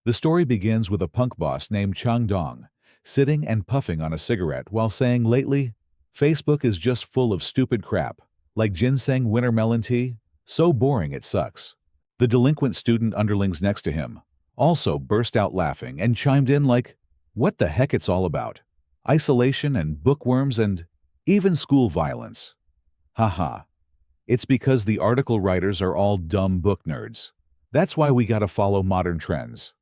The story begins with a punk boss named Chang Dong, sitting and puffing on a cigarette while saying lately, Facebook is just full of stupid crap, like ginseng winter melon tea, so boring it sucks. The delinquent student underlings next to him also burst out laughing and chimed in like, what the heck it's all about? Isolation and bookworms and even school violence. Haha. It's because the article writers are all dumb book nerds. That's why we gotta follow modern trends.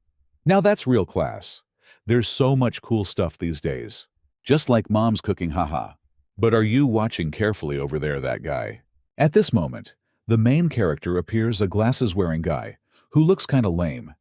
Now that's real class. There's so much cool stuff these days. Just like mom's cooking, haha. But are you watching carefully over there, that guy? At this moment, the main character appears a glasses-wearing guy who looks kinda lame.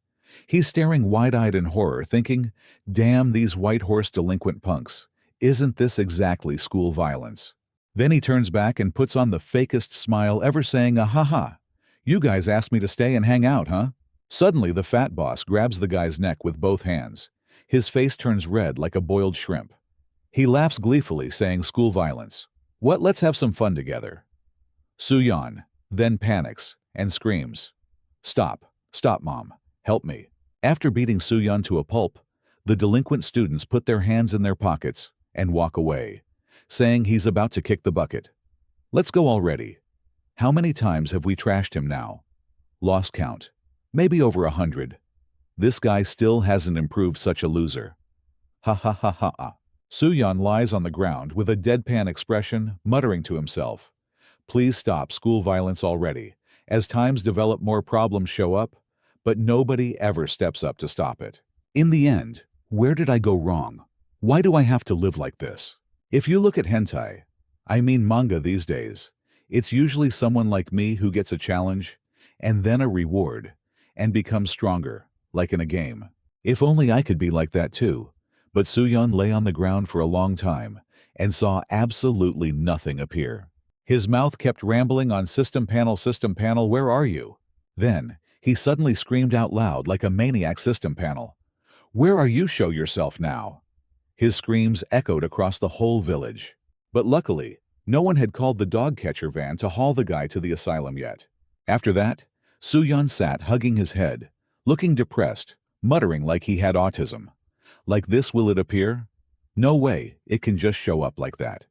He's staring wide-eyed in horror, thinking, damn these white horse delinquent punks. Isn't this exactly school violence? Then he turns back and puts on the fakest smile ever, saying, ha. You guys asked me to stay and hang out, huh? Suddenly, the fat boss grabs the guy's neck with both hands. His face turns red like a boiled shrimp. He laughs gleefully, saying, school violence. What, let's have some fun together. Soo-yeon then panics and screams, stop, mom, help me. After beating Soo-yeon to a pulp, the delinquent students put their hands in their pockets and walk away, saying he's about to kick the bucket. Let's go already. How many times have we trashed him now? Lost count. Maybe over 100. This guy still hasn't improved, such a loser. Ha. Soo-yeon lies on the ground with a deadpan expression, muttering to himself. Please stop school violence already. As times develop, more problems show up, but nobody ever steps up to stop it. In the end, where did I go wrong? Why do I have to live like this? If you look at hentai, I mean manga these days, it's usually someone like me who gets a challenge, and then a reward, and becomes stronger, like in a game. If only I could be like that too. But Soo-yeon lay on the ground for a long time, and saw absolutely nothing appear. His mouth kept rambling on system panel, where are you? Then, he suddenly screamed out loud like a maniac, system panel. Where are you? Show yourself now. His screams echoed across the whole village. But luckily, no one had called the dog catcher van to haul the guy to the asylum yet. After that, Soo-yeon sat hugging his head, looking depressed, muttering like he had autism. Like this will it appear? No way, it can just show up like that.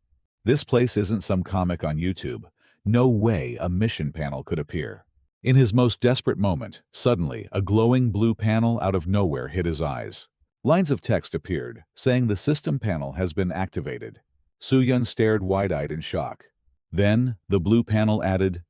This place isn't some comic on YouTube. No way a mission panel could appear. In his most desperate moment, suddenly, a glowing blue panel out of nowhere hit his eyes. Lines of text appeared, saying the system panel has been activated. Soo-yeon stared wide-eyed in shock. Then, the blue panel added,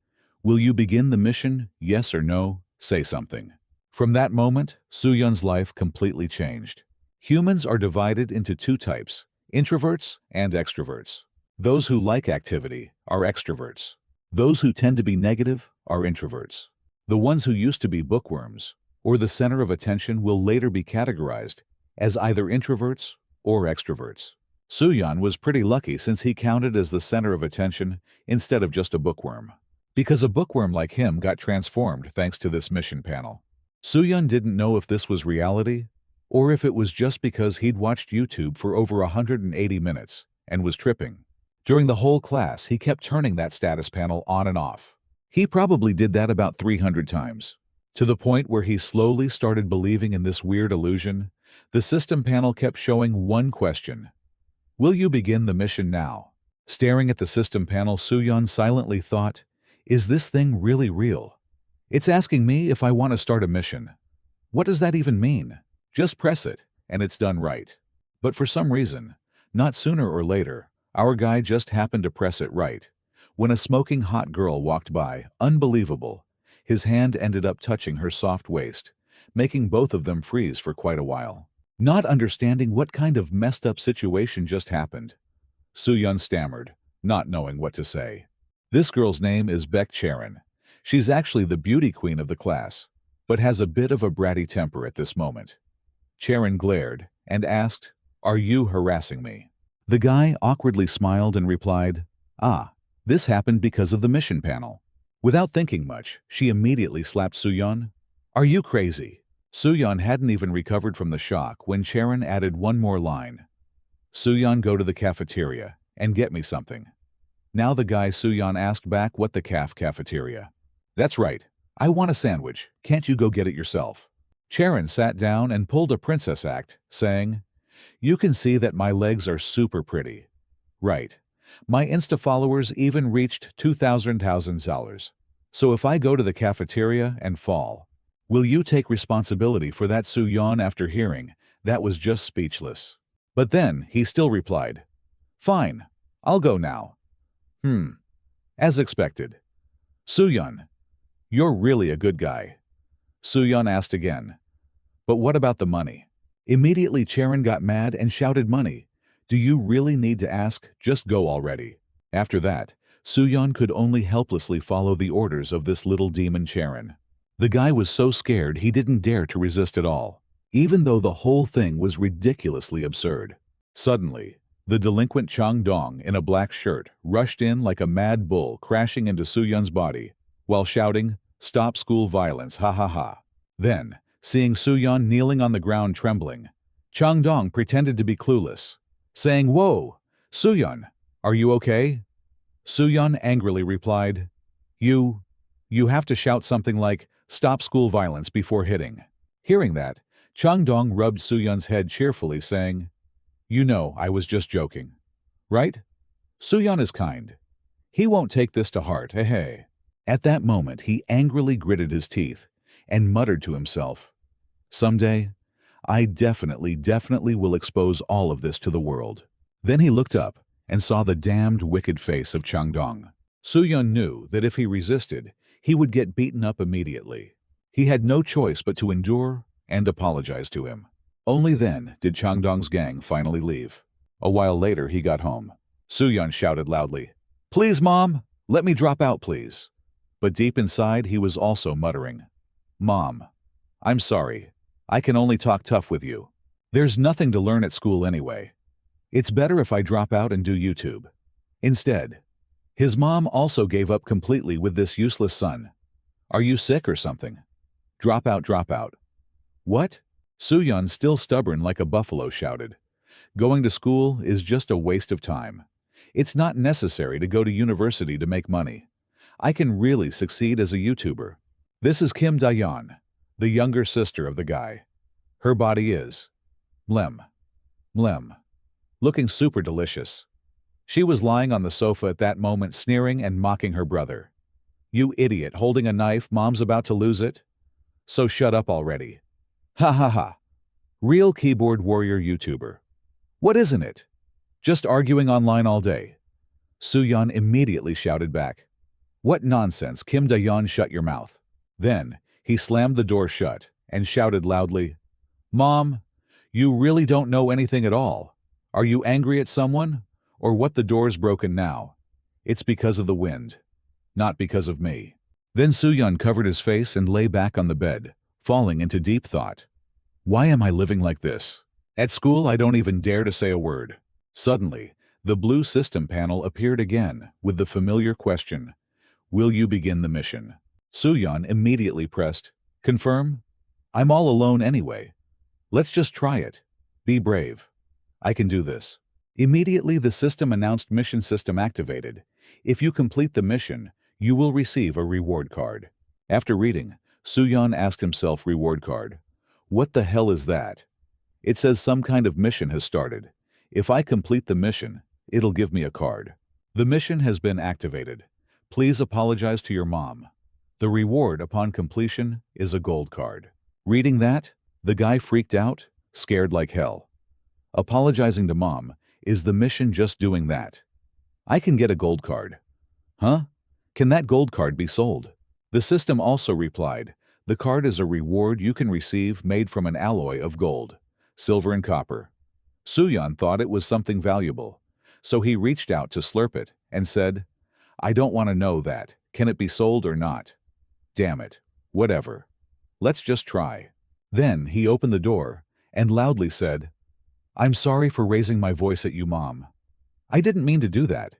will you begin the mission, yes or no? Say something. From that moment, Soo-yeon's life completely changed. Humans are divided into two types, introverts and extroverts. Those who like activity are extroverts. Those who tend to be negative are introverts. The ones who used to be bookworms, or the center of attention, will later be categorized as either introverts or extroverts. Soo-yeon was pretty lucky since he counted as the center of attention instead of just a bookworm. Because a bookworm like him got transformed thanks to this mission panel. Soo-yeon didn't know if this was reality or if it was just because he'd watched YouTube for over 180 minutes and was tripping. During the whole class, he kept turning that status panel on and off. He probably did that about 300 times. To the point where he slowly started believing in this weird illusion, the system panel kept showing one question. Will you begin the mission now? Staring at the system panel, Soo-yeon silently thought, is this thing really real? It's asking me if I want to start a mission. What does that even mean? Just press it, and it's done right. But for some reason, not sooner or later, our guy just happened to press it right. When a smoking hot girl walked by, unbelievable, his hand ended up touching her soft waist, making both of them freeze for quite a while. Not understanding what kind of messed up situation just happened, Soo-yeon stammered, not knowing what to say. This girl's name is Baek Charon. She's actually the beauty queen of the class, but has a bit of a bratty temper at this moment. Charon glared and asked, are you harassing me? The guy awkwardly smiled and replied, this happened because of the mission panel. Without thinking much, she immediately slapped Soo-yeon. Are you crazy? Soo-yeon hadn't even recovered from the shock when Charon added one more line. Soo-yeon, go to the cafeteria and get me something. Now the guy Soo-yeon asked back, what the cafeteria? That's right. I want a sandwich. Can't you go get it yourself? Charon sat down and pulled a princess act, saying, "You can see that my legs are super pretty. Right. My Insta followers even reached 2,000 dollars. So if I go to the cafeteria and fall, will you take responsibility for that?" Soo-yeon, after hearing that, was just speechless. But then he still replied, "Fine, I'll go now." As expected. "Soo-yeon, you're really a good guy." Soo-yeon asked again, "But what about the money?" Immediately Charon got mad and shouted, "Money? Do you really need to ask? Just go already." After that, Soo-yeon could only helplessly follow the orders of this little demon Charon. The guy was so scared he didn't dare to resist at all, even though the whole thing was ridiculously absurd. Suddenly, the delinquent Chang-dong in a black shirt rushed in like a mad bull, crashing into Soo-yeon's body, while shouting, "Stop school violence, ha ha ha." Then, seeing Soo-yeon kneeling on the ground trembling, Chang-dong pretended to be clueless, saying, "Whoa, Soo-yeon, are you okay?" Soo-yeon angrily replied, You have to shout something like, "Stop school violence," before hitting." Hearing that, Chang-dong rubbed Soo-yeon's head cheerfully, saying, "You know, I was just joking. Right? Soo-yeon is kind. He won't take this to heart, hey." At that moment, he angrily gritted his teeth and muttered to himself, "Someday, I definitely will expose all of this to the world." Then he looked up and saw the damned wicked face of Chang-dong. Soo-yeon knew that if he resisted, he would get beaten up immediately. He had no choice but to endure and apologize to him. Only then did Chang-dong's gang finally leave. A while later, he got home. Soo-yeon shouted loudly, "Please, Mom, let me drop out, please." But deep inside, he was also muttering, "Mom, I'm sorry. I can only talk tough with you. There's nothing to learn at school anyway. It's better if I drop out and do YouTube." Instead, his mom also gave up completely with this useless son. "Are you sick or something? Drop out, drop out." "What?" Soo-yeon, still stubborn like a buffalo, shouted, "Going to school is just a waste of time. It's not necessary to go to university to make money. I can really succeed as a YouTuber." This is Kim Da-yeon, the younger sister of the guy. Her body is mlem, mlem, looking super delicious. She was lying on the sofa at that moment, sneering and mocking her brother. "You idiot, holding a knife, Mom's about to lose it. So shut up already." Ha ha ha. Real keyboard warrior YouTuber. What isn't it? Just arguing online all day. Soo-yeon immediately shouted back, "What nonsense, Kim Da-yeon, shut your mouth." Then, he slammed the door shut and shouted loudly, "Mom, you really don't know anything at all. Are you angry at someone? Or what? The door's broken now. It's because of the wind. Not because of me." Then Soo-yeon covered his face and lay back on the bed, falling into deep thought. Why am I living like this? At school, I don't even dare to say a word. Suddenly, the blue system panel appeared again with the familiar question, "Will you begin the mission?" Soo-yeon immediately pressed, "Confirm? I'm all alone anyway. Let's just try it. Be brave. I can do this." Immediately, the system announced, "Mission system activated. If you complete the mission, you will receive a reward card." After reading, Soo-yeon asked himself, "Reward card? What the hell is that?" It says some kind of mission has started. If I complete the mission, it'll give me a card. The mission has been activated. Please apologize to your mom. The reward upon completion is a gold card. Reading that, the guy freaked out, scared like hell. Apologizing to mom, is the mission just doing that? I can get a gold card. Huh? Can that gold card be sold? The system also replied, "The card is a reward you can receive made from an alloy of gold, silver and copper." Soo-yeon thought it was something valuable, so he reached out to slurp it and said, "I don't want to know that. Can it be sold or not? Damn it. Whatever. Let's just try." Then he opened the door and loudly said, "I'm sorry for raising my voice at you, Mom. I didn't mean to do that.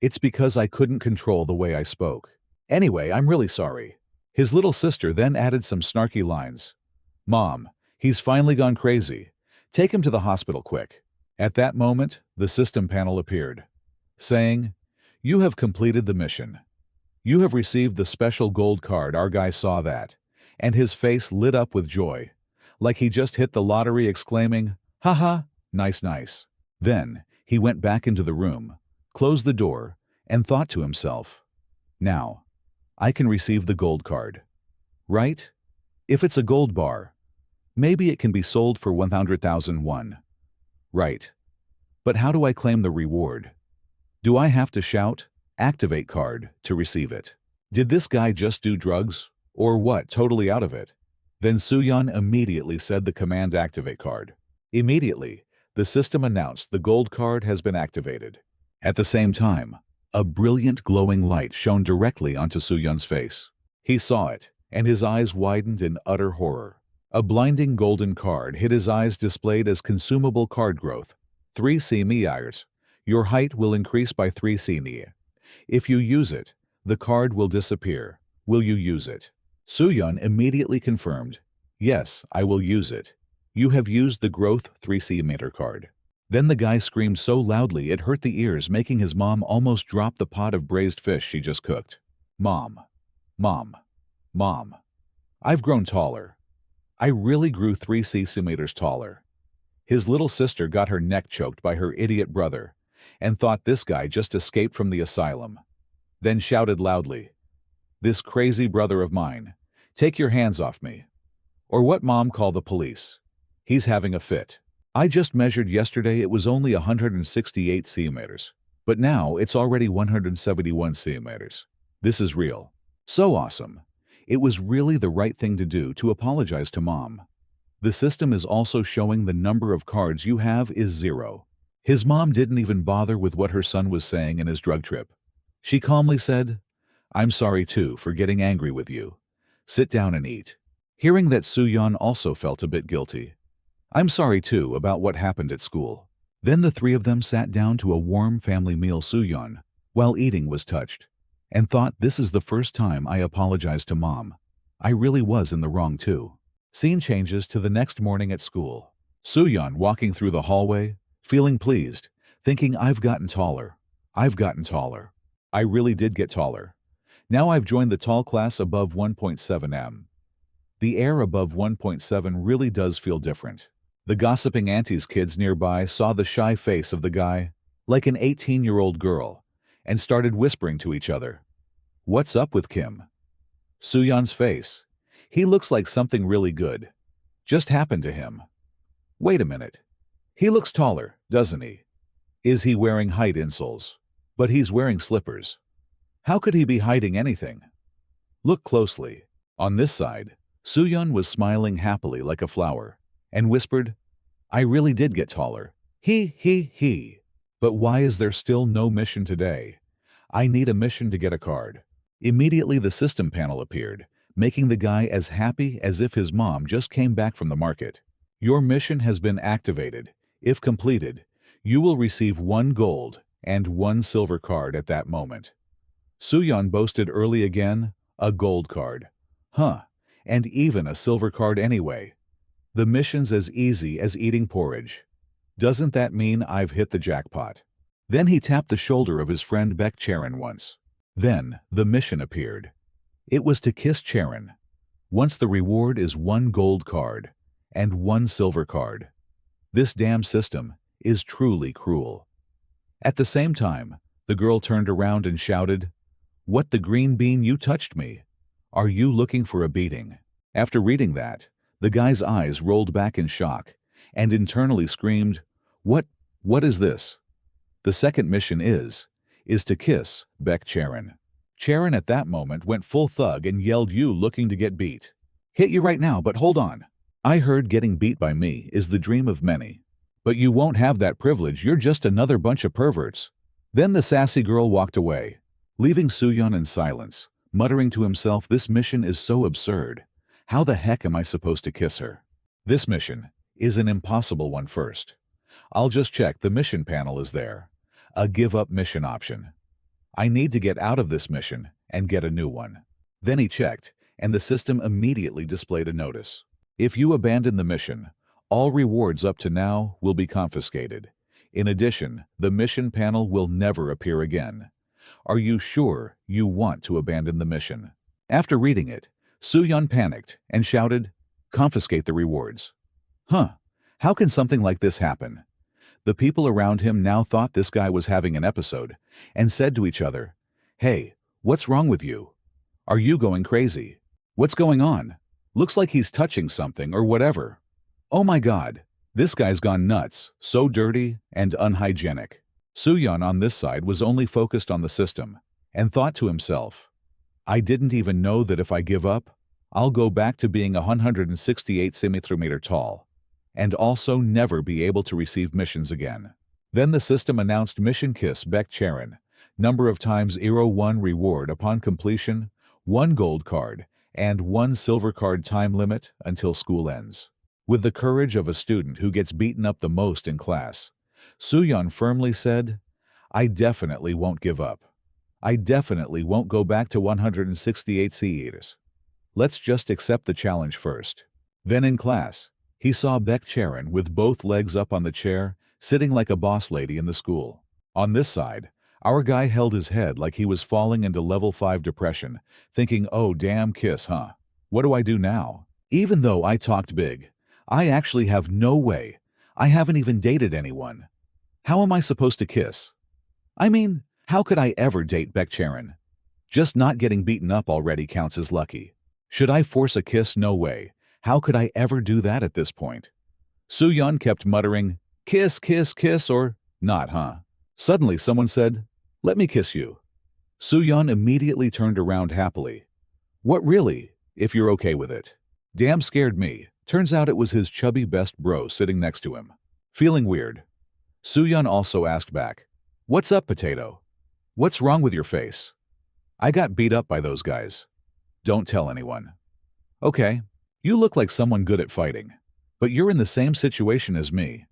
It's because I couldn't control the way I spoke. Anyway, I'm really sorry." His little sister then added some snarky lines. "Mom, he's finally gone crazy. Take him to the hospital quick." At that moment, the system panel appeared, saying, "You have completed the mission. You have received the special gold card." Our guy saw that, and his face lit up with joy. like he just hit the lottery, exclaiming, "Haha, nice, nice." Then, he went back into the room, closed the door, and thought to himself, "Now, I can receive the gold card. Right? If it's a gold bar, maybe it can be sold for 100,000 won. Right. But how do I claim the reward? Do I have to shout, 'Activate card,' to receive it? Did this guy just do drugs? Or what, totally out of it?" Then Suyeon immediately said the command "activate card." Immediately, the system announced the gold card has been activated. At the same time, a brilliant glowing light shone directly onto Suyeon's face. He saw it, and his eyes widened in utter horror. A blinding golden card hit his eyes, displayed as consumable card growth. 3 cm. Your height will increase by 3 cm. If you use it, the card will disappear. Will you use it? Suyeon immediately confirmed, "Yes, I will use it. You have used the growth 3 cm card." Then the guy screamed so loudly it hurt the ears, making his mom almost drop the pot of braised fish she just cooked. "Mom. Mom. Mom. I've grown taller. I really grew 3 centimeters taller." His little sister got her neck choked by her idiot brother and thought this guy just escaped from the asylum. Then shouted loudly, "This crazy brother of mine, take your hands off me. Or what, mom, call the police. He's having a fit. I just measured yesterday, it was only 168 centimeters. But now it's already 171 centimeters. This is real. So awesome. It was really the right thing to do to apologize to mom. The system is also showing the number of cards you have is 0. His mom didn't even bother with what her son was saying in his drug trip. She calmly said, "I'm sorry too for getting angry with you. Sit down and eat." Hearing that, Suyeon also felt a bit guilty. "I'm sorry too about what happened at school." Then the three of them sat down to a warm family meal. Suyeon, while eating, was touched and thought, "This is the first time I apologized to mom. I really was in the wrong too." Scene changes to the next morning at school. Suyeon walking through the hallway, feeling pleased, thinking, "I've gotten taller. I've gotten taller. I really did get taller. Now I've joined the tall class above 1.7 m. The air above 1.7 really does feel different." The gossiping auntie's kids nearby saw the shy face of the guy, like an 18-year-old girl, and started whispering to each other, "What's up with Kim? Suyeon's face. He looks like something really good just happened to him. Wait a minute. He looks taller, doesn't he? Is he wearing height insoles? But he's wearing slippers. How could he be hiding anything? Look closely." On this side, Suyeon was smiling happily like a flower and whispered, "I really did get taller. He. But why is there still no mission today? I need a mission to get a card." Immediately the system panel appeared, making the guy as happy as if his mom just came back from the market. "Your mission has been activated. If completed, you will receive 1 gold and 1 silver card at that moment." Suyeon boasted early again, "A gold card. Huh, and even a silver card anyway. The mission's as easy as eating porridge. Doesn't that mean I've hit the jackpot?" Then he tapped the shoulder of his friend Baek Charon once. Then the mission appeared. It was to kiss Charon. Once the reward is 1 gold card and 1 silver card. This damn system is truly cruel. At the same time, the girl turned around and shouted, "What the green bean, you touched me. Are you looking for a beating?" After reading that, the guy's eyes rolled back in shock and internally screamed, What is this?" The second mission is to kiss Baek Charon. Charon at that moment went full thug and yelled, "You looking to get beat? Hit you right now, but hold on. I heard getting beat by me is the dream of many. But you won't have that privilege, you're just another bunch of perverts." Then the sassy girl walked away, leaving Suyeon in silence, muttering to himself, "This mission is so absurd. How the heck am I supposed to kiss her?" This mission is an impossible one. First, I'll just check the mission panel is there. A give up mission option. I need to get out of this mission and get a new one. Then he checked, and the system immediately displayed a notice. If you abandon the mission, all rewards up to now will be confiscated. In addition, the mission panel will never appear again. Are you sure you want to abandon the mission? After reading it, Suyeon panicked and shouted, confiscate the rewards. Huh, how can something like this happen? The people around him now thought this guy was having an episode and said to each other, "Hey, what's wrong with you? Are you going crazy? What's going on? Looks like he's touching something or whatever. Oh my god, this guy's gone nuts, so dirty and unhygienic." Soo-yeon on this side was only focused on the system and thought to himself, "I didn't even know that if I give up, I'll go back to being 168 centimeter tall and also never be able to receive missions again." Then the system announced mission kiss Baek Charon, number of times 1 reward upon completion, 1 gold card, and 1 silver card time limit until school ends. With the courage of a student who gets beaten up the most in class, Soo-yeon firmly said, "I definitely won't give up. I definitely won't go back to 168 centimeters. Let's just accept the challenge first." Then in class, he saw Baek Charon with both legs up on the chair, sitting like a boss lady in the school. On this side, our guy held his head like he was falling into level 5 depression, thinking, "Oh damn kiss, huh? What do I do now? Even though I talked big, I actually have no way. I haven't even dated anyone. How am I supposed to kiss? I mean, how could I ever date Baek Charon? Just not getting beaten up already counts as lucky. Should I force a kiss? No way. How could I ever do that at this point?" Soo-yeon kept muttering, "Kiss, kiss, kiss," or "Not, huh?" Suddenly someone said, "Let me kiss you." Soo-yeon immediately turned around happily. "What really? If you're okay with it." Damn scared me. Turns out it was his chubby best bro sitting next to him. Feeling weird, Soo-yeon also asked back, "What's up, potato? What's wrong with your face?" "I got beat up by those guys. Don't tell anyone." "Okay, you look like someone good at fighting. But you're in the same situation as me.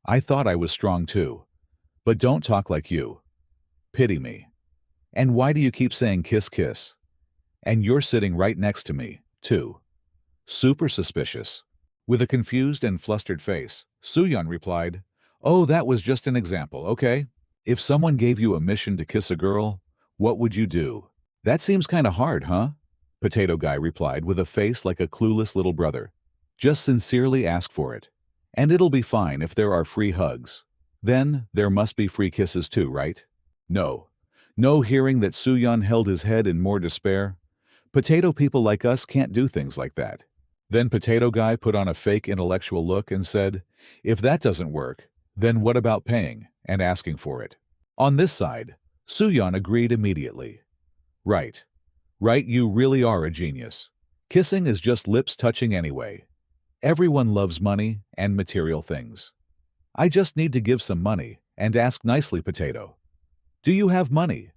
I thought I was strong too. But don't talk like you. Pity me. And why do you keep saying kiss kiss? And you're sitting right next to me, too." Super suspicious. With a confused and flustered face, Soo-yeon replied, "Oh, that was just an example, okay? If someone gave you a mission to kiss a girl, what would you do?" "That seems kinda hard, huh?" Potato Guy replied with a face like a clueless little brother. "Just sincerely ask for it. And it'll be fine if there are free hugs. Then, there must be free kisses too, right?" No. No, hearing that Soo-yeon held his head in more despair. "Potato people like us can't do things like that." Then Potato Guy put on a fake intellectual look and said, "If that doesn't work, then what about paying and asking for it?" On this side, Soo-yeon agreed immediately. Right. Right, you really are a genius. Kissing is just lips touching anyway. Everyone loves money and material things. I just need to give some money and ask nicely, Potato. "Do you have money?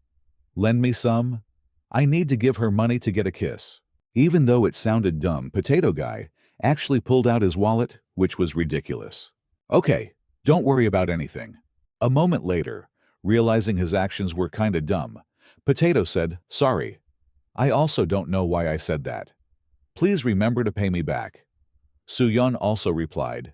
Lend me some. I need to give her money to get a kiss." Even though it sounded dumb, Potato Guy actually pulled out his wallet, which was ridiculous. "Okay, don't worry about anything." A moment later, realizing his actions were kinda dumb, Potato said, "Sorry. I also don't know why I said that. Please remember to pay me back." Soo-yeon also replied,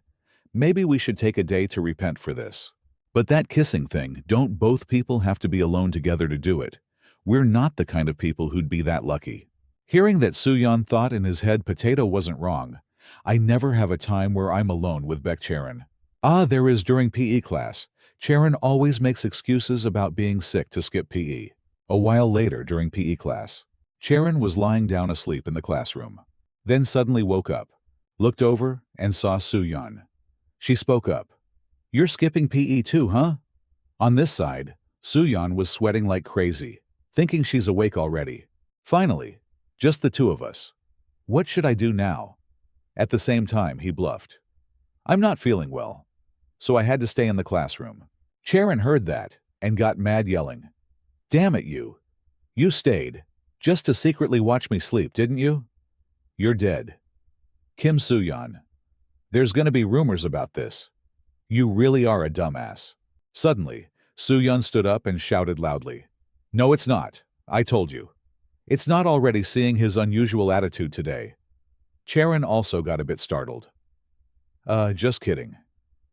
"Maybe we should take a day to repent for this. But that kissing thing, don't both people have to be alone together to do it? We're not the kind of people who'd be that lucky." Hearing that Soo-yeon thought in his head Potato wasn't wrong, "I never have a time where I'm alone with Baek Charon. Ah, there is during PE class. Charon always makes excuses about being sick to skip PE. A while later during PE class, Charon was lying down asleep in the classroom. Then suddenly woke up, looked over, and saw Soo-yeon. She spoke up. "You're skipping PE too, huh?" On this side, Soo-yeon was sweating like crazy, thinking she's awake already. Finally, just the two of us. What should I do now? At the same time, he bluffed. "I'm not feeling well, so I had to stay in the classroom." Charon heard that and got mad, yelling, "Damn it, you! You stayed, just to secretly watch me sleep, didn't you? You're dead." Kim Soo-yeon. "There's gonna be rumors about this. You really are a dumbass." Suddenly, Soo-yeon stood up and shouted loudly, "No, it's not. I told you. It's not already seeing his unusual attitude today." Charon also got a bit startled. Just kidding.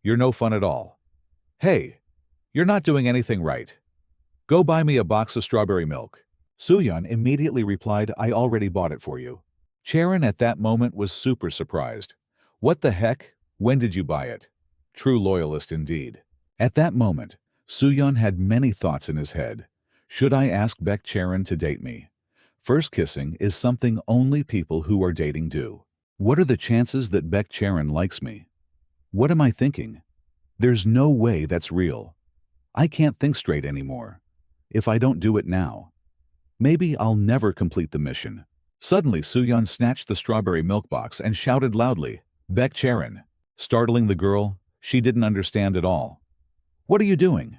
You're no fun at all. Hey, you're not doing anything right. Go buy me a box of strawberry milk." Soo-yeon immediately replied, "I already bought it for you." Charon at that moment was super surprised. What the heck? When did you buy it? True loyalist indeed. At that moment, Suyeon had many thoughts in his head. Should I ask Baek Charon to date me? First kissing is something only people who are dating do. What are the chances that Baek Charon likes me? What am I thinking? There's no way that's real. I can't think straight anymore. If I don't do it now, maybe I'll never complete the mission. Suddenly, Suyeon snatched the strawberry milk box and shouted loudly, "Baek Charon!" Startling the girl, she didn't understand at all. "What are you doing?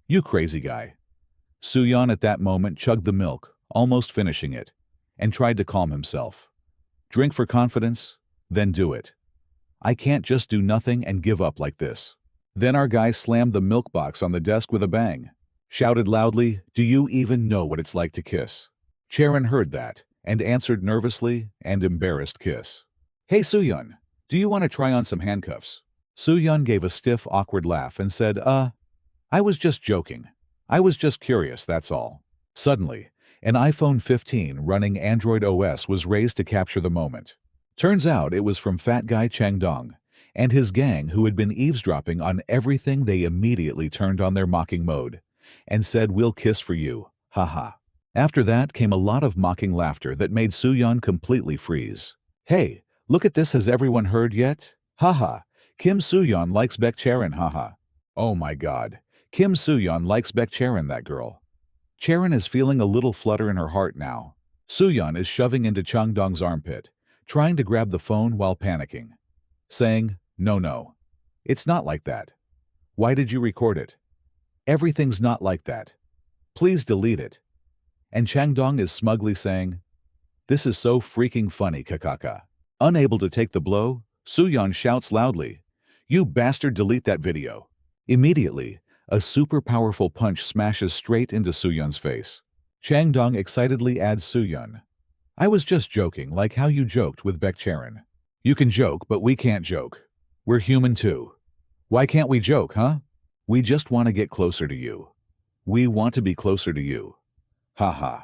You crazy guy." Suyeon at that moment chugged the milk, almost finishing it, and tried to calm himself. Drink for confidence, then do it. I can't just do nothing and give up like this. Then our guy slammed the milk box on the desk with a bang. Shouted loudly, "Do you even know what it's like to kiss?" Charon heard that and answered nervously and embarrassed kiss. "Hey Suyeon, do you want to try on some handcuffs?" Suyeon gave a stiff, awkward laugh and said, I was just joking. I was just curious, that's all." Suddenly, an iPhone 15 running Android OS was raised to capture the moment. Turns out it was from Fat Guy Changdong and his gang who had been eavesdropping on everything. They immediately turned on their mocking mode and said, "We'll kiss for you, haha." After that came a lot of mocking laughter that made Suyeon completely freeze. "Hey, look at this, has everyone heard yet? Haha, Kim Suyeon likes Baek Charon, haha." Oh my god, Kim Suyeon likes Baek Charon, that girl. Charon is feeling a little flutter in her heart now. Suyeon is shoving into Changdong's armpit, trying to grab the phone while panicking, saying, No, it's not like that. Why did you record it? Everything's not like that. Please delete it." And Changdong is smugly saying, "This is so freaking funny, kakaka." Unable to take the blow, Suyeon shouts loudly, "You bastard, delete that video." Immediately, a super powerful punch smashes straight into Suyeon's face. Changdong excitedly adds, "Suyeon, I was just joking, like how you joked with Baek Charon. You can joke, but we can't joke. We're human too. Why can't we joke, huh? We just want to get closer to you. We want to be closer to you. Haha."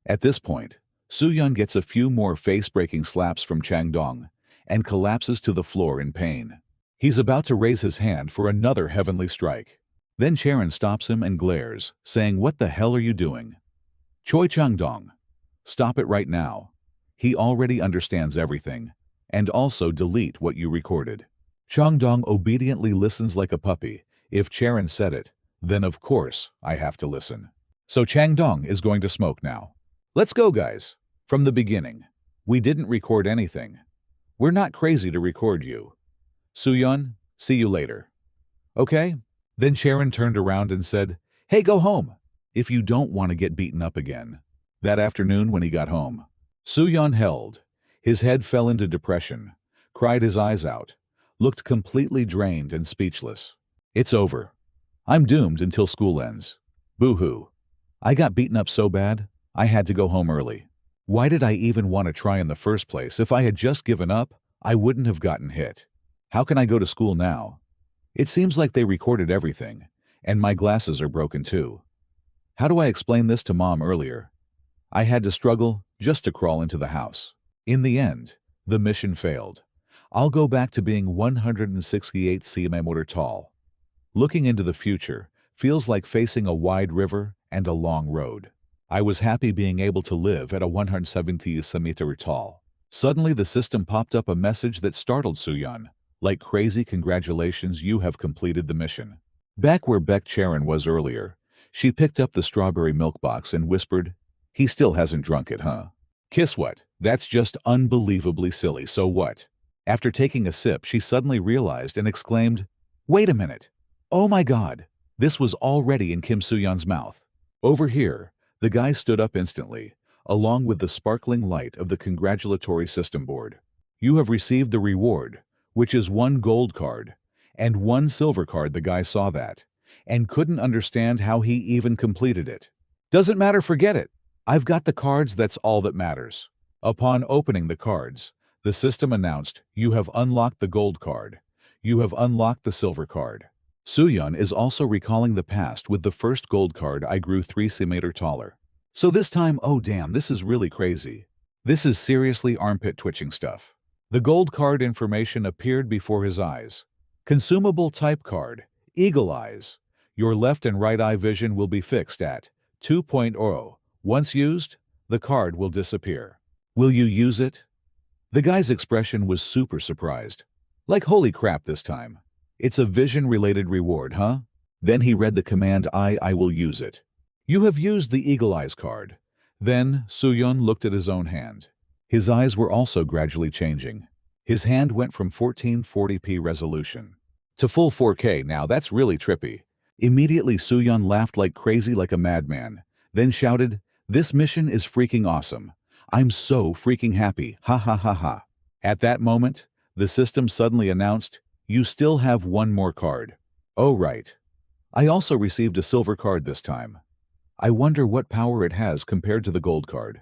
At this point, Suyeon gets a few more face-breaking slaps from Changdong and collapses to the floor in pain. He's about to raise his hand for another heavenly strike. Then Charon stops him and glares, saying, "What the hell are you doing? Choi Changdong, stop it right now. He already understands everything. And also delete what you recorded." Changdong obediently listens like a puppy. If Charon said it, then of course I have to listen. So Changdong is going to smoke now. Let's go, guys. From the beginning. We didn't record anything. We're not crazy to record you. Suyeon, see you later. Okay? Then Charon turned around and said, "Hey, go home, if you don't want to get beaten up again." That afternoon when he got home, Suyeon held. His head fell into depression, cried his eyes out, looked completely drained and speechless. "It's over. I'm doomed until school ends. Boo-hoo. I got beaten up so bad, I had to go home early. Why did I even want to try in the first place? If I had just given up, I wouldn't have gotten hit. How can I go to school now? It seems like they recorded everything, and my glasses are broken too. How do I explain this to Mom earlier? I had to struggle just to crawl into the house." In the end, the mission failed. I'll go back to being 168 cm tall. Looking into the future feels like facing a wide river and a long road. I was happy being able to live at a 170 cm tall. Suddenly the system popped up a message that startled Suyeon. Like crazy, congratulations, you have completed the mission. Back where Baek Charon was earlier, she picked up the strawberry milk box and whispered, "He still hasn't drunk it, huh? Kiss what? That's just unbelievably silly, so what?" After taking a sip, she suddenly realized and exclaimed, "Wait a minute. Oh my god, this was already in Kim Suyeon's mouth." Over here, the guy stood up instantly, along with the sparkling light of the congratulatory system board. "You have received the reward, which is 1 gold card and 1 silver card." The guy saw that and couldn't understand how he even completed it. "Doesn't matter, forget it. I've got the cards, that's all that matters." Upon opening the cards, the system announced, "You have unlocked the gold card. You have unlocked the silver card." Suyeon is also recalling the past. With the first gold card, I grew 3 cm taller. So this time, oh damn, this is really crazy. This is seriously armpit-twitching stuff. The gold card information appeared before his eyes. Consumable type card, Eagle Eyes. Your left and right eye vision will be fixed at 2.0. Once used, the card will disappear. Will you use it? The guy's expression was super surprised. Like, holy crap this time. It's a vision-related reward, huh? Then he read the command I will use it. You have used the Eagle Eyes card. Then Soo-yeon looked at his own hand. His eyes were also gradually changing. His hand went from 1440p resolution to full 4K. Now that's really trippy. Immediately Soo-yeon laughed like crazy, like a madman, then shouted, "This mission is freaking awesome. I'm so freaking happy, ha ha ha ha." At that moment, the system suddenly announced, "You still have one more card." Oh right. I also received a silver card this time. I wonder what power it has compared to the gold card.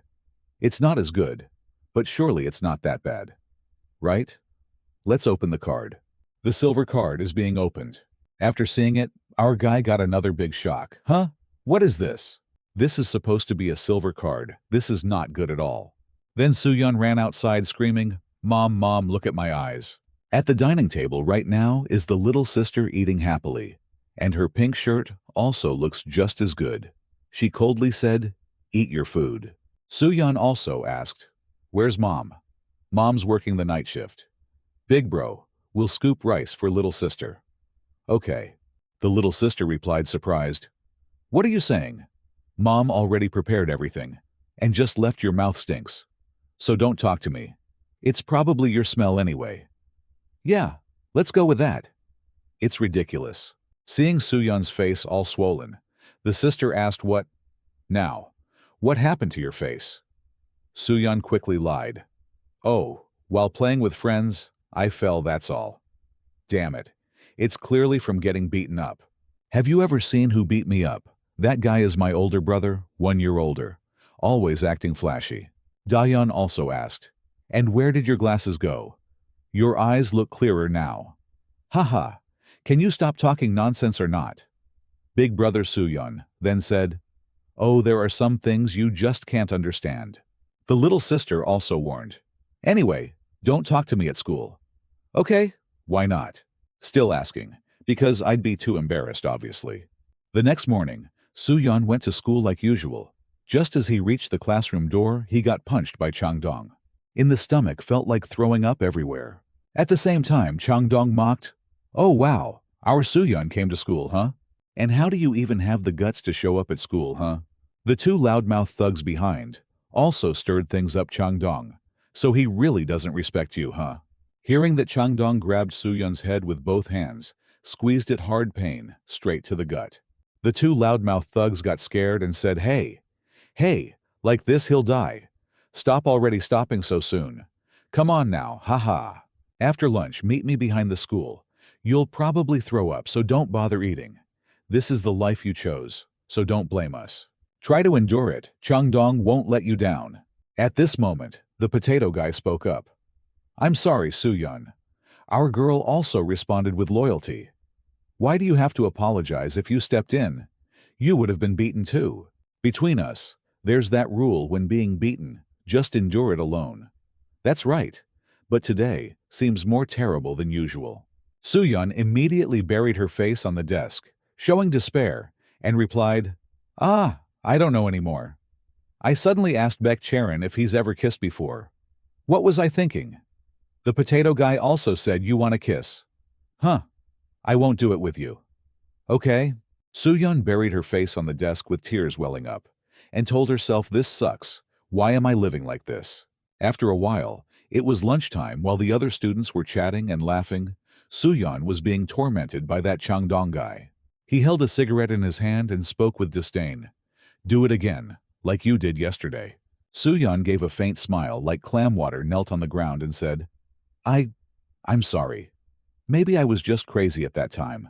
It's not as good, but surely it's not that bad. Right? Let's open the card. The silver card is being opened. After seeing it, our guy got another big shock. Huh? What is this? This is supposed to be a silver card. This is not good at all. Then Soo-yeon ran outside screaming, "Mom, Mom, look at my eyes." At the dining table right now is the little sister eating happily, and her pink shirt also looks just as good. She coldly said, "Eat your food." Soo-yeon also asked, "Where's Mom?" "Mom's working the night shift." "Big bro, we'll scoop rice for little sister." "Okay." The little sister replied, surprised, "What are you saying? Mom already prepared everything, and just left. Your mouth stinks. So don't talk to me. It's probably your smell anyway." "Yeah, let's go with that." It's ridiculous. Seeing Soo-yeon's face all swollen, the sister asked, "What? Now, what happened to your face?" Soo-yeon quickly lied. "Oh, while playing with friends, I fell, that's all." Damn it. It's clearly from getting beaten up. Have you ever seen Who Beat Me Up? That guy is my older brother, 1 year older. Always acting flashy. Daeyeon also asked, "And where did your glasses go? Your eyes look clearer now." "Haha. Can you stop talking nonsense or not?" Big brother Soo-yeon then said, "Oh, there are some things you just can't understand." The little sister also warned, "Anyway, don't talk to me at school." "Okay, why not?" Still asking, because I'd be too embarrassed, obviously. The next morning, Soo-yeon went to school like usual. Just as he reached the classroom door, he got punched by Chang-dong. In the stomach, felt like throwing up everywhere. At the same time, Chang-dong mocked, "Oh wow, our Soo-yeon came to school, huh? And how do you even have the guts to show up at school, huh?" The two loudmouth thugs behind also stirred things up. Chang-dong, "So he really doesn't respect you, huh?" Hearing that, Chang-dong grabbed Soo-yeon's head with both hands, squeezed it hard, pain, straight to the gut. The two loudmouth thugs got scared and said, Hey, like this he'll die. Stop already, stopping so soon. Come on now, haha. After lunch, meet me behind the school. You'll probably throw up, so don't bother eating. This is the life you chose, so don't blame us. Try to endure it. Chang-dong won't let you down." At this moment, the potato guy spoke up. "I'm sorry, Soo-yeon. Our girl also responded with loyalty. Why do you have to apologize? If you stepped in, you would have been beaten too. Between us, there's that rule: when being beaten, just endure it alone." "That's right, but today seems more terrible than usual." Soo-yeon immediately buried her face on the desk, showing despair, and replied, I don't know anymore. I suddenly asked Baek Charon if he's ever kissed before. What was I thinking?" The potato guy also said, "You want a kiss? Huh. I won't do it with you." "Okay." Soo-yeon buried her face on the desk with tears welling up, and told herself, "This sucks. Why am I living like this?" After a while, it was lunchtime. While the other students were chatting and laughing, Soo-yeon was being tormented by that Chang-dong guy. He held a cigarette in his hand and spoke with disdain. "Do it again, like you did yesterday." Soo-yeon gave a faint smile, like clam water, knelt on the ground and said, I'm sorry. Maybe I was just crazy at that time."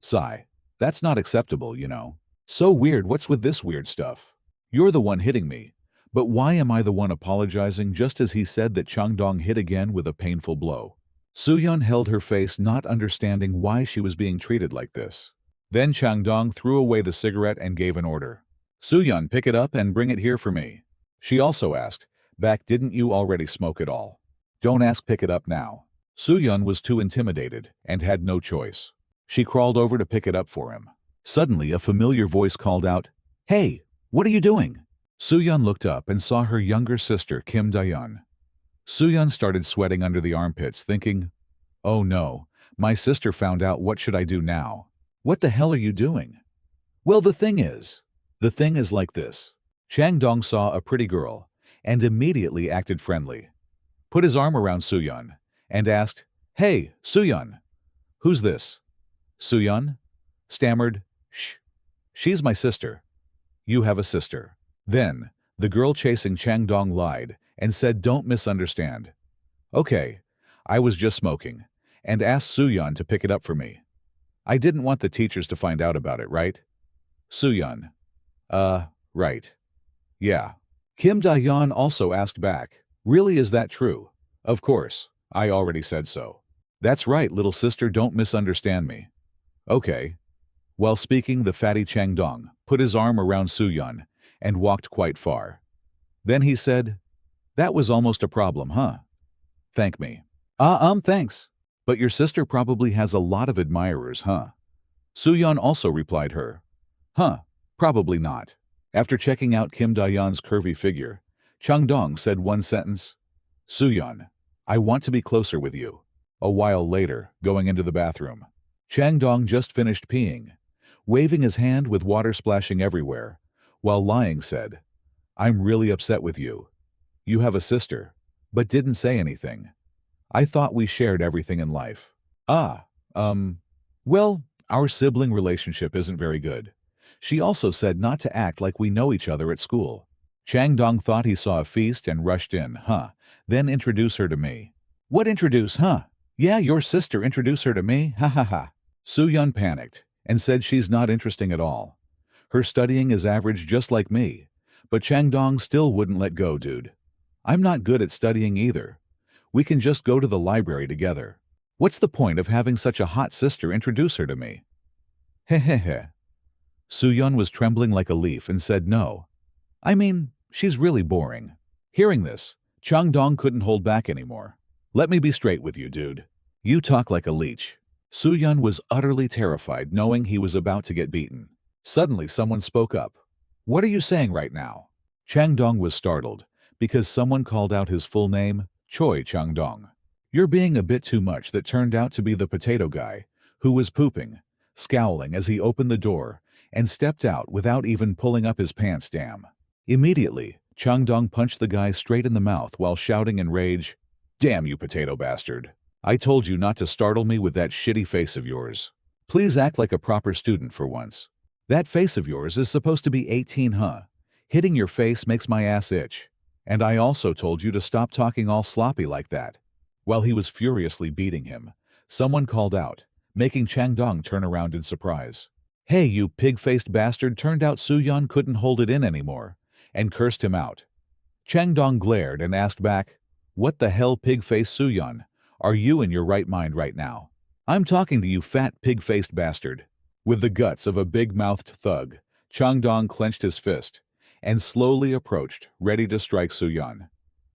Sigh. "That's not acceptable, you know." "So weird. What's with this weird stuff? You're the one hitting me. But why am I the one apologizing?" Just as he said that, Chang-dong hit again with a painful blow. Soo-yeon held her face, not understanding why she was being treated like this. Then Chang-dong threw away the cigarette and gave an order. "Soo-yeon, pick it up and bring it here for me." She also asked, Back, didn't you already smoke it all? Don't ask, pick it up now. Soo-yeon was too intimidated and had no choice. She crawled over to pick it up for him. Suddenly, a familiar voice called out, "Hey, what are you doing?" Soo-yeon looked up and saw her younger sister, Kim Da-yeon. Soo-yeon started sweating under the armpits, thinking, "Oh no, my sister found out. What should I do now? What the hell are you doing?" Well, the thing is like this. Chang Dong saw a pretty girl and immediately acted friendly. Put his arm around Soo-yeon and asked, "Hey, Soo-yeon." "Who's this?" Soo-yeon stammered, "Shh. She's my sister." "You have a sister." Then, the girl chasing Chang Dong lied and said, "Don't misunderstand. Okay, I was just smoking and asked Soo-yeon to pick it up for me. I didn't want the teachers to find out about it, right?" Soo-yeon, right. Yeah. Kim Da-yeon also asked back, "Really, is that true?" "Of course, I already said so." "That's right, little sister, don't misunderstand me." "Okay." While speaking, the fatty Chang Dong put his arm around Soo-yeon and walked quite far. Then he said, "That was almost a problem, huh? Thank me." Thanks. But your sister probably has a lot of admirers, huh?" Soo-yeon also replied her, "Huh, probably not." After checking out Kim Da-yeon's curvy figure, Chang Dong said one sentence, "Soo-yeon, I want to be closer with you." A while later, going into the bathroom, Chang Dong just finished peeing, waving his hand with water splashing everywhere, while lying said, "I'm really upset with you. You have a sister, but didn't say anything. I thought we shared everything in life." Well, our sibling relationship isn't very good. She also said not to act like we know each other at school. Chang Dong thought he saw a feast and rushed in, Then introduce her to me. "What introduce, Yeah, your sister, introduce her to me, ha ha ha." Soo-yeon panicked and said she's not interesting at all. Her studying is average just like me, but Chang Dong still wouldn't let go, dude. "I'm not good at studying either. We can just go to the library together. What's the point of having such a hot sister introduce her to me?" Hehehe. Soo-yeon was trembling like a leaf and said no. "I mean, she's really boring." Hearing this, Chang Dong couldn't hold back anymore. "Let me be straight with you, dude. You talk like a leech." Soo-yeon was utterly terrified knowing he was about to get beaten. Suddenly someone spoke up. "What are you saying right now?" Chang Dong was startled because someone called out his full name, Choi Chang Dong. "You're being a bit too much." That turned out to be the potato guy, who was pooping, scowling as he opened the door and stepped out without even pulling up his pants. Damn. Immediately, Chang Dong punched the guy straight in the mouth while shouting in rage, "Damn you, potato bastard. I told you not to startle me with that shitty face of yours. Please act like a proper student for once. That face of yours is supposed to be 18, huh? Hitting your face makes my ass itch. And I also told you to stop talking all sloppy like that." While he was furiously beating him, someone called out, making Chang Dong turn around in surprise. "Hey, you pig-faced bastard." Turned out Soo-yeon couldn't hold it in anymore and cursed him out. Chang Dong glared and asked back, "What the hell, pig-faced Soo-yeon? Are you in your right mind right now?" "I'm talking to you, fat pig-faced bastard." With the guts of a big-mouthed thug, Chang Dong clenched his fist and slowly approached, ready to strike Soo-yeon.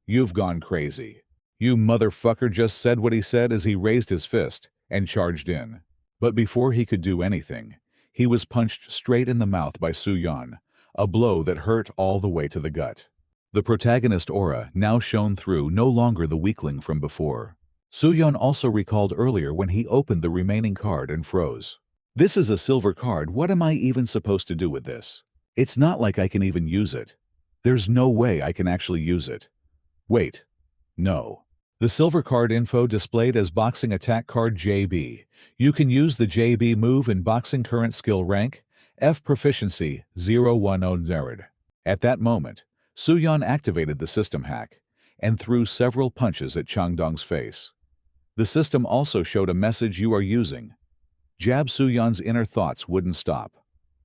"You've gone crazy. You motherfucker," just said what he said as he raised his fist and charged in. But before he could do anything, he was punched straight in the mouth by Soo-yeon, a blow that hurt all the way to the gut. The protagonist aura now shone through, no longer the weakling from before. Soo-yeon also recalled earlier when he opened the remaining card and froze. "This is a silver card. What am I even supposed to do with this? It's not like I can even use it. There's no way I can actually use it. Wait. No." The silver card info displayed as boxing attack card JB. You can use the JB move in boxing. Current skill rank, F proficiency, 010. At that moment, Soo-yeon activated the system hack and threw several punches at Chang Dong's face. The system also showed a message: "You are using." Jab. Soo-yeon's inner thoughts wouldn't stop.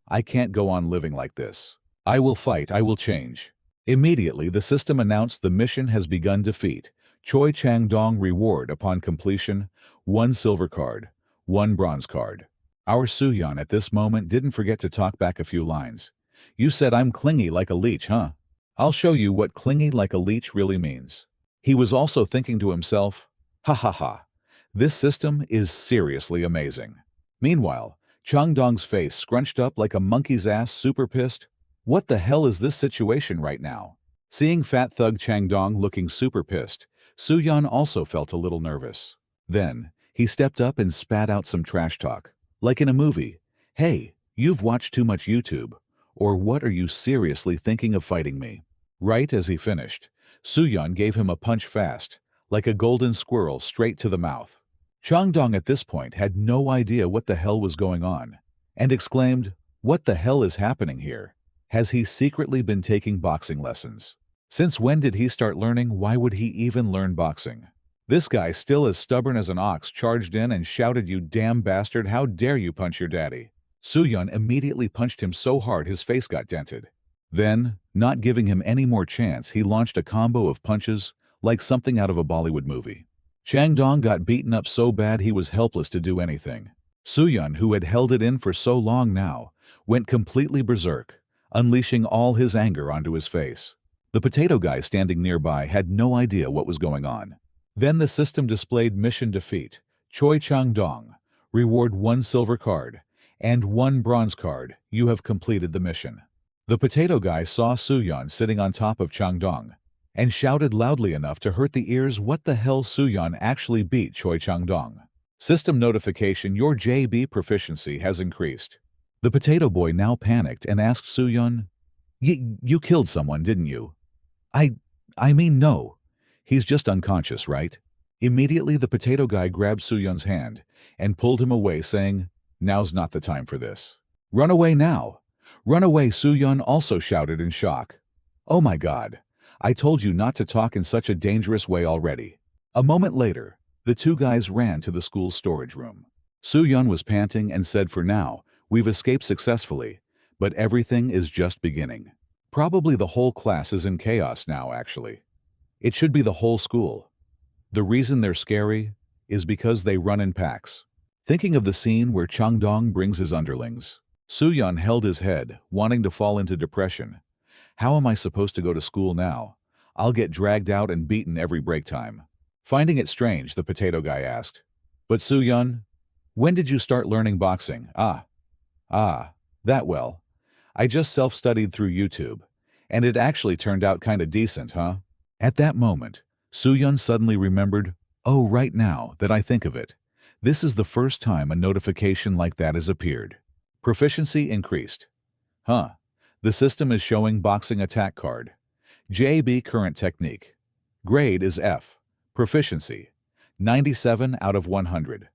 "I can't go on living like this. I will fight. I will change." Immediately, the system announced the mission has begun. Defeat Choi Chang Dong. Reward upon completion: 1 silver card, 1 bronze card. Our Soo-yeon at this moment didn't forget to talk back a few lines. "You said I'm clingy like a leech, huh? I'll show you what clinging like a leech really means. He was also thinking to himself, ha ha ha, this system is seriously amazing. Meanwhile, Changdong's face scrunched up like a monkey's ass, super pissed. What the hell is this situation right now? Seeing fat thug Changdong looking super pissed, Suyan also felt a little nervous. Then, he stepped up and spat out some trash talk. Like in a movie. Hey, you've watched too much YouTube. Or what, are you seriously thinking of fighting me? Right as he finished, Suyan gave him a punch fast, like a golden squirrel straight to the mouth. Changdong at this point had no idea what the hell was going on, and exclaimed, "What the hell is happening here? Has he secretly been taking boxing lessons? Since when did he start learning? Why would he even learn boxing?" This guy, still as stubborn as an ox, charged in and shouted, "You damn bastard, how dare you punch your daddy!" Suyan immediately punched him so hard his face got dented. Then, not giving him any more chance, he launched a combo of punches, like something out of a Bollywood movie. Changdong got beaten up so bad he was helpless to do anything. Suyan, who had held it in for so long now, went completely berserk, unleashing all his anger onto his face. The potato guy standing nearby had no idea what was going on. Then the system displayed mission defeat, Choi Changdong, reward 1 silver card, and 1 bronze card, you have completed the mission. The potato guy saw Suyan sitting on top of Changdong, and shouted loudly enough to hurt the ears, "What the hell, Suyan actually beat Choi Changdong. System notification, your JB proficiency has increased." The potato boy now panicked and asked Suyan, You killed someone, didn't you?" I mean no. He's just unconscious, right?" Immediately the potato guy grabbed Suyan's hand and pulled him away, saying, "Now's not the time for this. Run away now. Run away," Suyan also shouted in shock. "Oh my god. I told you not to talk in such a dangerous way already." A moment later, the two guys ran to the school's storage room. Suyan was panting and said, "For now, we've escaped successfully, but everything is just beginning. Probably the whole class is in chaos now, actually. It should be the whole school. The reason they're scary is because they run in packs." Thinking of the scene where Changdong brings his underlings, Suyan held his head, wanting to fall into depression. How am I supposed to go to school now? I'll get dragged out and beaten every break time. Finding it strange, the potato guy asked, "But Suyan, when did you start learning boxing?" That well. I just self-studied through YouTube, and it actually turned out kinda decent, huh?" At that moment, Suyan suddenly remembered, "Oh, right now that I think of it, this is the first time a notification like that has appeared. Proficiency increased. Huh. The system is showing boxing attack card. JB current technique. Grade is F. Proficiency. 97 out of 100.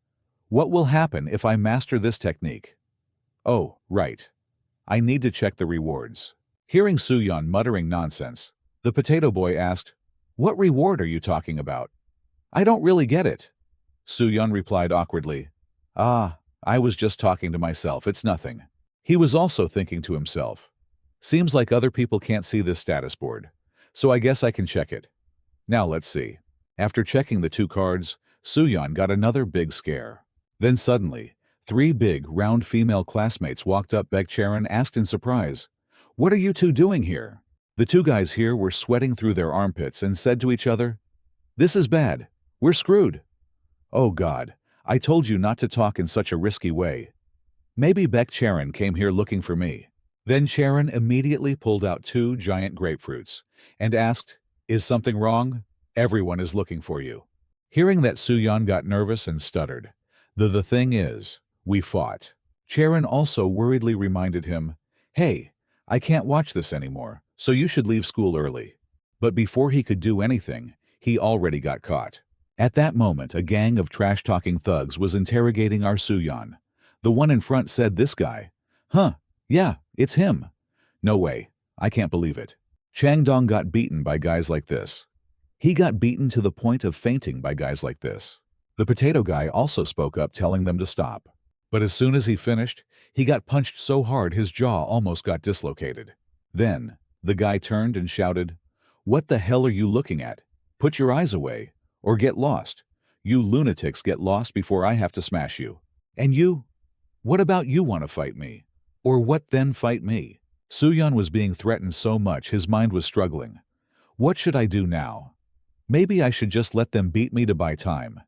What will happen if I master this technique? Oh, right. I need to check the rewards." Hearing Suyan muttering nonsense, the potato boy asked, "What reward are you talking about? I don't really get it." Suyan replied awkwardly, I was just talking to myself, it's nothing." He was also thinking to himself, "Seems like other people can't see this status board, so I guess I can check it. Now let's see." After checking the 2 cards, Suyan got another big scare. Then suddenly, 3 big, round female classmates walked up. Charon asked in surprise, "What are you two doing here?" The 2 guys here were sweating through their armpits and said to each other, "This is bad. We're screwed. Oh God, I told you not to talk in such a risky way. Maybe Charon came here looking for me." Then Charon immediately pulled out 2 giant grapefruits and asked, "Is something wrong? Everyone is looking for you." Hearing that, Suyan got nervous and stuttered. The thing is, we fought." Charon also worriedly reminded him, "Hey, I can't watch this anymore, so you should leave school early." But before he could do anything, he already got caught. At that moment, a gang of trash-talking thugs was interrogating our Suyan. The one in front said, "This guy? Huh, yeah, it's him. No way, I can't believe it. Changdong got beaten by guys like this. He got beaten to the point of fainting by guys like this." The potato guy also spoke up, telling them to stop. But as soon as he finished, he got punched so hard his jaw almost got dislocated. Then, the guy turned and shouted, "What the hell are you looking at? Put your eyes away, or get lost. You lunatics get lost before I have to smash you. And you? What about you want to fight me? Or what then fight me?" Soohyun was being threatened so much his mind was struggling. What should I do now? Maybe I should just let them beat me to buy time.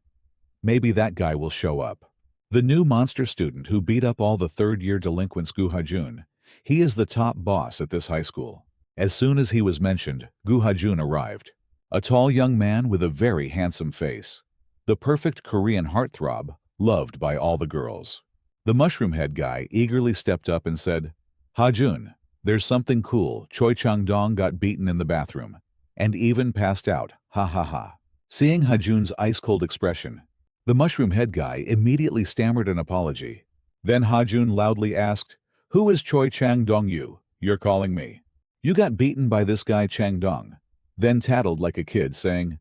Maybe that guy will show up. The new monster student who beat up all the third-year delinquents, Gu Hajun. He is the top boss at this high school. As soon as he was mentioned, Gu Hajun arrived. A tall young man with a very handsome face. The perfect Korean heartthrob, loved by all the girls. The mushroom head guy eagerly stepped up and said, Hajun, there's something cool. Choi Chang-dong got beaten in the bathroom. And even passed out, ha ha ha. Seeing Hajun's ice-cold expression, the mushroom head guy immediately stammered an apology. Then Hajun loudly asked, Who is Choi Chang-dong you? You're calling me. You got beaten by this guy Chang-dong. Then tattled like a kid saying,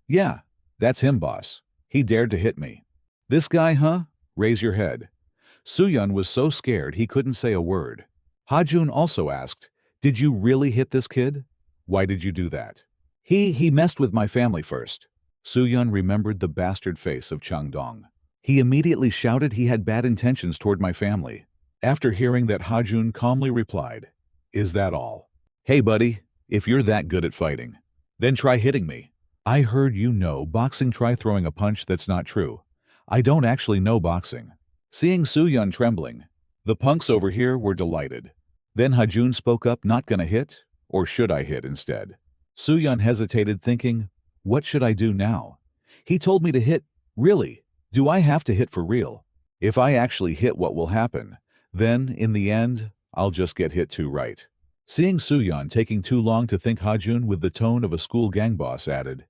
Yeah, that's him, boss. He dared to hit me. This guy, huh? Raise your head. Soohyun was so scared he couldn't say a word. Hajun also asked, Did you really hit this kid? Why did you do that? He messed with my family first. Soohyun remembered the bastard face of Chang-dong. He immediately shouted he had bad intentions toward my family. After hearing that, Hajun calmly replied, Is that all? Hey buddy, if you're that good at fighting, then try hitting me. I heard you know boxing. Try throwing a punch. That's not true. I don't actually know boxing. Seeing Soohyun trembling, the punks over here were delighted. Then Hajun spoke up, Not gonna hit? Or should I hit instead? Soohyun hesitated, thinking, What should I do now? He told me to hit. Really? Do I have to hit for real? If I actually hit, what will happen? Then, in the end, I'll just get hit too, right? Seeing Soohyun taking too long to think, Hajun with the tone of a school gang boss added,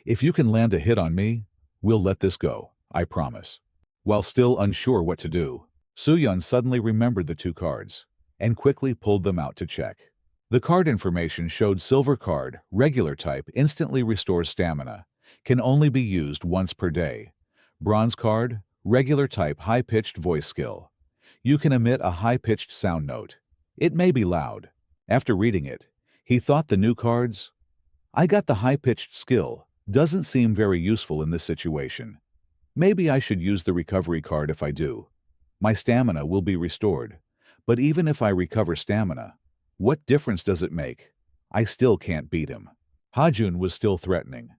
If you can land a hit on me, we'll let this go, I promise. While still unsure what to do, Soohyun suddenly remembered the two cards and quickly pulled them out to check. The card information showed silver card, regular type, instantly restores stamina, can only be used once per day. Bronze card, regular type, high-pitched voice skill. You can emit a high-pitched sound note. It may be loud. After reading it, he thought the new cards, I got the high-pitched skill, doesn't seem very useful in this situation. Maybe I should use the recovery card. If I do, my stamina will be restored. But even if I recover stamina, what difference does it make? I still can't beat him. Hajun was still threatening.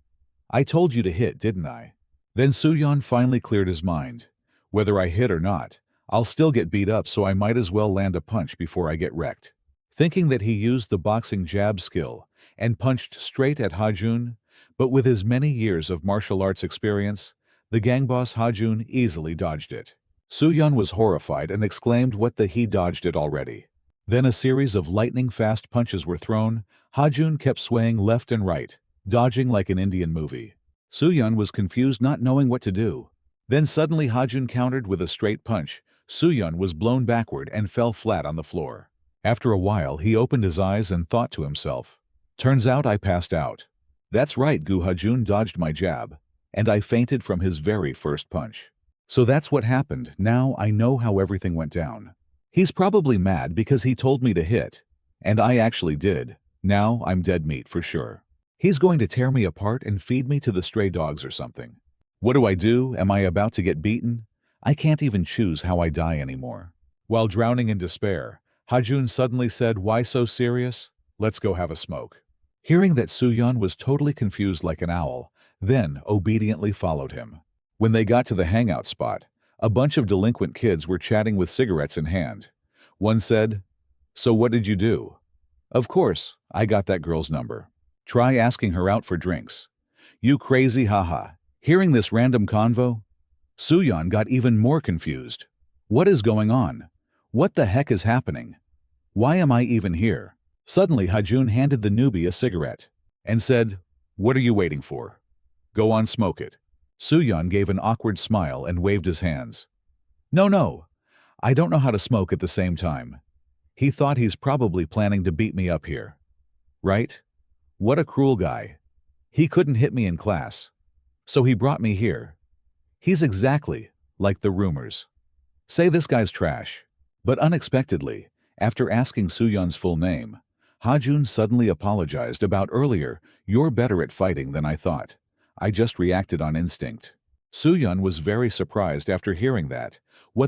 I told you to hit, didn't I? Then Soohyun finally cleared his mind. Whether I hit or not, I'll still get beat up, so I might as well land a punch before I get wrecked. Thinking that he used the boxing jab skill and punched straight at Hajun, but with his many years of martial arts experience, the gang boss Hajun easily dodged it. Soohyun was horrified and exclaimed, he dodged it already. Then a series of lightning-fast punches were thrown. Hajun kept swaying left and right, dodging like an Indian movie. Soohyun was confused, not knowing what to do. Then suddenly Hajun countered with a straight punch. Soohyun was blown backward and fell flat on the floor. After a while, he opened his eyes and thought to himself, Turns out I passed out. That's right, Gu Hajun dodged my jab, and I fainted from his very first punch. So that's what happened. Now I know how everything went down. He's probably mad because he told me to hit, and I actually did. Now I'm dead meat for sure. He's going to tear me apart and feed me to the stray dogs or something. What do I do? Am I about to get beaten? I can't even choose how I die anymore. While drowning in despair, Hajun suddenly said, Why so serious? Let's go have a smoke. Hearing that, Soohyun was totally confused like an owl, then obediently followed him. When they got to the hangout spot, a bunch of delinquent kids were chatting with cigarettes in hand. One said, So what did you do? Of course, I got that girl's number. Try asking her out for drinks. You crazy, haha. Hearing this random convo, Soohyun got even more confused. What is going on? What the heck is happening? Why am I even here? Suddenly Hajun handed the newbie a cigarette and said, What are you waiting for? Go on, smoke it. Soohyun gave an awkward smile and waved his hands. No, I don't know how to smoke at the same time. He thought he's probably planning to beat me up here. Right? What a cruel guy. He couldn't hit me in class, so he brought me here. He's exactly like the rumors. Say this guy's trash. But unexpectedly, after asking Soohyun's full name, Hajun suddenly apologized about earlier. You're better at fighting than I thought. I just reacted on instinct. Soohyun was very surprised after hearing that.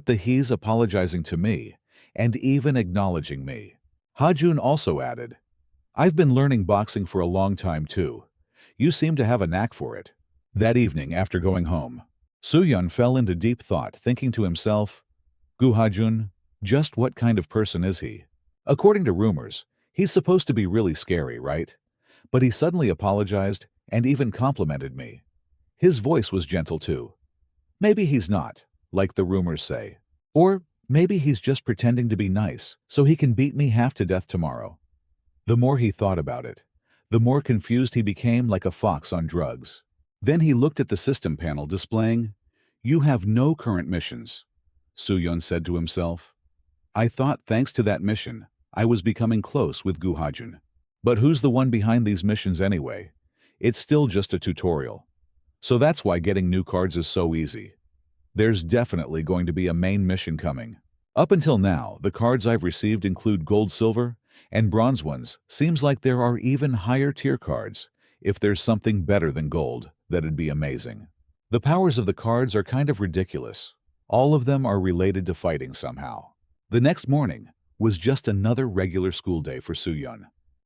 He's apologizing to me, and even acknowledging me. Hajun also added, I've been learning boxing for a long time too. You seem to have a knack for it. That evening, after going home, Soo-yeon fell into deep thought, thinking to himself, Gu Hajun, just what kind of person is he? According to rumors, he's supposed to be really scary, right? But he suddenly apologized and even complimented me. His voice was gentle too. Maybe he's not, like the rumors say. Or maybe he's just pretending to be nice so he can beat me half to death tomorrow. The more he thought about it, the more confused he became, like a fox on drugs. Then he looked at the system panel displaying, You have no current missions. Soo-yeon said to himself, I thought thanks to that mission, I was becoming close with Gu Hajun. But who's the one behind these missions anyway? It's still just a tutorial. So that's why getting new cards is so easy. There's definitely going to be a main mission coming. Up until now, the cards I've received include gold, silver, and bronze ones. Seems like there are even higher tier cards. If there's something better than gold, that'd be amazing. The powers of the cards are kind of ridiculous. All of them are related to fighting somehow. The next morning was just another regular school day for Soo-yeon.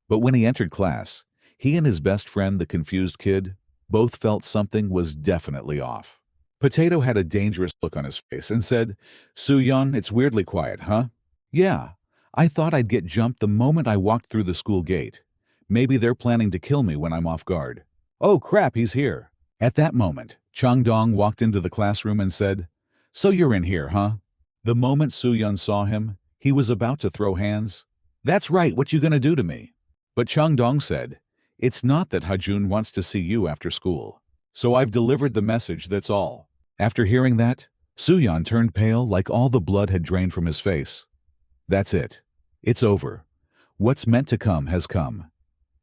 But when he entered class, he and his best friend, the confused kid, both felt something was definitely off. Potato had a dangerous look on his face and said, Soo-yeon, it's weirdly quiet, huh? Yeah, I thought I'd get jumped the moment I walked through the school gate. Maybe they're planning to kill me when I'm off guard. Oh crap, he's here. At that moment, Chang-dong walked into the classroom and said, So you're in here, huh? The moment Soo-yeon saw him, he was about to throw hands. That's right, what you gonna do to me? But Chang-dong said, It's not that Hajun wants to see you after school. So I've delivered the message, that's all. After hearing that, Soo-yeon turned pale, like all the blood had drained from his face. That's it. It's over. What's meant to come has come.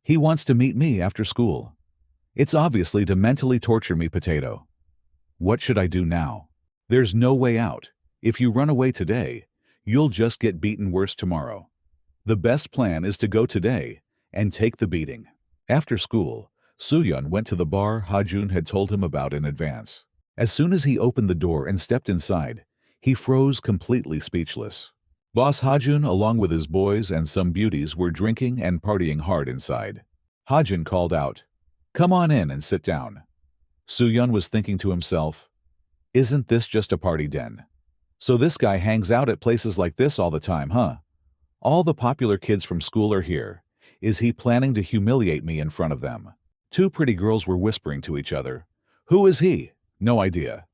He wants to meet me after school. It's obviously to mentally torture me, Potato. What should I do now? There's no way out. If you run away today, you'll just get beaten worse tomorrow. The best plan is to go today and take the beating. After school, Soo-yeon went to the bar Hajun had told him about in advance. As soon as he opened the door and stepped inside, he froze, completely speechless. Boss Hajun, along with his boys and some beauties, were drinking and partying hard inside. Hajun called out, Come on in and sit down. Soo-yeon was thinking to himself, Isn't this just a party den? So this guy hangs out at places like this all the time, huh? All the popular kids from school are here. Is he planning to humiliate me in front of them? Two pretty girls were whispering to each other. Who is he? No idea.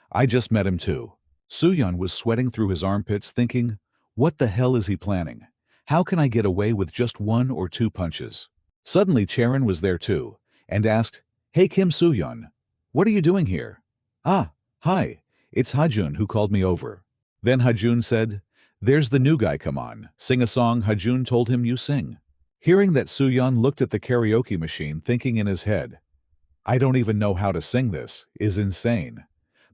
I just met him too. Soo-yeon was sweating through his armpits, thinking, What the hell is he planning? How can I get away with just one or two punches? Suddenly Charon was there too, and asked, Hey Kim Soo-yeon, what are you doing here? Ah, hi, it's Hajun who called me over. Then Hajun said, There's the new guy, come on, sing a song Hajun told him you sing. Hearing that, Soo-yeon looked at the karaoke machine, thinking in his head, I don't even know how to sing this, is insane.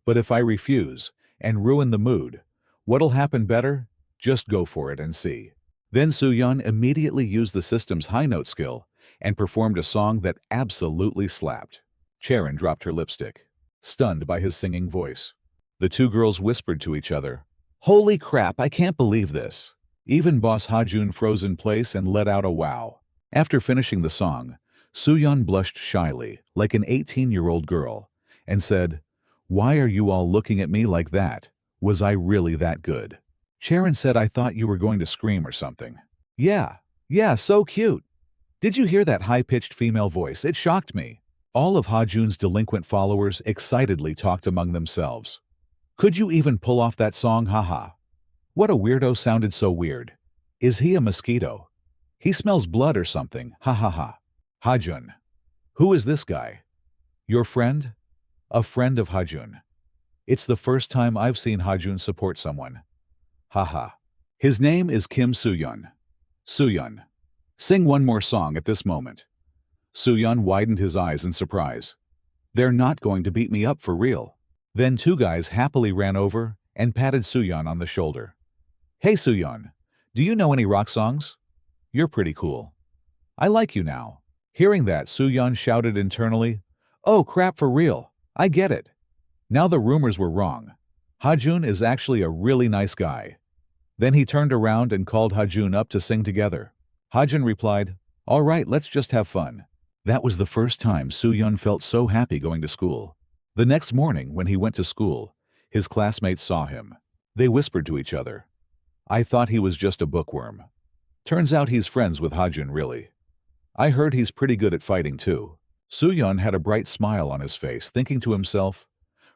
But if I refuse and ruin the mood, what'll happen better? Just go for it and see. Then Soo-yeon immediately used the system's high note skill and performed a song that absolutely slapped. Charon dropped her lipstick, stunned by his singing voice. The two girls whispered to each other, Holy crap, I can't believe this. Even Boss Hajun froze in place and let out a wow. After finishing the song, Soo-yeon blushed shyly, like an 18-year-old girl, and said, Why are you all looking at me like that? Was I really that good? Charon said, I thought you were going to scream or something. Yeah, so cute. Did you hear that high-pitched female voice? It shocked me. All of Hajun's delinquent followers excitedly talked among themselves. Could you even pull off that song? Haha. What a weirdo, sounded so weird. Is he a mosquito? He smells blood or something. Ha ha ha. Hajun. Who is this guy? Your friend? A friend of Hajun. It's the first time I've seen Hajun support someone. Haha. His name is Kim Soo-yeon. Soo-yeon. Sing one more song at this moment. Soo-yeon widened his eyes in surprise. They're not going to beat me up for real. Then two guys happily ran over and patted Soo-yeon on the shoulder. Hey Soo-yeon, do you know any rock songs? You're pretty cool. I like you now. Hearing that, Soo-yeon shouted internally, Oh crap, for real. I get it. Now the rumors were wrong. Hajun is actually a really nice guy. Then he turned around and called Hajun up to sing together. Hajun replied, "All right, let's just have fun." That was the first time Soo-yeon felt so happy going to school. The next morning when he went to school, his classmates saw him. They whispered to each other, "I thought he was just a bookworm. Turns out he's friends with Hajun really. I heard he's pretty good at fighting too." Soo-yeon had a bright smile on his face, thinking to himself,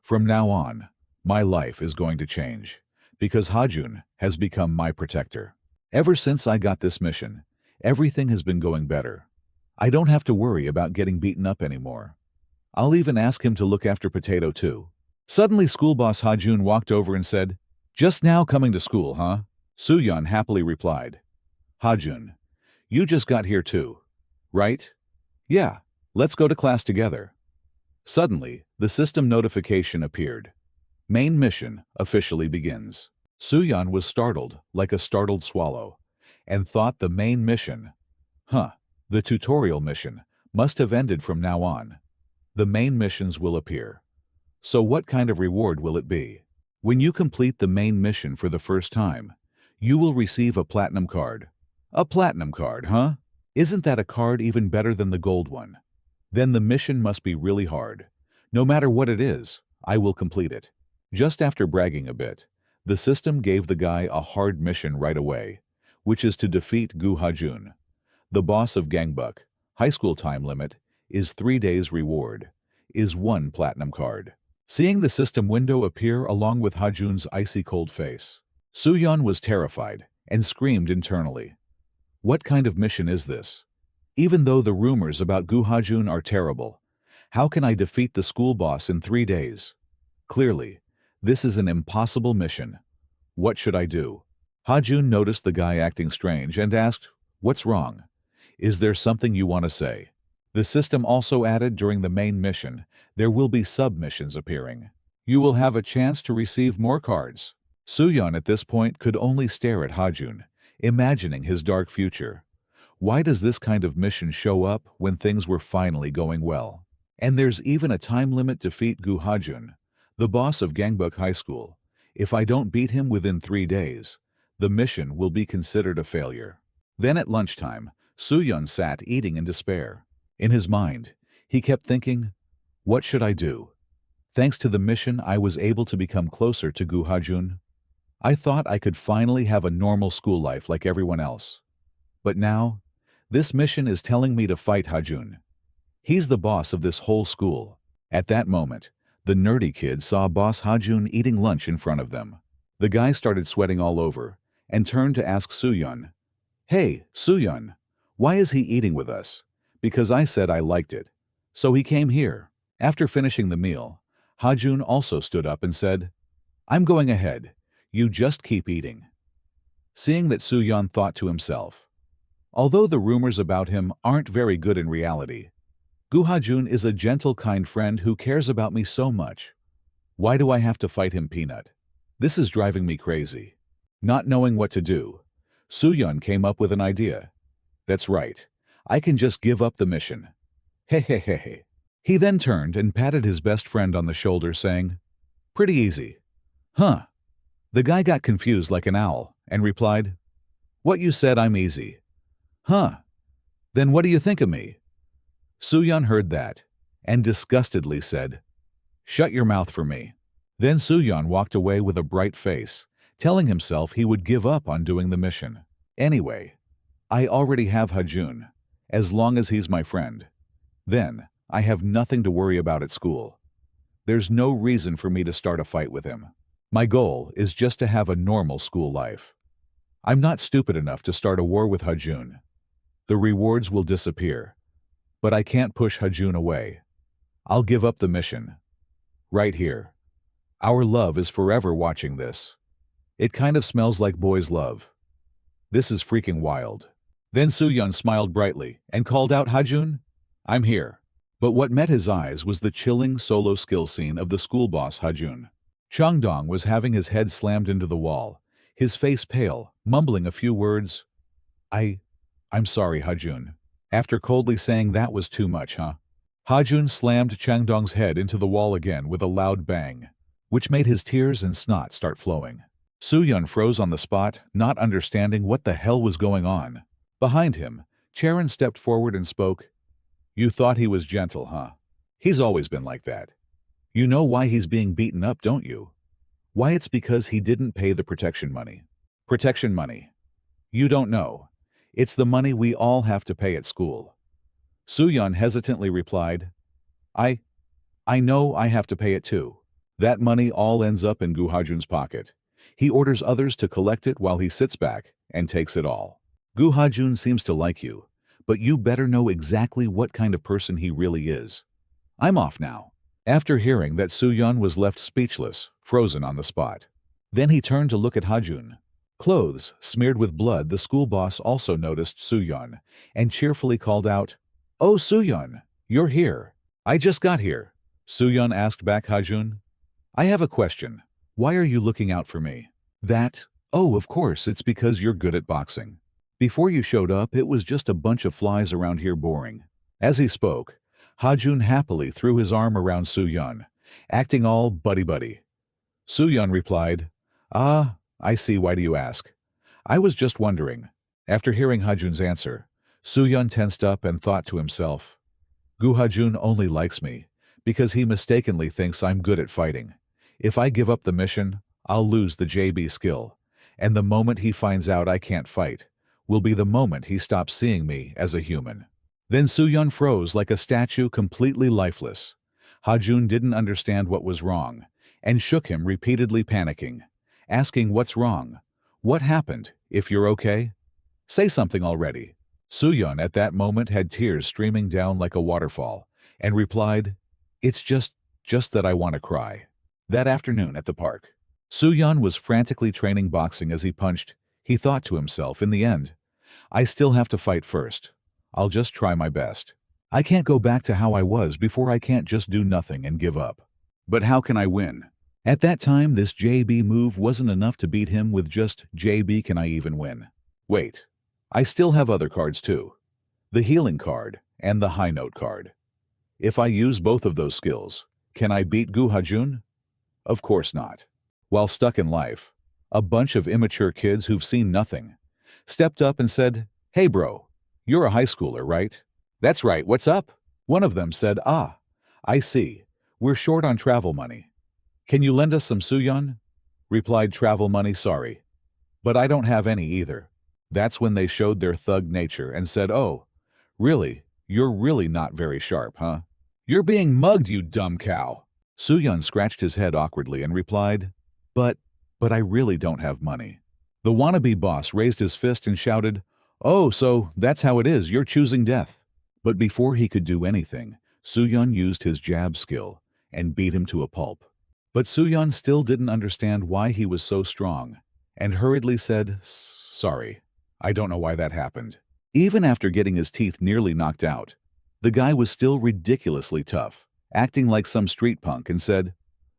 "From now on, my life is going to change, because Hajun has become my protector. Ever since I got this mission, everything has been going better. I don't have to worry about getting beaten up anymore. I'll even ask him to look after Potato too." Suddenly school boss Hajun walked over and said, "Just now coming to school, huh?" Soo-yeon happily replied, "Hajun, you just got here too, right? Yeah, let's go to class together." Suddenly, the system notification appeared. Main mission officially begins. Soo-yeon was startled, like a startled swallow, and thought the main mission, the tutorial mission, must have ended from now on. The main missions will appear. So what kind of reward will it be? When you complete the main mission for the first time, you will receive a platinum card. A platinum card, huh? Isn't that a card even better than the gold one? Then the mission must be really hard. No matter what it is, I will complete it. Just after bragging a bit, the system gave the guy a hard mission right away, which is to defeat Gu Hajun. The boss of Gangbuk. High school time limit is 3 days reward, is 1 platinum card. Seeing the system window appear along with Hajun's icy cold face, Soo-yeon was terrified and screamed internally. What kind of mission is this? Even though the rumors about Gu Hajun are terrible, how can I defeat the school boss in 3 days? Clearly, this is an impossible mission. What should I do? Hajun noticed the guy acting strange and asked, "What's wrong? Is there something you want to say?" The system also added during the main mission, there will be sub-missions appearing. You will have a chance to receive more cards. Soo-yeon at this point could only stare at Hajun, imagining his dark future. Why does this kind of mission show up when things were finally going well? And there's even a time limit to defeat Gu Hajun, the boss of Gangbuk High School. If I don't beat him within 3 days, the mission will be considered a failure. Then at lunchtime, Soo-yeon sat eating in despair. In his mind, he kept thinking, what should I do? Thanks to the mission, I was able to become closer to Gu Hajun. I thought I could finally have a normal school life like everyone else. But now, this mission is telling me to fight Hajun. He's the boss of this whole school. At that moment, the nerdy kid saw Boss Hajun eating lunch in front of them. The guy started sweating all over and turned to ask Soo-yeon, "Hey, Soo-yeon, why is he eating with us?" "Because I said I liked it. So he came here." After finishing the meal, Hajun also stood up and said, "I'm going ahead. You just keep eating." Seeing that Soo-yeon thought to himself, although the rumors about him aren't very good in reality, Gu Hajun is a gentle, kind friend who cares about me so much. Why do I have to fight him, Peanut? This is driving me crazy. Not knowing what to do, Soo-yeon came up with an idea. That's right. I can just give up the mission. Hey. He then turned and patted his best friend on the shoulder, saying, "Pretty easy." "Huh?" The guy got confused like an owl and replied, "What you said, I'm easy." "Huh? Then what do you think of me?" Soo-yeon heard that and disgustedly said, "Shut your mouth for me." Then Soo-yeon walked away with a bright face, telling himself he would give up on doing the mission. Anyway, I already have Hajun, as long as he's my friend. Then, I have nothing to worry about at school. There's no reason for me to start a fight with him. My goal is just to have a normal school life. I'm not stupid enough to start a war with Hajun. The rewards will disappear, but I can't push Hajun away. I'll give up the mission. Right here. Our love is forever watching this. It kind of smells like boys' love. This is freaking wild. Then Soo-yeon smiled brightly and called out, "Hajun, I'm here." But what met his eyes was the chilling solo skill scene of the school boss Hajun. Changdong was having his head slammed into the wall, his face pale, mumbling a few words. I'm sorry, Hajun. After coldly saying that was too much, huh? Hajun slammed Changdong's head into the wall again with a loud bang, which made his tears and snot start flowing. Soo-yeon froze on the spot, not understanding what the hell was going on. Behind him, Charon stepped forward and spoke. You thought he was gentle, huh? He's always been like that. You know why he's being beaten up, don't you? Why it's because he didn't pay the protection money. Protection money. You don't know. It's the money we all have to pay at school. Sooyeon hesitantly replied, I know I have to pay it too. That money all ends up in Gu Hajun's pocket. He orders others to collect it while he sits back and takes it all. Gu Hajun seems to like you, but you better know exactly what kind of person he really is. I'm off now. After hearing that, Sooyeon was left speechless, frozen on the spot. Then he turned to look at Hajun. Clothes smeared with blood, the school boss also noticed Sooyeon and cheerfully called out, Oh, Sooyeon, you're here. I just got here. Sooyeon asked back Hajun. I have a question. Why are you looking out for me? Oh, of course, it's because you're good at boxing. Before you showed up, it was just a bunch of flies around here boring. As he spoke, Hajun happily threw his arm around Sooyeon, acting all buddy-buddy. Sooyeon replied, Ah, I see, why do you ask? I was just wondering. After hearing Hajun's answer, Sooyeon tensed up and thought to himself, Gu Hajun only likes me because he mistakenly thinks I'm good at fighting. If I give up the mission, I'll lose the JB skill, and the moment he finds out I can't fight will be the moment he stops seeing me as a human. Then Sooyeon froze like a statue, completely lifeless. Hajun didn't understand what was wrong and shook him, repeatedly panicking, asking what's wrong. What happened? If you're okay? Say something already. Sooyeon at that moment had tears streaming down like a waterfall and replied, It's just that I want to cry. That afternoon at the park, Sooyeon was frantically training boxing as he punched. He thought to himself, in the end, I still have to fight first. I'll just try my best. I can't go back to how I was before. I can't just do nothing and give up. But how can I win? At that time, this JB move wasn't enough to beat him with just JB. Can I even win? Wait, I still have other cards too. The healing card and the high note card. If I use both of those skills, can I beat Gu Hajun? Of course not. While stuck in life, a bunch of immature kids who've seen nothing stepped up and said, Hey bro, you're a high schooler, right? That's right, what's up? One of them said, Ah, I see. We're short on travel money. Can you lend us some, Sooyeon? Replied travel money, sorry. But I don't have any either. That's when they showed their thug nature and said, Oh, really? You're really not very sharp, huh? You're being mugged, you dumb cow. Sooyeon scratched his head awkwardly and replied, But I really don't have money. The wannabe boss raised his fist and shouted, Oh, so that's how it is, you're choosing death. But before he could do anything, Sooyeon used his jab skill and beat him to a pulp. But Sooyeon still didn't understand why he was so strong and hurriedly said, Sorry, I don't know why that happened. Even after getting his teeth nearly knocked out, the guy was still ridiculously tough, acting like some street punk, and said,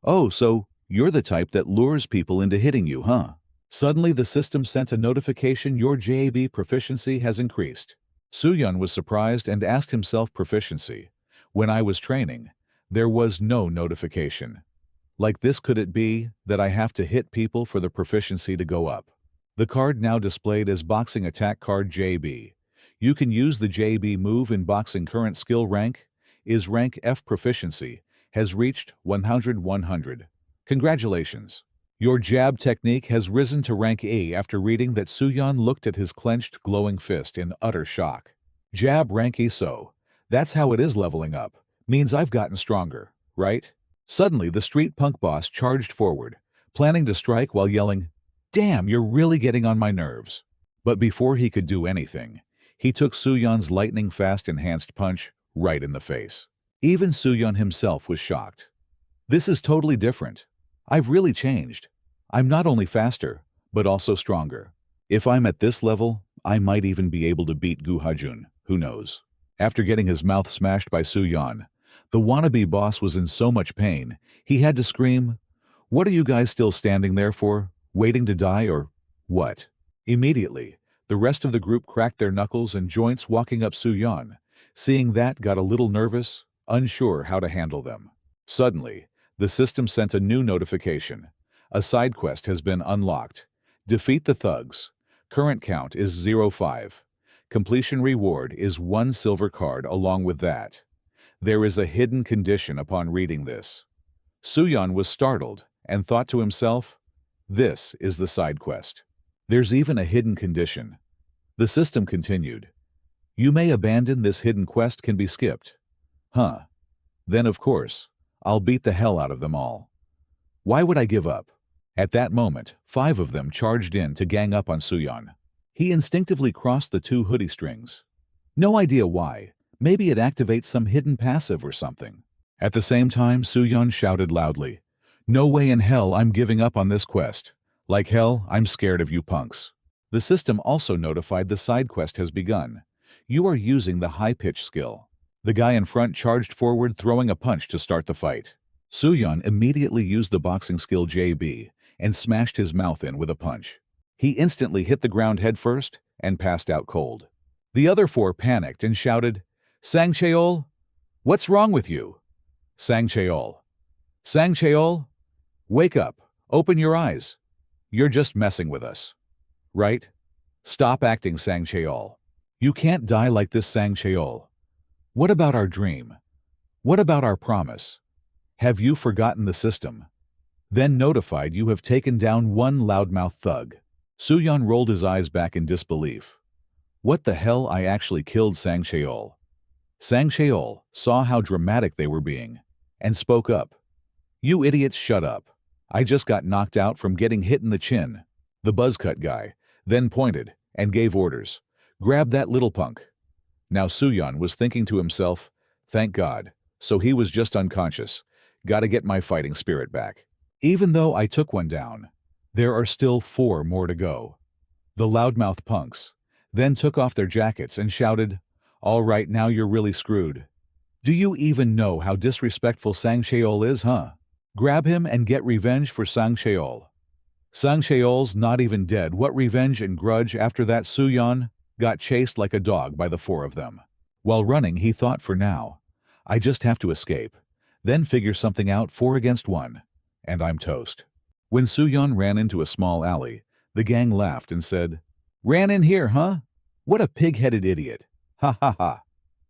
Oh, so you're the type that lures people into hitting you, huh? Suddenly the system sent a notification, your JAB proficiency has increased. Sooyeon was surprised and asked himself, proficiency. When I was training, there was no notification. Like this, could it be that I have to hit people for the proficiency to go up? The card now displayed as boxing attack card JB. You can use the JB move in boxing. Current skill rank is rank F. Proficiency has reached 100. Congratulations. Your jab technique has risen to rank E. After reading that, Sooyeon looked at his clenched, glowing fist in utter shock. Jab rank E, so that's how it is. Leveling up means I've gotten stronger, right? Suddenly, the street punk boss charged forward, planning to strike while yelling, Damn, you're really getting on my nerves. But before he could do anything, he took Sooyeon's lightning-fast enhanced punch right in the face. Even Sooyeon himself was shocked. This is totally different. I've really changed. I'm not only faster, but also stronger. If I'm at this level, I might even be able to beat Gu Hajun, who knows? After getting his mouth smashed by Sooyeon, the wannabe boss was in so much pain, he had to scream, What are you guys still standing there for? Waiting to die or what? Immediately, the rest of the group cracked their knuckles and joints, walking up. Sooyeon, seeing that, got a little nervous, unsure how to handle them. Suddenly, the system sent a new notification. A side quest has been unlocked. Defeat the thugs. Current count is 05. Completion reward is 1 silver card along with that. There is a hidden condition upon reading this. Suyeon was startled and thought to himself, this is the side quest. There's even a hidden condition. The system continued. You may abandon this hidden quest can be skipped. Huh. Then of course, I'll beat the hell out of them all. Why would I give up? At that moment, 5 of them charged in to gang up on Suyeon. He instinctively crossed the 2 hoodie strings. No idea why. Maybe it activates some hidden passive or something. At the same time, Suyeon shouted loudly, "No way in hell I'm giving up on this quest. Like hell, I'm scared of you punks." The system also notified the side quest has begun. You are using the high-pitch skill. The guy in front charged forward, throwing a punch to start the fight. Suyeon immediately used the boxing skill JB and smashed his mouth in with a punch. He instantly hit the ground headfirst and passed out cold. The other 4 panicked and shouted, "Sang Cheol? What's wrong with you? Sang Cheol. Sang Cheol? Wake up. Open your eyes. You're just messing with us. Right? Stop acting, Sang Cheol. You can't die like this, Sang Cheol. What about our dream? What about our promise? Have you forgotten the system?" Then notified you have taken down 1 loudmouth thug. Suyeon rolled his eyes back in disbelief. What the hell, I actually killed Sang Cheol. Sang Cheol saw how dramatic they were being and spoke up. You idiots, shut up. I just got knocked out from getting hit in the chin. The buzzcut guy then pointed and gave orders. Grab that little punk. Now Suyeon was thinking to himself, thank God, so he was just unconscious. Gotta get my fighting spirit back. Even though I took one down, there are still 4 more to go. The loudmouth punks then took off their jackets and shouted, all right, now you're really screwed. Do you even know how disrespectful Sang Cheol is, huh? Grab him and get revenge for Sang Cheol. Sang Cheol's not even dead. What revenge and grudge? After that, Suyeon got chased like a dog by the 4 of them. While running, he thought, for now, I just have to escape, then figure something out. 4 against 1, and I'm toast. When Suyeon ran into a small alley, the gang laughed and said, ran in here, huh? What a pig-headed idiot. Ha ha ha.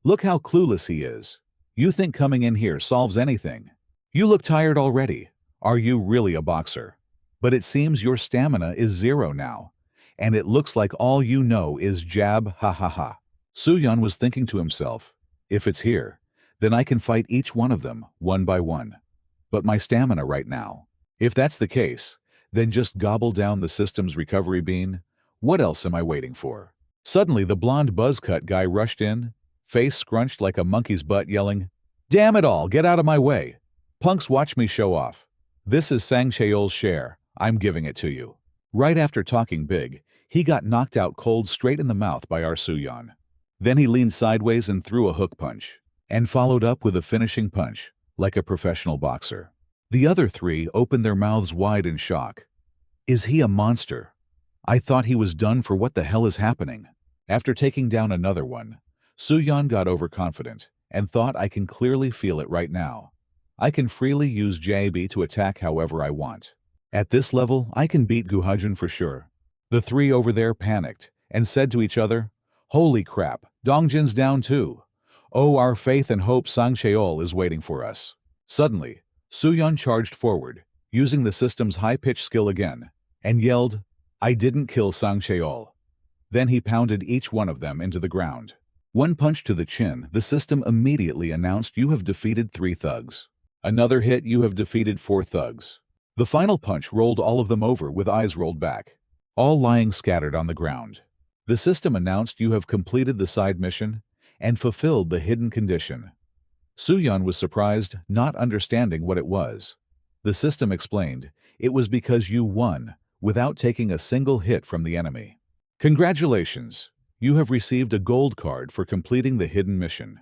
Look how clueless he is. You think coming in here solves anything? You look tired already. Are you really a boxer? But it seems your stamina is 0 now, and it looks like all you know is jab, ha ha ha. Suyeon was thinking to himself, if it's here, then I can fight each one of them, one by one. But my stamina right now. If that's the case, then just gobble down the system's recovery bean. What else am I waiting for? Suddenly the blonde buzzcut guy rushed in, face scrunched like a monkey's butt, yelling, damn it all, get out of my way. Punks, watch me show off. This is Sang Cheol's share. I'm giving it to you. Right after talking big, he got knocked out cold straight in the mouth by our Suyeon. Then he leaned sideways and threw a hook punch, and followed up with a finishing punch, like a professional boxer. The other 3 opened their mouths wide in shock. Is he a monster? I thought he was done for. What the hell is happening? After taking down another one, Suyeon got overconfident and thought, I can clearly feel it right now. I can freely use JB to attack however I want. At this level, I can beat Guhajun for sure. The 3 over there panicked and said to each other, holy crap, Dongjin's down too. Oh, our faith and hope, Sang Cheol is waiting for us. Suddenly, Suyeon charged forward, using the system's high-pitched skill again, and yelled, I didn't kill Sang Cheol. Then he pounded each one of them into the ground. 1 punch to the chin, the system immediately announced you have defeated 3 thugs. Another hit, you have defeated 4 thugs. The final punch rolled all of them over with eyes rolled back, all lying scattered on the ground. The system announced you have completed the side mission and fulfilled the hidden condition. Suyeon was surprised, not understanding what it was. The system explained, it was because you won without taking a single hit from the enemy. Congratulations, you have received a gold card for completing the hidden mission.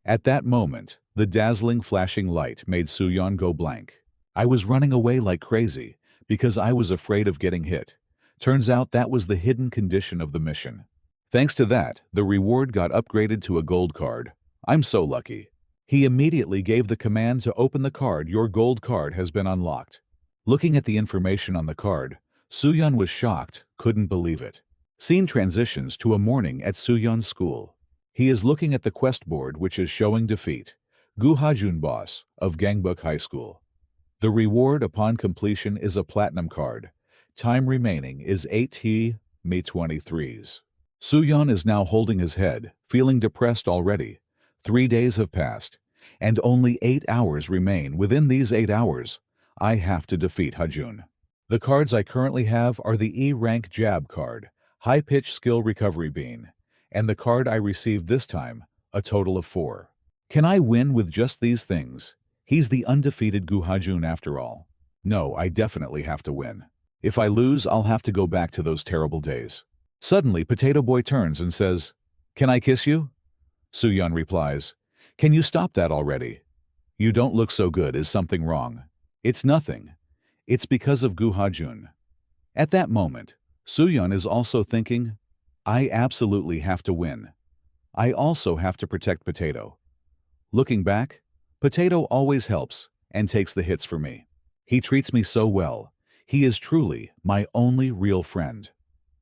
At that moment, the dazzling flashing light made Suyeon go blank. I was running away like crazy because I was afraid of getting hit. Turns out that was the hidden condition of the mission. Thanks to that, the reward got upgraded to a gold card. I'm so lucky. He immediately gave the command to open the card. Your gold card has been unlocked. Looking at the information on the card, Suyeon was shocked, couldn't believe it. Scene transitions to a morning at Sooyeon's school. He is looking at the quest board which is showing defeat. Gu Hajun boss of Gangbuk High School. The reward upon completion is a platinum card. Time remaining is 8 Me 23s. Sooyeon is now holding his head, feeling depressed already. 3 days have passed, and only 8 hours remain. Within these 8 hours, I have to defeat Hajun. The cards I currently have are the E-rank jab card, high-pitch skill recovery bean, and the card I received this time, a total of 4. Can I win with just these things? He's the undefeated Gu Hajun after all. No, I definitely have to win. If I lose, I'll have to go back to those terrible days. Suddenly, Potato Boy turns and says, "Can I kiss you?" Sooyeon replies, "Can you stop that already? You don't look so good. Is something wrong?" "It's nothing. It's because of Gu Hajun." At that moment, Sooyeon is also thinking, I absolutely have to win. I also have to protect Potato. Looking back, Potato always helps and takes the hits for me. He treats me so well. He is truly my only real friend.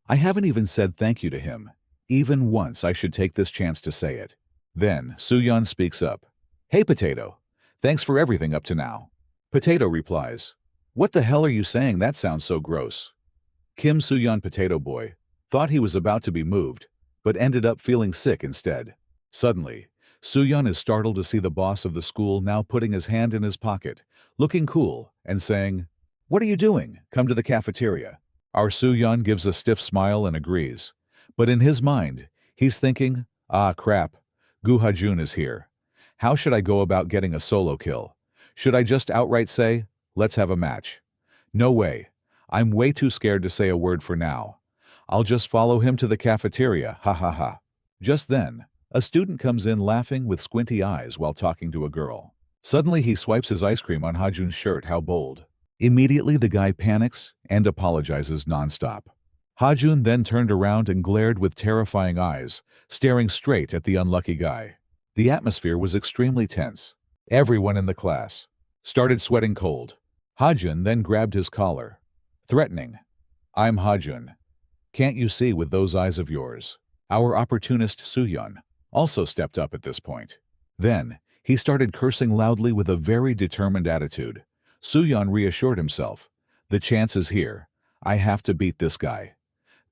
I haven't even said thank you to him. Even once. I should take this chance to say it. Then Sooyeon speaks up. "Hey Potato, thanks for everything up to now." Potato replies, "What the hell are you saying? That sounds so gross." Kim Sooyeon Potato Boy thought he was about to be moved, but ended up feeling sick instead. Suddenly, Sooyeon is startled to see the boss of the school now putting his hand in his pocket, looking cool, and saying, "What are you doing? Come to the cafeteria." Our Sooyeon gives a stiff smile and agrees. But in his mind, he's thinking, ah crap, Gu Hajun is here. How should I go about getting a solo kill? Should I just outright say, let's have a match? No way. I'm way too scared to say a word for now. I'll just follow him to the cafeteria, ha ha ha. Just then, a student comes in laughing with squinty eyes while talking to a girl. Suddenly he swipes his ice cream on Hajun's shirt. How bold. Immediately the guy panics and apologizes nonstop. Hajun then turned around and glared with terrifying eyes, staring straight at the unlucky guy. The atmosphere was extremely tense. Everyone in the class started sweating cold. Hajun then grabbed his collar, threatening, "I'm Hajun. Can't you see with those eyes of yours?" Our opportunist Sooyeon also stepped up at this point. Then, he started cursing loudly with a very determined attitude. Sooyeon reassured himself, "The chance is here. I have to beat this guy.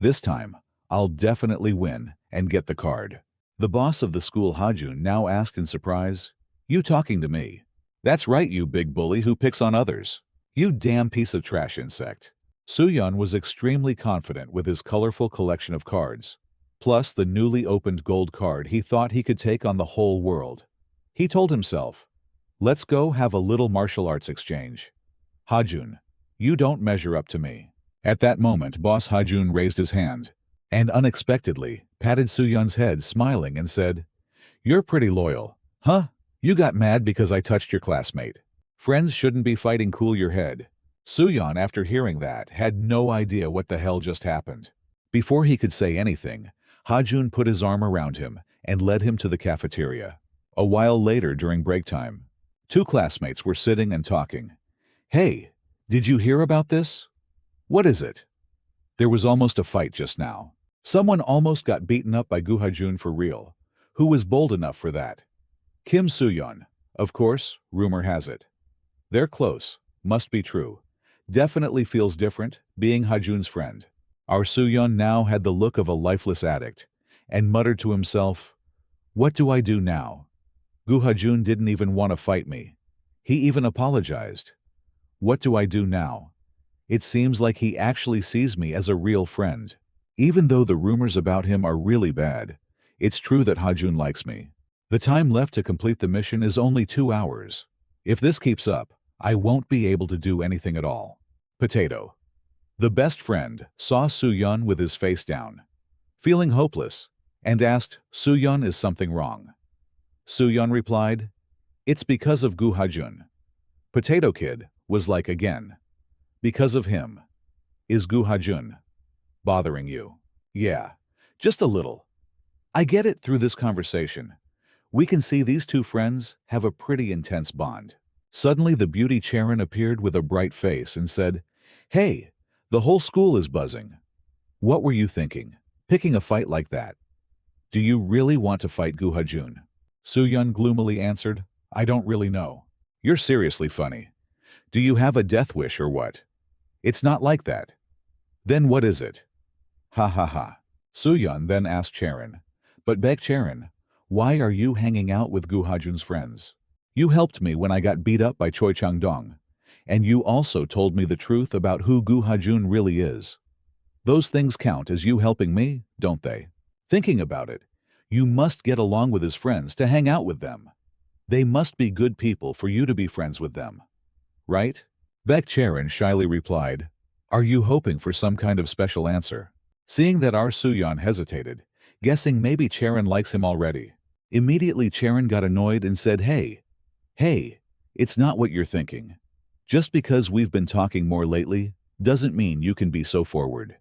This time, I'll definitely win and get the card." The boss of the school, Hajun, now asked in surprise, "You talking to me?" "That's right, you big bully who picks on others. You damn piece of trash insect." Sooyeon was extremely confident with his colorful collection of cards. Plus the newly opened gold card, he thought he could take on the whole world. He told himself, "Let's go have a little martial arts exchange. Hajun, you don't measure up to me." At that moment, Boss Hajun raised his hand and unexpectedly patted Sooyeon's head, smiling, and said, "You're pretty loyal. Huh? You got mad because I touched your classmate. Friends shouldn't be fighting. Cool your head." Sooyeon, after hearing that, had no idea what the hell just happened. Before he could say anything, Hajun put his arm around him and led him to the cafeteria. A while later, during break time, two classmates were sitting and talking. "Hey, did you hear about this?" "What is it?" "There was almost a fight just now. Someone almost got beaten up by Gu Hajun for real. Who was bold enough for that?" "Kim Sooyeon. Of course, rumor has it." "They're close. Must be true. Definitely feels different, being Hajun's friend." Our Sooyeon now had the look of a lifeless addict, and muttered to himself, "What do I do now? Gu Hajun didn't even want to fight me. He even apologized. What do I do now? It seems like he actually sees me as a real friend. Even though the rumors about him are really bad, it's true that Hajun likes me. The time left to complete the mission is only 2 hours. If this keeps up, I won't be able to do anything at all." Potato, the best friend, saw Sooyeon with his face down, feeling hopeless, and asked, "Sooyeon, is something wrong?" Sooyeon replied, "It's because of Gu Hajun." Potato Kid was like again, "Because of him. Is Gu Hajun bothering you?" "Yeah, just a little. I get it. Through this conversation, we can see these two friends have a pretty intense bond." Suddenly the beauty Charon appeared with a bright face and said, "Hey, the whole school is buzzing. What were you thinking?" Picking a fight like that. Do you really want to fight Gu Hajun? Soo-yeon gloomily answered, I don't really know. You're seriously funny. Do you have a death wish or what? It's not like that. Then what is it? Ha ha ha. Soo-yeon then asked Charon, but Baek Charon, why are you hanging out with Gu Hajun's friends? You helped me when I got beat up by Choi Chang-dong, and you also told me the truth about who Gu Hajun really is. Those things count as you helping me, don't they? Thinking about it, you must get along with his friends to hang out with them. They must be good people for you to be friends with them. Right? Baek Charon shyly replied, are you hoping for some kind of special answer? Seeing that our Soo-yeon hesitated, guessing maybe Charon likes him already. Immediately Charon got annoyed and said, Hey, it's not what you're thinking. Just because we've been talking more lately doesn't mean you can be so forward.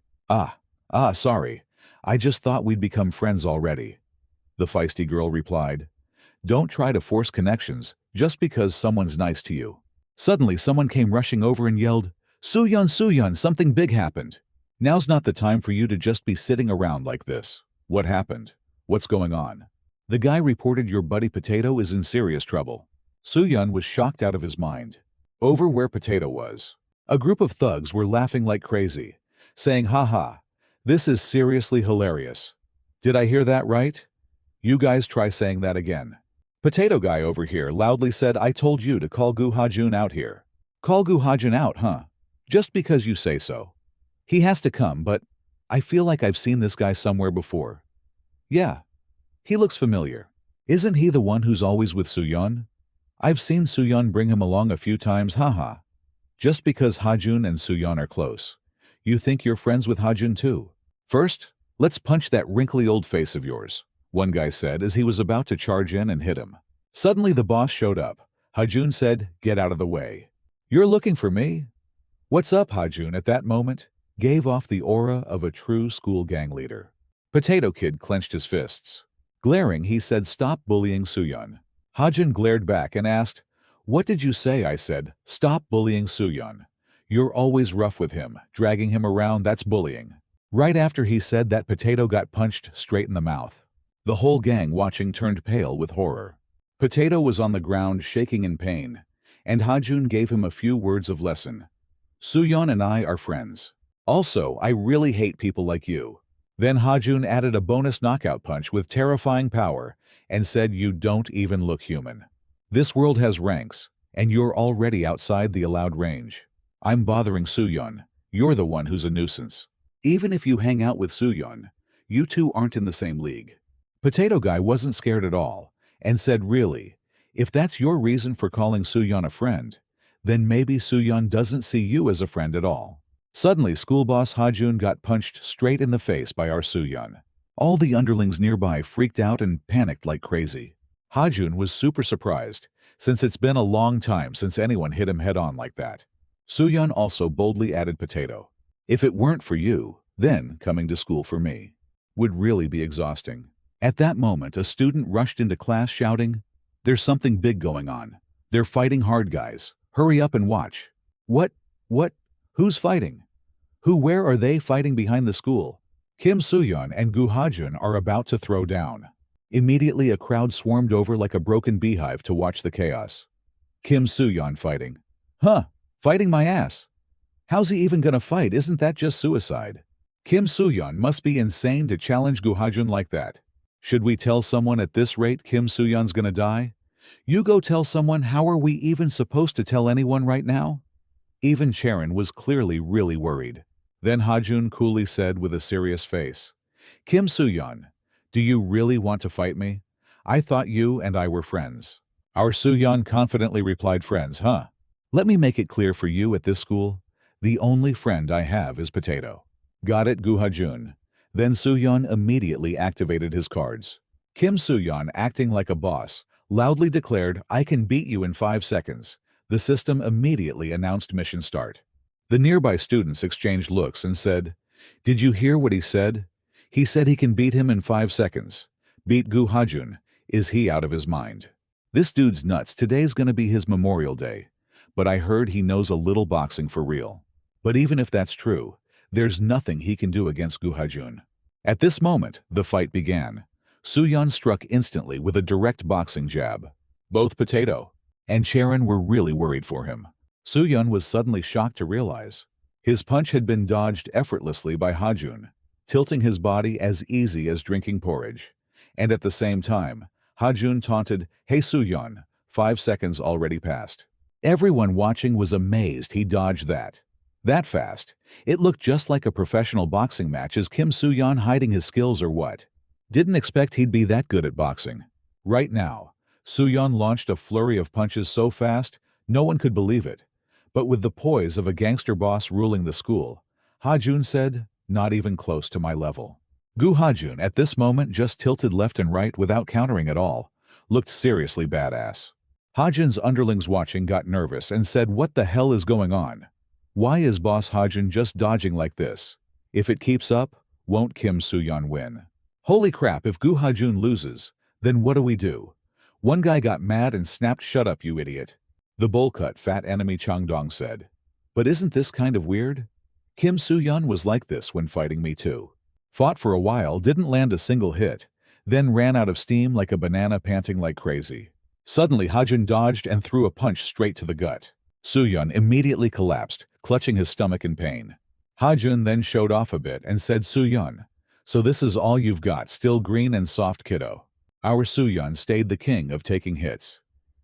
Sorry. I just thought we'd become friends already. The feisty girl replied, don't try to force connections just because someone's nice to you. Suddenly someone came rushing over and yelled, Soo-yeon, something big happened. Now's not the time for you to just be sitting around like this. What happened? What's going on? The guy reported your buddy Potato is in serious trouble. Soo-yeon was shocked out of his mind. Over where Potato was, a group of thugs were laughing like crazy, saying, haha, this is seriously hilarious. Did I hear that right? You guys try saying that again. Potato guy over here loudly said, I told you to call Gu Hajun out here. Call Gu Hajun out, huh? Just because you say so. He has to come, but I feel like I've seen this guy somewhere before. Yeah, he looks familiar. Isn't he the one who's always with Soo-yeon? I've seen Soo-yeon bring him along a few times, haha. Just because Hajun and Soo-yeon are close, you think you're friends with Hajun too? First, let's punch that wrinkly old face of yours, one guy said as he was about to charge in and hit him. Suddenly the boss showed up. Hajun said, get out of the way. You're looking for me? What's up, Hajun at that moment gave off the aura of a true school gang leader. Potato Kid clenched his fists. Glaring, he said, stop bullying Soo-yeon. Hajun glared back and asked, what did you say? I said, stop bullying Soo-yeon. You're always rough with him, dragging him around, that's bullying. Right after he said that, Potato got punched straight in the mouth. The whole gang watching turned pale with horror. Potato was on the ground shaking in pain, and Hajun gave him a few words of lesson. Soo-yeon and I are friends. Also, I really hate people like you. Then Hajun added a bonus knockout punch with terrifying power and said, you don't even look human. This world has ranks, and you're already outside the allowed range. I'm bothering Soo-yeon. You're the one who's a nuisance. Even if you hang out with Soo-yeon, you two aren't in the same league. Potato Guy wasn't scared at all and said, really, if that's your reason for calling Soo-yeon a friend, then maybe Soo-yeon doesn't see you as a friend at all. Suddenly, school boss Hajun got punched straight in the face by our Soo-yeon. All the underlings nearby freaked out and panicked like crazy. Hajun was super surprised, since it's been a long time since anyone hit him head-on like that. Soo-yeon also boldly added, Potato, if it weren't for you, then coming to school for me would really be exhausting. At that moment, a student rushed into class shouting, there's something big going on. They're fighting hard, guys. Hurry up and watch. What? Who's fighting? Where are they fighting behind the school? Kim Soo-yeon and Gu Hajun are about to throw down. Immediately, a crowd swarmed over like a broken beehive to watch the chaos. Kim Soo-yeon fighting. Fighting my ass. How's he even gonna fight? Isn't that just suicide? Kim Soo-yeon must be insane to challenge Gu Hajun like that. Should we tell someone at this rate Kim Soo-yeon's gonna die? You go tell someone. How are we even supposed to tell anyone right now? Even Charon was clearly really worried. Then Hajun coolly said with a serious face, Kim Soo-yeon, do you really want to fight me? I thought you and I were friends. Our Soo-yeon confidently replied, friends, huh? Let me make it clear for you at this school, the only friend I have is Potato. Got it, Gu Hajun? Then Soo-yeon immediately activated his cards. Kim Soo-yeon, acting like a boss, loudly declared, I can beat you in 5 seconds. The system immediately announced mission start. The nearby students exchanged looks and said, did you hear what he said? He said he can beat him in 5 seconds. Beat Gu Hajun. Is he out of his mind? This dude's nuts. Today's gonna be his Memorial Day. But I heard he knows a little boxing for real. But even if that's true, there's nothing he can do against Gu Hajun. At this moment, the fight began. Soo-yeon struck instantly with a direct boxing jab. Both Potato and Charon were really worried for him. Soo-yeon was suddenly shocked to realize his punch had been dodged effortlessly by Ha-jun, tilting his body as easy as drinking porridge. And at the same time, Ha-jun taunted, "Hey Soo-yeon, 5 seconds already passed." Everyone watching was amazed he dodged that fast. It looked just like a professional boxing match. Is Kim Soo-yeon hiding his skills or what? Didn't expect he'd be that good at boxing. Right now, Soo-yeon launched a flurry of punches so fast, no one could believe it. But with the poise of a gangster boss ruling the school, Ha-jun said, "Not even close to my level." Ha-jun at this moment just tilted left and right without countering at all, looked seriously badass. Ha-jun's underlings watching got nervous and said, "What the hell is going on? Why is Boss Ha-jun just dodging like this? If it keeps up, won't Kim Soo-yeon win? Holy crap, if Ha-jun loses, then what do we do?" One guy got mad and snapped, "Shut up, you idiot." The bowl-cut fat enemy Chang-dong said. "But isn't this kind of weird? Kim Soo-yeon was like this when fighting me too. Fought for a while, didn't land a single hit, then ran out of steam like a banana, panting like crazy." Suddenly Ha-jun dodged and threw a punch straight to the gut. Soo-yeon immediately collapsed, clutching his stomach in pain. Ha-jun then showed off a bit and said, "Soo-yeon, so this is all you've got, still green and soft, kiddo." Our Soo-yeon stayed the king of taking hits.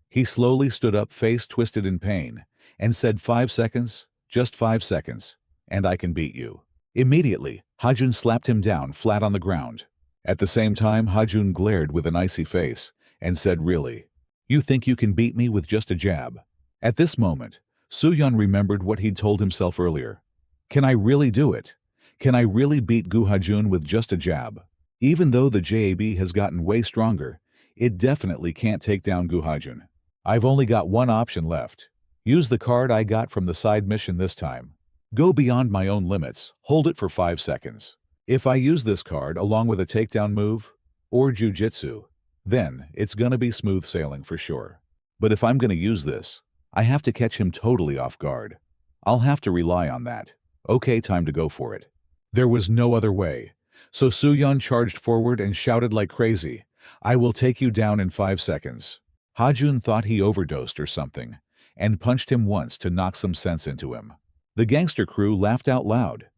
He slowly stood up, face twisted in pain, and said, "5 seconds, just 5 seconds, and I can beat you." Immediately, Ha-jun slapped him down flat on the ground. At the same time, Ha-jun glared with an icy face and said, "Really? You think you can beat me with just a jab?" At this moment, Soo-yeon remembered what he'd told himself earlier. Can I really do it? Can I really beat Ha-jun with just a jab? Even though the JAB has gotten way stronger, it definitely can't take down Ha-jun. I've only got one option left. Use the card I got from the side mission this time. Go beyond my own limits, hold it for 5 seconds. If I use this card along with a takedown move, or jujitsu, then it's gonna be smooth sailing for sure. But if I'm gonna use this, I have to catch him totally off guard. I'll have to rely on that. Okay, time to go for it. There was no other way. So Soo-yeon charged forward and shouted like crazy, "I will take you down in 5 seconds." Ha-jun thought he overdosed or something, and punched him once to knock some sense into him. The gangster crew laughed out loud.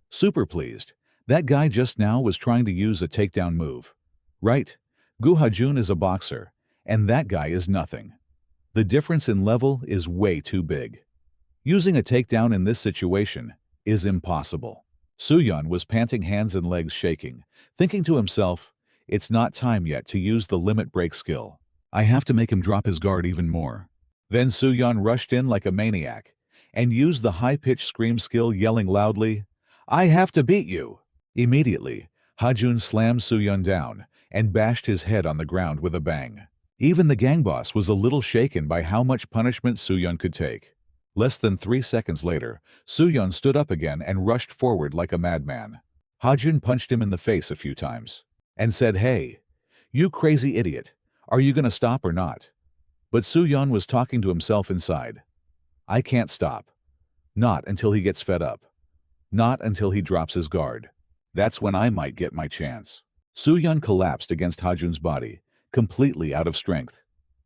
Super pleased. That guy just now was trying to use a takedown move. Right? Ha-jun is a boxer, and that guy is nothing. The difference in level is way too big. Using a takedown in this situation is impossible. Soo-yeon was panting, hands and legs shaking, thinking to himself, "It's not time yet to use the limit break skill. I have to make him drop his guard even more." Then Soo-yeon rushed in like a maniac and used the high-pitched scream skill, yelling loudly, "I have to beat you!" Immediately, Ha-jun slammed Soo-yeon down and bashed his head on the ground with a bang. Even the gang boss was a little shaken by how much punishment Soo-yeon could take. Less than 3 seconds later, Soo-yeon stood up again and rushed forward like a madman. Ha-jun punched him in the face a few times and said, "Hey, you crazy idiot, are you gonna stop or not?" But Soo-yeon was talking to himself inside. "I can't stop. Not until he gets fed up. Not until he drops his guard. That's when I might get my chance." Soo-yeon collapsed against Ha-jun's body, completely out of strength.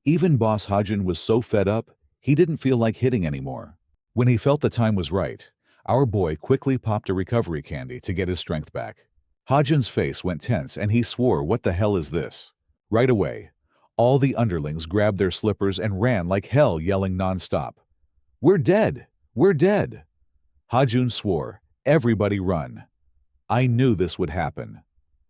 Even Boss Ha-jun was so fed up, he didn't feel like hitting anymore. When he felt the time was right, our boy quickly popped a recovery candy to get his strength back. Ha-jun's face went tense and he swore, "What the hell is this?" Right away, all the underlings grabbed their slippers and ran like hell, yelling non-stop, "We're dead! We're dead!" Ha-jun swore, "Everybody run." I knew this would happen.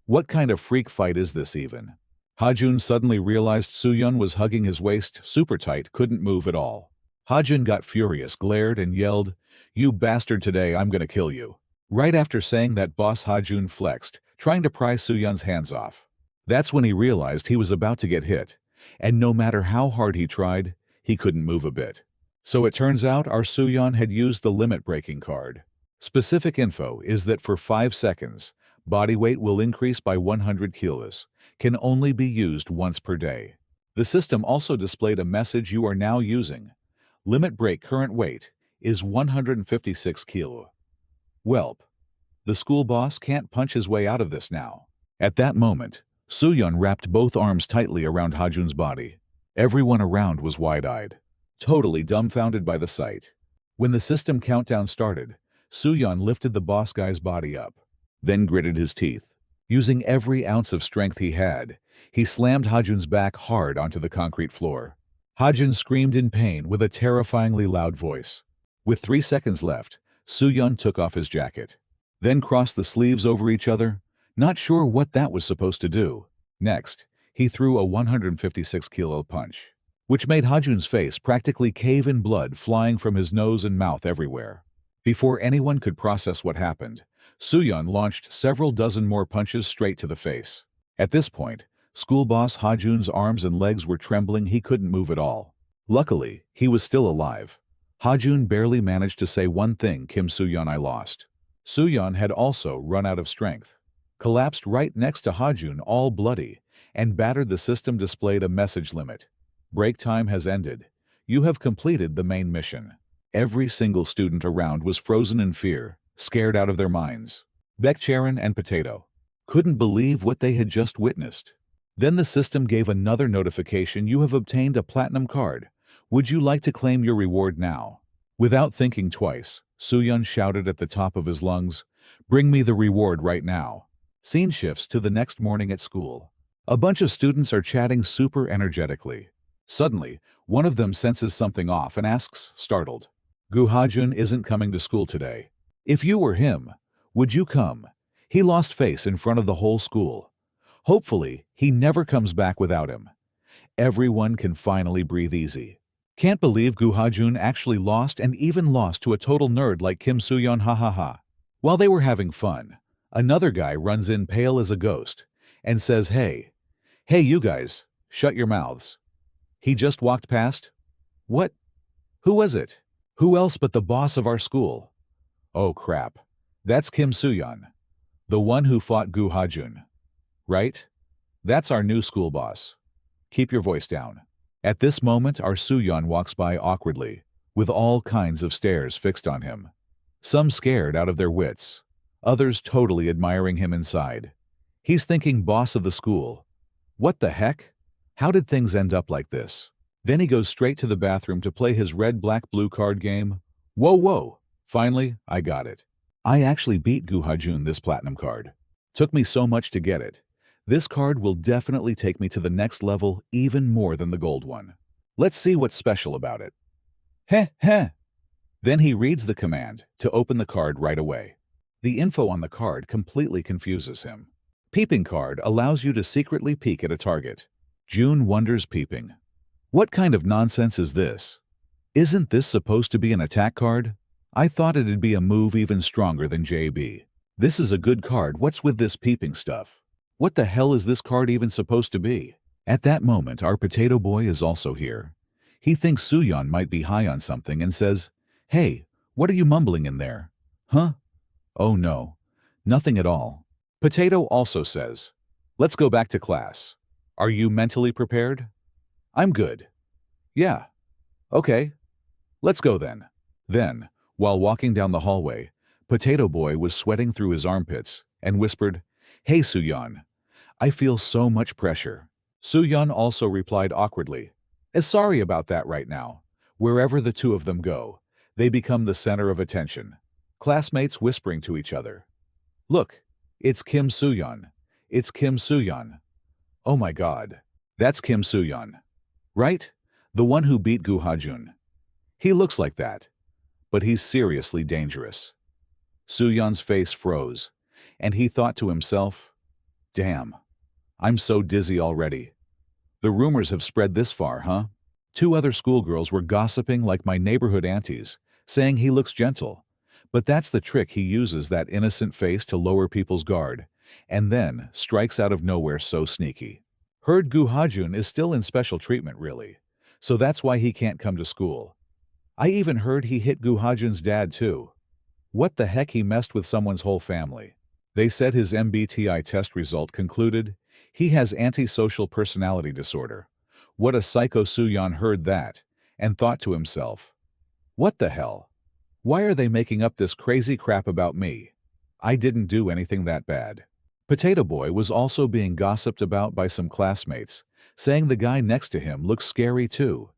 What kind of freak fight is this even? Ha-jun suddenly realized Soo-yeon was hugging his waist super tight, couldn't move at all. Ha-jun got furious, glared and yelled, "You bastard, today I'm gonna kill you." Right after saying that, Boss Ha-jun flexed, trying to pry Soo-yeon's hands off. That's when he realized he was about to get hit, and no matter how hard he tried, he couldn't move a bit. So it turns out our Soo-yeon had used the limit-breaking card. Specific info is that for 5 seconds, body weight will increase by 100 kilos, can only be used once per day. The system also displayed a message, "You are now using limit break, current weight is 156 kilo. Welp. The school boss can't punch his way out of this now. At that moment, Soo-yeon wrapped both arms tightly around Ha-jun's body. Everyone around was wide-eyed, totally dumbfounded by the sight. When the system countdown started, Soo-yeon lifted the boss guy's body up, then gritted his teeth. Using every ounce of strength he had, he slammed Ha-jun's back hard onto the concrete floor. Ha-jun screamed in pain with a terrifyingly loud voice. With 3 seconds left, Soo-yeon took off his jacket, then crossed the sleeves over each other, not sure what that was supposed to do. Next, he threw a 156-kilo punch, which made Ha-jun's face practically cave in, blood flying from his nose and mouth everywhere. Before anyone could process what happened, Soo-yeon launched several dozen more punches straight to the face. At this point, school boss Ha-jun's arms and legs were trembling. He couldn't move at all. Luckily, he was still alive. Ha-jun barely managed to say one thing: "Kim Soo-yeon, I lost." Soo-yeon had also run out of strength, collapsed right next to Ha-jun all bloody, and battered. The system displayed a message: limit. Break time has ended. You have completed the main mission. Every single student around was frozen in fear, scared out of their minds. Baekcharon and Potato couldn't believe what they had just witnessed. Then the system gave another notification: you have obtained a platinum card. Would you like to claim your reward now? Without thinking twice, Soo-yeon shouted at the top of his lungs, "Bring me the reward right now." Scene shifts to the next morning at school. A bunch of students are chatting super energetically. Suddenly, one of them senses something off and asks, startled, "Gu Ha-jun isn't coming to school today. If you were him, would you come? He lost face in front of the whole school. Hopefully, he never comes back without him." Everyone can finally breathe easy. Can't believe Gu Ha-jun actually lost, and even lost to a total nerd like Kim Soo-yeon, ha ha ha. While they were having fun, another guy runs in pale as a ghost and says, Hey, you guys, shut your mouths." He just walked past. What? Who was it? Who else but the boss of our school? Oh crap. That's Kim Soo-yeon, the one who fought Gu Ha-jun. Right? That's our new school boss. Keep your voice down. At this moment, our Soo-yeon walks by awkwardly, with all kinds of stares fixed on him. Some scared out of their wits, others totally admiring him inside. He's thinking, boss of the school. What the heck? How did things end up like this? Then he goes straight to the bathroom to play his red, black, blue card game. Whoa! Finally, I got it. I actually beat Gu Ha-jun this platinum card. Took me so much to get it. This card will definitely take me to the next level, even more than the gold one. Let's see what's special about it. Heh. Then he reads the command to open the card right away. The info on the card completely confuses him. Peeping card allows you to secretly peek at a target. June wonders, peeping. What kind of nonsense is this? Isn't this supposed to be an attack card? I thought it'd be a move even stronger than JB. This is a good card. What's with this peeping stuff? What the hell is this card even supposed to be? At that moment, our potato boy is also here. He thinks Soo-yeon might be high on something and says, Hey, what are you mumbling in there? Huh? Oh no, nothing at all. Potato also says, Let's go back to class. Are you mentally prepared? I'm good. Yeah. Okay. Let's go then. Then, while walking down the hallway, Potato Boy was sweating through his armpits and whispered, Hey Soo-yeon, I feel so much pressure. Soo-yeon also replied awkwardly, Sorry about that right now. Wherever the two of them go, they become the center of attention. Classmates whispering to each other. Look, it's Kim Soo-yeon. It's Kim Soo-yeon. Oh my god, that's Kim Soo-yeon. Right? The one who beat Gu Ha-jun. He looks like that, but he's seriously dangerous. Soo-yeon's face froze, and he thought to himself, Damn, I'm so dizzy already. The rumors have spread this far, huh? 2 other schoolgirls were gossiping like my neighborhood aunties, saying he looks gentle. But that's the trick: he uses that innocent face to lower people's guard, and then strikes out of nowhere so sneaky. Heard Gu Ha-jun is still in special treatment, really, so that's why he can't come to school. I even heard he hit Gu Ha-jun's dad too. What the heck, he messed with someone's whole family. They said his MBTI test result concluded he has antisocial personality disorder. What a psycho. Soo-yeon heard that and thought to himself, What the hell? Why are they making up this crazy crap about me? I didn't do anything that bad. Potato Boy was also being gossiped about by some classmates, saying the guy next to him looks scary too.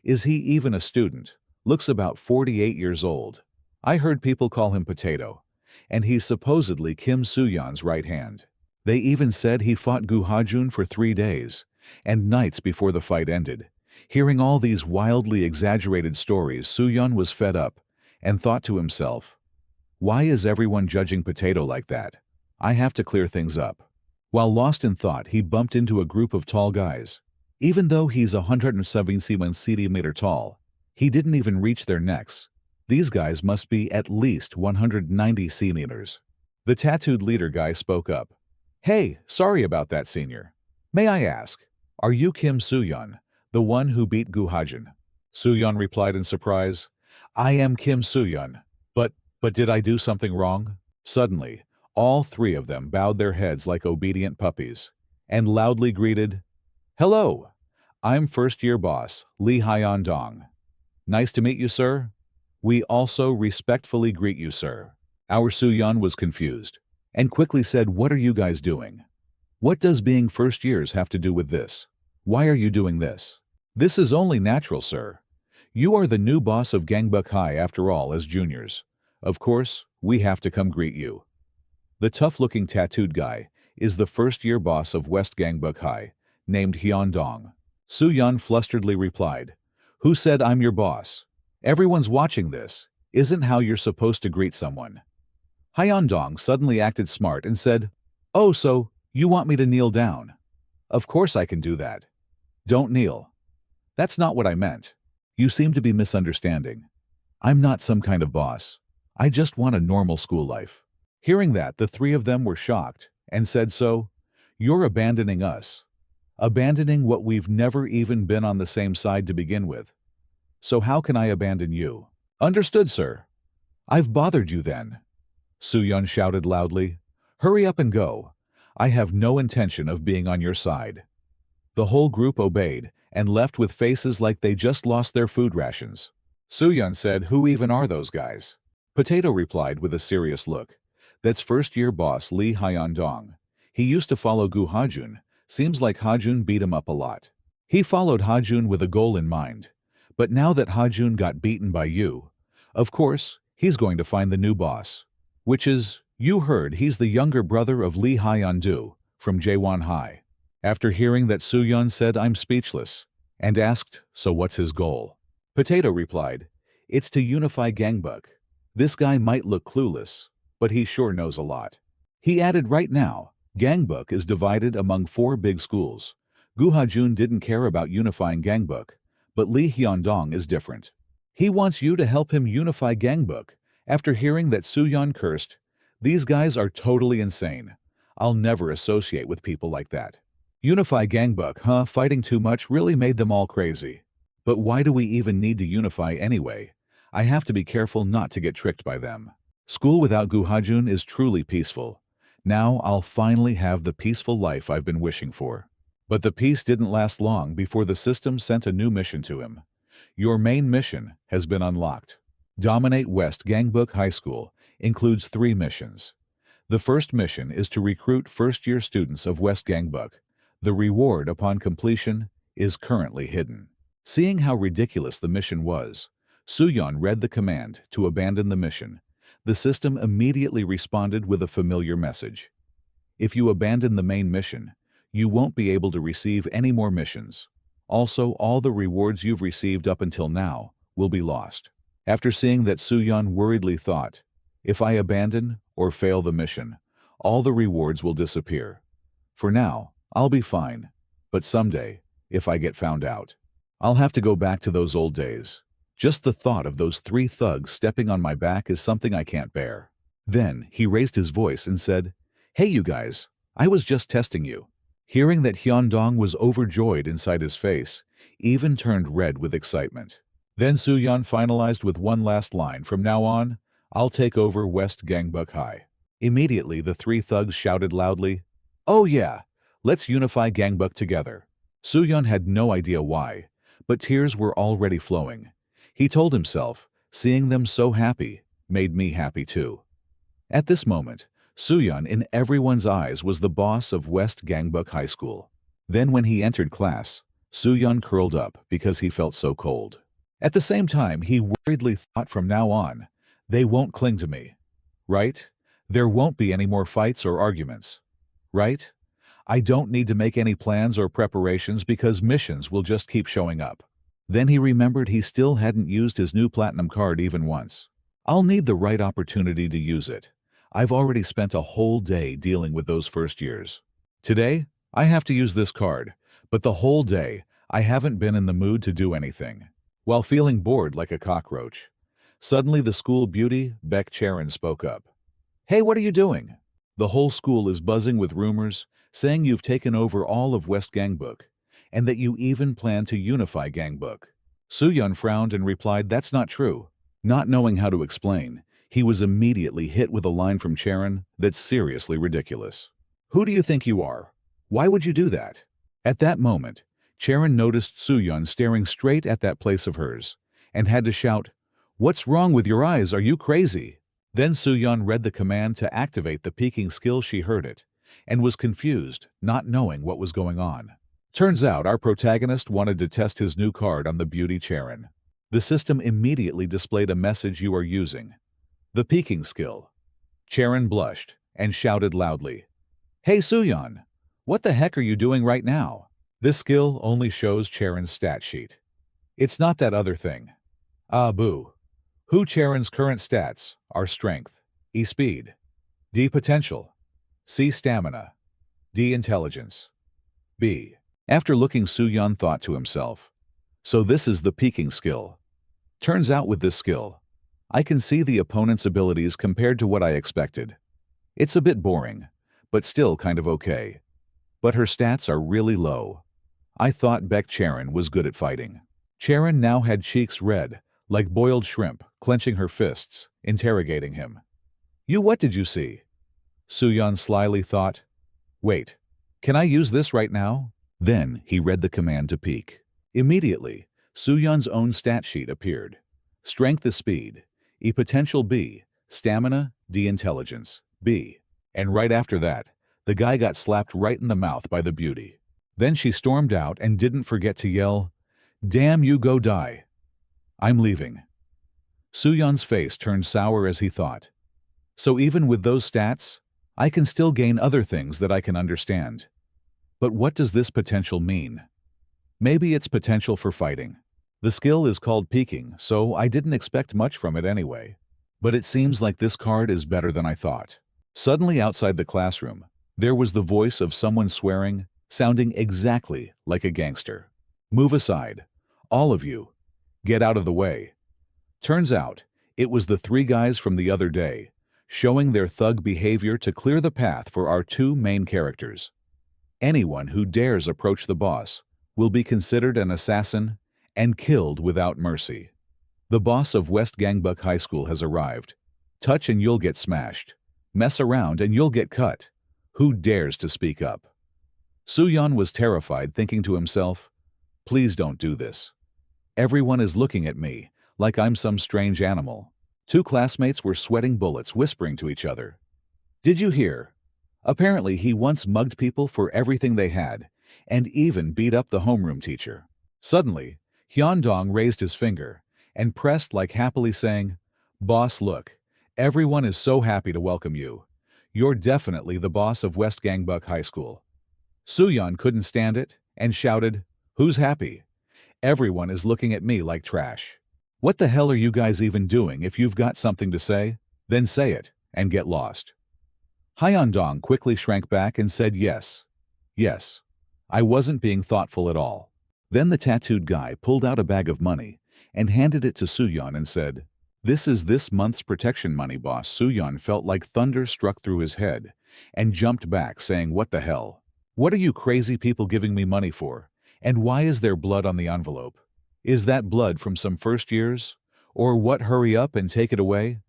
Is he even a student? Looks about 48 years old. I heard people call him Potato, and he's supposedly Kim Soo-yeon's right hand. They even said he fought Gu Ha-jun for 3 days, and nights before the fight ended. Hearing all these wildly exaggerated stories, Soo-yeon was fed up and thought to himself, why is everyone judging Potato like that? I have to clear things up. While lost in thought, he bumped into a group of tall guys. Even though he's 171 centimeter tall, he didn't even reach their necks. These guys must be at least 190 centimeters. The tattooed leader guy spoke up. Hey, sorry about that, senior. May I ask, are you Kim Soo-yeon, the one who beat Gu Ha-jun? Soo-yeon replied in surprise. I am Kim Soo-yeon. But did I do something wrong? Suddenly, all three of them bowed their heads like obedient puppies and loudly greeted, Hello, I'm first-year boss, Lee Hyun-dong. Nice to meet you, sir. We also respectfully greet you, sir. Our Soo-yeon was confused and quickly said, What are you guys doing? What does being first years have to do with this? Why are you doing this? This is only natural, sir. You are the new boss of Gangbuk High after all as juniors. Of course, we have to come greet you. The tough-looking tattooed guy is the first-year boss of West Gangbuk High, named Hyun-dong. Soo-yeon flusteredly replied, Who said I'm your boss? Everyone's watching this. Isn't how you're supposed to greet someone. Hyun-dong suddenly acted smart and said, Oh, so you want me to kneel down? Of course I can do that. Don't kneel. That's not what I meant. You seem to be misunderstanding. I'm not some kind of boss. I just want a normal school life. Hearing that, the three of them were shocked and said, So, you're abandoning us. Abandoning what we've never even been on the same side to begin with. So how can I abandon you? Understood, sir. I've bothered you then. Soo-yeon shouted loudly. Hurry up and go. I have no intention of being on your side. The whole group obeyed and left with faces like they just lost their food rations. Soo-yeon said, Who even are those guys? Potato replied with a serious look. That's first-year boss Lee Hyun-dong. He used to follow Gu Ha-jun. Seems like Ha-jun beat him up a lot. He followed Ha-jun with a goal in mind. But now that Ha-jun got beaten by you, of course, he's going to find the new boss. Which is, you heard he's the younger brother of Lee Hyun-do from Jaewon High. After hearing that, Soo-yeon said, I'm speechless, and asked, So what's his goal? Potato replied, It's to unify Gangbuk. This guy might look clueless, but he sure knows a lot. He added, Right now, Gangbuk is divided among 4 big schools. Gu Ha-jun didn't care about unifying Gangbuk, but Lee Hyun-dong is different. He wants you to help him unify Gangbuk. After hearing that, Soo-yeon cursed, These guys are totally insane. I'll never associate with people like that. Unify Gangbuk, huh? Fighting too much really made them all crazy. But why do we even need to unify anyway? I have to be careful not to get tricked by them. School without Gu Ha-jun is truly peaceful. Now I'll finally have the peaceful life I've been wishing for. But the peace didn't last long before the system sent a new mission to him. Your main mission has been unlocked. Dominate West Gangbuk High School includes 3 missions. The first mission is to recruit first-year students of West Gangbuk. The reward upon completion is currently hidden. Seeing how ridiculous the mission was, Soo-yeon read the command to abandon the mission. The system immediately responded with a familiar message. If you abandon the main mission, you won't be able to receive any more missions. Also, all the rewards you've received up until now will be lost. After seeing that, Soo-yeon worriedly thought, If I abandon or fail the mission, all the rewards will disappear. For now, I'll be fine, but someday, if I get found out, I'll have to go back to those old days. Just the thought of those 3 thugs stepping on my back is something I can't bear. Then he raised his voice and said, Hey you guys, I was just testing you. Hearing that, Hyun-dong was overjoyed inside his face, even turned red with excitement. Then Soo-yeon finalized with one last line, From now on, I'll take over West Gangbuk High. Immediately the 3 thugs shouted loudly, Oh yeah, let's unify Gangbuk together. Soo-yeon had no idea why, but tears were already flowing. He told himself, seeing them so happy made me happy too. At this moment, Suyun in everyone's eyes was the boss of West Gangbuk High School. Then when he entered class, Suyun curled up because he felt so cold. At the same time, he worriedly thought from now on, they won't cling to me. Right? There won't be any more fights or arguments. Right? I don't need to make any plans or preparations because missions will just keep showing up. Then he remembered he still hadn't used his new platinum card even once. I'll need the right opportunity to use it. I've already spent a whole day dealing with those first years. Today, I have to use this card, but the whole day, I haven't been in the mood to do anything. While feeling bored like a cockroach, suddenly the school beauty, Beck Charon, spoke up. Hey, what are you doing? The whole school is buzzing with rumors, saying you've taken over all of West Gangbuk, and that you even plan to unify Gangbuk. Suyun frowned and replied, that's not true. Not knowing how to explain, he was immediately hit with a line from Charon that's seriously ridiculous. Who do you think you are? Why would you do that? At that moment, Charon noticed Suyun staring straight at that place of hers, and had to shout, what's wrong with your eyes? Are you crazy? Then Suyun read the command to activate the peeking skill. She heard it, and was confused, not knowing what was going on. Turns out our protagonist wanted to test his new card on the beauty Charon. The system immediately displayed a message you are using. The peeking skill. Charon blushed and shouted loudly, hey Suyun, what the heck are you doing right now? This skill only shows Charon's stat sheet. It's not that other thing. Ah boo. Who Charon's current stats are strength, E speed, D potential, C stamina, D intelligence, B. After looking, Suyun thought to himself, so this is the peeking skill. Turns out with this skill, I can see the opponent's abilities compared to what I expected. It's a bit boring, but still kind of okay. But her stats are really low. I thought Beck Charon was good at fighting. Charon now had cheeks red, like boiled shrimp, clenching her fists, interrogating him. You, what did you see? Suyun slyly thought, wait, can I use this right now? Then he read the command to peek. Immediately, Suyun's own stat sheet appeared. Strength is speed, E potential B, stamina, D intelligence, B. And right after that, the guy got slapped right in the mouth by the beauty. Then she stormed out and didn't forget to yell, damn you, go die. I'm leaving. Suyun's face turned sour as he thought. So even with those stats, I can still gain other things that I can understand. But what does this potential mean? Maybe it's potential for fighting. The skill is called peeking, so I didn't expect much from it anyway. But it seems like this card is better than I thought. Suddenly outside the classroom, there was the voice of someone swearing, sounding exactly like a gangster. Move aside. All of you. Get out of the way. Turns out, it was the three guys from the other day, showing their thug behavior to clear the path for our two main characters. Anyone who dares approach the boss will be considered an assassin and killed without mercy. The boss of West Gangbuk High School has arrived. Touch and you'll get smashed. Mess around and you'll get cut. Who dares to speak up? Suyun was terrified, thinking to himself, please don't do this. Everyone is looking at me like I'm some strange animal. Two classmates were sweating bullets, whispering to each other. Did you hear? Apparently he once mugged people for everything they had, and even beat up the homeroom teacher. Suddenly, Hyundong raised his finger and pressed like happily saying, boss, look, everyone is so happy to welcome you. You're definitely the boss of West Gangbuk High School. Suyun couldn't stand it and shouted, who's happy? Everyone is looking at me like trash. What the hell are you guys even doing? If you've got something to say, then say it and get lost. Hyundong quickly shrank back and said yes. Yes. I wasn't being thoughtful at all. Then the tattooed guy pulled out a bag of money and handed it to Suyun and said, this is this month's protection money, boss. Suyun felt like thunder struck through his head and jumped back, saying, what the hell? What are you crazy people giving me money for? And why is there blood on the envelope? Is that blood from some first years? Or what? Hurry up and take it away.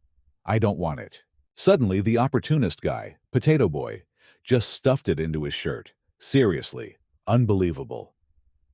I don't want it. Suddenly, the opportunist guy, Potato Boy, just stuffed it into his shirt. Seriously, unbelievable.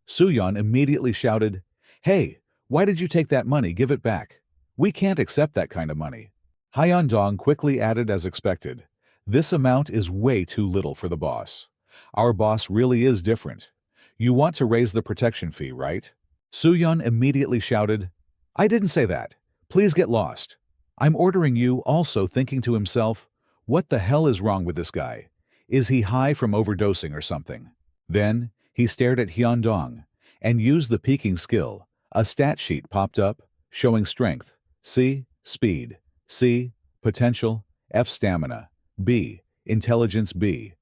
Suyun immediately shouted, hey, why did you take that money? Give it back. We can't accept that kind of money. Hyundong quickly added as expected. This amount is way too little for the boss. Our boss really is different. You want to raise the protection fee, right? Soo-yeon immediately shouted, I didn't say that. Please get lost. I'm ordering you, also thinking to himself, what the hell is wrong with this guy? Is he high from overdosing or something? Then, he stared at Hyundong and used the peeking skill. A stat sheet popped up, showing strength, C, speed, C, potential, F, stamina, B, intelligence, B.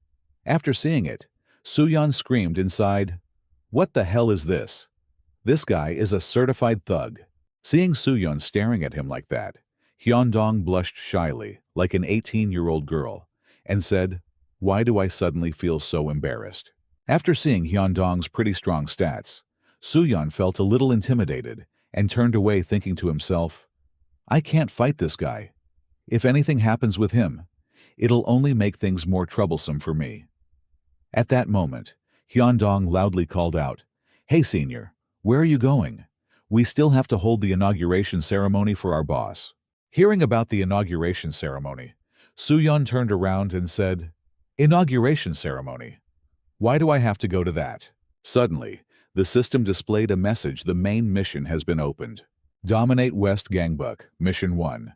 After seeing it, Soo-yeon screamed inside, what the hell is this? This guy is a certified thug. Seeing Soo-yeon staring at him like that, Hyundong blushed shyly, like an 18-year-old girl, and said, why do I suddenly feel so embarrassed? After seeing Hyundong's pretty strong stats, Soo-yeon felt a little intimidated and turned away thinking to himself, I can't fight this guy. If anything happens with him, it'll only make things more troublesome for me. At that moment, Hyundong loudly called out, hey senior, where are you going? We still have to hold the inauguration ceremony for our boss. Hearing about the inauguration ceremony, Soo-yeon turned around and said, inauguration ceremony? Why do I have to go to that? Suddenly, the system displayed a message the main mission has been opened. Dominate West Gangbuk, Mission 1.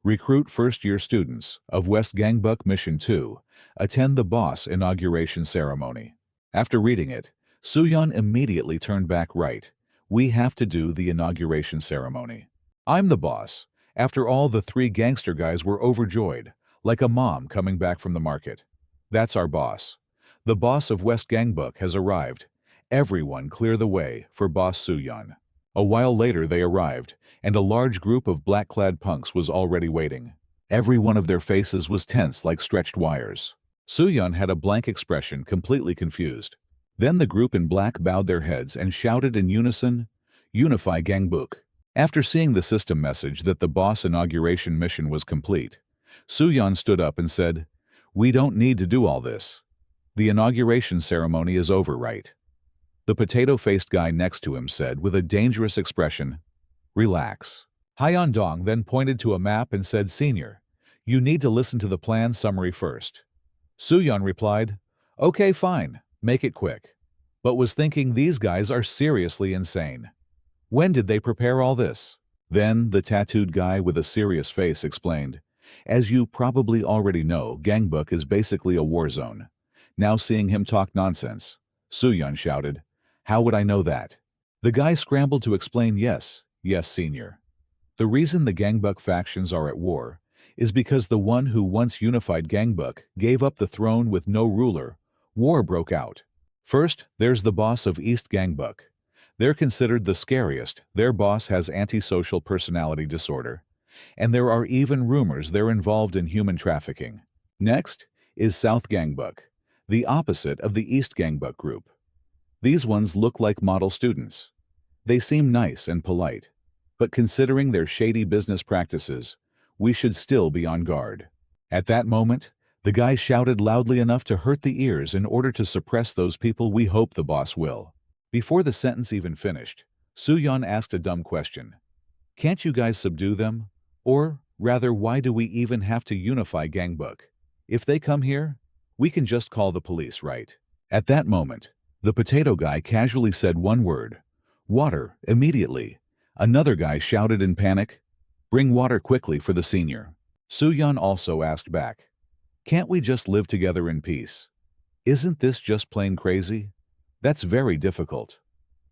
Recruit first-year students of West Gangbuk Mission 2. Attend the boss inauguration ceremony. After reading it, Soo-yeon immediately turned back right. We have to do the inauguration ceremony. I'm the boss. After all, the three gangster guys were overjoyed, like a mom coming back from the market. That's our boss. The boss of West Gangbuk has arrived. Everyone clear the way for Boss Soo-yeon. A while later they arrived, and a large group of black-clad punks was already waiting. Every one of their faces was tense like stretched wires. Soo-yeon had a blank expression, completely confused. Then the group in black bowed their heads and shouted in unison, Unify Gangbuk. After seeing the system message that the boss inauguration mission was complete, Soo-yeon stood up and said, we don't need to do all this. The inauguration ceremony is over, right? The potato-faced guy next to him said with a dangerous expression, relax. Hyundong then pointed to a map and said, senior, you need to listen to the plan summary first. Soo-yeon replied, okay, fine, make it quick. But was thinking these guys are seriously insane. When did they prepare all this? Then the tattooed guy with a serious face explained, as you probably already know, Gangbuk is basically a war zone. Now seeing him talk nonsense, Soo-yeon shouted, how would I know that? The guy scrambled to explain, yes, senior. The reason the Gangbuk factions are at war is because the one who once unified Gangbuk gave up the throne with no ruler. War broke out. First, there's the boss of East Gangbuk. They're considered the scariest. Their boss has antisocial personality disorder. And there are even rumors they're involved in human trafficking. Next is South Gangbuk, the opposite of the East Gangbuk group. These ones look like model students. They seem nice and polite, but considering their shady business practices, we should still be on guard. At that moment, the guy shouted loudly enough to hurt the ears in order to suppress those people we hope the boss will. Before the sentence even finished, Soo-yeon asked a dumb question. Can't you guys subdue them? Or, rather, why do we even have to unify Gangbuk? If they come here, we can just call the police, right? At that moment, the potato guy casually said one word, water, immediately. Another guy shouted in panic, bring water quickly for the senior. Soo-yeon also asked back, can't we just live together in peace? Isn't this just plain crazy? That's very difficult.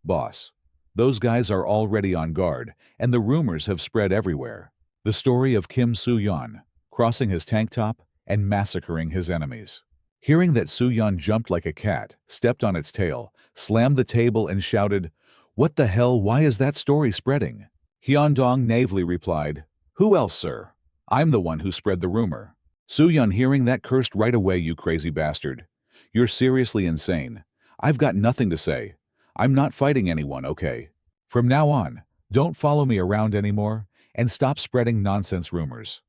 Boss, those guys are already on guard, and the rumors have spread everywhere. The story of Kim Soo-yeon, crossing his tank top and massacring his enemies. Hearing that Soo-yeon jumped like a cat, stepped on its tail, slammed the table and shouted, what the hell, why is that story spreading? Hyundong naively replied, who else, sir? I'm the one who spread the rumor. Soo-yeon hearing that cursed right away, you crazy bastard. You're seriously insane. I've got nothing to say. I'm not fighting anyone, okay? From now on, don't follow me around anymore and stop spreading nonsense rumors.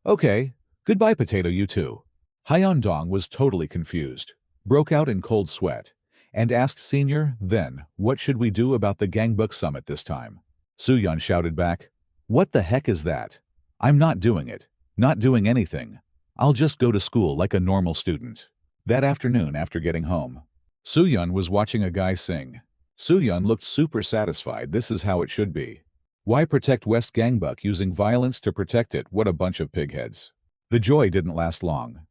Okay, goodbye potato you two. Hyundong was totally confused, broke out in cold sweat, and asked senior, then, what should we do about the Gangbuk summit this time? Soo-yeon shouted back, what the heck is that? I'm not doing it. Not doing anything. I'll just go to school like a normal student. That afternoon after getting home, Soo-yeon was watching a guy sing. Soo-yeon looked super satisfied. This is how it should be. Why protect West Gangbuk using violence to protect it? What a bunch of pigheads. The joy didn't last long.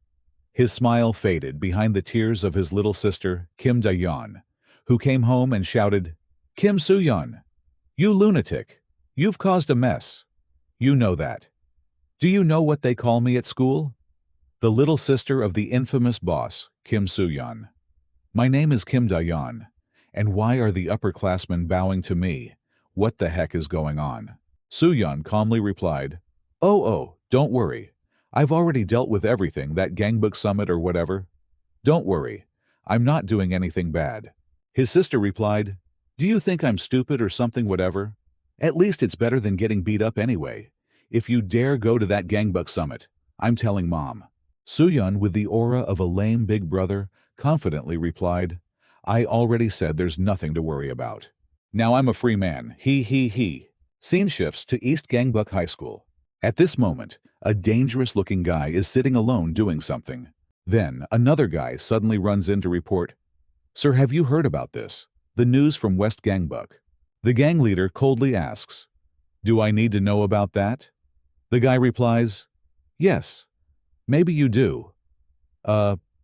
His smile faded behind the tears of his little sister, Kim Da-yeon, who came home and shouted, "Kim Soo-yeon, you lunatic! You've caused a mess. You know that. Do you know what they call me at school? The little sister of the infamous boss, Kim Soo-yeon. My name is Kim Da-yeon. And why are the upperclassmen bowing to me? What the heck is going on?" Soo-yeon calmly replied, "Oh, don't worry. I've already dealt with everything, that Gangbook summit or whatever. Don't worry. I'm not doing anything bad." His sister replied, "Do you think I'm stupid or something whatever? At least it's better than getting beat up anyway. If you dare go to that Gangbuk summit, I'm telling Mom." Soo-yeon, with the aura of a lame big brother, confidently replied, "I already said there's nothing to worry about. Now I'm a free man. He. Scene shifts to East Gangbuk High School. At this moment, a dangerous-looking guy is sitting alone doing something. Then, another guy suddenly runs in to report, "Sir, have you heard about this? The news from West Gangbuk." The gang leader coldly asks, "Do I need to know about that?" The guy replies, "Yes. Maybe you do.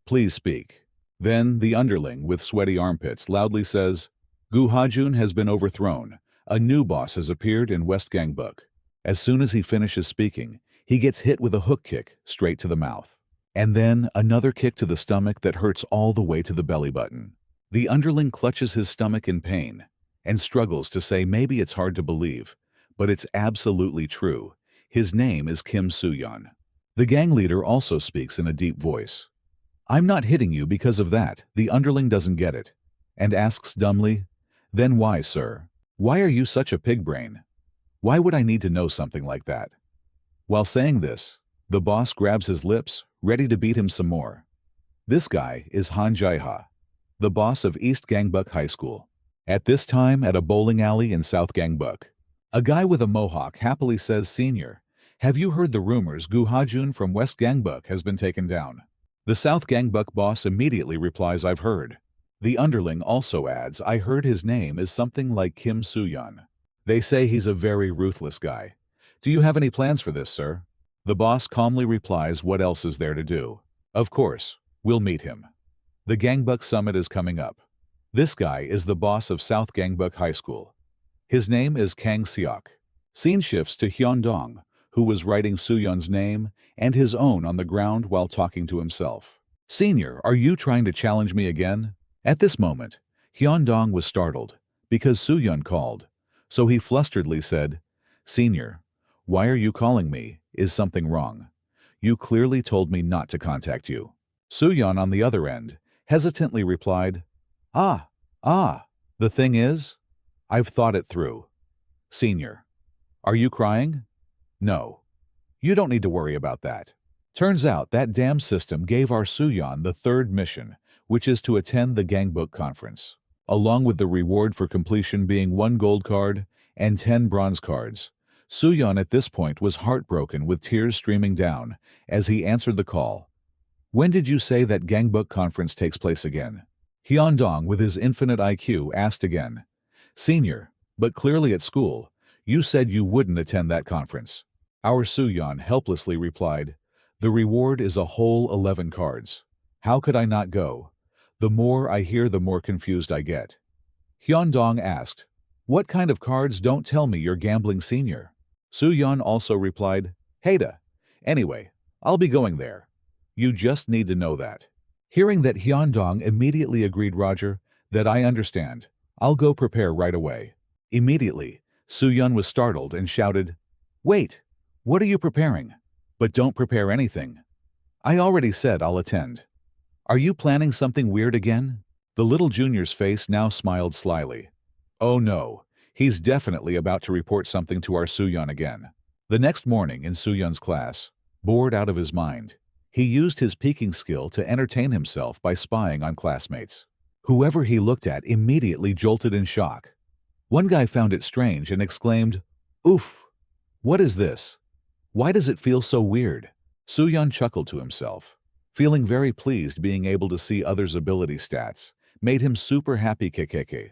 Please speak." Then the underling with sweaty armpits loudly says, "Gu Hajun has been overthrown. A new boss has appeared in West Gangbuk." As soon as he finishes speaking, he gets hit with a hook kick straight to the mouth. And then another kick to the stomach that hurts all the way to the belly button. The underling clutches his stomach in pain and struggles to say maybe it's hard to believe, but it's absolutely true. His name is Kim Soo-yeon. The gang leader also speaks in a deep voice. "I'm not hitting you because of that." The underling doesn't get it and asks dumbly, "Then why, sir? Why are you such a pig brain? Why would I need to know something like that?" While saying this, the boss grabs his lips, ready to beat him some more. This guy is Han Jae-ha, the boss of East Gangbuk High School. At this time, at a bowling alley in South Gangbuk, a guy with a mohawk happily says, "Senior, have you heard the rumors Gu Hajun from West Gangbuk has been taken down?" The South Gangbuk boss immediately replies, "I've heard." The underling also adds, "I heard his name is something like Kim Soo-yeon. They say he's a very ruthless guy. Do you have any plans for this, sir?" The boss calmly replies, "What else is there to do? Of course, we'll meet him. The Gangbuk Summit is coming up." This guy is the boss of South Gangbuk High School. His name is Kang Seok. Scene shifts to Hyun-dong, who was writing Soo-yeon's name and his own on the ground while talking to himself. "Senior, are you trying to challenge me again?" At this moment, Hyun-dong was startled because Soo-yeon called, so he flusteredly said, "Senior, why are you calling me? Is something wrong? You clearly told me not to contact you." Soo-yeon, on the other end, hesitantly replied, Ah. The thing is, I've thought it through. Senior, are you crying? No. You don't need to worry about that. Turns out that damn system gave our Soo-yeon the third mission, which is to attend the Gangbuk conference, along with the reward for completion being 1 gold card and 10 bronze cards. Soo-yeon at this point was heartbroken with tears streaming down as he answered the call. "When did you say that Gangbuk conference takes place again?" Hyun-dong, with his infinite IQ, asked again. "Senior, but clearly at school, you said you wouldn't attend that conference." Our Soo-yeon helplessly replied, "The reward is a whole 11 cards. How could I not go? The more I hear, the more confused I get." Hyun-dong asked, "What kind of cards? Don't tell me you're gambling, senior." Soo-yeon also replied, "Hada. Anyway, I'll be going there. You just need to know that." Hearing that, Hyun-dong immediately agreed, "Roger, that I understand. I'll go prepare right away." Immediately, Soo-yeon was startled and shouted, "Wait, what are you preparing? But don't prepare anything. I already said I'll attend. Are you planning something weird again?" The little junior's face now smiled slyly. Oh no, he's definitely about to report something to our Soo-yeon again. The next morning in Soo-yeon's class, bored out of his mind, he used his peeking skill to entertain himself by spying on classmates. Whoever he looked at immediately jolted in shock. One guy found it strange and exclaimed, "Oof! What is this?" Why does it feel so weird? Soohyun chuckled to himself. Feeling very pleased being able to see others' ability stats made him super happy kekeke.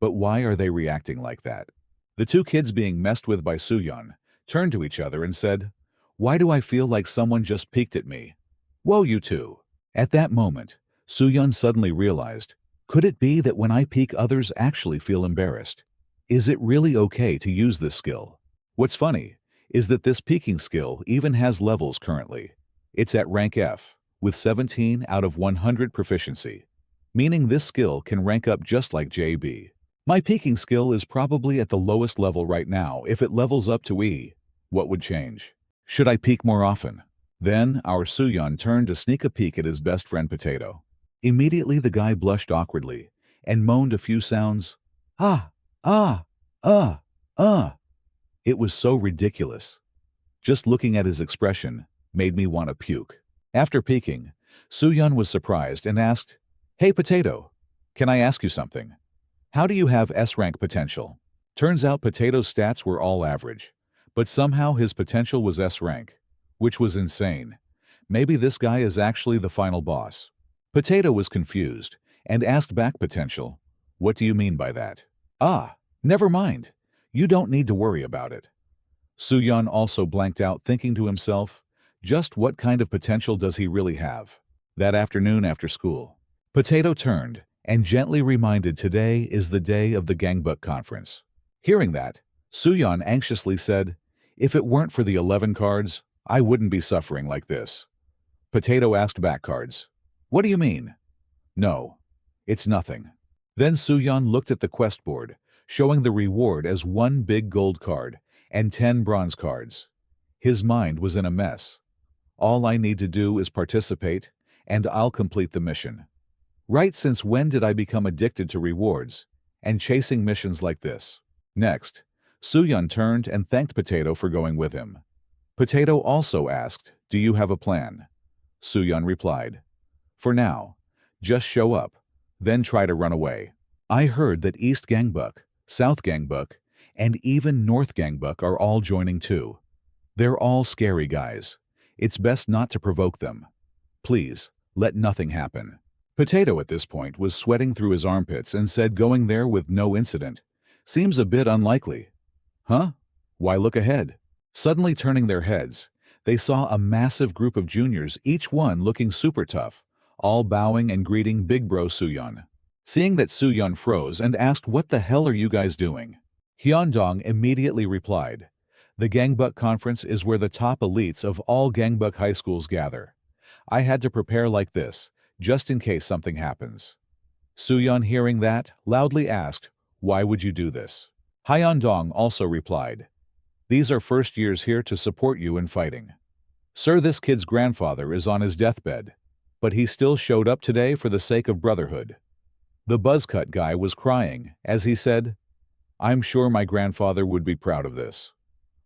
But why are they reacting like that? The two kids being messed with by Soohyun turned to each other and said, "Why do I feel like someone just peeked at me? Whoa, you two." At that moment, Soohyun suddenly realized, could it be that when I peek others actually feel embarrassed? Is it really okay to use this skill? What's funny is that this peeking skill even has levels currently. It's at rank F, with 17 out of 100 proficiency, meaning this skill can rank up just like JB. My peeking skill is probably at the lowest level right now. If it levels up to E, what would change? Should I peek more often? Then our Soohyun turned to sneak a peek at his best friend Potato. Immediately the guy blushed awkwardly and moaned a few sounds. Ah, ah, ah, ah. It was so ridiculous. Just looking at his expression made me want to puke. After peeking, Soohyun was surprised and asked, "Hey Potato, can I ask you something? How do you have S-rank potential?" Turns out Potato's stats were all average, but somehow his potential was S-rank, which was insane. Maybe this guy is actually the final boss. Potato was confused and asked back Potential, "What do you mean by that?" "Ah, never mind. You don't need to worry about it." Soohyun also blanked out, thinking to himself, just what kind of potential does he really have? That afternoon after school, Potato turned and gently reminded today is the day of the Gangbuk conference. Hearing that, Soohyun anxiously said, "If it weren't for the 11 cards, I wouldn't be suffering like this." Potato asked back cards. "What do you mean?" "No, it's nothing." Then Soohyun looked at the quest board, showing the reward as 1 big gold card and 10 bronze cards. His mind was in a mess. All I need to do is participate, and I'll complete the mission. Right, since when did I become addicted to rewards and chasing missions like this? Next, Soohyun turned and thanked Potato for going with him. Potato also asked, "Do you have a plan?" Soohyun replied, "For now, just show up, then try to run away." I heard that East Gangbuk, South Gangbuk, and even North Gangbuk are all joining too. They're all scary guys. It's best not to provoke them. Please, let nothing happen. Potato at this point was sweating through his armpits and said going there with no incident seems a bit unlikely. Huh? Why, look ahead. Suddenly turning their heads, they saw a massive group of juniors, each one looking super tough, all bowing and greeting Big Bro Soohyun. Seeing that, Soohyun froze and asked, "What the hell are you guys doing?" Hyundong immediately replied, "The Gangbuk conference is where the top elites of all Gangbuk high schools gather. I had to prepare like this, just in case something happens." Soohyun, hearing that, loudly asked, "Why would you do this?" Hyundong also replied, "These are first years here to support you in fighting. Sir, this kid's grandfather is on his deathbed, but he still showed up today for the sake of brotherhood." The buzzcut guy was crying as he said, "I'm sure my grandfather would be proud of this.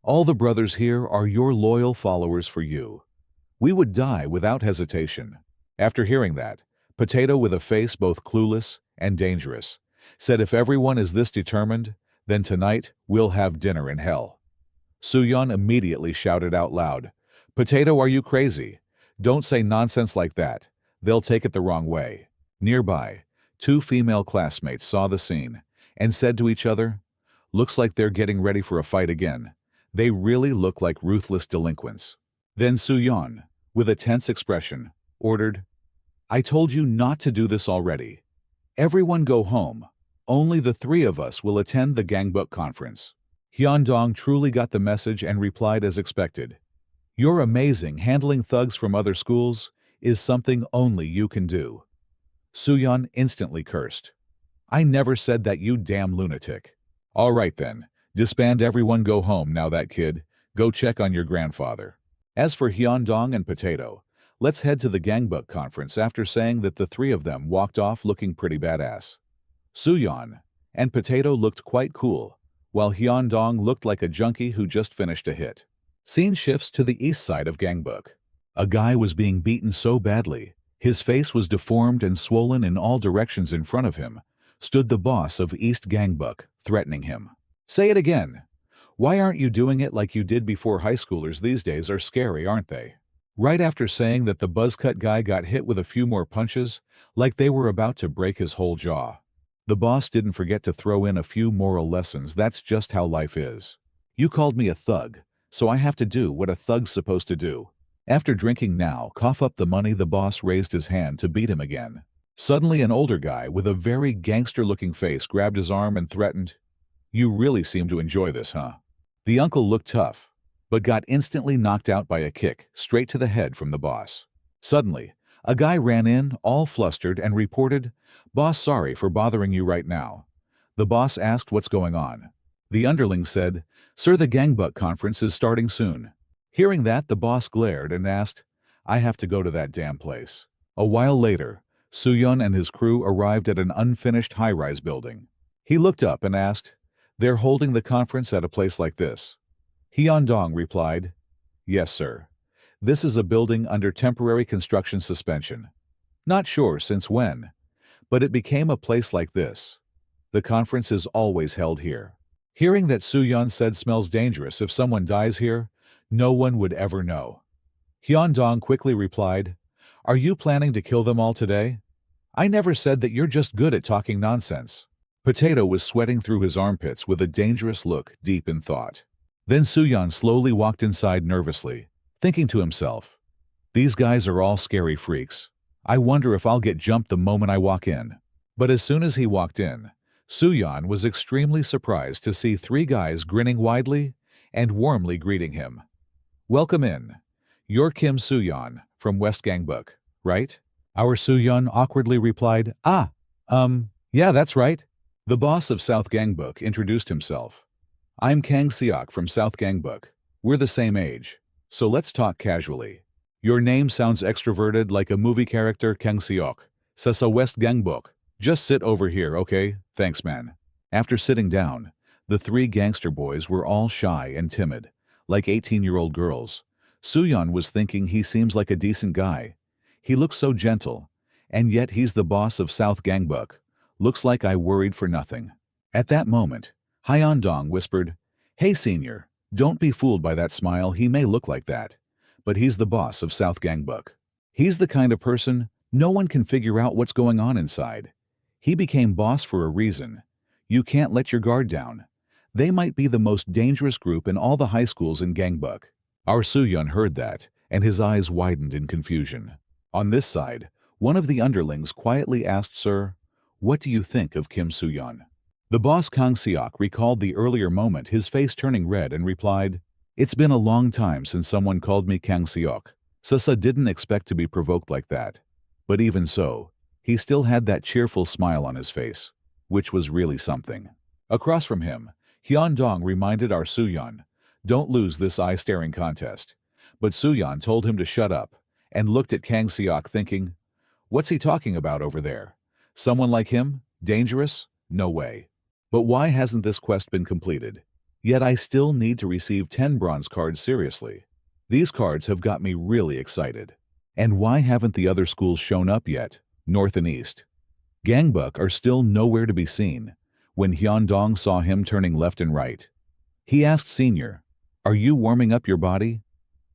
All the brothers here are your loyal followers for you. We would die without hesitation." After hearing that, Potato, with a face both clueless and dangerous, said, "If everyone is this determined, then tonight we'll have dinner in hell." Soohyun immediately shouted out loud, "Potato, are you crazy? Don't say nonsense like that. They'll take it the wrong way." Nearby, 2 female classmates saw the scene and said to each other, "Looks like they're getting ready for a fight again. They really look like ruthless delinquents." Then Soohyun, with a tense expression, ordered, "I told you not to do this already. Everyone go home. Only the 3 of us will attend the Gangbuk conference." Hyundong truly got the message and replied as expected, "You're amazing. Handling thugs from other schools is something only you can do." Soohyun instantly cursed. "I never said that, you damn lunatic." "All right then, disband, everyone go home now. That kid, go check on your grandfather." As for Hyundong and Potato, let's head to the Gangbuk conference. After saying that, the 3 of them walked off looking pretty badass. Soohyun and Potato looked quite cool, while Hyundong looked like a junkie who just finished a hit. Scene shifts to the east side of Gangbuk. A guy was being beaten so badly, his face was deformed and swollen in all directions. In front of him stood the boss of East Gangbuk, threatening him. "Say it again." Why aren't you doing it like you did before? High schoolers these days are scary, aren't they? Right after saying that the buzzcut guy got hit with a few more punches, like they were about to break his whole jaw. The boss didn't forget to throw in a few moral lessons. That's just how life is. You called me a thug, so I have to do what a thug's supposed to do. After drinking now, cough up the money. The boss raised his hand to beat him again. Suddenly an older guy with a very gangster-looking face grabbed his arm and threatened, "You really seem to enjoy this, huh?" The uncle looked tough, but got instantly knocked out by a kick straight to the head from the boss. Suddenly, a guy ran in, all flustered, and reported, "Boss, sorry for bothering you right now." The boss asked what's going on. The underling said, "Sir, the gangbuk conference is starting soon." Hearing that, the boss glared and asked, "I have to go to that damn place." A while later, Soo-yeon and his crew arrived at an unfinished high-rise building. He looked up and asked, "They're holding the conference at a place like this?" Hyun-dong replied, "Yes, sir. This is a building under temporary construction suspension. Not sure since when, but it became a place like this. The conference is always held here." Hearing that Soo-yeon said smells dangerous if someone dies here, no one would ever know. Hyun-dong quickly replied, "Are you planning to kill them all today? I never said that. You're just good at talking nonsense." Potato was sweating through his armpits with a dangerous look, deep in thought. Then Soo-yeon slowly walked inside nervously, thinking to himself, "These guys are all scary freaks. I wonder if I'll get jumped the moment I walk in." But as soon as he walked in, Soo-yeon was extremely surprised to see three guys grinning widely and warmly greeting him. "Welcome in. You're Kim Soo-yeon from West Gangbuk, right?" Our Soo-yeon awkwardly replied, Yeah, that's right." The boss of South Gangbuk introduced himself. "I'm Kang Seok from South Gangbuk. We're the same age, so let's talk casually. Your name sounds extroverted like a movie character. Kang Seok. Sa West Gangbuk. Just sit over here, okay? Thanks, man." After sitting down, the three gangster boys were all shy and timid, like 18-year-old girls. Soo-yeon was thinking, he seems like a decent guy. He looks so gentle, and yet he's the boss of South Gangbuk. Looks like I worried for nothing. At that moment, Hyun-dong whispered, "Hey, senior, don't be fooled by that smile. He may look like that, but he's the boss of South Gangbuk. He's the kind of person no one can figure out what's going on inside. He became boss for a reason. You can't let your guard down. They might be the most dangerous group in all the high schools in Gangbuk." Our Soo-yeon heard that, and his eyes widened in confusion. On this side, one of the underlings quietly asked, "Sir, what do you think of Kim Soo-yeon?" The boss Kang Seok recalled the earlier moment, his face turning red, and replied, "It's been a long time since someone called me Kang Seok." Susa didn't expect to be provoked like that. But even so, he still had that cheerful smile on his face, which was really something. Across from him, Hyun-dong reminded our Soo-yeon, "Don't lose this eye-staring contest." But Soo-yeon told him to shut up, and looked at Kang Seok thinking, "What's he talking about over there? Someone like him? Dangerous? No way. But why hasn't this quest been completed? Yet I still need to receive 10 bronze cards. Seriously. These cards have got me really excited. And why haven't the other schools shown up yet, North and East? Gangbuk are still nowhere to be seen." When Hyun-dong saw him turning left and right, he asked, "Senior, are you warming up your body?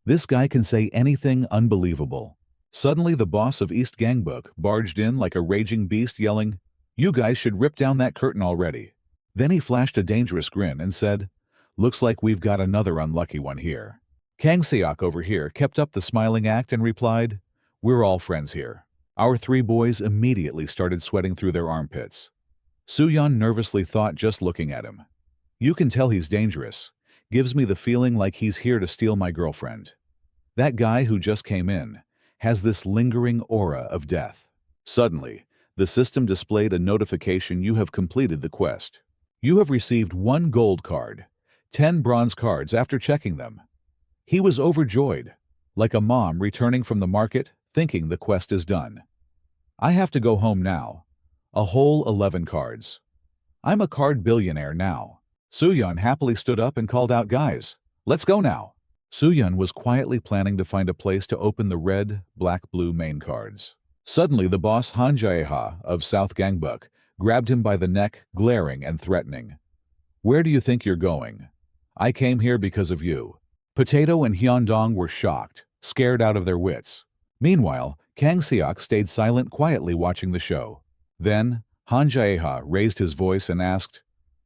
This guy can say anything unbelievable." Suddenly the boss of East Gangbuk barged in like a raging beast, yelling, "You guys should rip down that curtain already." Then he flashed a dangerous grin and said, "Looks like we've got another unlucky one here." Kang Seok over here kept up the smiling act and replied, "We're all friends here." Our three boys immediately started sweating through their armpits. Soo-yeon nervously thought, just looking at him, "You can tell he's dangerous. Gives me the feeling like he's here to steal my girlfriend. That guy who just came in has this lingering aura of death." Suddenly, the system displayed a notification: "You have completed the quest. You have received 1 gold card, 10 bronze cards." After checking them, he was overjoyed, like a mom returning from the market, thinking the quest is done. "I have to go home now. A whole 11 cards. I'm a card billionaire now." Soo-yeon happily stood up and called out, "Guys, let's go now." Soo-yeon was quietly planning to find a place to open the red, black, blue main cards. Suddenly the boss Han Jae-ha of South Gangbuk grabbed him by the neck, glaring and threatening. "Where do you think you're going? I came here because of you." Potato and Hyundong were shocked, scared out of their wits. Meanwhile, Kang Seok stayed silent, quietly watching the show. Then, Han Jae-ha raised his voice and asked,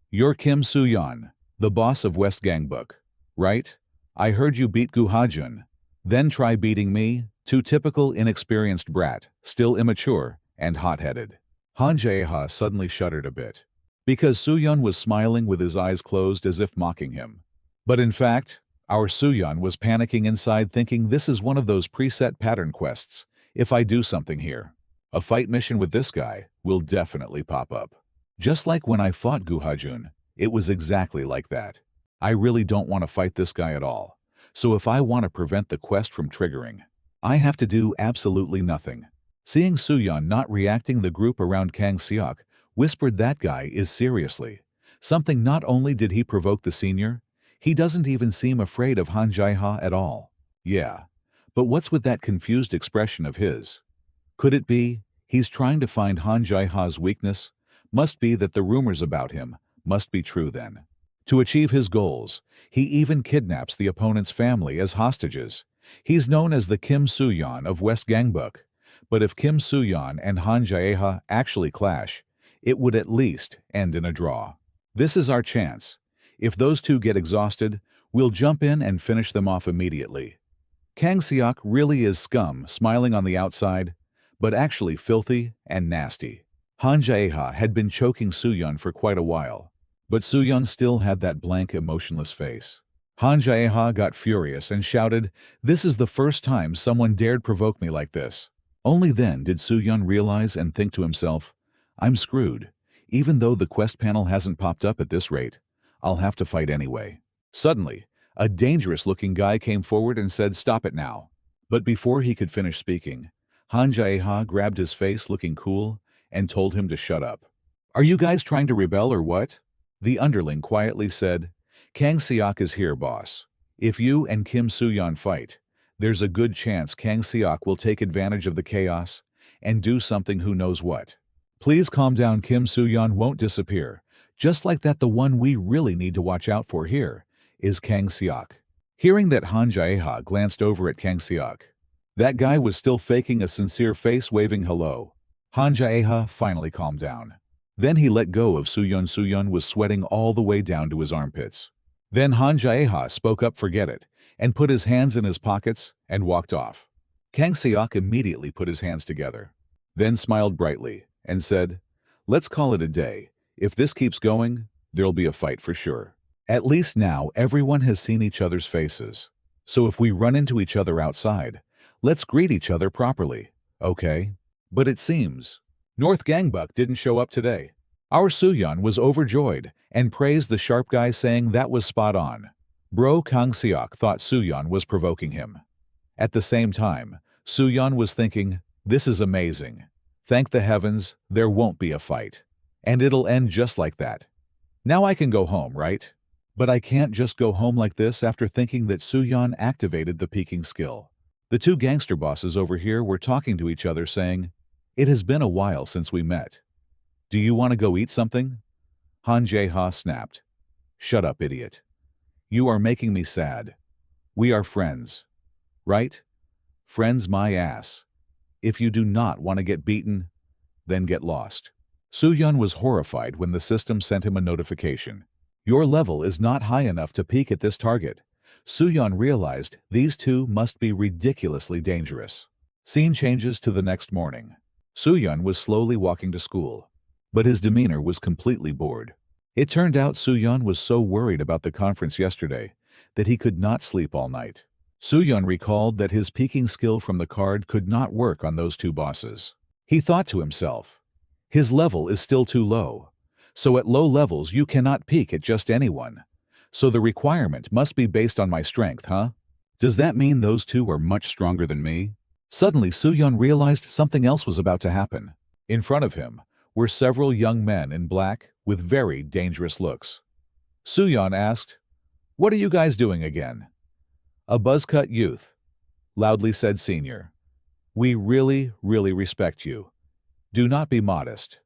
"You're Kim Soo-yeon, the boss of West Gangbuk, right? I heard you beat Gu Ha-jun. Then try beating me, too typical inexperienced brat, still immature and hot-headed." Han Jae-ha suddenly shuddered a bit, because Soo-yeon was smiling with his eyes closed as if mocking him. But in fact, our Soo-yeon was panicking inside, thinking this is one of those preset pattern quests. If I do something here, a fight mission with this guy will definitely pop up. Just like when I fought Gu Ha-jun, it was exactly like that. I really don't want to fight this guy at all. So if I want to prevent the quest from triggering, I have to do absolutely nothing. Seeing Soo-yeon not reacting, the group around Kang Seok whispered, "That guy is seriously something. Not only did he provoke the senior, he doesn't even seem afraid of Han Jae-ha at all." Yeah, but what's with that confused expression of his? Could it be he's trying to find Han Jae-ha's weakness? Must be that the rumors about him must be true then. To achieve his goals, he even kidnaps the opponent's family as hostages. He's known as the Kim Soo-yeon of West Gangbuk. But if Kim Soo-yeon and Han Jae-ha actually clash, it would at least end in a draw. This is our chance. If those two get exhausted, we'll jump in and finish them off immediately. Kang Seok really is scum, smiling on the outside, but actually filthy and nasty. Han Jae-ha had been choking Soo-yeon for quite a while, but Soo-yeon still had that blank, emotionless face. Han Jae-ha got furious and shouted, "This is the first time someone dared provoke me like this." Only then did Soo-yeon realize and think to himself, "I'm screwed. Even though the quest panel hasn't popped up at this rate, I'll have to fight anyway." Suddenly, a dangerous-looking guy came forward and said, "Stop it now." But before he could finish speaking, Han Jae-ha grabbed his face, looking cool, and told him to shut up. "Are you guys trying to rebel or what?" The underling quietly said, "Kang Seok is here, boss. If you and Kim Soo-yeon fight, there's a good chance Kang Seok will take advantage of the chaos and do something who knows what. Please calm down. Kim Soo-yeon won't disappear. Just like that, the one we really need to watch out for here is Kang Seok." Hearing that, Han Jae-ha glanced over at Kang Seok. That guy was still faking a sincere face, waving hello. Han Jae-ha finally calmed down. Then he let go of Soo-yeon. Soo-yeon was sweating all the way down to his armpits. Then Han Jae-ha spoke up, "Forget it," and put his hands in his pockets and walked off. Kang Seok immediately put his hands together, then smiled brightly and said, "Let's call it a day. If this keeps going, there'll be a fight for sure. At least now everyone has seen each other's faces. So if we run into each other outside, let's greet each other properly, okay?" But it seems North Gangbuk didn't show up today. Our Soo-yeon was overjoyed and praised the sharp guy, saying that was spot on. Bro, Kang Seok thought Soo-yeon was provoking him. At the same time, Soo-yeon was thinking, "This is amazing. Thank the heavens, there won't be a fight. And it'll end just like that. Now I can go home, right?" But I can't just go home like this. After thinking that Soo-yeon activated the peeking skill, the two gangster bosses over here were talking to each other, saying, "It has been a while since we met. Do you want to go eat something?" Han Jae-ha snapped, "Shut up, idiot. You are making me sad. We are friends, right? Friends my ass. If you do not want to get beaten, then get lost." Soo-yeon was horrified when the system sent him a notification. "Your level is not high enough to peek at this target." Soo-yeon realized these two must be ridiculously dangerous. Scene changes to the next morning. Soo-yeon was slowly walking to school, but his demeanor was completely bored. It turned out Soo-yeon was so worried about the conference yesterday that he could not sleep all night. Soo-yeon recalled that his peeking skill from the card could not work on those two bosses. He thought to himself, his level is still too low. So at low levels you cannot peek at just anyone. So the requirement must be based on my strength, huh? Does that mean those two are much stronger than me? Suddenly Soo-yeon realized something else was about to happen. In front of him were several young men in black with very dangerous looks. Soo-yeon asked, "What are you guys doing again?" "A buzzcut youth," loudly said Senior. "We really respect you. Do not be modest.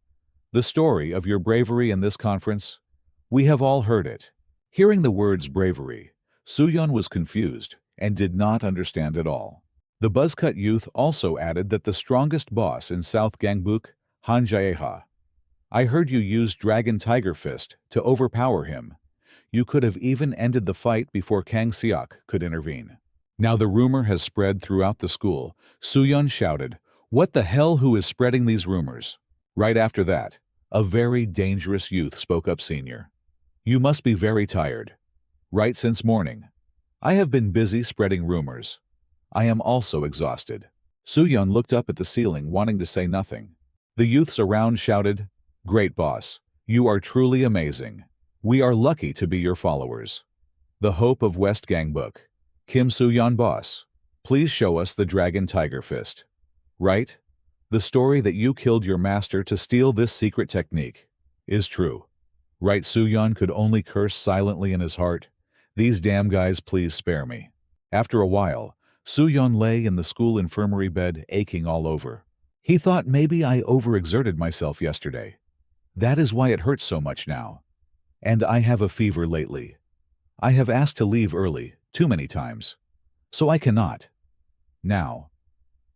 The story of your bravery in this conference, we have all heard it. Hearing the words bravery, Soo-yeon was confused and did not understand at all. The buzzcut youth also added that the strongest boss in South Gangbuk, Han Jae-ha. I heard you use Dragon Tiger Fist to overpower him. You could have even ended the fight before Kang Seok could intervene. Now the rumor has spread throughout the school. Soo-yeon shouted, "What the hell, who is spreading these rumors?" Right after that, a very dangerous youth spoke up senior. "You must be very tired. Right, since morning. I have been busy spreading rumors. I am also exhausted." Soo-yeon looked up at the ceiling wanting to say nothing. The youths around shouted, "Great boss. You are truly amazing. We are lucky to be your followers. The hope of West Gangbuk. Kim Soo-yeon boss. Please show us the Dragon Tiger Fist. Right? The story that you killed your master to steal this secret technique is true. Right?" Soo-yeon could only curse silently in his heart. "These damn guys, please spare me." After a while, Soo-yeon lay in the school infirmary bed aching all over. He thought, maybe I overexerted myself yesterday. That is why it hurts so much now. And I have a fever lately. I have asked to leave early, too many times. So I cannot. Now.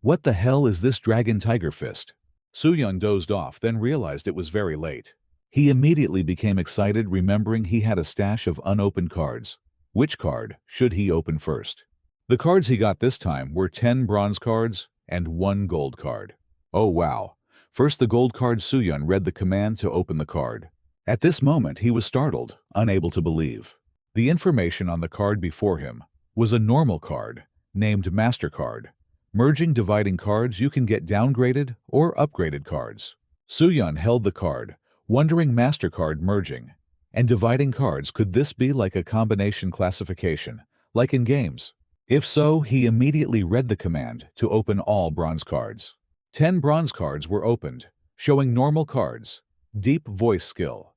What the hell is this Dragon Tiger Fist? Soo-yeon dozed off, then realized it was very late. He immediately became excited, remembering he had a stash of unopened cards. Which card should he open first? The cards he got this time were 10 bronze cards and 1 gold card. Oh wow. First the gold card. Soo-yeon read the command to open the card. At this moment he was startled, unable to believe. The information on the card before him was a normal card, named Master Card. Merging dividing cards, you can get downgraded or upgraded cards. Soo-yeon held the card, wondering Master Card merging and dividing cards, could this be like a combination classification, like in games? If so, he immediately read the command to open all bronze cards. 10 bronze cards were opened, showing normal cards, deep voice skill.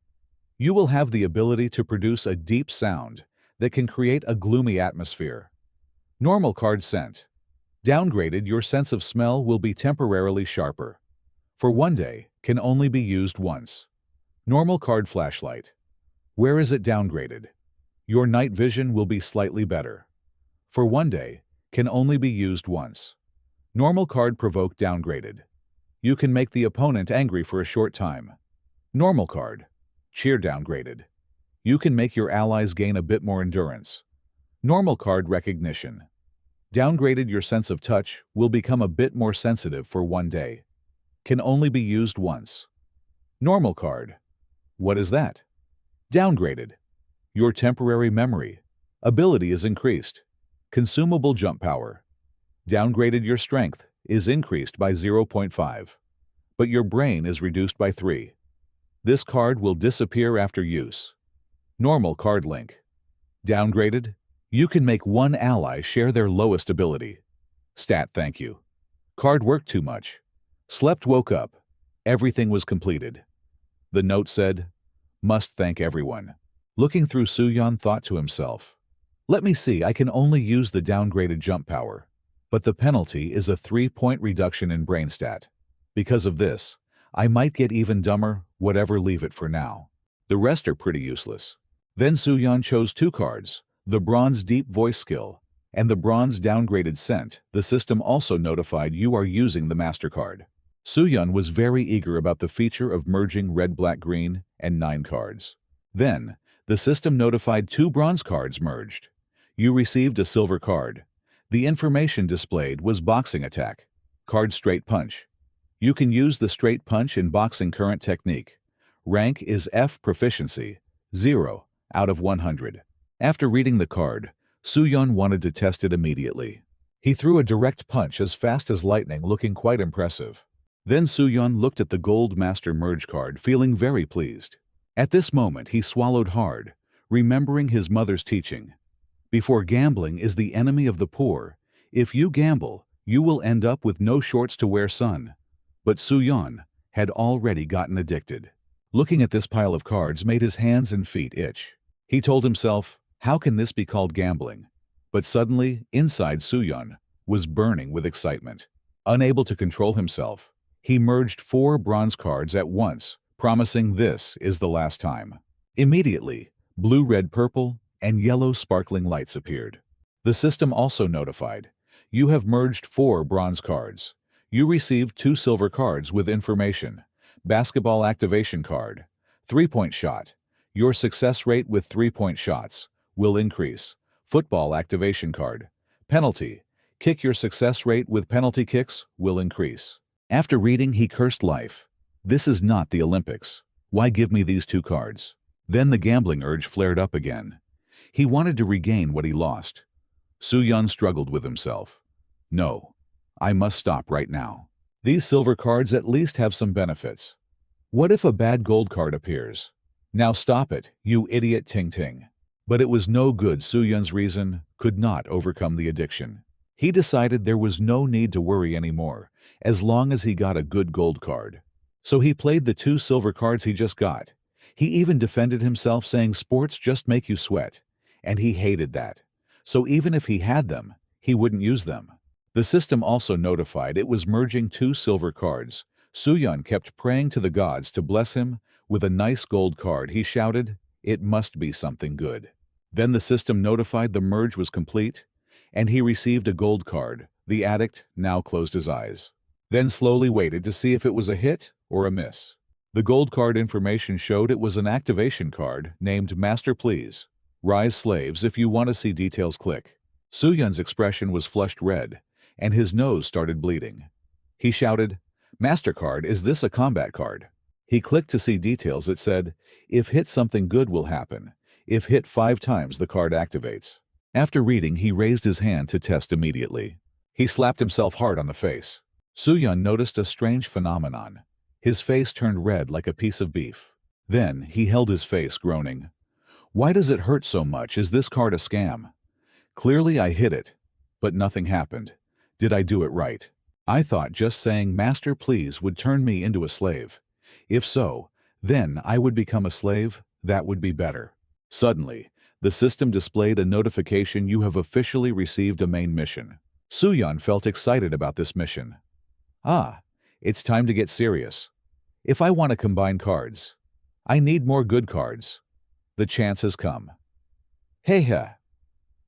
You will have the ability to produce a deep sound that can create a gloomy atmosphere. Normal card scent. Downgraded, your sense of smell will be temporarily sharper. For 1 day, can only be used once. Normal card flashlight. Where is it downgraded? Your night vision will be slightly better. For 1 day, can only be used once. Normal card provoke downgraded. You can make the opponent angry for a short time. Normal card. Cheer downgraded. You can make your allies gain a bit more endurance. Normal card recognition. Downgraded, your sense of touch will become a bit more sensitive for 1 day. Can only be used once. Normal card. What is that? Downgraded. Your temporary memory ability is increased. Consumable jump power. Downgraded, your strength is increased by 0.5, but your brain is reduced by 3. This card will disappear after use. Normal card link. Downgraded. You can make 1 ally share their lowest ability. Stat thank you. Card worked too much. Slept, woke up. Everything was completed. The note said, "Must thank everyone." Looking through, Soo-yeon thought to himself, "Let me see, I can only use the downgraded jump power. But the penalty is a 3-point reduction in brain stat. Because of this, I might get even dumber, whatever, leave it for now. The rest are pretty useless." Then Soo-yeon chose 2 cards, the bronze deep voice skill and the bronze downgraded scent. The system also notified you are using the master card. Soo-yeon was very eager about the feature of merging red, black, green, and 9 cards. Then, the system notified 2 bronze cards merged. You received a silver card. The information displayed was boxing attack. Card straight punch. You can use the straight punch in boxing current technique. Rank is F, proficiency 0 out of 100. After reading the card, Soo-yeon wanted to test it immediately. He threw a direct punch as fast as lightning, looking quite impressive. Then Soo-yeon looked at the Gold Master Merge card, feeling very pleased. At this moment he swallowed hard, remembering his mother's teaching. Before gambling is the enemy of the poor. If you gamble, you will end up with no shorts to wear, son. But Soo-yeon had already gotten addicted. Looking at this pile of cards made his hands and feet itch. He told himself, how can this be called gambling? But suddenly, inside Soo-yeon was burning with excitement. Unable to control himself, he merged 4 bronze cards at once, promising this is the last time. Immediately, Blue, red, purple, and yellow sparkling lights appeared. The system also notified, you have merged 4 bronze cards. You received 2 silver cards with information. Basketball activation card. 3-point shot. Your success rate with 3-point shots will increase. Football activation card. Penalty. Kick, your success rate with penalty kicks will increase. After reading, he cursed life. This is not the Olympics. Why give me these 2 cards? Then the gambling urge flared up again. He wanted to regain what he lost. Soo-yeon struggled with himself. No, I must stop right now. These silver cards at least have some benefits. What if a bad gold card appears? Now stop it, you idiot, Ting Ting. But it was no good. Soo-yeon's reason could not overcome the addiction. He decided there was no need to worry anymore, as long as he got a good gold card. So he played the 2 silver cards he just got. He even defended himself, saying sports just make you sweat. And he hated that. So even if he had them, he wouldn't use them. The system also notified it was merging 2 silver cards. Soo-yeon kept praying to the gods to bless him with a nice gold card. He shouted, it must be something good. Then the system notified the merge was complete, and he received a gold card. The addict now closed his eyes. Then slowly waited to see if it was a hit or a miss. The gold card information showed it was an activation card named Master Please. Rise slaves. If you want to see details, click. Soo-yeon's expression was flushed red, and his nose started bleeding. He shouted, MasterCard, is this a combat card? He clicked to see details. It said, if hit, something good will happen. If hit 5 times, the card activates. After reading, he raised his hand to test immediately. He slapped himself hard on the face. Soo-yeon noticed a strange phenomenon. His face turned red like a piece of beef. Then he held his face, groaning. Why does it hurt so much? Is this card a scam? Clearly I hit it, but nothing happened. Did I do it right? I thought just saying Master Please would turn me into a slave. If so, then I would become a slave. That would be better. Suddenly, the system displayed a notification, you have officially received a main mission. Soo-yeon felt excited about this mission. Ah, it's time to get serious. If I want to combine cards, I need more good cards. The chance has come. Hey ha!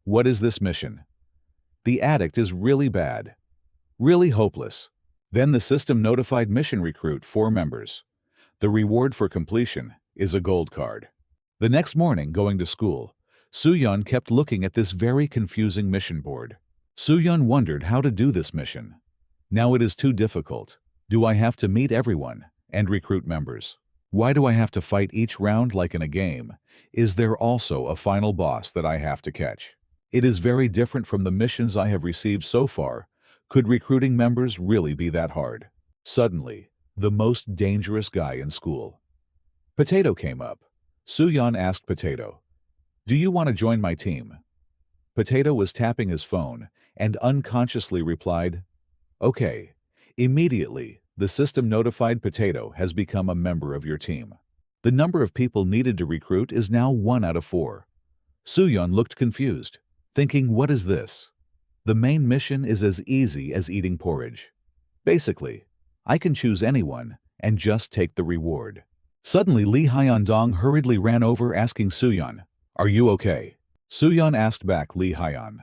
What is this mission? The addict is really bad. Really hopeless. Then the system notified mission, recruit 4 members. The reward for completion is a gold card. The next morning, going to school, Soo-yeon kept looking at this very confusing mission board. Soo-yeon wondered how to do this mission. Now it is too difficult. Do I have to meet everyone and recruit members? Why do I have to fight each round like in a game? Is there also a final boss that I have to catch? It is very different from the missions I have received so far. Could recruiting members really be that hard? Suddenly, the most dangerous guy in school. Potato came up. Soo-yeon asked Potato, do you want to join my team? Potato was tapping his phone and unconsciously replied, okay. Immediately, the system notified Potato has become a member of your team. The number of people needed to recruit is now 1 out of 4. Soo-yeon looked confused, thinking, what is this? The main mission is as easy as eating porridge. Basically, I can choose anyone and just take the reward. Suddenly, Lee Hyun-dong hurriedly ran over, asking Soo-yeon, are you okay? Soo-yeon asked back, Lee Hyun.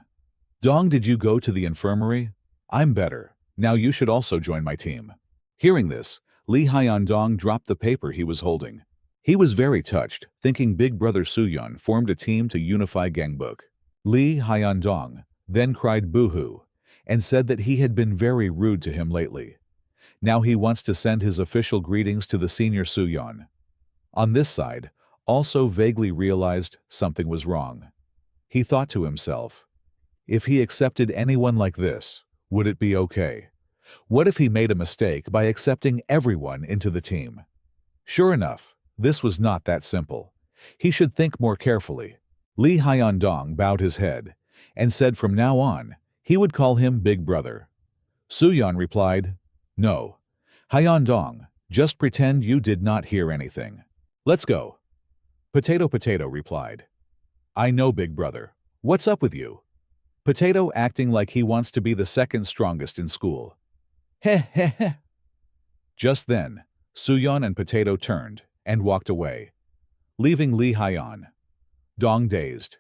Dong, did you go to the infirmary? I'm better. Now you should also join my team. Hearing this, Lee Hyun-dong dropped the paper he was holding. He was very touched, thinking big brother Soo-yeon formed a team to unify Gangbuk. Lee Hyun-dong then cried boo-hoo and said that he had been very rude to him lately. Now he wants to send his official greetings to the senior Soo-yeon. On this side, also vaguely realized something was wrong. He thought to himself, if he accepted anyone like this, would it be okay? What if he made a mistake by accepting everyone into the team? Sure enough, this was not that simple. He should think more carefully. Lee Hyun-dong bowed his head and said from now on, he would call him Big Brother. Soo-yeon replied, no. Hyun-dong, just pretend you did not hear anything. Let's go. Potato replied, I know, Big Brother. What's up with you? Potato acting like he wants to be the second strongest in school. Heh heh heh. Just then, Soo-yeon and Potato turned and walked away, leaving Lee Hyun. Dong dazed,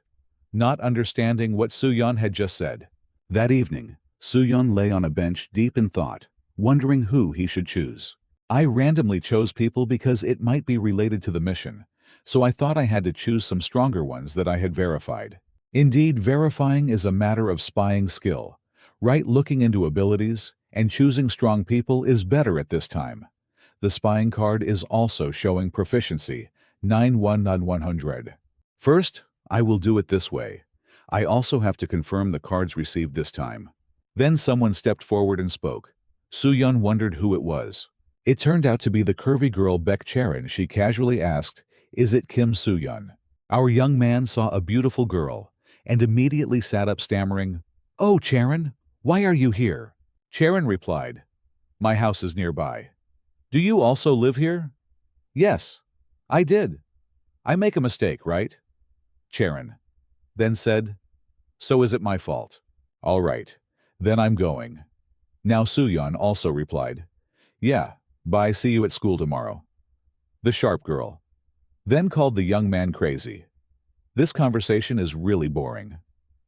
not understanding what Soo-yeon had just said. That evening, Soo-yeon lay on a bench deep in thought, wondering who he should choose. I randomly chose people because it might be related to the mission, so I thought I had to choose some stronger ones that I had verified. Indeed, verifying is a matter of spying skill, right? Looking into abilities, and choosing strong people is better at this time. The spying card is also showing proficiency, 91 on 100. First, I will do it this way. I also have to confirm the cards received this time. Then someone stepped forward and spoke. Soo-yeon wondered who it was. It turned out to be the curvy girl Baek Charon. She casually asked, "Is it Kim Soo-yeon?" Our young man saw a beautiful girl and immediately sat up stammering, "Oh, Charon, why are you here?" Charon replied, "My house is nearby." "Do you also live here?" "Yes, I did. I make a mistake, right?" Charon then said, "So is it my fault?" "All right, then I'm going." Now Soo-yeon also replied, "Yeah, bye, see you at school tomorrow." The sharp girl then called the young man crazy. This conversation is really boring.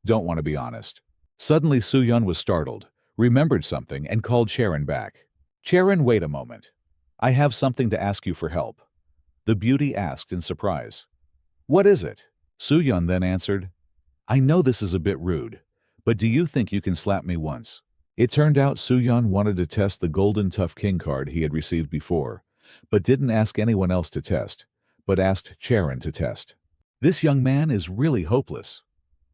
Don't want to be honest. Suddenly Soo-yeon was startled, remembered something, and called Charon back. "Charon, wait a moment. I have something to ask you for help." The beauty asked in surprise. "What is it?" Soo-yeon then answered, "I know this is a bit rude, but do you think you can slap me once?" It turned out Soo-yeon wanted to test the Golden Tough King card he had received before, but didn't ask anyone else to test, but asked Charon to test. This young man is really hopeless.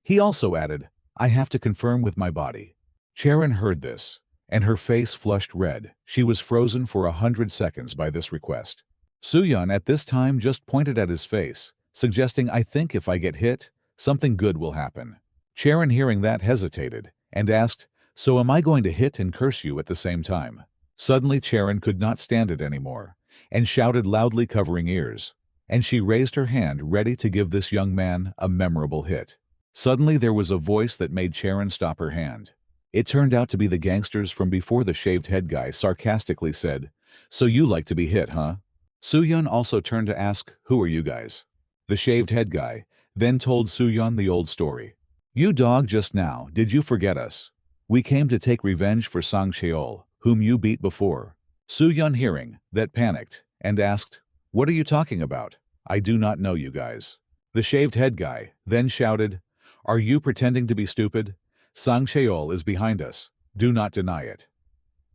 He also added, "I have to confirm with my body." Charon heard this, and her face flushed red. She was frozen for 100 seconds by this request. Soo-yeon at this time just pointed at his face, suggesting, "I think if I get hit, something good will happen." Charon, hearing that, hesitated and asked, "So am I going to hit and curse you at the same time?" Suddenly Charon could not stand it anymore, and shouted loudly, covering ears. And she raised her hand ready to give this young man a memorable hit. Suddenly there was a voice that made Charon stop her hand. It turned out to be the gangsters from before. The shaved head guy sarcastically said, "So you like to be hit, huh?" Soo-yeon also turned to ask, "Who are you guys?" The shaved head guy then told Soo-yeon the old story. "You dog, just now, did you forget us? We came to take revenge for Sang Cheol, whom you beat before." Soo-yeon, hearing that, panicked and asked, "What are you talking about? I do not know you guys." The shaved head guy then shouted, "Are you pretending to be stupid? Sang Cheol is behind us. Do not deny it."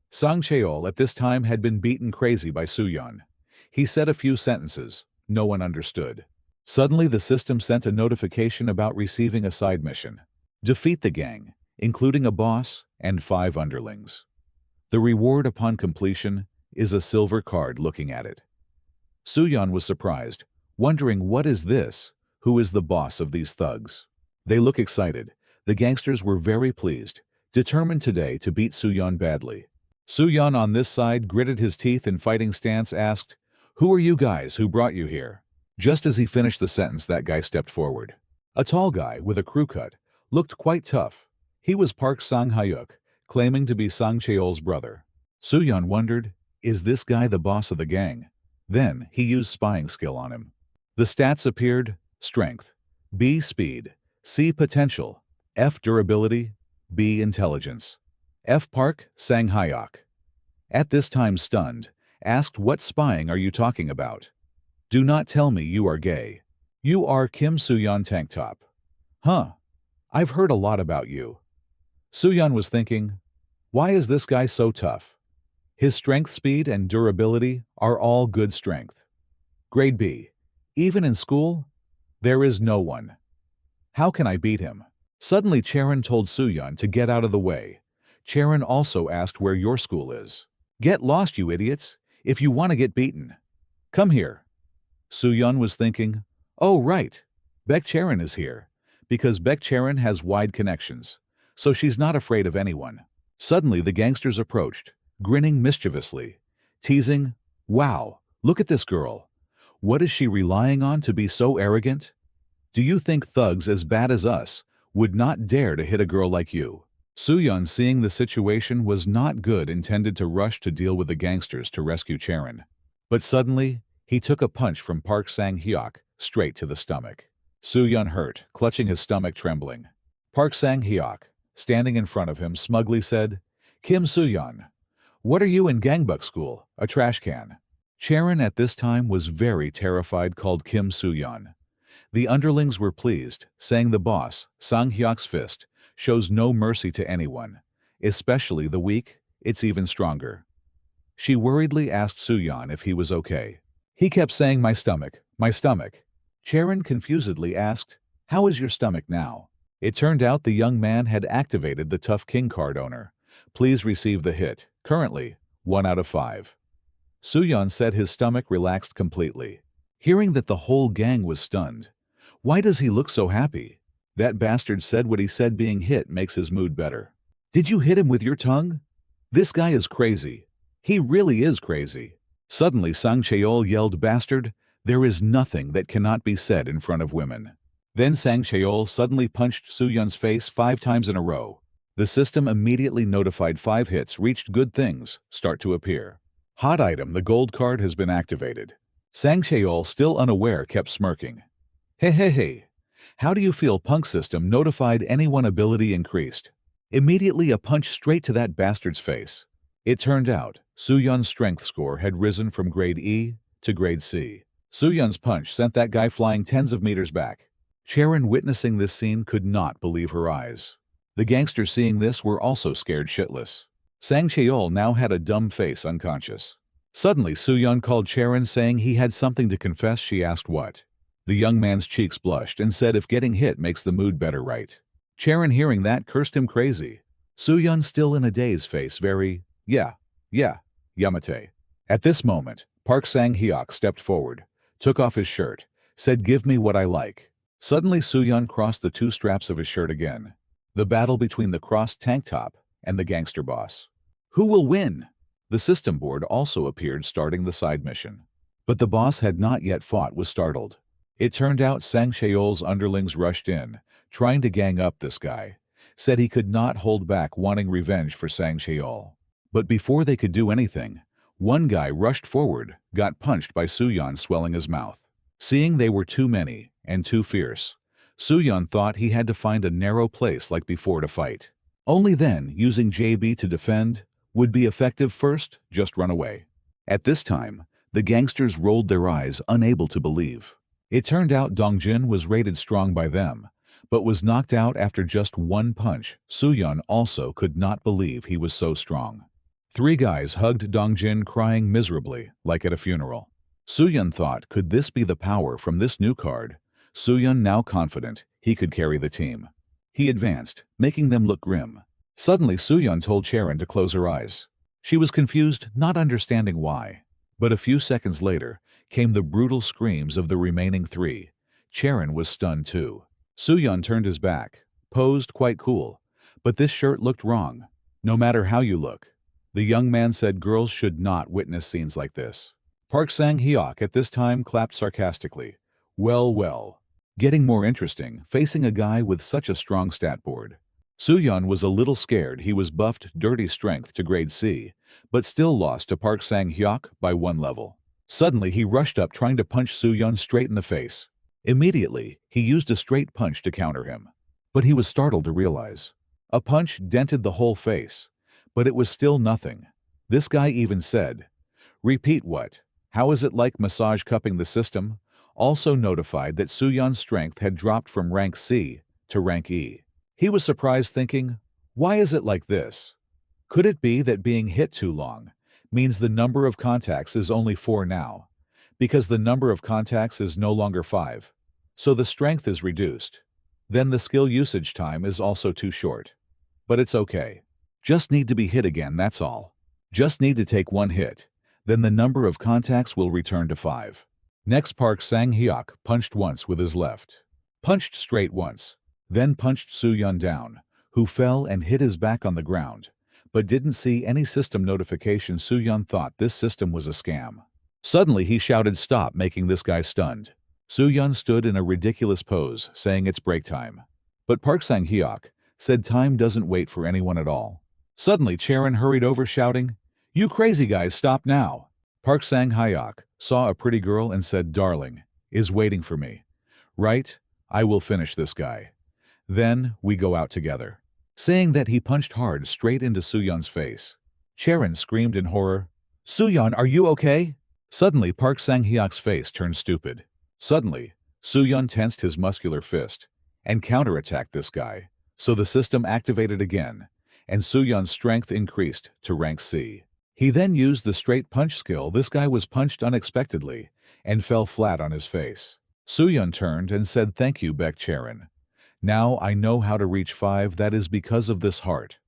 Sang Cheol at this time had been beaten crazy by Soo-yeon. He said a few sentences. No one understood. Suddenly the system sent a notification about receiving a side mission. Defeat the gang, including a boss and 5 underlings. The reward upon completion is a silver card. Looking at it, Soo-yeon was surprised, wondering, what is this? Who is the boss of these thugs? They look excited. The gangsters were very pleased, determined today to beat Soo-yeon badly. Soo-yeon on this side gritted his teeth in fighting stance, asked, "Who are you guys? Who brought you here?" Just as he finished the sentence, that guy stepped forward. A tall guy with a crew cut, looked quite tough. He was Park Sang-hyuk, claiming to be Sang Cheol's brother. Soo-yeon wondered, is this guy the boss of the gang? Then he used spying skill on him. The stats appeared: strength, B speed, C potential, F durability, B intelligence. F Park Sang-hyuk. At this time, stunned, asked, "What spying are you talking about? Do not tell me you are gay. You are Kim Soo-yeon tank top. Huh. I've heard a lot about you." Soo-yeon was thinking, why is this guy so tough? His strength, speed, and durability are all good strength. Grade B. Even in school, there is no one. How can I beat him? Suddenly Charon told Soo-yeon to get out of the way. Charon also asked where your school is. "Get lost, you idiots, if you want to get beaten. Come here." Soo-yeon was thinking, oh right, Baek Charon is here, because Baek Charon has wide connections, so she's not afraid of anyone. Suddenly the gangsters approached, grinning mischievously, teasing, "Wow, look at this girl. What is she relying on to be so arrogant? Do you think thugs as bad as us would not dare to hit a girl like you?" Soo-yeon, seeing the situation was not good, intended to rush to deal with the gangsters to rescue Charon. But suddenly, he took a punch from Park Sang-hyuk straight to the stomach. Soo-yeon hurt, clutching his stomach trembling. Park Sang-hyuk, standing in front of him, smugly said, Kim Soo-yeon, what are you in gangbuk school, a trash can? Charon at this time was very terrified, called Kim Soo-yeon. The underlings were pleased, saying the boss, Sang-hyuk's fist, shows no mercy to anyone, especially the weak, it's even stronger. She worriedly asked Soo-yeon if he was okay. He kept saying, my stomach, my stomach. Charon confusedly asked, how is your stomach now? It turned out the young man had activated the Tough King card owner. Please receive the hit. Currently, 1 out of 5. Soo-yeon said his stomach relaxed completely. Hearing that the whole gang was stunned. Why does he look so happy? That bastard said what he said, being hit makes his mood better. Did you hit him with your tongue? This guy is crazy. He really is crazy. Suddenly Sang Cheol yelled, bastard, there is nothing that cannot be said in front of women. Then Sang Cheol suddenly punched Soo-yeon's face 5 times in a row. The system immediately notified 5 hits reached. Good things start to appear. Hot item, the gold card has been activated. Sang Cheol, still unaware, kept smirking. Hey. How do you feel? Punk system notified anyone ability increased. Immediately a punch straight to that bastard's face. It turned out, Soo-yeon's strength score had risen from grade E to grade C. Soo-yeon's punch sent that guy flying tens of meters back. Charon, witnessing this scene, could not believe her eyes. The gangsters seeing this were also scared shitless. Sang Cheol now had a dumb face, unconscious. Suddenly Soo-yeon called Charon, saying he had something to confess. She asked what. The young man's cheeks blushed and said if getting hit makes the mood better, right? Charon, hearing that, cursed him crazy. Soo-yeon, still in a daze face, very, yeah, Yamate. At this moment, Park Sang-hyuk stepped forward, took off his shirt, said give me what I like. Suddenly Soo-yeon crossed the 2 straps of his shirt again. The battle between the crossed tank top and the gangster boss. Who will win? The system board also appeared, starting the side mission. But the boss had not yet fought, was startled. It turned out Sang Cheol's underlings rushed in, trying to gang up this guy. Said he could not hold back, wanting revenge for Sang Cheol. But before they could do anything, one guy rushed forward, got punched by Soo-yeon, swelling his mouth. Seeing they were too many and too fierce, Soo-yeon thought he had to find a narrow place like before to fight. Only then, using JB to defend, would be effective. First, just run away. At this time, the gangsters rolled their eyes, unable to believe. It turned out Dongjin was rated strong by them, but was knocked out after just 1 punch. Soo-yeon also could not believe he was so strong. 3 guys hugged Dongjin, crying miserably, like at a funeral. Soo-yeon thought, could this be the power from this new card? Soo-yeon now confident he could carry the team. He advanced, making them look grim. Suddenly Soo-yeon told Charon to close her eyes. She was confused, not understanding why. But a few seconds later came the brutal screams of the remaining 3. Charon was stunned too. Soo-yeon turned his back, posed quite cool, but this shirt looked wrong. No matter how you look. The young man said girls should not witness scenes like this. Park Sang-hyuk at this time clapped sarcastically. Well. Getting more interesting, facing a guy with such a strong stat board. Soo-yeon was a little scared. He was buffed dirty strength to grade C, but still lost to Park Sang-hyuk by 1 level. Suddenly he rushed up, trying to punch Soo-yeon straight in the face. Immediately, he used a straight punch to counter him. But he was startled to realize. A punch dented the whole face, but it was still nothing. This guy even said, repeat what? How is it like massage cupping? The system also notified that Soo-yeon's strength had dropped from rank C to rank E. He was surprised, thinking, why is it like this? Could it be that being hit too long means the number of contacts is only 4 now, because the number of contacts is no longer 5, so the strength is reduced. Then the skill usage time is also too short. But it's okay. Just need to be hit again, that's all. Just need to take 1 hit, then the number of contacts will return to 5. Next, Park Sang-hyuk punched once with his left. Punched straight once, then punched Soo-yeon down, who fell and hit his back on the ground, but didn't see any system notification. Soo-yeon thought this system was a scam. Suddenly he shouted stop, making this guy stunned. Soo-yeon stood in a ridiculous pose, saying it's break time. But Park Sang-hyuk said time doesn't wait for anyone at all. Suddenly Charon hurried over, shouting, you crazy guys, stop now. Park Sang-hyuk saw a pretty girl and said, darling, is waiting for me. Right? I will finish this guy. Then we go out together. Saying that, he punched hard straight into Sooyeon's face. Charon screamed in horror. Sooyeon, are you okay? Suddenly, Park Sang-hyuk's face turned stupid. Suddenly, Sooyeon tensed his muscular fist and counterattacked this guy, so the system activated again, and Sooyeon's strength increased to rank C. He then used the straight punch skill. This guy was punched unexpectedly and fell flat on his face. Sooyeon turned and said, "Thank you, Baek Charon. Now I know how to reach 5. That is because of this heart."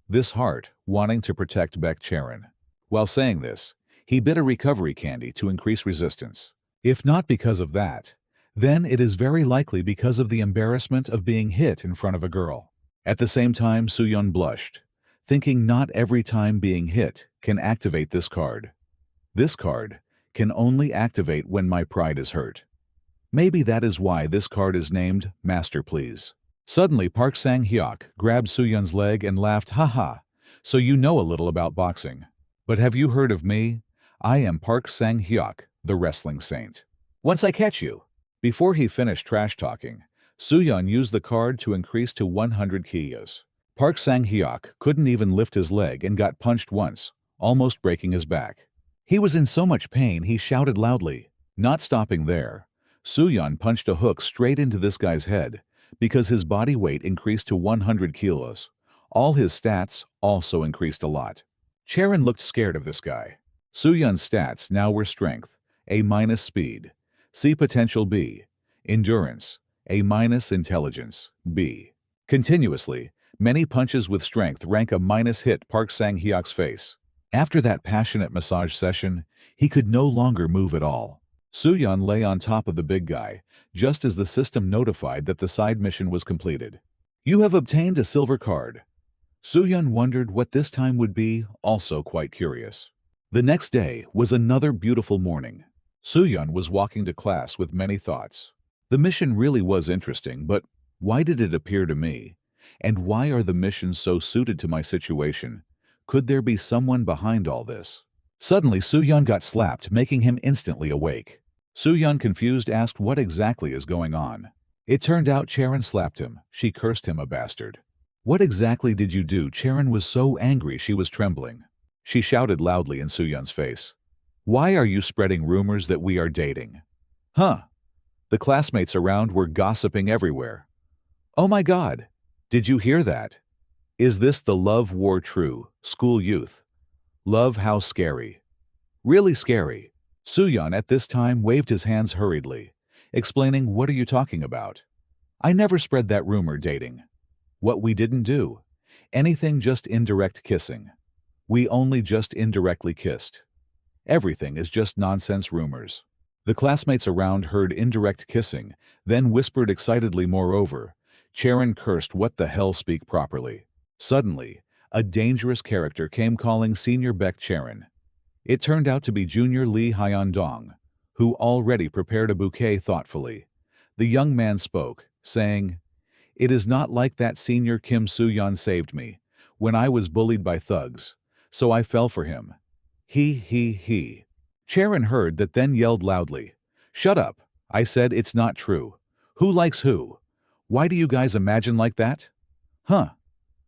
This heart wanting to protect Baek Charon. While saying this, he bit a recovery candy to increase resistance. If not because of that, then it is very likely because of the embarrassment of being hit in front of a girl. At the same time, Sooyeon blushed, thinking not every time being hit can activate this card. This card can only activate when my pride is hurt. Maybe that is why this card is named Master Please. Suddenly, Park Sang-hyuk grabbed Sooyeon's leg and laughed, "Haha, so you know a little about boxing. But have you heard of me? I am Park Sang-hyuk, the wrestling saint. Once I catch you." Before he finished trash-talking, Sooyeon used the card to increase to 100 kias. Park Sang-hyuk couldn't even lift his leg and got punched once, almost breaking his back. He was in so much pain he shouted loudly. Not stopping there, Sooyeon punched a hook straight into this guy's head because his body weight increased to 100 kilos. All his stats also increased a lot. Charon looked scared of this guy. Sooyeon's stats now were strength, A- speed, C potential B, endurance, A- intelligence, B. Continuously, many punches with strength rank A- hit Park Sang-hyuk's face. After that passionate massage session, he could no longer move at all. Sooyeon lay on top of the big guy, just as the system notified that the side mission was completed. You have obtained a silver card. Sooyeon wondered what this time would be, also quite curious. The next day was another beautiful morning. Sooyeon was walking to class with many thoughts. The mission really was interesting, but why did it appear to me? And why are the missions so suited to my situation? Could there be someone behind all this? Suddenly, Sooyeon got slapped, making him instantly awake. Sooyeon, confused, asked what exactly is going on. It turned out Charon slapped him. She cursed him a bastard. What exactly did you do? Charon was so angry she was trembling. She shouted loudly in Sooyeon's face. Why are you spreading rumors that we are dating? Huh? The classmates around were gossiping everywhere. Oh my God! Did you hear that? Is this the love war true, school youth? Love, how scary. Really scary. Sooyeon at this time waved his hands hurriedly, explaining, what are you talking about? I never spread that rumor dating. What we didn't do? Anything, just indirect kissing. We only just indirectly kissed. Everything is just nonsense rumors. The classmates around heard indirect kissing, then whispered excitedly, moreover. Charon cursed, what the hell, speak properly. Suddenly, a dangerous character came calling Senior Baek Charon. It turned out to be Junior Lee Hyun-dong, who already prepared a bouquet thoughtfully. The young man spoke, saying, It is not like that. Senior Kim Sooyeon saved me when I was bullied by thugs, so I fell for him. He. Charon heard that, then yelled loudly, Shut up, I said it's not true. Who likes who? Why do you guys imagine like that? Huh?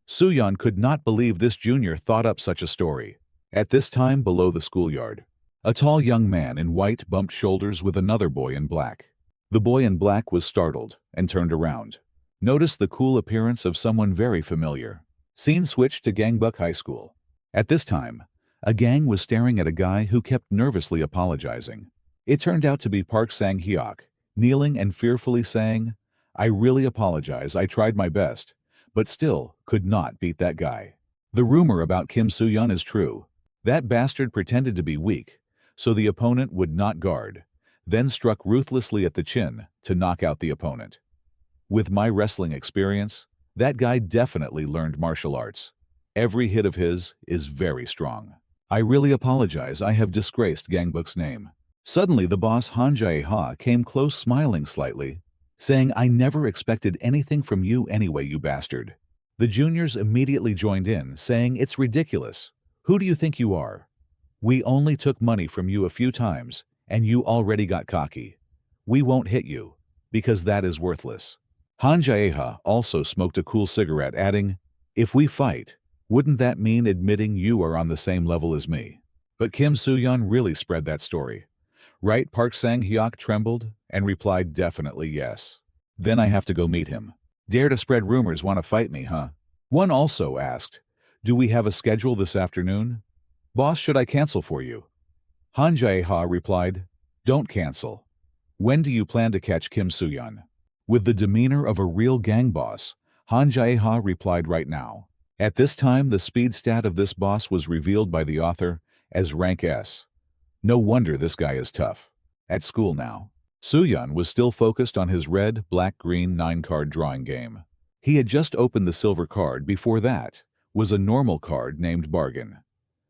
Sooyeon could not believe this junior thought up such a story. At this time, below the schoolyard, a tall young man in white bumped shoulders with another boy in black. The boy in black was startled and turned around. Noticed the cool appearance of someone very familiar. Scene switched to Gangbuk High School. At this time, a gang was staring at a guy who kept nervously apologizing. It turned out to be Park Sang-hyuk, kneeling and fearfully saying, I really apologize, I tried my best, but still could not beat that guy. The rumor about Kim Sooyeon is true. That bastard pretended to be weak, so the opponent would not guard, then struck ruthlessly at the chin to knock out the opponent. With my wrestling experience, that guy definitely learned martial arts. Every hit of his is very strong. I really apologize, I have disgraced Gangbuk's name. Suddenly the boss Han Jae-ha came close, smiling slightly, saying, I never expected anything from you anyway, you bastard. The juniors immediately joined in, saying, It's ridiculous. Who do you think you are? We only took money from you a few times, and you already got cocky. We won't hit you. because that is worthless. Han Jaeha also smoked a cool cigarette, adding, if we fight, wouldn't that mean admitting you are on the same level as me? But Kim Soo-yeon really spread that story. Right? Park Sang-hyuk trembled and replied definitely yes. Then I have to go meet him. Dare to spread rumors, want to fight me, huh? One also asked, do we have a schedule this afternoon? Boss, should I cancel for you? Han Jae-ha replied, don't cancel. When do you plan to catch Kim Soo-yeon? With the demeanor of a real gang boss, Han Jae-ha replied right now. At this time, the speed stat of this boss was revealed by the author as rank S. No wonder this guy is tough. At school now, Soo-yeon was still focused on his red, black, green 9-card drawing game. He had just opened the silver card. Before that was a normal card named Bargain.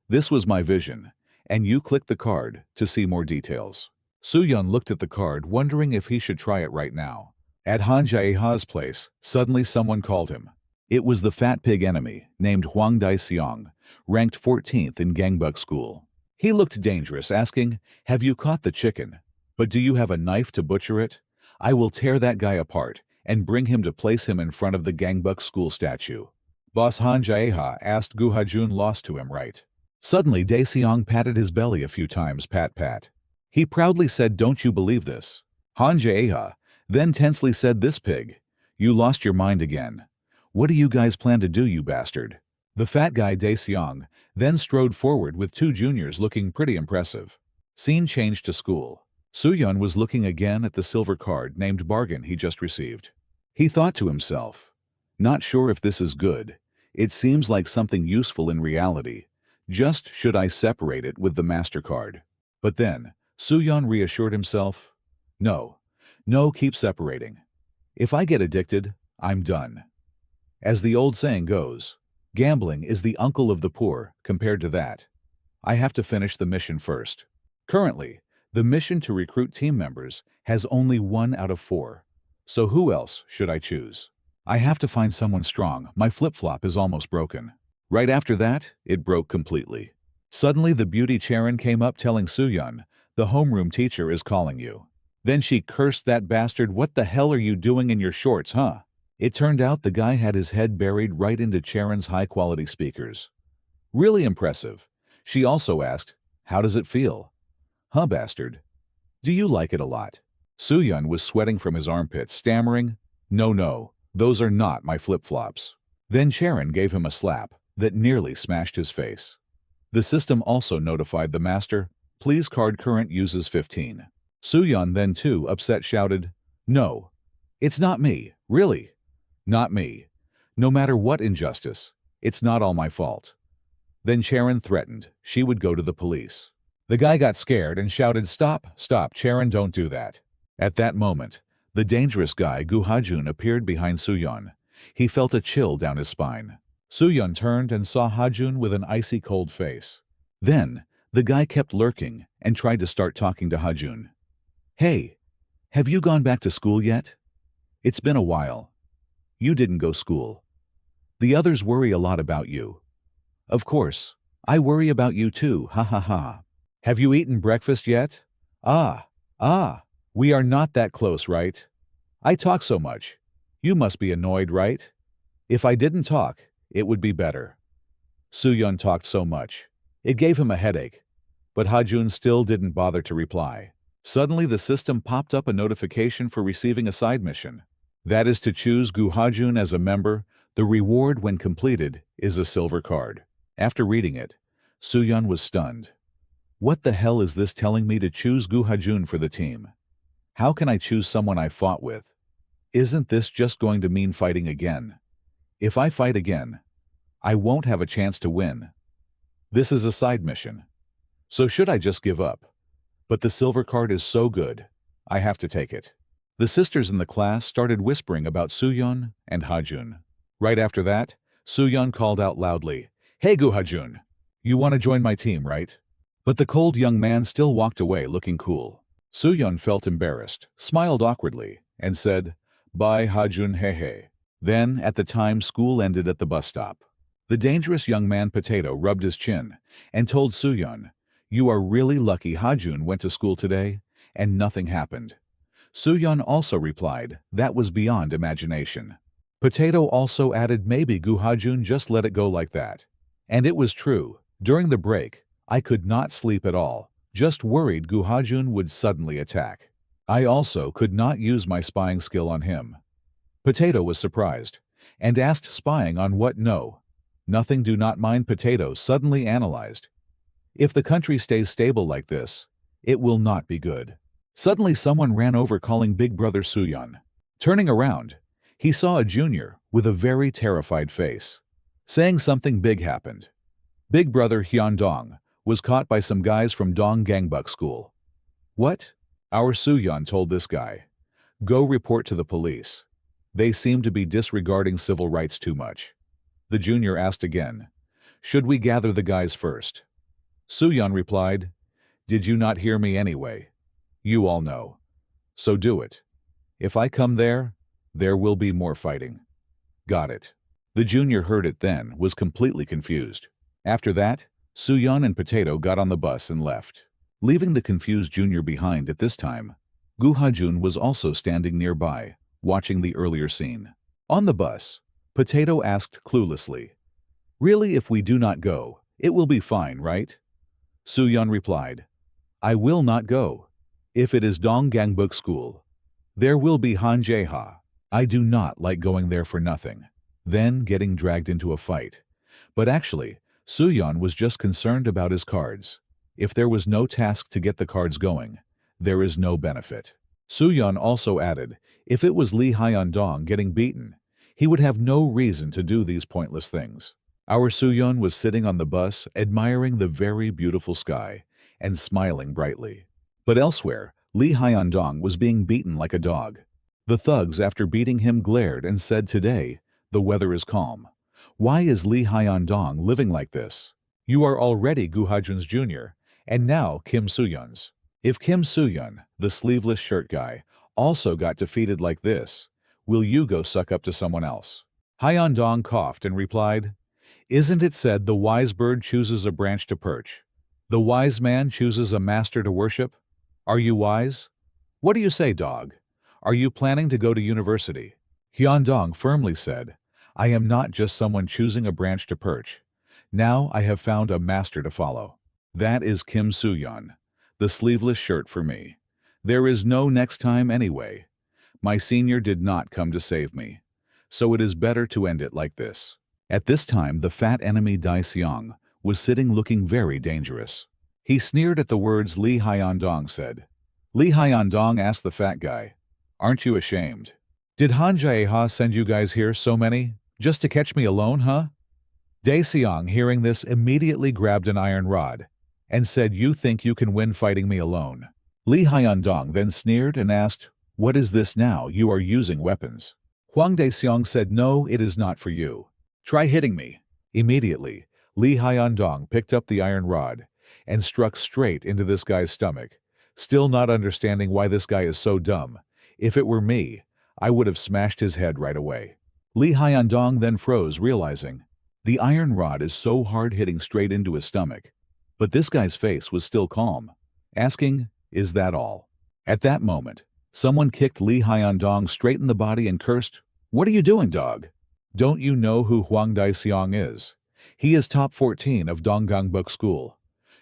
This was my vision, and you click the card to see more details. Soo-yeon looked at the card, wondering if he should try it right now. At Han Jae-ha's place, suddenly someone called him. It was the fat pig enemy, named Hwang Dae-seong, ranked 14th in Gangbuk School. He looked dangerous, asking, have you caught the chicken? But do you have a knife to butcher it? I will tear that guy apart and bring him to place him in front of the Gangbuk School statue. Boss Han Jae-ha asked Gu Ha-jun lost to him, right? Suddenly Dae-seong patted his belly a few times, pat pat. He proudly said, don't you believe this? Han Jae-ha then tensely said, this pig, you lost your mind again. What do you guys plan to do, you bastard? The fat guy Dae-seong then strode forward with 2 juniors looking pretty impressive. Scene changed to school. Soo-yeon was looking again at the silver card named Bargain he just received. He thought to himself, not sure if this is good. It seems like something useful in reality. Just should I separate it with the MasterCard? But then, Soo-yeon reassured himself, no, keep separating. If I get addicted, I'm done. As the old saying goes, gambling is the uncle of the poor compared to that. I have to finish the mission first. Currently, the mission to recruit team members has only 1 out of 4. So who else should I choose? I have to find someone strong. My flip-flop is almost broken. Right after that, it broke completely. Suddenly the beauty Charon came up telling Soo-yeon, the homeroom teacher is calling you. Then she cursed that bastard, what the hell are you doing in your shorts, huh? It turned out the guy had his head buried right into Charon's high-quality speakers. Really impressive. She also asked, how does it feel? Huh, bastard? Do you like it a lot? Soo-yeon was sweating from his armpits, stammering, no, those are not my flip-flops. Then Charon gave him a slap that nearly smashed his face. The system also notified the master, please card current uses 15. Soo-yeon then too upset shouted, no, it's not me, really, not me. No matter what injustice, it's not all my fault. Then Charon threatened she would go to the police. The guy got scared and shouted, stop, Charon, don't do that. At that moment, the dangerous guy Gu Ha-jun appeared behind Soo-yeon. He felt a chill down his spine. Soo-yeon turned and saw Ha-jun with an icy cold face. Then, the guy kept lurking and tried to start talking to Ha-jun. Hey, have you gone back to school yet? It's been a while. You didn't go school. The others worry a lot about you. Of course, I worry about you too, ha ha ha. Have you eaten breakfast yet? Ah, we are not that close, right? I talk so much. You must be annoyed, right? If I didn't talk, it would be better. Soo-yeon talked so much. It gave him a headache. But Ha-jun still didn't bother to reply. Suddenly the system popped up a notification for receiving a side mission. That is to choose Gu Ha-jun as a member. The reward when completed is a silver card. After reading it, Soo-yeon was stunned. What the hell is this telling me to choose Gu Ha-jun for the team? How can I choose someone I fought with? Isn't this just going to mean fighting again? If I fight again, I won't have a chance to win. This is a side mission. So should I just give up? But the silver card is so good, I have to take it. The sisters in the class started whispering about Soo-yeon and Ha-jun. Right after that, Soo-yeon called out loudly, hey Gu Ha-jun, you want to join my team, right? But the cold young man still walked away looking cool. Soo-yeon felt embarrassed, smiled awkwardly, and said, bye Ha-jun, hey. Then, at the time school ended at the bus stop, the dangerous young man Potato rubbed his chin and told Soo-yeon, you are really lucky Ha-jun went to school today and nothing happened. Sooyeon also replied, that was beyond imagination. Potato also added maybe Gu Hajun just let it go like that. And it was true. During the break, I could not sleep at all, just worried Gu Hajun would suddenly attack. I also could not use my spying skill on him. Potato was surprised, and asked spying on what. No. Nothing. Do not mind. Potato suddenly analyzed. If the country stays stable like this, it will not be good. Suddenly someone ran over calling Big Brother Sooyeon. Turning around, he saw a junior with a very terrified face. Saying something big happened. Big Brother Hyun-dong was caught by some guys from Dong Gangbuk School. What? Our Sooyeon told this guy. Go report to the police. They seem to be disregarding civil rights too much. The junior asked again. Should we gather the guys first? Sooyeon replied, did you not hear me anyway? You all know. So do it. If I come there will be more fighting. Got it. The junior heard it then, was completely confused. After that, Sooyeon and Potato got on the bus and left, leaving the confused junior behind. At this time, Gu Hajun was also standing nearby, watching the earlier scene. On the bus, Potato asked cluelessly, really, if we do not go, it will be fine, right? Sooyeon replied, I will not go. If it is Dong Gangbuk School, there will be Han Jae-ha. I do not like going there for nothing, then getting dragged into a fight. But actually, Sooyeon was just concerned about his cards. If there was no task to get the cards going, there is no benefit. Sooyeon also added, if it was Lee Hyun-dong getting beaten, he would have no reason to do these pointless things. Our Sooyeon was sitting on the bus, admiring the very beautiful sky and smiling brightly. But elsewhere, Lee Hyun-dong was being beaten like a dog. The thugs, after beating him, glared and said, today, the weather is calm. Why is Lee Hyun-dong living like this? You are already Gu Hajun's junior, and now Kim Sooyeon's. If Kim Sooyeon, the sleeveless shirt guy, also got defeated like this, will you go suck up to someone else? Hyun-dong coughed and replied, isn't it said the wise bird chooses a branch to perch? The wise man chooses a master to worship? Are you wise? What do you say, dog? Are you planning to go to university? Hyun-dong firmly said, I am not just someone choosing a branch to perch. Now I have found a master to follow. That is Kim Sooyeon, the sleeveless shirt for me. There is no next time anyway. My senior did not come to save me, so it is better to end it like this. At this time, the fat enemy Dae Seong was sitting looking very dangerous. He sneered at the words Lee Hyun-dong said. Lee Hyun-dong asked the fat guy, aren't you ashamed? Did Han Jae-ha send you guys here, so many, just to catch me alone, huh? Dae Seong, hearing this, immediately grabbed an iron rod and said, you think you can win fighting me alone? Lee Hyun-dong then sneered and asked, what is this now? You are using weapons. Hwang Dae Seong said, no, it is not for you. Try hitting me. Immediately, Lee Hyun-dong picked up the iron rod and struck straight into this guy's stomach, still not understanding why this guy is so dumb. If it were me, I would have smashed his head right away. Lee Hyun-dong then froze, realizing the iron rod is so hard, hitting straight into his stomach. But this guy's face was still calm, asking, is that all? At that moment, someone kicked Lee Hyun-dong straight in the body and cursed, what are you doing, dog? Don't you know who Hwang Dae Seong is? He is top 14 of Dong Gangbuk School.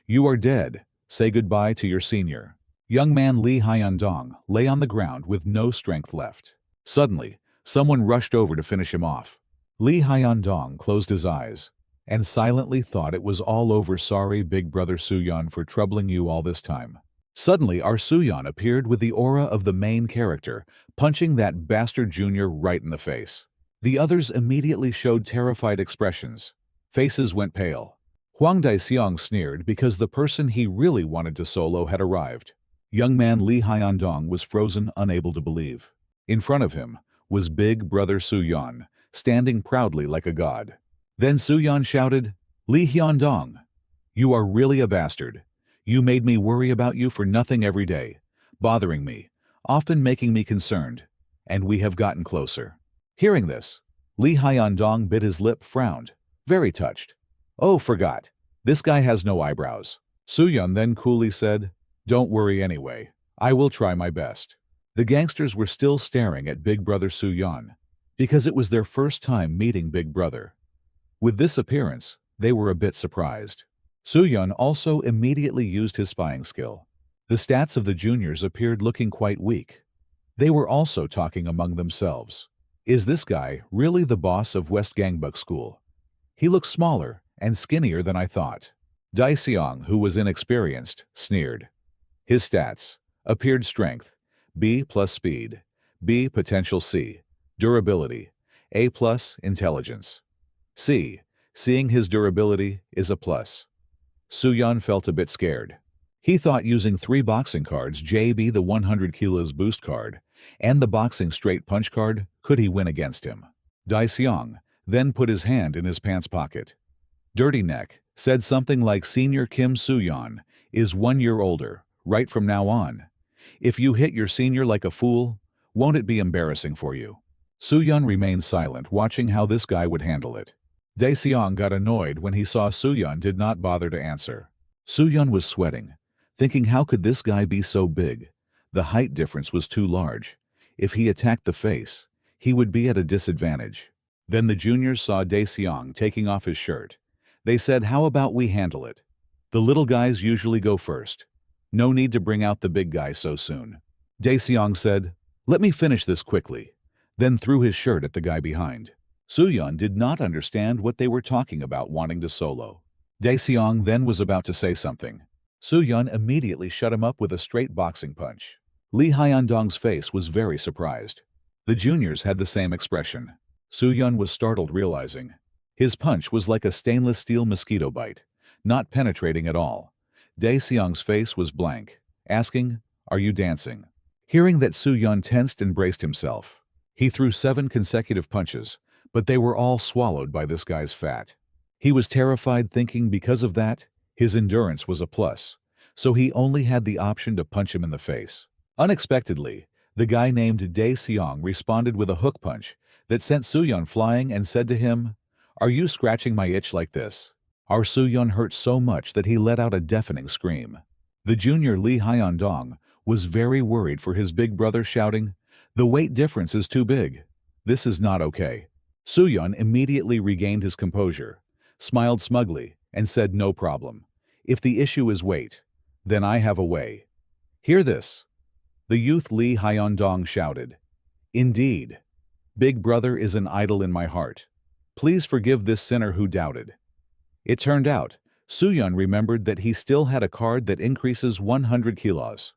You are dead. Say goodbye to your senior. Young man Lee Hyun-dong lay on the ground with no strength left. Suddenly, someone rushed over to finish him off. Lee Hyun-dong closed his eyes and silently thought it was all over. Sorry, Big Brother Sooyeon, for troubling you all this time. Suddenly, our Sooyeon appeared with the aura of the main character, punching that bastard junior right in the face. The others immediately showed terrified expressions. Faces went pale. Hwang Dae Seong sneered because the person he really wanted to solo had arrived. Young man Lee Hyun-dong was frozen, unable to believe. In front of him was Big Brother Sooyeon, standing proudly like a god. Then Sooyeon shouted, Lee Hyun-dong, you are really a bastard. You made me worry about you for nothing every day, bothering me, often making me concerned, and we have gotten closer. Hearing this, Lee Hyun-dong bit his lip, frowned, very touched. Oh, forgot. This guy has no eyebrows. Sooyeon then coolly said, don't worry anyway. I will try my best. The gangsters were still staring at Big Brother Soo-yeon, because it was their first time meeting Big Brother. With this appearance, they were a bit surprised. Soo-yeon also immediately used his spying skill. The stats of the juniors appeared looking quite weak. They were also talking among themselves. Is this guy really the boss of West Gangbuk School? He looks smaller and skinnier than I thought. Dae-seong, who was inexperienced, sneered. His stats appeared strength, B plus speed, B potential C, durability, A plus intelligence. C, seeing his durability is a plus. Soo-yeon felt a bit scared. He thought using 3 boxing cards, JB the 100 kilos boost card, and the boxing straight punch card, could he win against him. Dae-seong then put his hand in his pants pocket. Dirty Neck said something like Senior Kim Soo-yeon is 1 year older, right from now on. If you hit your senior like a fool, won't it be embarrassing for you? Soo-yeon remained silent, watching how this guy would handle it. Dae-seong got annoyed when he saw Soo-yeon did not bother to answer. Soo-yeon was sweating, thinking how could this guy be so big? The height difference was too large. If he attacked the face, he would be at a disadvantage. Then the juniors saw Dae-seong taking off his shirt. They said, how about we handle it? The little guys usually go first. No need to bring out the big guy so soon. Dae-seong said, let me finish this quickly, then threw his shirt at the guy behind. Soo-yeon did not understand what they were talking about wanting to solo. Dae-seong then was about to say something. Soo-yeon immediately shut him up with a straight boxing punch. Lee Hyun-dong's face was very surprised. The juniors had the same expression. Soo-yeon was startled, realizing his punch was like a stainless steel mosquito bite, not penetrating at all. Dae-seong's face was blank, asking, are you dancing? Hearing that, Soo-yeon tensed and braced himself. He threw 7 consecutive punches, but they were all swallowed by this guy's fat. He was terrified, thinking because of that, his endurance was a plus, so he only had the option to punch him in the face. Unexpectedly, the guy named Dae-seong responded with a hook punch that sent Soo-yeon flying and said to him, are you scratching my itch like this? Our Soo-yeon hurt so much that he let out a deafening scream. The junior Lee Hyun-dong was very worried for his big brother, shouting, the weight difference is too big. This is not okay. Soo-yeon immediately regained his composure, smiled smugly, and said, no problem. If the issue is weight, then I have a way. Hear this. The youth Lee Hyun-dong shouted. Indeed. Big brother is an idol in my heart. Please forgive this sinner who doubted. It turned out, Soo-yeon remembered that he still had a card that increases 100 kilos.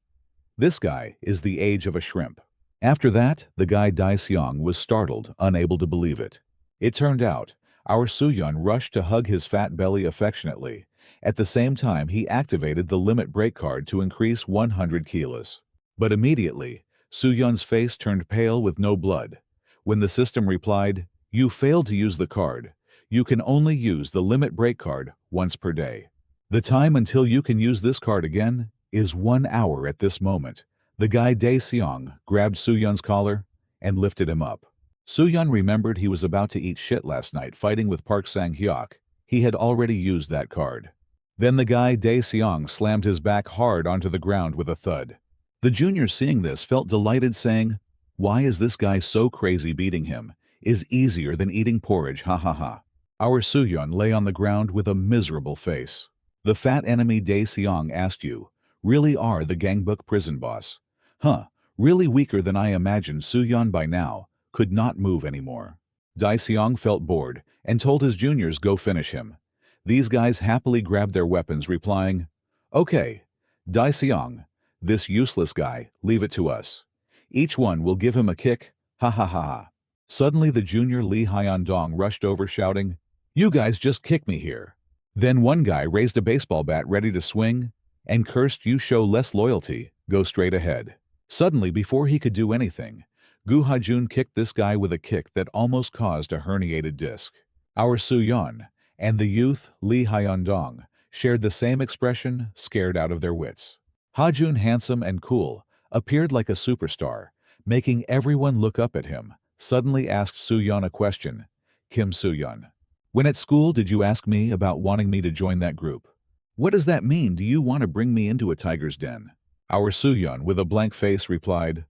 This guy is the age of a shrimp. After that, the guy Dae-seong was startled, unable to believe it. It turned out, our Soo-yeon rushed to hug his fat belly affectionately. At the same time, he activated the limit break card to increase 100 kilos. But immediately, Soo-yeon's face turned pale with no blood. When the system replied, you failed to use the card. You can only use the limit break card once per day. The time until you can use this card again is 1 hour at this moment. The guy Dae-seong grabbed Soo-yeon's collar and lifted him up. Soo-yeon remembered he was about to eat shit last night fighting with Park Sang-hyuk. He had already used that card. Then the guy Dae-seong slammed his back hard onto the ground with a thud. The junior, seeing this, felt delighted, saying, why is this guy so crazy? Beating him is easier than eating porridge, ha ha ha. Our Soo-yeon lay on the ground with a miserable face. The fat enemy Dae-seong asked, you really are the Gangbuk prison boss? Huh, really weaker than I imagined. Soo-yeon by now could not move anymore. Dae-seong felt bored and told his juniors go finish him. These guys happily grabbed their weapons, replying, okay, Dae-seong, this useless guy, leave it to us. Each one will give him a kick, ha ha ha ha. Suddenly the junior Lee Hyun-dong rushed over, shouting, you guys just kick me here. Then one guy raised a baseball bat ready to swing and cursed, you show less loyalty, go straight ahead. Suddenly, before he could do anything, Gu Ha-jun kicked this guy with a kick that almost caused a herniated disc. Our Soo-yeon and the youth Lee Hyun-dong shared the same expression, scared out of their wits. Ha-jun, handsome and cool, appeared like a superstar, making everyone look up at him. Suddenly asked Soo-yeon a question. Kim Soo-yeon, when at school did you ask me about wanting me to join that group? What does that mean? Do you want to bring me into a tiger's den? Our Soo-yeon, with a blank face, replied,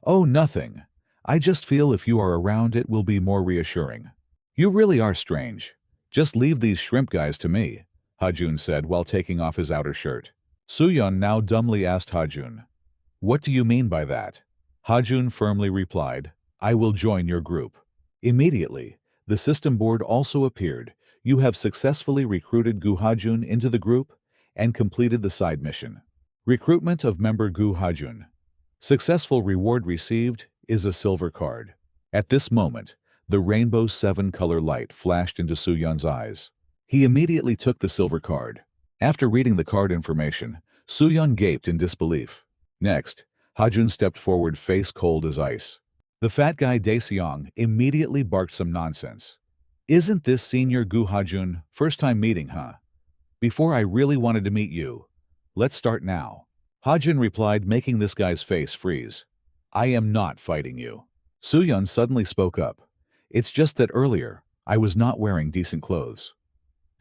Oh, nothing. I just feel if you are around it will be more reassuring. You really are strange. Just leave these shrimp guys to me, Hajun said while taking off his outer shirt. Sooyeon now dumbly asked Hajun, "What do you mean by that?" Hajun firmly replied, "I will join your group." Immediately, the system board also appeared. You have successfully recruited Gu Hajun into the group and completed the side mission. Recruitment of member Gu Hajun. Successful reward received is a silver card. At this moment, the rainbow 7-color light flashed into Sooyeon's eyes. He immediately took the silver card. After reading the card information, Sooyeon gaped in disbelief. Next, Hajun stepped forward, face cold as ice. The fat guy Daeseong immediately barked some nonsense. "Isn't this Senior Gu Hajun? First time meeting, huh? Before I really wanted to meet you. Let's start now." Hajun replied, making this guy's face freeze. "I am not fighting you." Sooyeon suddenly spoke up. "It's just that earlier, I was not wearing decent clothes."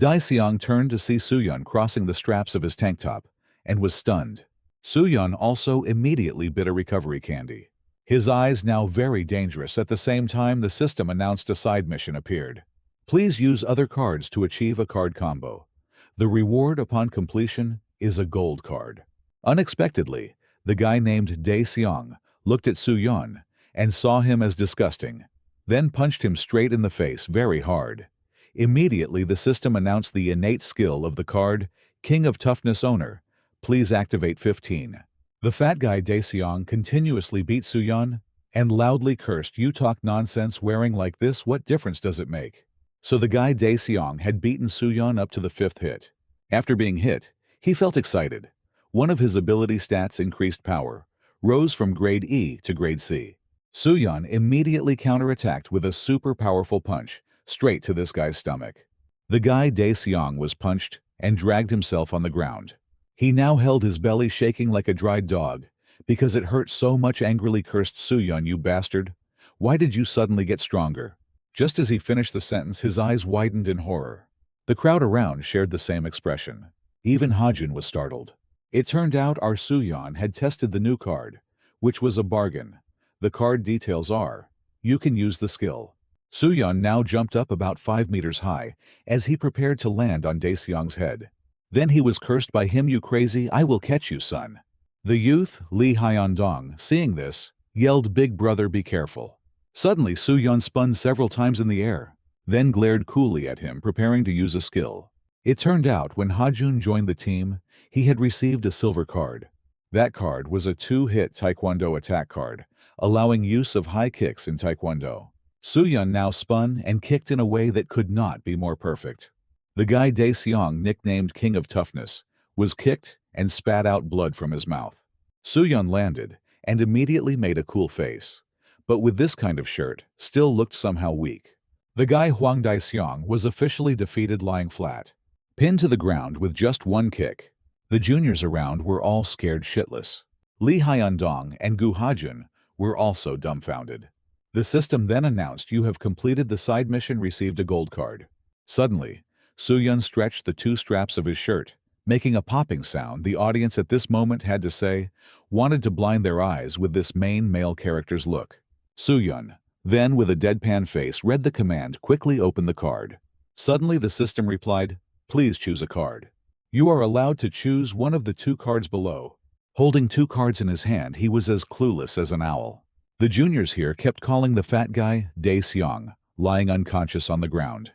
Daeseong turned to see Sooyeon crossing the straps of his tank top and was stunned. Sooyeon also immediately bit a recovery candy. His eyes now very dangerous. At the same time, the system announced a side mission appeared. Please use other cards to achieve a card combo. The reward upon completion is a gold card. Unexpectedly, the guy named Daeseong looked at Sooyeon and saw him as disgusting, then punched him straight in the face very hard. Immediately, the system announced the innate skill of the card, King of Toughness owner. Please activate 15. The fat guy Daeseong continuously beat Sooyeon and loudly cursed, "You talk nonsense wearing like this, what difference does it make?" So the guy Daeseong had beaten Sooyeon up to the 5th hit. After being hit, he felt excited. One of his ability stats, increased power, rose from grade E to grade C. Sooyeon immediately counterattacked with a super powerful punch, straight to this guy's stomach. The guy Daeseong was punched and dragged himself on the ground. He now held his belly shaking like a dried dog, because it hurt so much. Angrily cursed Sooyeon, "You bastard! Why did you suddenly get stronger?" Just as he finished the sentence, his eyes widened in horror. The crowd around shared the same expression. Even Hajun was startled. It turned out our Sooyeon had tested the new card, which was a bargain. The card details are, you can use the skill. Sooyeon now jumped up about 5 meters high as he prepared to land on Daeseong's head. Then he was cursed by him, "You crazy, I will catch you, son." The youth, Lee Hyun-dong, seeing this, yelled, "Big brother, be careful." Suddenly, Sooyeon spun several times in the air, then glared coolly at him, preparing to use a skill. It turned out when Hajun joined the team, he had received a silver card. That card was a 2-hit Taekwondo attack card, allowing use of high kicks in Taekwondo. Sooyeon now spun and kicked in a way that could not be more perfect. The guy Daeseong, nicknamed King of Toughness, was kicked and spat out blood from his mouth. Sooyeon landed and immediately made a cool face, but with this kind of shirt, still looked somehow weak. The guy Hwang Daeseong was officially defeated, lying flat, pinned to the ground with just one kick. The juniors around were all scared shitless. Lee Hyun-dong and Gu Hajun were also dumbfounded. The system then announced, "You have completed the side mission, received a gold card." Suddenly, Sooyeon stretched the 2 straps of his shirt, making a popping sound. The audience at this moment had to say, wanted to blind their eyes with this main male character's look. Sooyeon, then with a deadpan face, read the command, "Quickly open the card." Suddenly the system replied, "Please choose a card." You are allowed to choose one of the 2 cards below. Holding 2 cards in his hand, he was as clueless as an owl. The juniors here kept calling the fat guy Daeseong, lying unconscious on the ground.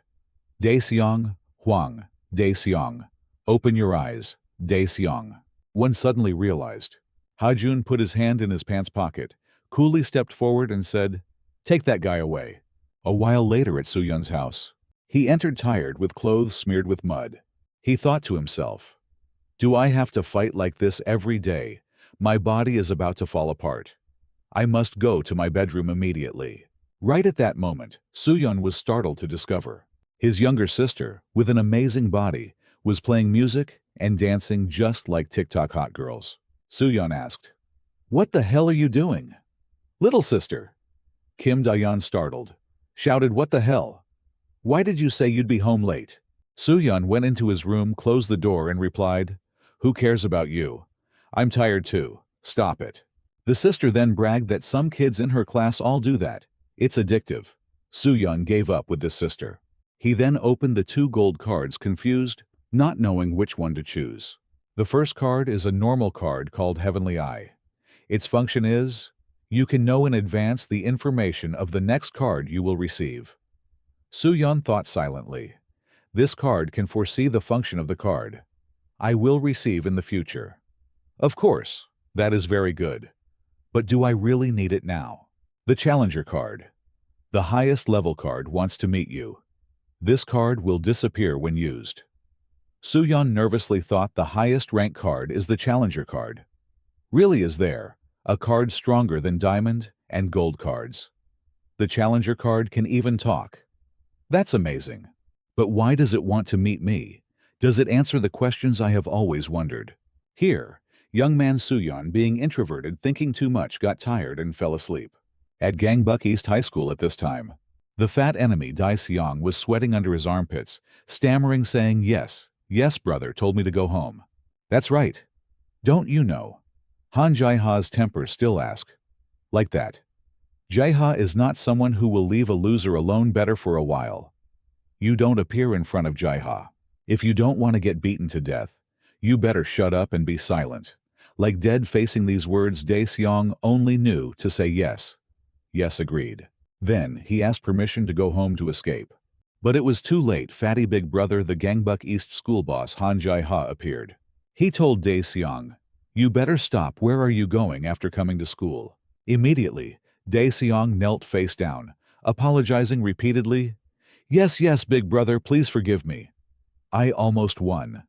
"Daeseong, Hwang, Daeseong, open your eyes, Daeseong." One suddenly realized. Hajun put his hand in his pants pocket, coolly stepped forward and said, "Take that guy away." A while later at Sooyeon's house, he entered tired with clothes smeared with mud. He thought to himself, "Do I have to fight like this every day? My body is about to fall apart. I must go to my bedroom immediately." Right at that moment, Sooyeon was startled to discover his younger sister, with an amazing body, was playing music and dancing just like TikTok hot girls. Sooyeon asked, "What the hell are you doing?" "Little sister." Kim Dayan, startled, shouted, "What the hell? Why did you say you'd be home late?" Sooyeon went into his room, closed the door and replied, "Who cares about you? I'm tired too. Stop it." The sister then bragged that some kids in her class all do that. It's addictive. Soo-yeon gave up with his sister. He then opened the 2 gold cards confused, not knowing which one to choose. The first card is a normal card called Heavenly Eye. Its function is, you can know in advance the information of the next card you will receive. Soo-yeon thought silently. This card can foresee the function of the card. I will receive in the future. Of course, that is very good. But do I really need it now? The Challenger card. The highest level card wants to meet you. This card will disappear when used. Soo-yeon nervously thought the highest rank card is the Challenger card. Really is there, a card stronger than Diamond and Gold cards. The Challenger card can even talk. That's amazing. But why does it want to meet me? Does it answer the questions I have always wondered? Here, young man Soo-yeon, being introverted, thinking too much, got tired and fell asleep. At Gangbuk East High School at this time, the fat enemy Dae-seong was sweating under his armpits, stammering, saying, "Yes, yes, brother told me to go home." That's right. Don't you know? Han Jae-ha's temper still ask. Like that. Jae-ha is not someone who will leave a loser alone better for a while. You don't appear in front of Jae-ha. If you don't want to get beaten to death, you better shut up and be silent. Like dead facing these words, Dae-seong only knew to say yes. Yes agreed. Then he asked permission to go home to escape. But it was too late. Fatty big brother, the Gangbuk East school boss Han Jae-ha, appeared. He told Dae-seong, "You better stop. Where are you going after coming to school?" Immediately, Dae-seong knelt face down, apologizing repeatedly. "Yes, yes, big brother, please forgive me. I almost won."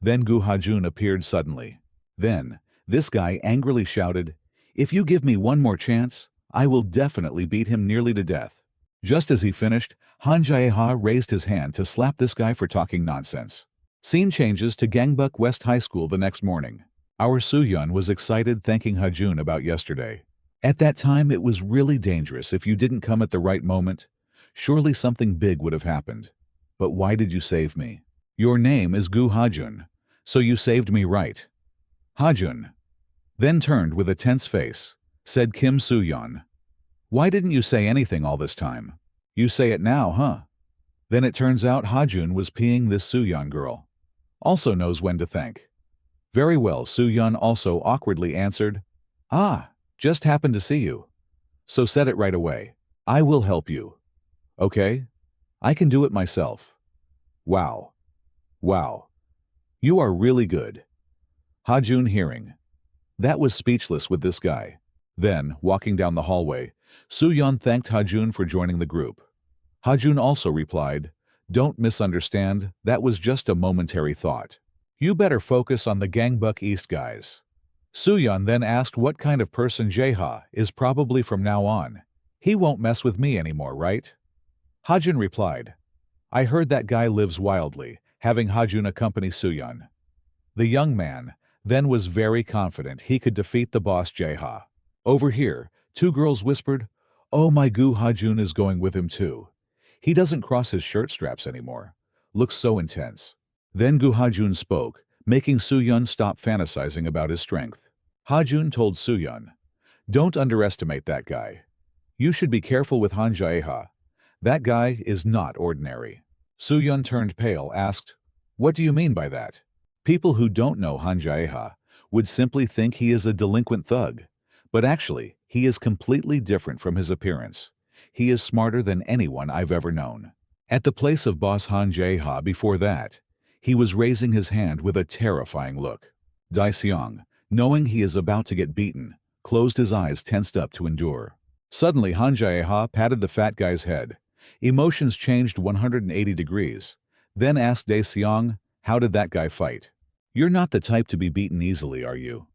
Then Gu Ha-jun appeared suddenly. Then, this guy angrily shouted, "If you give me one more chance, I will definitely beat him nearly to death." Just as he finished, Han Jae-ha raised his hand to slap this guy for talking nonsense. Scene changes to Gangbuk West High School the next morning. Our Soo-yeon was excited, thanking Ha-jun about yesterday. At that time, it was really dangerous if you didn't come at the right moment. Surely something big would have happened. But why did you save me? Your name is Gu Ha-jun, so you saved me, right? Ha-jun then turned with a tense face, said Kim Soo-yeon. Why didn't you say anything all this time? You say it now, huh? Then it turns out Ha-jun was peeing this Soo-yeon girl. Also knows when to thank. Very well, Soo-yeon also awkwardly answered, "Ah, just happened to see you. So said it right away. I will help you. Okay? I can do it myself." Wow. Wow. You are really good. Ha-jun hearing. That was speechless with this guy. Then, walking down the hallway, Soo-yeon thanked Ha-jun for joining the group. Ha-jun also replied, "Don't misunderstand, that was just a momentary thought. You better focus on the Gangbuk East guys." Soo-yeon then asked what kind of person Jae-ha is probably from now on. He won't mess with me anymore, right? Ha-jun replied, "I heard that guy lives wildly," having Ha-jun accompany Soo-yeon. The young man then was very confident he could defeat the boss Jae-ha. Over here, 2 girls whispered, "Oh my Gu Ha-jun is going with him too. He doesn't cross his shirt straps anymore. Looks so intense." Then Gu Ha-jun spoke, making Soo-yeon stop fantasizing about his strength. Ha-jun told Soo-yeon, "Don't underestimate that guy. You should be careful with Han Jae-ha. That guy is not ordinary." Soo-yeon turned pale, asked, "What do you mean by that?" People who don't know Han Jae-ha would simply think he is a delinquent thug. But actually, he is completely different from his appearance. He is smarter than anyone I've ever known. At the place of boss Han Jae-ha before that, he was raising his hand with a terrifying look. Dae-seong, knowing he is about to get beaten, closed his eyes, tensed up to endure. Suddenly, Han Jae-ha patted the fat guy's head. Emotions changed 180 degrees. Then asked Dae-seong, "How did that guy fight? You're not the type to be beaten easily, are you?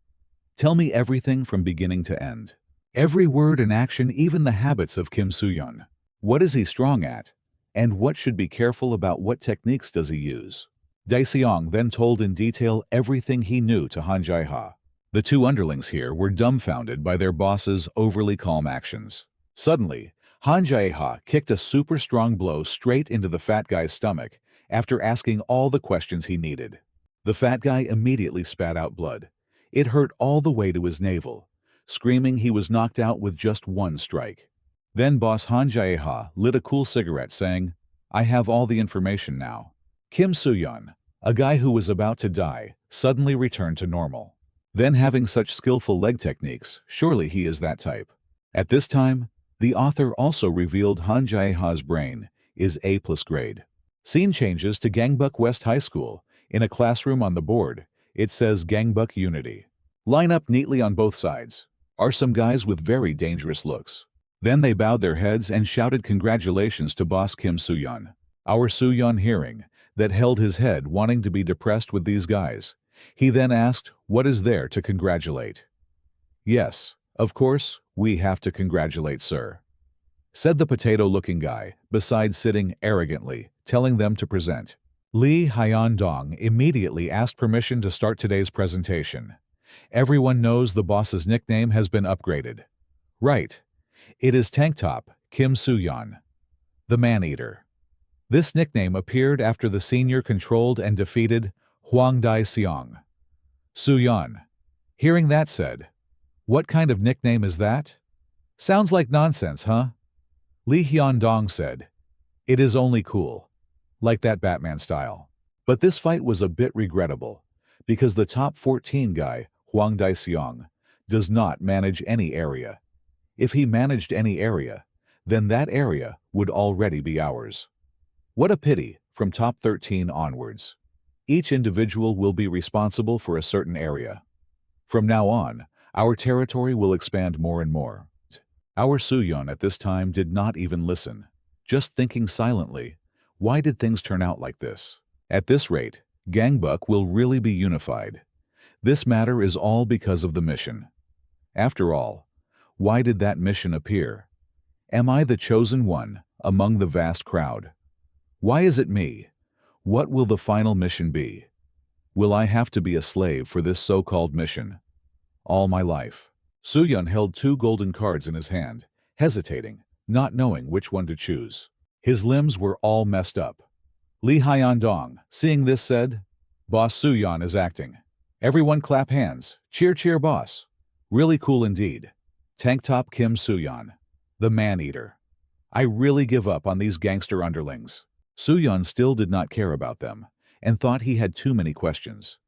Tell me everything from beginning to end. Every word and action, even the habits of Kim Soo-yeon. What is he strong at? And what should be careful about? What techniques does he use?" Dae-seong then told in detail everything he knew to Han Jae-ha. The 2 underlings here were dumbfounded by their boss's overly calm actions. Suddenly, Han Jae-ha kicked a super strong blow straight into the fat guy's stomach after asking all the questions he needed. The fat guy immediately spat out blood. It hurt all the way to his navel. screaming he was knocked out with just one strike. Then boss Han Jae-ha lit a cool cigarette saying, "I have all the information now." Kim Soo-yeon, a guy who was about to die, suddenly returned to normal. Then having such skillful leg techniques, surely he is that type. At this time, the author also revealed Han Jae-ha's brain is A+ grade. Scene changes to Gangbuk West High School. In a classroom on the board, it says Gangbuk Unity. Line up neatly on both sides are some guys with very dangerous looks. Then they bowed their heads and shouted congratulations to boss Kim Soo-yeon. Our Soo-yeon hearing that held his head wanting to be depressed with these guys. He then asked, "What is there to congratulate?" "Yes, of course, we have to congratulate, sir," said the potato-looking guy, besides sitting arrogantly, telling them to present. Lee Hyun-dong immediately asked permission to start today's presentation. Everyone knows the boss's nickname has been upgraded. Right. It is Tank Top Kim Soo-yeon, the Man-Eater. This nickname appeared after the senior controlled and defeated Hwang Dae-seong. Soo-yeon, hearing that, said, "What kind of nickname is that? Sounds like nonsense, huh?" Lee Hyun-dong said, "It is only cool, like that Batman style." But this fight was a bit regrettable, because the top 14 guy, Hwang Dae-seong, does not manage any area. If he managed any area, then that area would already be ours. What a pity, from top 13 onwards. Each individual will be responsible for a certain area. From now on, our territory will expand more and more. Our Soo-yeon at this time did not even listen, just thinking silently, why did things turn out like this? At this rate, Gangbuk will really be unified. This matter is all because of the mission. After all, why did that mission appear? Am I the chosen one among the vast crowd? Why is it me? What will the final mission be? Will I have to be a slave for this so-called mission? All my life. Soo-yeon held 2 golden cards in his hand, hesitating, not knowing which one to choose. His limbs were all messed up. Lee Hyun-dong, seeing this, said, "Boss Soo-yeon is acting. Everyone clap hands. Cheer, cheer, boss. Really cool indeed. Tank Top Kim Soo-yeon, the Man-Eater. I really give up on these gangster underlings." Soo-yeon still did not care about them, and thought he had too many questions.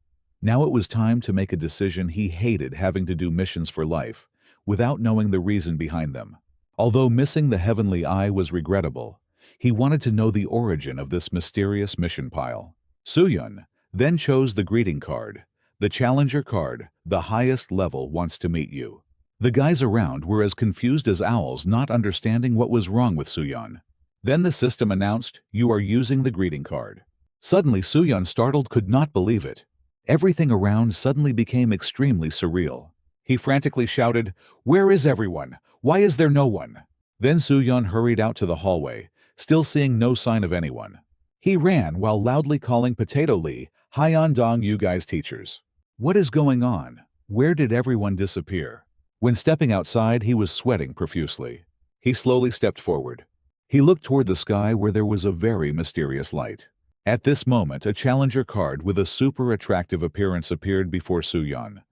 Now it was time to make a decision. He hated having to do missions for life, without knowing the reason behind them. Although missing the heavenly eye was regrettable, he wanted to know the origin of this mysterious mission pile. Soo-yeon then chose the greeting card, the challenger card. The highest level wants to meet you. The guys around were as confused as owls, not understanding what was wrong with Soo-yeon. Then the system announced, "You are using the greeting card." Suddenly Soo-yeon, startled, could not believe it. Everything around suddenly became extremely surreal. He frantically shouted, "Where is everyone? Why is there no one?" Then Soo-yeon hurried out to the hallway, still seeing no sign of anyone. He ran while loudly calling Potato Lee, Hyun-dong, "You guys teachers. What is going on? Where did everyone disappear?" When stepping outside, he was sweating profusely. He slowly stepped forward. He looked toward the sky where there was a very mysterious light. At this moment, a challenger card with a super attractive appearance appeared before Soo-yeon.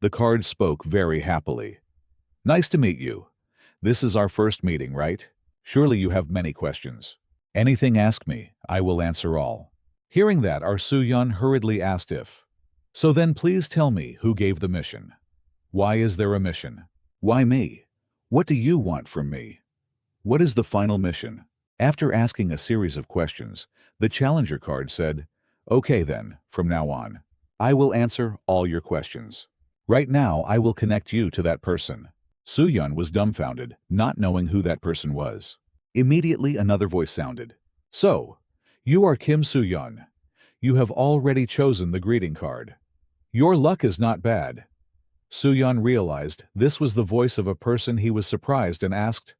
The card spoke very happily. "Nice to meet you. This is our first meeting, right? Surely you have many questions. Anything, ask me, I will answer all." Hearing that, our Soo-yeon hurriedly asked if, "So then please tell me who gave the mission. Why is there a mission? Why me? What do you want from me? What is the final mission?" After asking a series of questions, the challenger card said, "Okay then, from now on, I will answer all your questions. Right now I will connect you to that person." Soo-yeon was dumbfounded, not knowing who that person was. Immediately another voice sounded. "So, you are Kim Soo-yeon. You have already chosen the greeting card. Your luck is not bad." Soo-yeon realized this was the voice of a person. He was surprised and asked,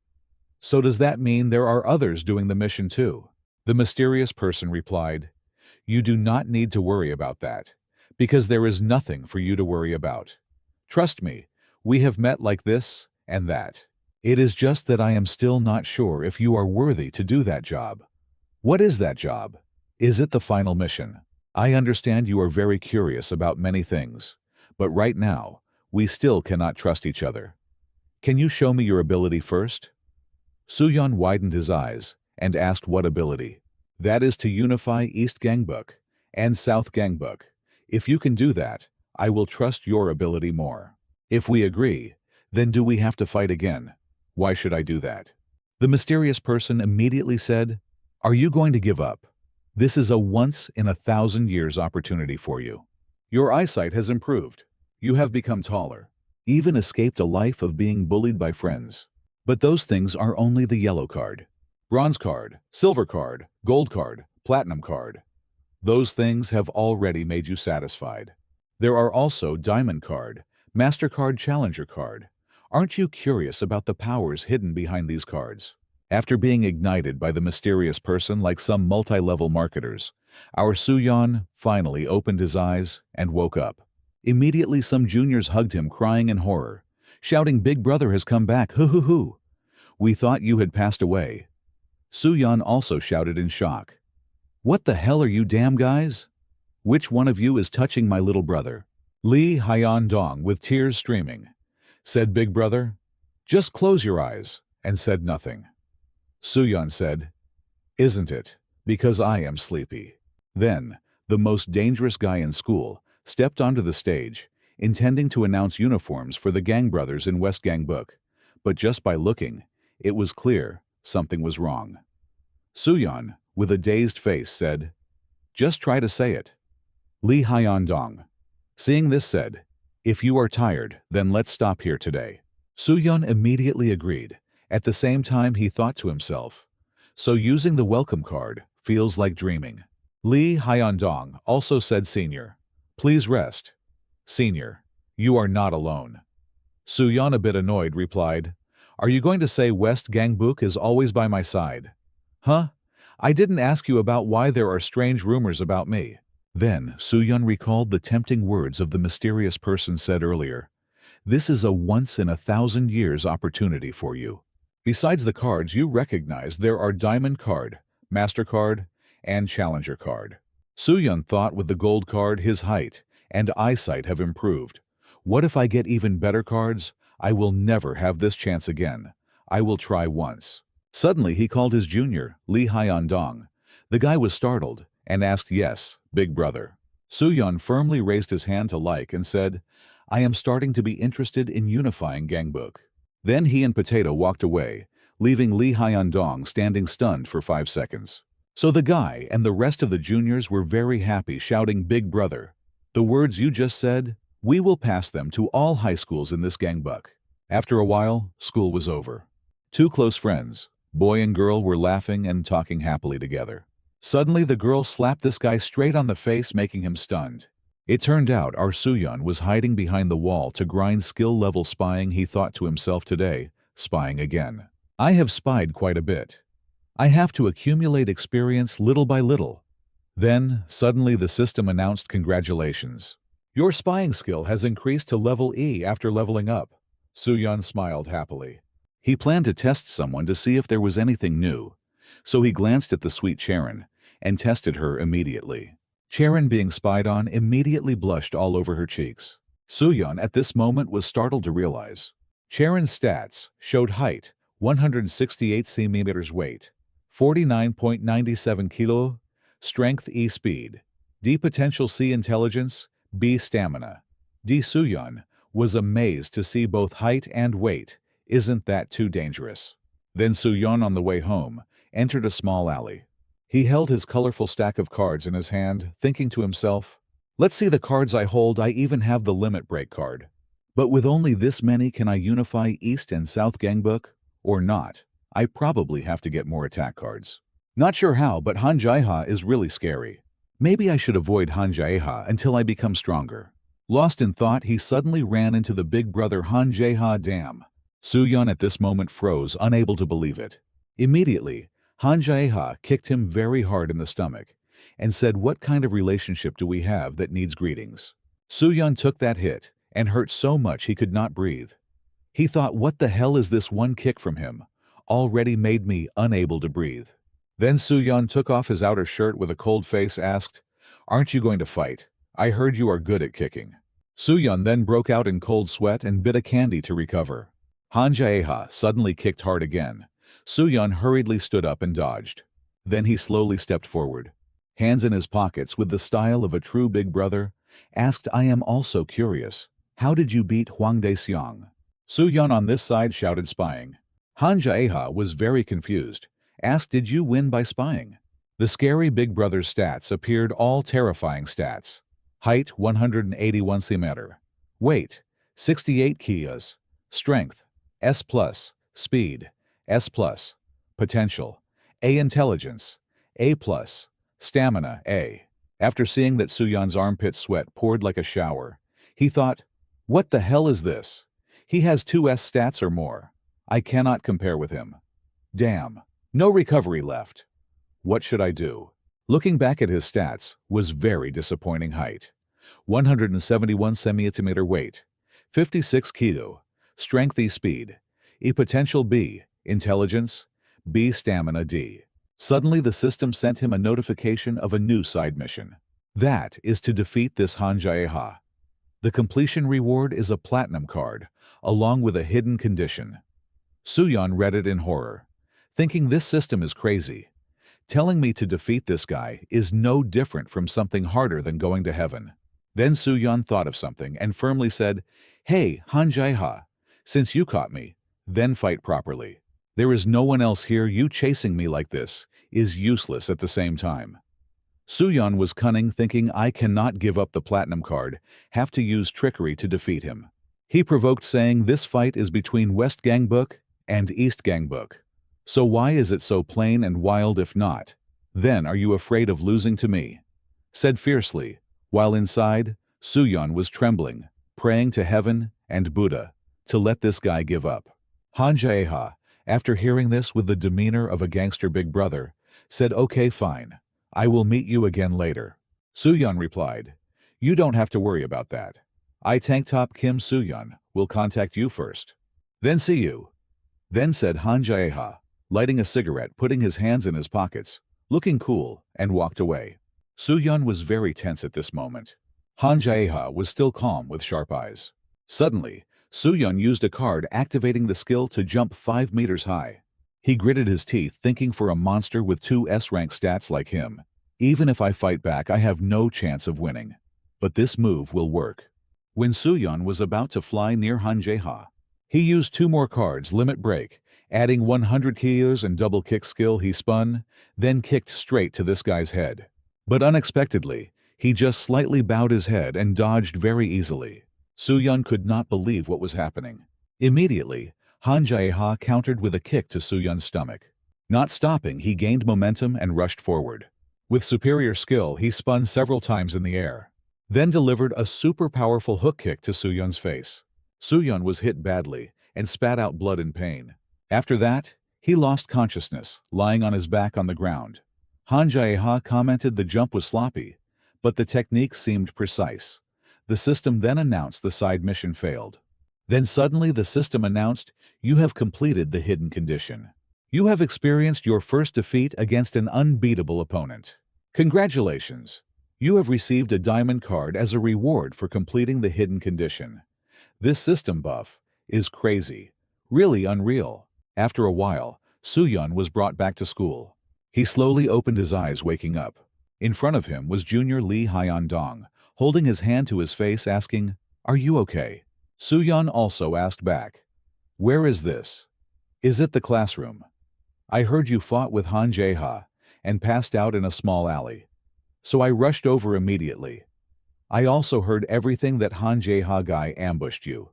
"So does that mean there are others doing the mission too?" The mysterious person replied, "You do not need to worry about that, because there is nothing for you to worry about. Trust me, we have met like this and that. It is just that I am still not sure if you are worthy to do that job." "What is that job? Is it the final mission? I understand you are very curious about many things, but right now, we still cannot trust each other. Can you show me your ability first? Sooyeon widened his eyes and asked what ability. That is to unify East Gangbuk and South Gangbuk. If you can do that, I will trust your ability more. If we agree, then do we have to fight again? Why should I do that? The mysterious person immediately said, Are you going to give up? This is a once-in-a-thousand-years opportunity for you. Your eyesight has improved. You have become taller. Even escaped a life of being bullied by friends. But those things are only the yellow card. Bronze card, silver card, gold card, platinum card. Those things have already made you satisfied. There are also diamond card, MasterCard Challenger card. Aren't you curious about the powers hidden behind these cards? After being ignited by the mysterious person like some multi-level marketers, our Sooyeon finally opened his eyes and woke up. Immediately some juniors hugged him crying in horror, shouting, Big Brother has come back, hoo hoo hoo. We thought you had passed away. Sooyeon also shouted in shock. What the hell are you damn guys? Which one of you is touching my little brother? Lee Hyun-dong, with tears streaming, said Big Brother, just close your eyes, and said nothing. Sooyeon said, Isn't it? Because I am sleepy. Then, the most dangerous guy in school stepped onto the stage, intending to announce uniforms for the gang brothers in West Gangbuk, but just by looking, it was clear something was wrong. Sooyeon, with a dazed face, said, Just try to say it. Lee Hyun-dong, seeing this, said, If you are tired, then let's stop here today. Sooyeon immediately agreed. At the same time, he thought to himself, So using the welcome card feels like dreaming. Lee Hyun-dong also said, Senior, please rest. Senior, you are not alone. Sooyeon, a bit annoyed, replied, Are you going to say West Gangbuk is always by my side? Huh? I didn't ask you about why there are strange rumors about me. Then Sooyeon recalled the tempting words of the mysterious person said earlier. This is a once-in-a-thousand-years opportunity for you. Besides the cards you recognize, there are Diamond Card, MasterCard, and Challenger Card. Sooyeon thought with the gold card his height and eyesight have improved. What if I get even better cards? I will never have this chance again. I will try once. Suddenly he called his junior, Lee Hyun-dong. The guy was startled and asked, Yes, Big Brother. Sooyeon firmly raised his hand to like and said, I am starting to be interested in unifying Gangbuk. Then he and Potato walked away, leaving Lee Hyun-dong standing stunned for 5 seconds. So the guy and the rest of the juniors were very happy, shouting, Big Brother, the words you just said, we will pass them to all high schools in this Gangbuk. After a while, school was over. Two close friends, boy and girl, were laughing and talking happily together. Suddenly the girl slapped this guy straight on the face, making him stunned. It turned out our Sooyeon was hiding behind the wall to grind skill-level spying. He thought to himself, today, spying again. I have spied quite a bit. I have to accumulate experience little by little. Then, suddenly the system announced, Congratulations. Your spying skill has increased to level E after leveling up. Sooyeon smiled happily. He planned to test someone to see if there was anything new. So he glanced at the sweet Charon and tested her immediately. Charon, being spied on, immediately blushed all over her cheeks. Sooyeon at this moment was startled to realize Charon's stats showed height 168 cm, weight 49.97 kilo, strength E, speed D, potential C, intelligence B, stamina D. Sooyeon was amazed to see both height and weight. Isn't that too dangerous? Then Sooyeon, on the way home, entered a small alley. He held his colorful stack of cards in his hand, thinking to himself, Let's see the cards I hold. I even have the limit break card. But with only this many, can I unify East and South Gangbuk? Or not? I probably have to get more attack cards. Not sure how, but Han Jae-ha is really scary. Maybe I should avoid Han Jae-ha until I become stronger. Lost in thought, he suddenly ran into the Big Brother Han Jae-ha. Damn. Sooyeon at this moment froze, unable to believe it. Immediately, Han Jae-ha kicked him very hard in the stomach and said, What kind of relationship do we have that needs greetings? Sooyeon took that hit and hurt so much he could not breathe. He thought, what the hell is this? One kick from him already made me unable to breathe. Then Sooyeon took off his outer shirt with a cold face, asked, Aren't you going to fight? I heard you are good at kicking. Sooyeon then broke out in cold sweat and bit a candy to recover. Han Jaeha suddenly kicked hard again. Soo-yeon hurriedly stood up and dodged. Then he slowly stepped forward, hands in his pockets with the style of a true big brother, asked, I am also curious. How did you beat Hwang Dae-seong? Soo-yeon on this side shouted spying. Han Jaeha was very confused, asked, did you win by spying? The scary big brother's stats appeared, all terrifying stats. Height 181 cm. Weight 68 kilos. Strength S+. Speed S+. Potential A. Intelligence A+. Stamina A. After seeing that Soo-yeon's armpit sweat poured like a shower, he thought, what the hell is this? He has 2S stats or more. I cannot compare with him. Damn. No recovery left. What should I do? Looking back at his stats was very disappointing. Height 171 cm. Weight 56 kilo. Strength E. Speed E. Potential B. Intelligence B. Stamina D. Suddenly the system sent him a notification of a new side mission. That is to defeat this Han Jaeha. The completion reward is a platinum card, along with a hidden condition. Soo-yeon read it in horror, thinking this system is crazy. Telling me to defeat this guy is no different from something harder than going to heaven. Then Soo-yeon thought of something and firmly said, Hey, Han Jaeha, since you caught me, then fight properly. There is no one else here. You chasing me like this is useless at the same time. Soo-yeon was cunning, thinking I cannot give up the platinum card, have to use trickery to defeat him. He provoked, saying this fight is between West Gangbuk and East Gangbuk. So why is it so plain and wild? If not, then are you afraid of losing to me? Said fiercely, while inside, Soo-yeon was trembling, praying to heaven and Buddha to let this guy give up. Han Jaeha, after hearing this with the demeanor of a gangster big brother, said, okay, fine. I will meet you again later. Soo-yeon replied, you don't have to worry about that. I Tank Top Kim Soo-yeon will contact you first. Then see you. Then said Han Jaeha, lighting a cigarette, putting his hands in his pockets, looking cool, and walked away. Soo-yeon was very tense at this moment. Han Jaeha was still calm with sharp eyes. Suddenly, Soo-yeon used a card, activating the skill to jump 5 meters high. He gritted his teeth, thinking, for a monster with 2 S-rank stats like him, even if I fight back, I have no chance of winning. But this move will work. When Soo-yeon was about to fly near Han Jaeha, he used 2 more cards, Limit Break, adding 100 kilos and double kick skill. He spun, then kicked straight to this guy's head. But unexpectedly, he just slightly bowed his head and dodged very easily. Soo-yeon could not believe what was happening. Immediately, Han Jaeha countered with a kick to Soo-yeon's stomach. Not stopping, he gained momentum and rushed forward. With superior skill, he spun several times in the air, then delivered a super powerful hook kick to Soo-yeon's face. Soo-yeon was hit badly and spat out blood in pain. After that, he lost consciousness, lying on his back on the ground. Han Jaeha commented the jump was sloppy, but the technique seemed precise. The system then announced the side mission failed. Then suddenly the system announced, you have completed the hidden condition. You have experienced your first defeat against an unbeatable opponent. Congratulations! You have received a diamond card as a reward for completing the hidden condition. This system buff is crazy, really unreal. After a while, Soo-yeon was brought back to school. He slowly opened his eyes, waking up. In front of him was Junior Lee Hyun-dong, holding his hand to his face, asking, are you okay? Soo-yeon also asked back, where is this? Is it the classroom? I heard you fought with Han Jaeha and passed out in a small alley. So I rushed over immediately. I also heard everything that Han Jaeha guy ambushed you.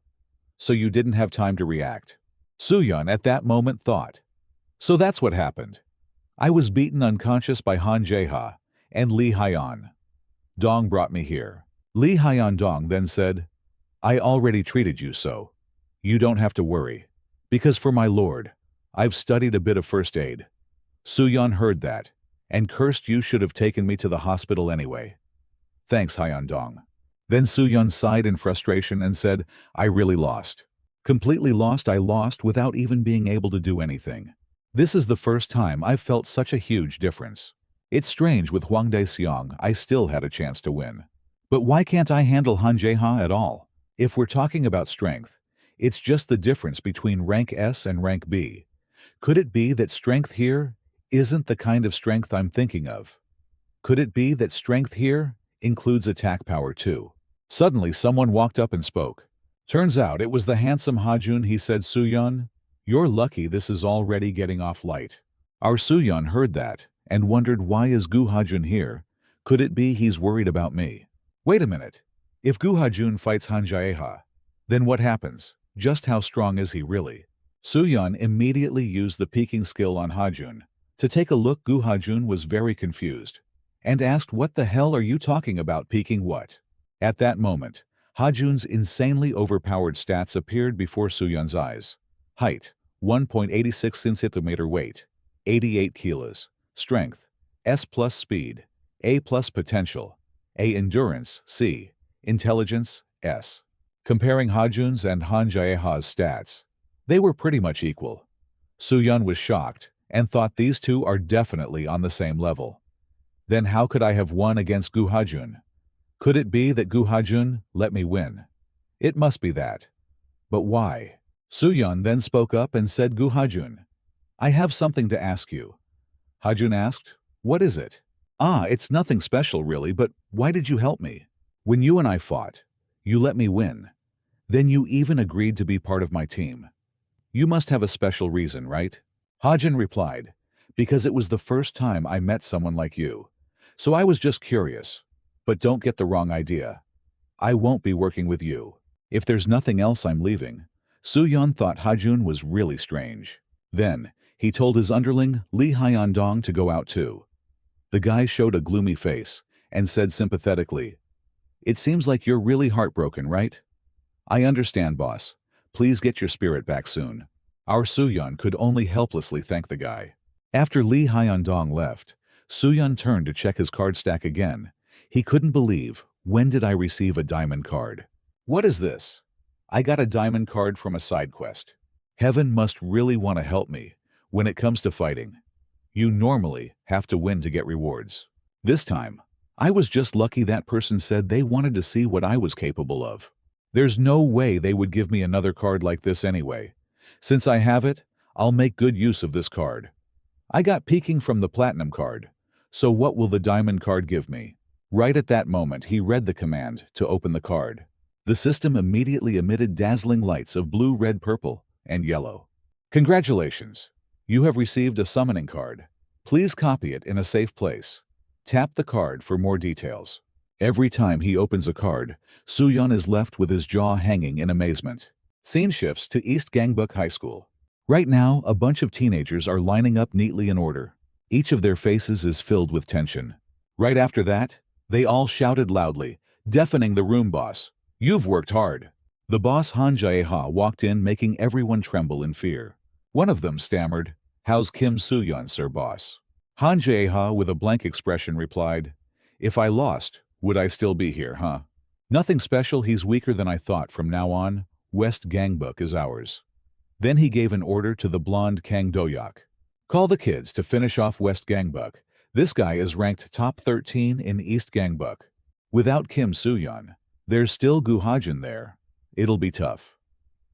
So you didn't have time to react. Soo-yeon at that moment thought, so that's what happened. I was beaten unconscious by Han Jaeha and Lee Hyun-dong brought me here. Lee Hyun-dong then said, I already treated you, so you don't have to worry. Because for my lord, I've studied a bit of first aid. Soo-yeon heard that and cursed, you should have taken me to the hospital anyway. Thanks, Hyun-dong. Then Soo-yeon sighed in frustration and said, I really lost. Completely lost. I lost without even being able to do anything. This is the first time I've felt such a huge difference. It's strange, with Hwang Dae-seong I still had a chance to win. But why can't I handle Han Jaeha at all? If we're talking about strength, It's just the difference between rank S and rank B. Could it be that strength here isn't the kind of strength I'm thinking of? Could it be that strength here includes attack power too? Suddenly someone walked up and spoke. Turns out it was the handsome Hajun. He said, Suyeon, you're lucky this is already getting off light. Our Suyeon heard that and wondered, why is Gu Hajun here? Could it be he's worried about me? Wait a minute. If Gu Hajun fights Han Jaeha, then what happens? Just how strong is he really? Suyeon immediately used the peeking skill on Hajun. To take a look, Gu Hajun was very confused and asked, what the hell are you talking about, peeking what? At that moment, Hajun's insanely overpowered stats appeared before Suyeon's eyes. Height, 1.86 centimeter, weight, 88 kilos, strength, S plus speed, A plus potential, A endurance, C, intelligence, S. Comparing Hajun's and Han Jaeha's stats, they were pretty much equal. Suyeon was shocked and thought these two are definitely on the same level. Then how could I have won against Gu Hajun? Could it be that Gu Hajun let me win? It must be that. But why? Suyeon then spoke up and said, Gu Hajun, I have something to ask you. Hajun asked, what is it? It's nothing special really, but why did you help me? When you and I fought, you let me win. Then you even agreed to be part of my team. You must have a special reason, right? Hajun replied, because it was the first time I met someone like you. So I was just curious. But don't get the wrong idea. I won't be working with you. If there's nothing else, I'm leaving. Suyeon thought Hajun was really strange. Then, he told his underling, Lee Hyundong, to go out too. The guy showed a gloomy face and said sympathetically, it seems like you're really heartbroken, right? I understand, boss. Please get your spirit back soon. Our Suyeon could only helplessly thank the guy. After Lee Hyundong left, Suyeon turned to check his card stack again. He couldn't believe, when did I receive a diamond card? What is this? I got a diamond card from a side quest. Heaven must really want to help me when it comes to fighting. You normally have to win to get rewards. This time, I was just lucky that person said they wanted to see what I was capable of. There's no way they would give me another card like this anyway. Since I have it, I'll make good use of this card. I got peeking from the platinum card, so what will the diamond card give me? Right at that moment, he read the command to open the card. The system immediately emitted dazzling lights of blue, red, purple, and yellow. Congratulations! You have received a summoning card. Please copy it in a safe place. Tap the card for more details. Every time he opens a card, Suyeon is left with his jaw hanging in amazement. Scene shifts to East Gangbuk High School. Right now, a bunch of teenagers are lining up neatly in order. Each of their faces is filled with tension. Right after that, they all shouted loudly, deafening the room boss. You've worked hard. The boss Han Jaeha walked in, making everyone tremble in fear. One of them stammered, how's Kim Suyeon, sir boss? Han Jaeha, with a blank expression, replied, if I lost, would I still be here, huh? Nothing special, he's weaker than I thought. From now on, West Gangbuk is ours. Then he gave an order to the blonde Kang Doyak. Call the kids to finish off West Gangbuk. This guy is ranked top 13 in East Gangbuk. Without Kim Suyeon, there's still Gu Hajun there. It'll be tough.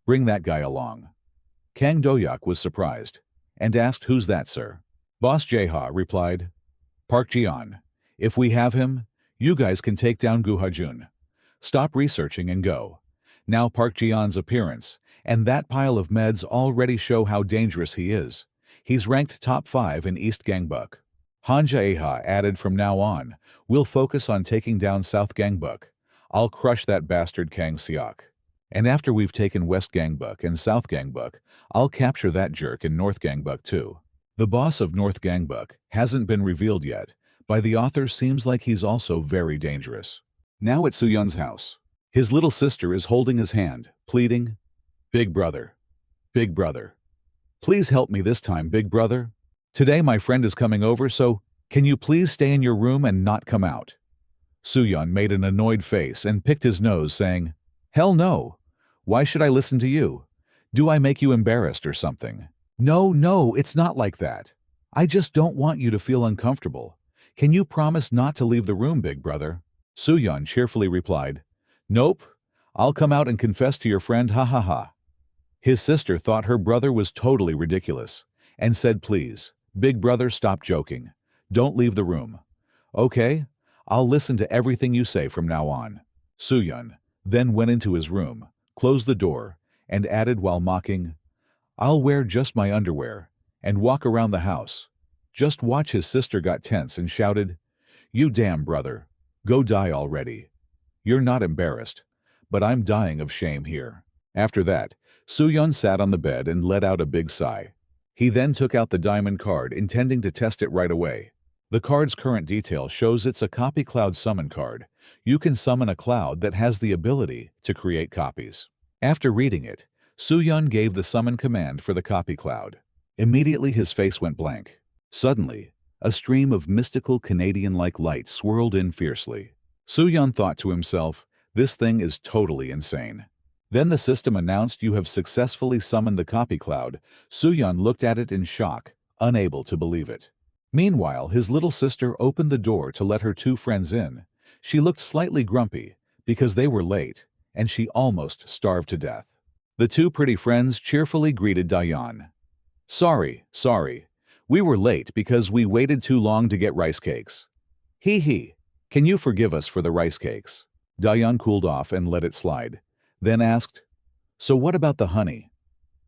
Bring that guy along. Kang Doyak was surprised and asked, who's that, sir? Boss Jaeha replied, Park Jian. If we have him, you guys can take down Gu Hajun. Stop researching and go. Now Park Jian's appearance and that pile of meds already show how dangerous he is. He's ranked top 5 in East Gangbuk. Han Jaeha added, from now on, we'll focus on taking down South Gangbuk. I'll crush that bastard Kang Seok. And after we've taken West Gangbuk and South Gangbuk, I'll capture that jerk in North Gangbuk too. The boss of North Gangbuk hasn't been revealed yet. By the author, seems like he's also very dangerous. Now at Suyeon's house, his little sister is holding his hand, pleading, Big brother, please help me this time, big brother. Today my friend is coming over, so can you please stay in your room and not come out? Suyeon made an annoyed face and picked his nose, saying, hell no. Why should I listen to you? Do I make you embarrassed or something? No, it's not like that. I just don't want you to feel uncomfortable. Can you promise not to leave the room, big brother? Suyeon cheerfully replied, nope. I'll come out and confess to your friend, ha ha ha. His sister thought her brother was totally ridiculous and said, "Please, big brother, stop joking. Don't leave the room. Okay? I'll listen to everything you say from now on." Soo-yeon then went into his room, closed the door, and added while mocking, "I'll wear just my underwear and walk around the house." Just watch. His sister got tense and shouted, "You damn brother. Go die already. You're not embarrassed, but I'm dying of shame here." After that, Soo-yeon sat on the bed and let out a big sigh. He then took out the diamond card, intending to test it right away. The card's current detail shows it's a copy cloud summon card. You can summon a cloud that has the ability to create copies. After reading it, Soo-yeon gave the summon command for the copy cloud. Immediately his face went blank. Suddenly, a stream of mystical Canadian-like light swirled in fiercely. Soo-yeon thought to himself, "This thing is totally insane." Then the system announced, "You have successfully summoned the copy cloud." Soo-yeon looked at it in shock, unable to believe it. Meanwhile, his little sister opened the door to let her two friends in. She looked slightly grumpy because they were late, and she almost starved to death. The two pretty friends cheerfully greeted Dayan. Sorry. We were late because we waited too long to get rice cakes." "Hee hee. Can you forgive us for the rice cakes?" Dayan cooled off and let it slide, then asked, "So what about the honey?"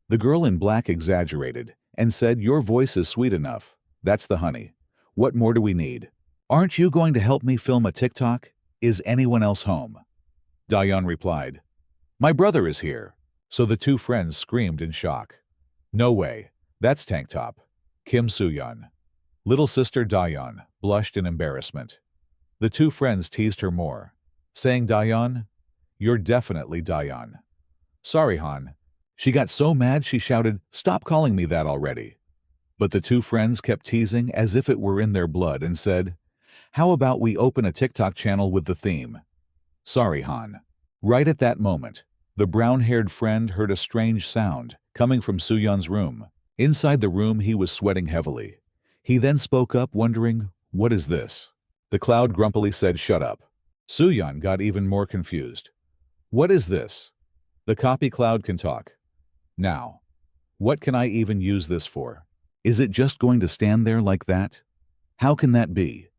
The girl in black exaggerated and said, "Your voice is sweet enough. That's the honey. What more do we need? Aren't you going to help me film a TikTok? Is anyone else home?" Dayan replied, "My brother is here." So the two friends screamed in shock. "No way. That's Tank Top. Kim Soo-yeon." Little sister Dayan blushed in embarrassment. The two friends teased her more, saying, "Dayan, you're definitely Dayan." "Sorry, Han." She got so mad she shouted, "Stop calling me that already." But the two friends kept teasing as if it were in their blood and said, "How about we open a TikTok channel with the theme?" "Sorry, Han." Right at that moment, the brown-haired friend heard a strange sound coming from Soo-yeon's room. Inside the room, he was sweating heavily. He then spoke up, wondering, "What is this?" The cloud grumpily said, "Shut up." Soo-yeon got even more confused. "What is this?" The copy cloud can talk. Now, what can I even use this for? Is it just going to stand there like that? How can that be?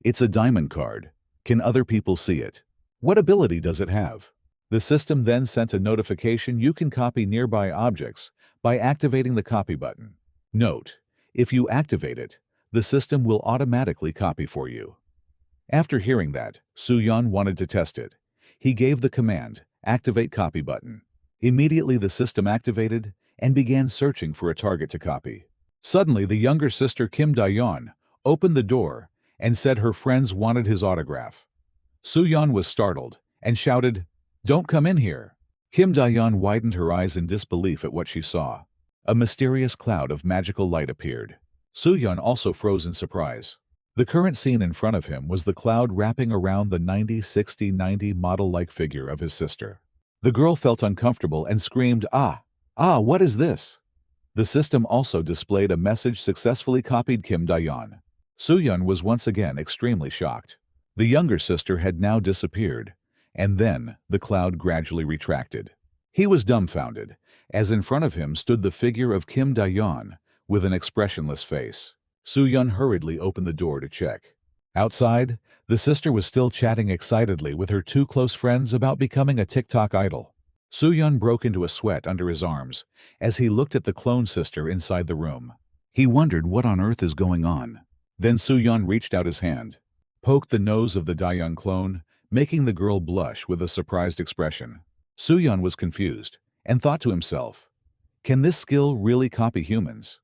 It's a diamond card. Can other people see it? What ability does it have? The system then sent a notification: you can copy nearby objects by activating the copy button. Note: if you activate it, the system will automatically copy for you. After hearing that, Soo-yeon wanted to test it. He gave the command, "Activate copy button." Immediately the system activated and began searching for a target to copy. Suddenly the younger sister Kim Dayan opened the door and said her friends wanted his autograph. Soo-yeon was startled and shouted, "Don't come in here." Kim Dayan widened her eyes in disbelief at what she saw. A mysterious cloud of magical light appeared. Soo-yeon also froze in surprise. The current scene in front of him was the cloud wrapping around the 90-60-90 model-like figure of his sister. The girl felt uncomfortable and screamed, "Ah! What is this?" The system also displayed a message: "Successfully copied Kim Dayan." Soo-yeon was once again extremely shocked. The younger sister had now disappeared, and then the cloud gradually retracted. He was dumbfounded, as in front of him stood the figure of Kim Dayan with an expressionless face. Soo-yeon hurriedly opened the door to check. Outside, the sister was still chatting excitedly with her two close friends about becoming a TikTok idol. Soo-yeon broke into a sweat under his arms as he looked at the clone sister inside the room. He wondered what on earth is going on. Then Soo-yeon reached out his hand, poked the nose of the Dayan clone, making the girl blush with a surprised expression. Soo-yeon was confused and thought to himself, "Can this skill really copy humans?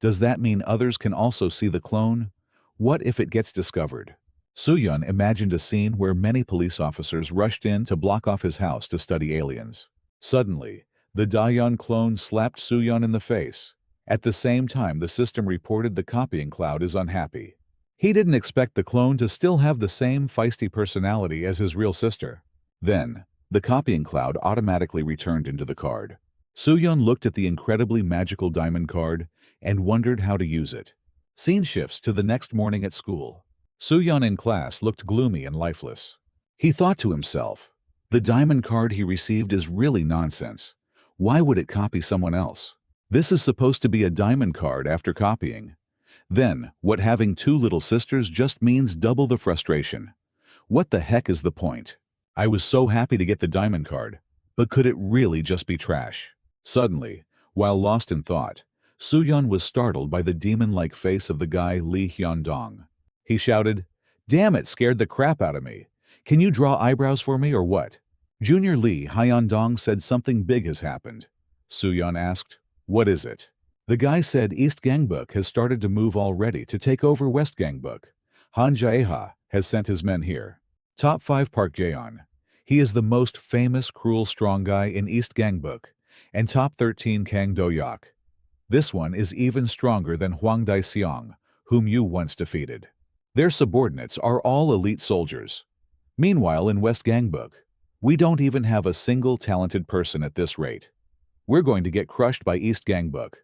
Does that mean others can also see the clone? What if it gets discovered?" Soo-yeon imagined a scene where many police officers rushed in to block off his house to study aliens. Suddenly, the Dayan clone slapped Soo-yeon in the face. At the same time, the system reported the copying cloud is unhappy. He didn't expect the clone to still have the same feisty personality as his real sister. Then, the copying cloud automatically returned into the card. Soo-yeon looked at the incredibly magical diamond card and wondered how to use it. Scene shifts to the next morning at school. Soo-yeon in class looked gloomy and lifeless. He thought to himself, the diamond card he received is really nonsense. Why would it copy someone else? This is supposed to be a diamond card after copying. Then, what having two little sisters just means double the frustration. What the heck is the point? I was so happy to get the diamond card, but could it really just be trash? Suddenly, while lost in thought, Soo-yeon was startled by the demon-like face of the guy Lee Hyun-dong. He shouted, "Damn it, scared the crap out of me. Can you draw eyebrows for me or what?" Junior Lee Hyun-dong said something big has happened. Soo-yeon asked, "What is it?" The guy said East Gangbuk has started to move already to take over West Gangbuk. Han Jae-ha has sent his men here. Top 5 Park Jae-on. He is the most famous cruel strong guy in East Gangbuk. And top 13 Kang Do-hyuk. This one is even stronger than Hwang Dae-seong, whom you once defeated. Their subordinates are all elite soldiers. Meanwhile in West Gangbuk, we don't even have a single talented person at this rate. We're going to get crushed by East Gangbuk.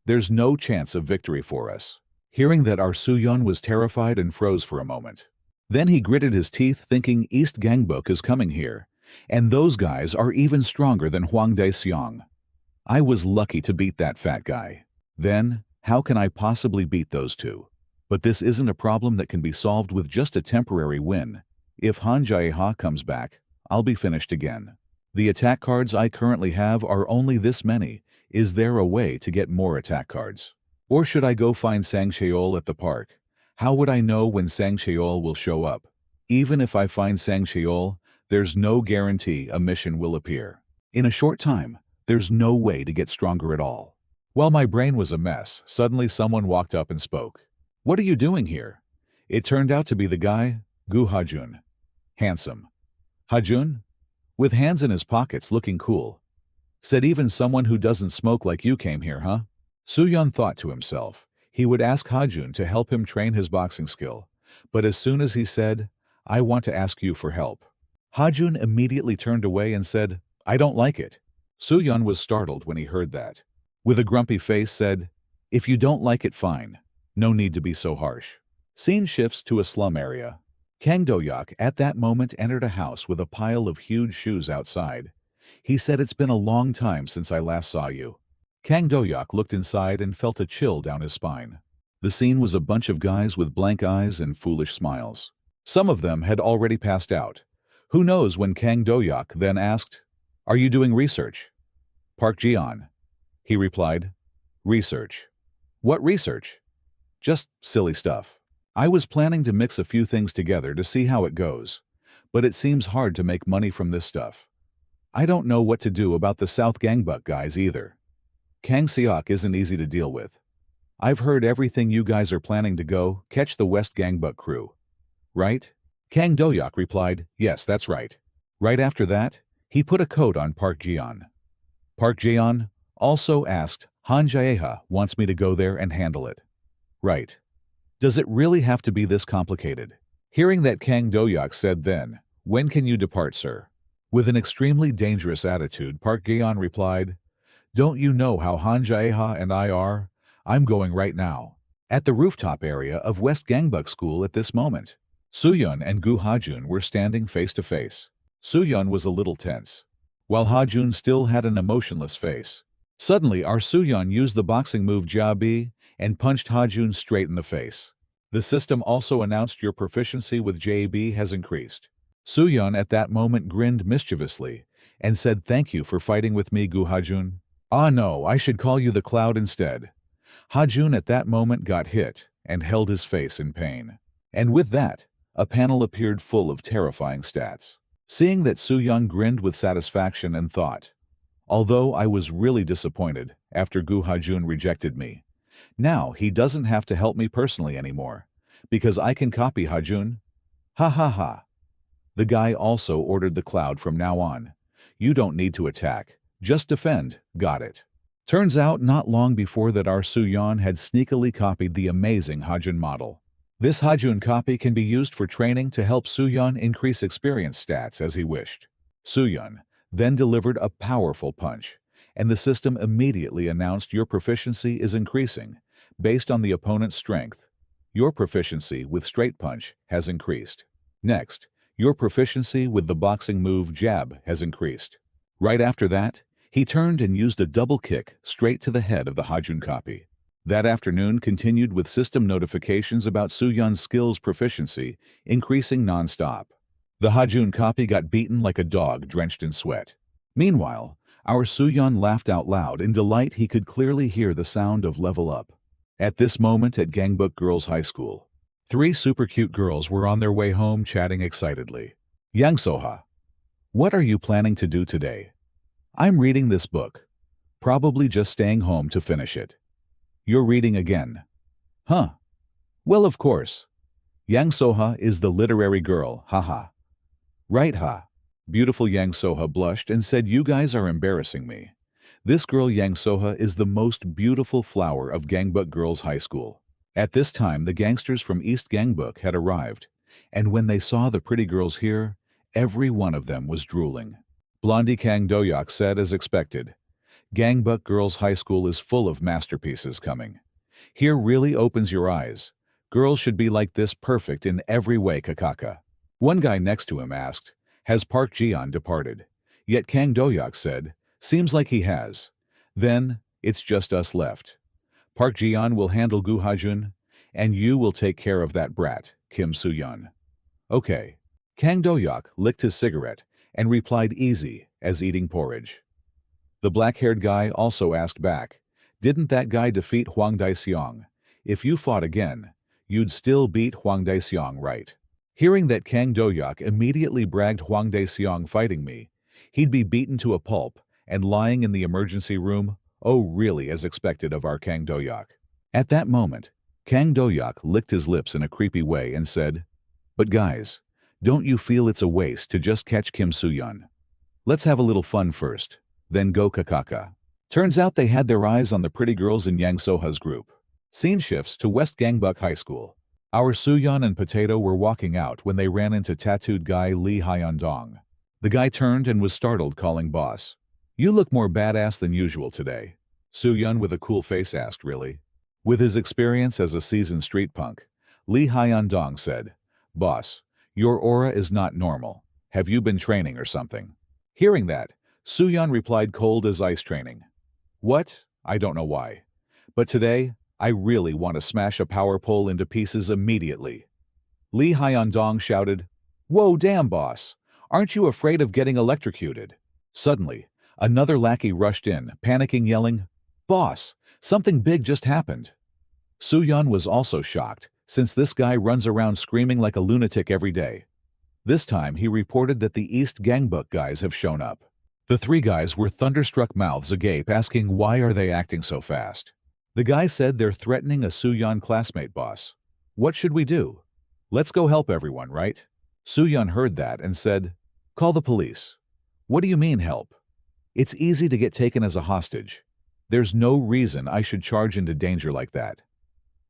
There's no chance of victory for us. Hearing that, our Soo-yeon was terrified and froze for a moment. Then he gritted his teeth thinking East Gangbuk is coming here, and those guys are even stronger than Hwang Dae-seong. I was lucky to beat that fat guy. Then, how can I possibly beat those two? But this isn't a problem that can be solved with just a temporary win. If Han Jae-ha comes back, I'll be finished again. The attack cards I currently have are only this many. Is there a way to get more attack cards? Or should I go find Sang Cheol at the park? How would I know when Sang Cheol will show up? Even if I find Sang Cheol, there's no guarantee a mission will appear. In a short time, there's no way to get stronger at all. While my brain was a mess, suddenly someone walked up and spoke. "What are you doing here?" It turned out to be the guy, Gu Ha-jun. Handsome. Ha-jun? With hands in his pockets looking cool. Said even someone who doesn't smoke like you came here, huh? Soo-yeon thought to himself. He would ask Ha-jun to help him train his boxing skill. But as soon as he said, "I want to ask you for help," Ha-jun immediately turned away and said, "I don't like it." Soo-yeon was startled when he heard that. With a grumpy face said, "If you don't like it, fine. No need to be so harsh." Scene shifts to a slum area. Kang Do-hyuk at that moment entered a house with a pile of huge shoes outside. He said, "It's been a long time since I last saw you." Kang Do-hyuk looked inside and felt a chill down his spine. The scene was a bunch of guys with blank eyes and foolish smiles. Some of them had already passed out. Who knows when Kang Do-hyuk then asked, "Are you doing research?" "Park Ji-on," he replied. "Research? What research?" "Just silly stuff. I was planning to mix a few things together to see how it goes, but it seems hard to make money from this stuff. I don't know what to do about the South Gangbuk guys either. Kang Seok isn't easy to deal with. I've heard everything you guys are planning to go catch the West Gangbuk crew. Right?" Kang Do-hyuk replied, "Yes, that's right." Right after that, he put a coat on Park Ji-on. Park Ji-on also asked, "Han Jae-ha wants me to go there and handle it." "Right. Does it really have to be this complicated?" Hearing that, Kang Do-hyuk said then, "When can you depart, sir?" With an extremely dangerous attitude, Park Ji-on replied, "Don't you know how Han Jae-ha and I are? I'm going right now." At the rooftop area of West Gangbuk School at this moment, Soo-yeon and Gu Ha-jun were standing face to face. Soo-yeon was a little tense, while Ha-jun still had an emotionless face. Suddenly, our Soo-yeon used the boxing move Ja-bi and punched Ha-jun straight in the face. The system also announced your proficiency with JB has increased. Soo-yeon at that moment grinned mischievously and said, "Thank you for fighting with me, Gu Ha-jun." "Ah no, I should call you the Cloud instead." Ha-jun at that moment got hit and held his face in pain. And with that, a panel appeared full of terrifying stats. Seeing that, Soo-yeon grinned with satisfaction and thought, although I was really disappointed after Gu Ha-jun rejected me, now he doesn't have to help me personally anymore, because I can copy Ha-jun. Ha ha ha. The guy also ordered the Cloud from now on. You don't need to attack, just defend, got it? Turns out not long before that, our Soo-yeon had sneakily copied the amazing Ha-jun model. This Ha-jun copy can be used for training to help Soo-yeon increase experience stats as he wished. Soo-yeon then delivered a powerful punch, and the system immediately announced your proficiency is increasing based on the opponent's strength. Your proficiency with straight punch has increased. Next, your proficiency with the boxing move jab has increased. Right after that, He turned and used a double kick straight to the head of the Hajun copy. That afternoon continued with system notifications about Soo-yeon's skills proficiency increasing non-stop. The Hajun copy got beaten like a dog drenched in sweat. Meanwhile, our Soo-yeon laughed out loud in delight. He could clearly hear the sound of level up. At this moment at Gangbuk Girls High School, 3 super cute girls were on their way home chatting excitedly. Yang Soha, what are you planning to do today? I'm reading this book. Probably just staying home to finish it. You're reading again. Huh. Well, of course. Yang Soha is the literary girl, haha. Right, ha. Beautiful Yang Soha blushed and said, you guys are embarrassing me. This girl Yang Soha is the most beautiful flower of Gangbuk Girls High School. At this time, the gangsters from East Gangbuk had arrived, and when they saw the pretty girls here, every one of them was drooling. Blondie Kang Doyak said as expected, Gangbuk Girls High School is full of masterpieces coming. Here really opens your eyes. Girls should be like this, perfect in every way, kakaka. One guy next to him asked, has Park Ji-yeon departed? Yet Kang Doyak said, seems like he has. Then, it's just us left. Park Ji-yeon will handle Gu Hajun, and you will take care of that brat, Kim Soo-yeon. Okay. Kang Do-yak licked his cigarette and replied easy as eating porridge. The black-haired guy also asked back, didn't that guy defeat Hwang Dae-seong? If you fought again, you'd still beat Hwang Dae-seong, right? Hearing that Kang Do-yak immediately bragged Hwang Dae-seong fighting me, he'd be beaten to a pulp and lying in the emergency room, oh really as expected of our Kang Do-yak. At that moment, Kang Do-yak licked his lips in a creepy way and said, but guys, don't you feel it's a waste to just catch Kim Soo-yeon? Let's have a little fun first, then go kakaka. Turns out they had their eyes on the pretty girls in Yang Soha's group. Scene shifts to West Gangbuk High School. Our Soo-yeon and Potato were walking out when they ran into tattooed guy Lee Hyun-dong. The guy turned and was startled, calling boss. You look more badass than usual today. Soo-yeon with a cool face asked, really? With his experience as a seasoned street punk, Lee Hyun-dong said, boss, your aura is not normal. Have you been training or something? Hearing that, Soo-yeon replied cold as ice, training. What? I don't know why. But today, I really want to smash a power pole into pieces immediately. Lee Hyun-dong shouted, whoa, damn boss, aren't you afraid of getting electrocuted? Suddenly, another lackey rushed in, panicking, yelling, boss, something big just happened. Soo-yeon was also shocked, since this guy runs around screaming like a lunatic every day. This time he reported that the East Gangbuk guys have shown up. The 3 guys were thunderstruck, mouths agape, asking why are they acting so fast. The guy said they're threatening a Soo-yeon classmate, boss. What should we do? Let's go help everyone, right? Soo-yeon heard that and said, call the police. What do you mean help? It's easy to get taken as a hostage. There's no reason I should charge into danger like that.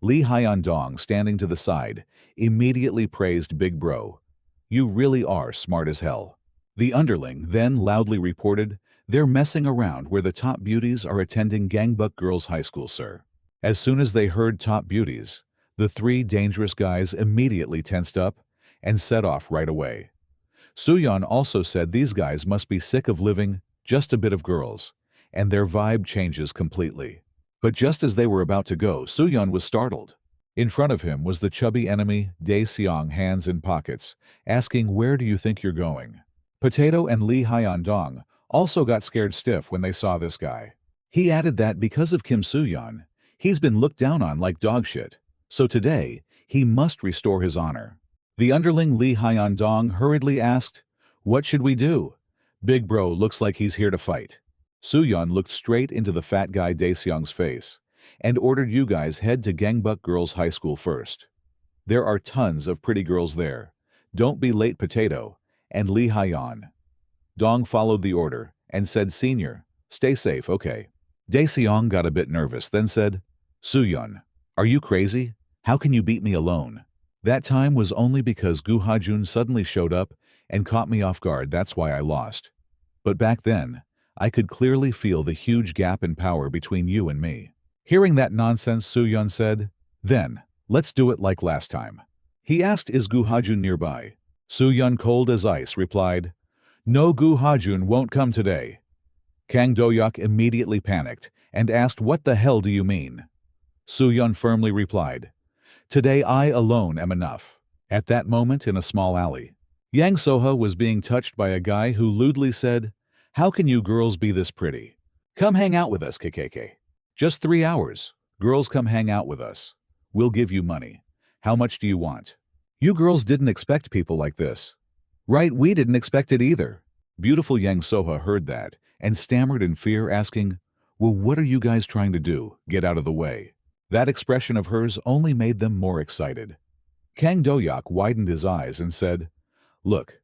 Lee Hyun-dong, standing to the side, immediately praised Big Bro. You really are smart as hell. The underling then loudly reported, they're messing around where the top beauties are attending Gangbuk Girls High School, sir. As soon as they heard top beauties, the 3 dangerous guys immediately tensed up and set off right away. Soo-yeon also said these guys must be sick of living just a bit of girls, and their vibe changes completely. But just as they were about to go, Soo-yeon was startled. In front of him was the chubby enemy, Dae-seong, hands in pockets, asking, where do you think you're going? Potato and Lee Hyun-dong also got scared stiff when they saw this guy. He added that because of Kim Soo-yeon, he's been looked down on like dog shit, so today he must restore his honor. The underling Lee Hyun-dong hurriedly asked, what should we do? Big Bro looks like he's here to fight. Soo-yeon looked straight into the fat guy Dae-seong's face and ordered, you guys head to Gangbuk Girls High School first. There are tons of pretty girls there. Don't be late, Potato. And Lee Hyun-dong followed the order and said, senior, stay safe, okay. Dae-seong got a bit nervous, then said, Soo-yeon, are you crazy? How can you beat me alone? That time was only because Gu Hajun suddenly showed up and caught me off guard, that's why I lost. But back then, I could clearly feel the huge gap in power between you and me. Hearing that nonsense, Soo-yeon said, then, let's do it like last time. He asked, is Gu Hajun nearby? Soo-yeon, cold as ice, replied, no, Gu Hajun won't come today. Kang Doyak immediately panicked and asked, "What the hell do you mean?" Soo-yeon firmly replied, "Today I alone am enough." At that moment in a small alley, Yang Soha was being touched by a guy who lewdly said, "How can you girls be this pretty? Come hang out with us, KKK. Just 3 hours. Girls, come hang out with us. We'll give you money. How much do you want?" You girls didn't expect people like this. Right, we didn't expect it either. Beautiful Yang Soha heard that and stammered in fear, asking, "Well, what are you guys trying to do? Get out of the way." That expression of hers only made them more excited. Kang Doyak widened his eyes and said, Look,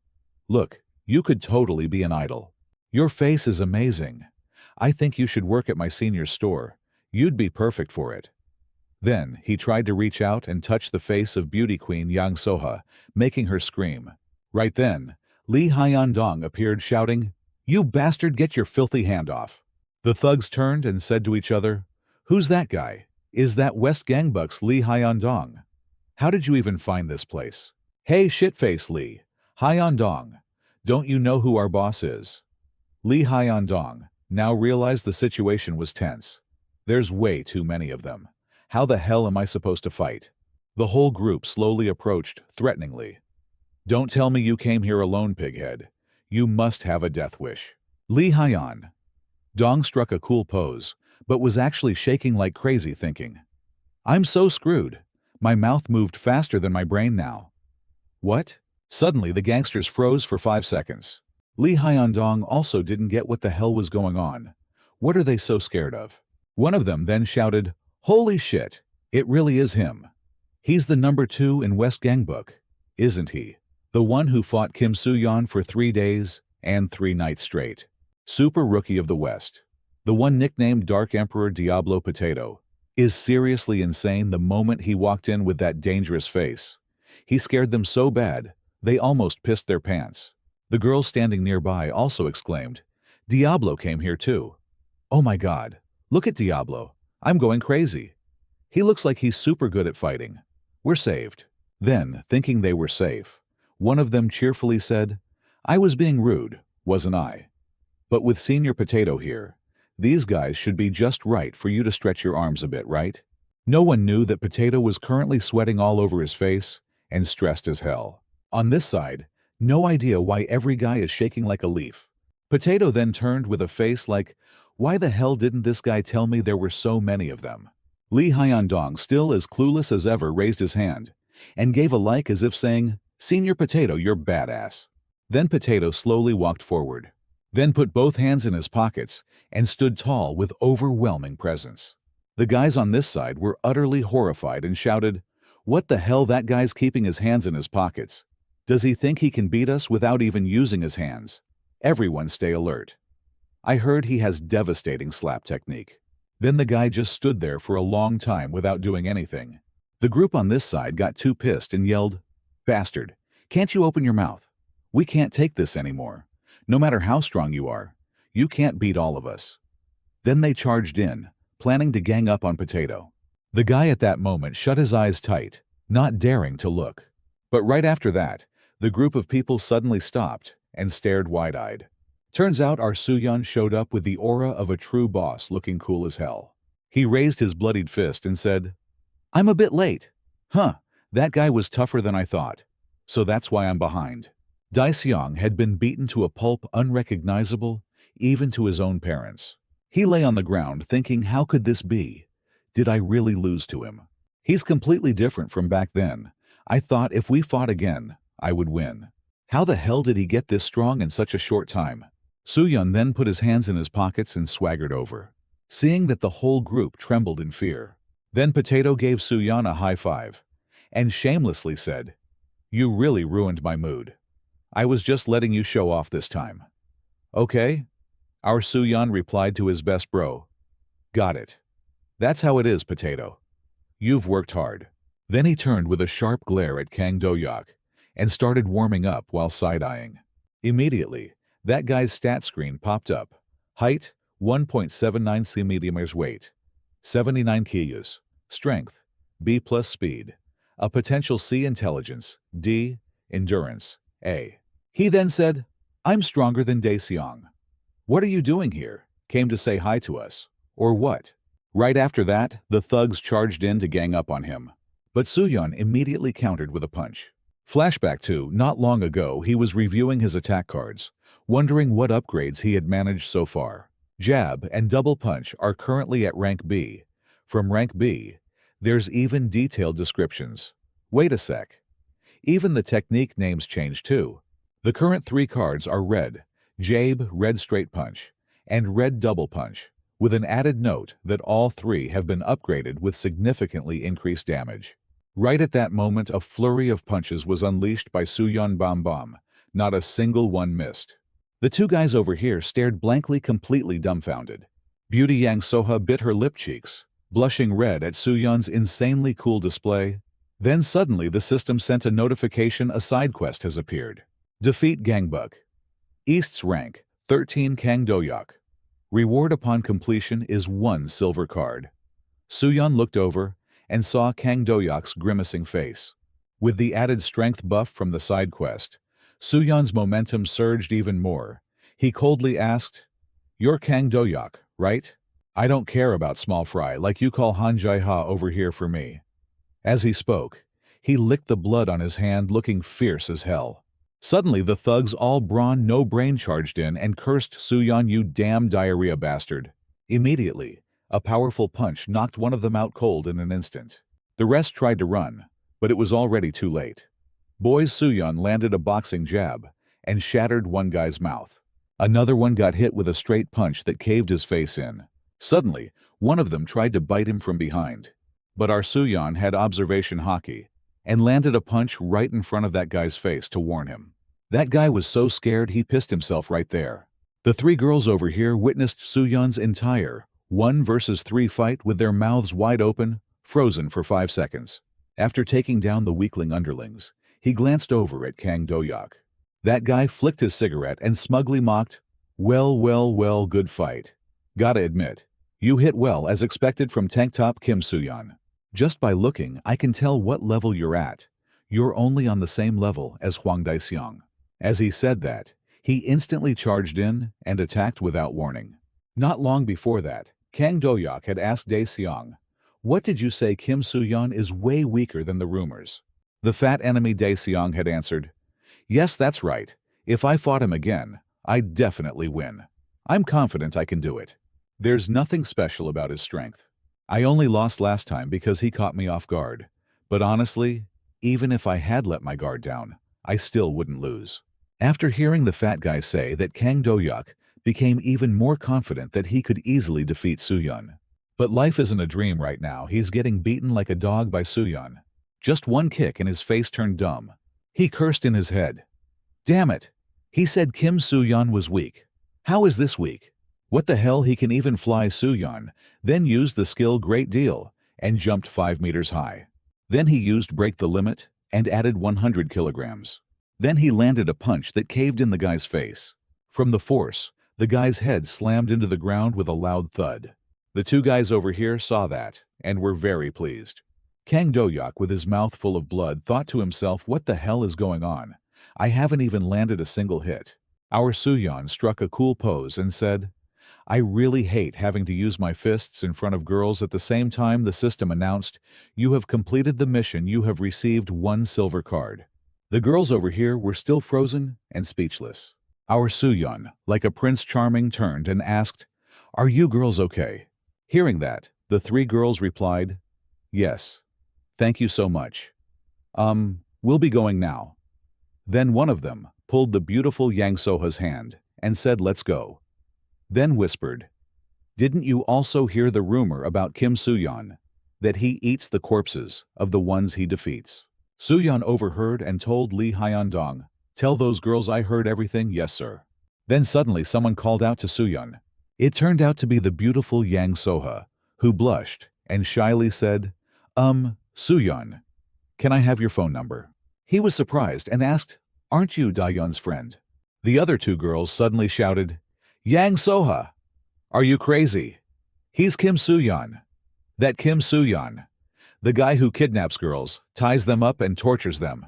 look, you could totally be an idol. Your face is amazing. I think you should work at my senior store. You'd be perfect for it." Then he tried to reach out and touch the face of beauty queen Yang Soha, making her scream. Right then, Lee Hyun-dong appeared shouting, "You bastard, get your filthy hand off." The thugs turned and said to each other, "Who's that guy? Is that West Gangbuck's Lee Hyun-dong? How did you even find this place? Hey, shitface Lee Hyun-dong, don't you know who our boss is?" Lee Hyun-dong now realized the situation was tense. There's way too many of them. How the hell am I supposed to fight? The whole group slowly approached, threateningly. "Don't tell me you came here alone, pighead. You must have a death wish." Lee Hyun-dong struck a cool pose, but was actually shaking like crazy, thinking, "I'm so screwed. My mouth moved faster than my brain now." What? Suddenly the gangsters froze for 5 seconds. Lee Hyun-dong also didn't get what the hell was going on. What are they so scared of? One of them then shouted, "Holy shit, it really is him. He's the number 2 in West Gangbook, isn't he? The one who fought Kim Soo-yeon for 3 days and 3 nights straight. Super Rookie of the West. The one nicknamed Dark Emperor Diablo Potato. Is seriously insane the moment he walked in with that dangerous face. He scared them so bad, they almost pissed their pants." The girl standing nearby also exclaimed, "Diablo came here too. Oh my god, look at Diablo. I'm going crazy. He looks like he's super good at fighting. We're saved." Then, thinking they were safe, one of them cheerfully said, "I was being rude, wasn't I? But with Senior Potato here, these guys should be just right for you to stretch your arms a bit, right?" No one knew that Potato was currently sweating all over his face and stressed as hell. On this side, no idea why every guy is shaking like a leaf. Potato then turned with a face like, "Why the hell didn't this guy tell me there were so many of them?" Lee Hyun-dong, still as clueless as ever, raised his hand and gave a like as if saying, "Senior Potato, you're badass." Then Potato slowly walked forward, then put both hands in his pockets and stood tall with overwhelming presence. The guys on this side were utterly horrified and shouted, "What the hell, that guy's keeping his hands in his pockets? Does he think he can beat us without even using his hands? Everyone stay alert. I heard he has devastating slap technique." Then the guy just stood there for a long time without doing anything. The group on this side got too pissed and yelled, "Bastard, can't you open your mouth? We can't take this anymore. No matter how strong you are, you can't beat all of us." Then they charged in, planning to gang up on Potato. The guy at that moment shut his eyes tight, not daring to look. But right after that, the group of people suddenly stopped and stared wide-eyed. Turns out our Soo-yeon showed up with the aura of a true boss, looking cool as hell. He raised his bloodied fist and said, "I'm a bit late. Huh, that guy was tougher than I thought. So that's why I'm behind." Dae-seong had been beaten to a pulp, unrecognizable even to his own parents. He lay on the ground thinking, how could this be? Did I really lose to him? He's completely different from back then. I thought if we fought again, I would win. How the hell did he get this strong in such a short time? Soo-yeon then put his hands in his pockets and swaggered over, seeing that the whole group trembled in fear. Then Potato gave Soo-yeon a high five and shamelessly said, "You really ruined my mood. I was just letting you show off this time." "Okay?" Our Soo-yeon replied to his best bro. "Got it. That's how it is, Potato. You've worked hard." Then he turned with a sharp glare at Kang Do-hyuk and started warming up while side-eyeing. Immediately, that guy's stat screen popped up. Height, 1.79 cm, weight, 79 kilos, strength, B+, speed, a potential C, intelligence, D, endurance, A. He then said, "I'm stronger than Dae-seong. What are you doing here? Came to say hi to us. Or what? Right after that, the thugs charged in to gang up on him. But Sooyeon immediately countered with a punch. Flashback to, not long ago, he was reviewing his attack cards, wondering what upgrades he had managed so far. Jab and double punch are currently at rank B. From rank B, there's even detailed descriptions. Wait a sec. Even the technique names change too. The current 3 cards are red, Jab, red straight punch, and red double punch, with an added note that all 3 have been upgraded with significantly increased damage. Right at that moment, a flurry of punches was unleashed by Sooyeon Bam. Not a single one missed. The 2 guys over here stared blankly, completely dumbfounded. Beauty Yang Soha bit her lip cheeks, blushing red at Sooyeon's insanely cool display. Then suddenly the system sent a notification: a side quest has appeared. Defeat Gangbuk. East's rank, 13 Kang Doyok. Reward upon completion is 1 silver card. Sooyeon looked over and saw Kang Doyok's grimacing face. With the added strength buff from the side quest, Sooyeon's momentum surged even more. He coldly asked, "You're Kang Doyok, right? I don't care about small fry like you call Han Jai-ha over here for me." As he spoke, he licked the blood on his hand, looking fierce as hell. Suddenly, the thugs, all brawn, no brain, charged in and cursed Sooyeon, "You damn diarrhea bastard." Immediately, a powerful punch knocked one of them out cold in an instant. The rest tried to run, but it was already too late. Boys Sooyeon landed a boxing jab and shattered one guy's mouth. Another one got hit with a straight punch that caved his face in. Suddenly, one of them tried to bite him from behind. But our Sooyeon had observation hockey and landed a punch right in front of that guy's face to warn him. That guy was so scared he pissed himself right there. The 3 girls over here witnessed Sooyeon's entire 1 versus 3 fight with their mouths wide open, frozen for 5 seconds. After taking down the weakling underlings, he glanced over at Kang Doyok. That guy flicked his cigarette and smugly mocked, well, good fight. Gotta admit, you hit well as expected from Tank Top Kim Sooyeon. Just by looking, I can tell what level you're at. You're only on the same level as Hwang Dae-seong." As he said that, he instantly charged in and attacked without warning. Not long before that, Kang Doyok had asked Dae-seong, "What did you say? Kim Sooyeon is way weaker than the rumors." The fat enemy Dae-seong had answered, "Yes, that's right. If I fought him again, I'd definitely win. I'm confident I can do it. There's nothing special about his strength. I only lost last time because he caught me off guard. But honestly, even if I had let my guard down, I still wouldn't lose." After hearing the fat guy say that, Kang Doyok became even more confident that he could easily defeat Sooyeon. But life isn't a dream right now. He's getting beaten like a dog by Sooyeon. Just one kick and his face turned dumb. He cursed in his head. Damn it! He said Kim Sooyeon was weak. How is this weak? What the hell? He can even fly. Sooyeon then used the skill Great Deal and jumped 5 meters high. Then he used Break the Limit and added 100 kilograms. Then he landed a punch that caved in the guy's face. From the force, the guy's head slammed into the ground with a loud thud. The 2 guys over here saw that and were very pleased. Kang Doyok, with his mouth full of blood, thought to himself, "What the hell is going on? I haven't even landed a single hit." Our Sooyeon struck a cool pose and said, "I really hate having to use my fists in front of girls." At the same time, the system announced, "You have completed the mission. You have received 1 silver card." The girls over here were still frozen and speechless. Our Sooyeon, like a Prince Charming, turned and asked, "Are you girls okay?" Hearing that, the 3 girls replied, "Yes. Thank you so much. We'll be going now." Then one of them pulled the beautiful Yang Soha's hand and said, "Let's go." Then whispered, "Didn't you also hear the rumor about Kim Sooyeon, that he eats the corpses of the ones he defeats?" Sooyeon overheard and told Lee Hyundong, "Tell those girls I heard everything." "Yes, sir." Then suddenly someone called out to Sooyeon. It turned out to be the beautiful Yang Soha, who blushed and shyly said, Sooyeon, can I have your phone number?" He was surprised and asked, "Aren't you Daeyeon's friend?" The other 2 girls suddenly shouted, "Yang Soha! Are you crazy? He's Kim Sooyeon. That Kim Sooyeon, the guy who kidnaps girls, ties them up and tortures them.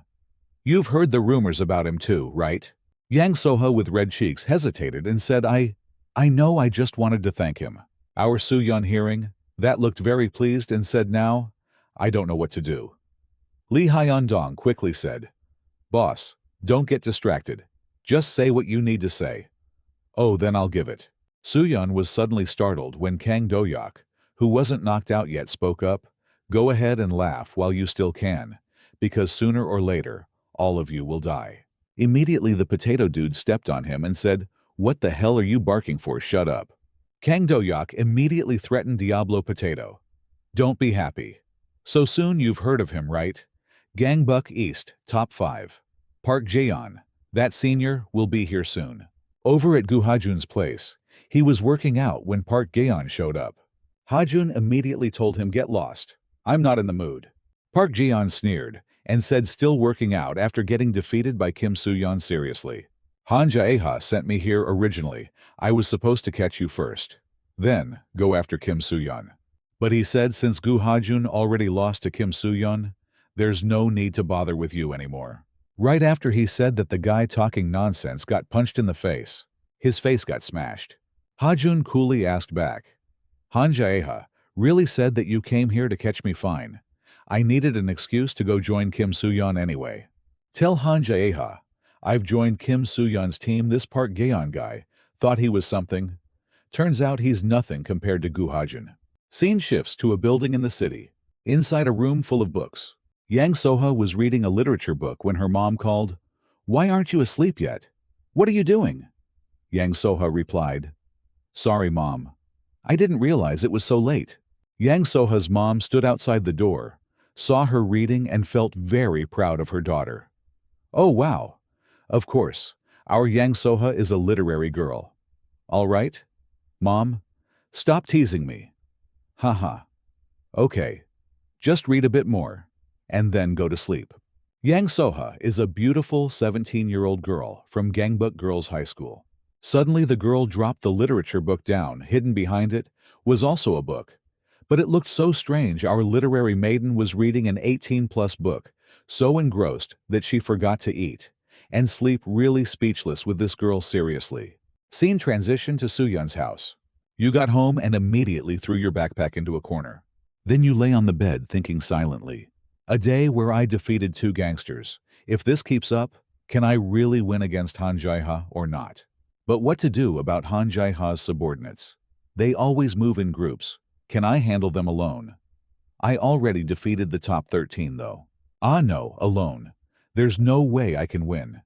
You've heard the rumors about him too, right?" Yang Soha, with red cheeks, hesitated and said, I know, I just wanted to thank him. Our Soo-yeon hearing, that looked very pleased and said now, I don't know what to do. Lee Hyun-dong quickly said, Boss, don't get distracted. Just say what you need to say. Oh, then I'll give it. Soo-yeon was suddenly startled when Kang Do-hyuk, who wasn't knocked out yet, spoke up. Go ahead and laugh while you still can, because sooner or later, all of you will die. Immediately the potato dude stepped on him and said, What the hell are you barking for? Shut up. Kang Do-hyuk immediately threatened Diablo Potato. Don't be happy. So soon you've heard of him, right? Gangbuk East, top 5. Park Jaeon, that senior, will be here soon. Over at Gu Hajun's place, he was working out when Park Jaeon showed up. Hajun immediately told him, Get lost. I'm not in the mood. Park Jaeon sneered and said, Still working out after getting defeated by Kim Soo-yeon? Seriously. Han Jae-ha sent me here originally. I was supposed to catch you first. Then, go after Kim Soo-yeon. But he said since Gu Hajun already lost to Kim Soo-yeon, there's no need to bother with you anymore. Right after he said that, the guy talking nonsense got punched in the face. His face got smashed. Hajun coolly asked back, Han Jae-ha really said that you came here to catch me? Fine. I needed an excuse to go join Kim Soo-yeon anyway. Tell Han Jae-ha I've joined Kim Soo-yeon's team. This Park Jaeon guy thought he was something. Turns out he's nothing compared to Gu Hajun. Scene shifts to a building in the city. Inside a room full of books. Yang Soha was reading a literature book when her mom called. Why aren't you asleep yet? What are you doing? Yang Soha replied, Sorry, Mom. I didn't realize it was so late. Yang Soha's mom stood outside the door, saw her reading and felt very proud of her daughter. Oh wow. Of course, our Yang Soha is a literary girl. All right? Mom, stop teasing me. Haha. Okay. Just read a bit more, and then go to sleep. Yang Soha is a beautiful 17-year-old girl from Gangbuk Girls High School. Suddenly the girl dropped the literature book down. Hidden behind it was also a book. But it looked so strange. Our literary maiden was reading an 18-plus book, so engrossed that she forgot to eat and sleep. Really speechless with this girl. Seriously. Scene transition to Soo-yeon's house. You got home and immediately threw your backpack into a corner. Then you lay on the bed thinking silently. A day where I defeated 2 gangsters. If this keeps up, can I really win against Han Jae-ha or not? But what to do about Han Jae-ha's subordinates? They always move in groups. Can I handle them alone? I already defeated the top 13 though. Ah no, alone. There's no way I can win.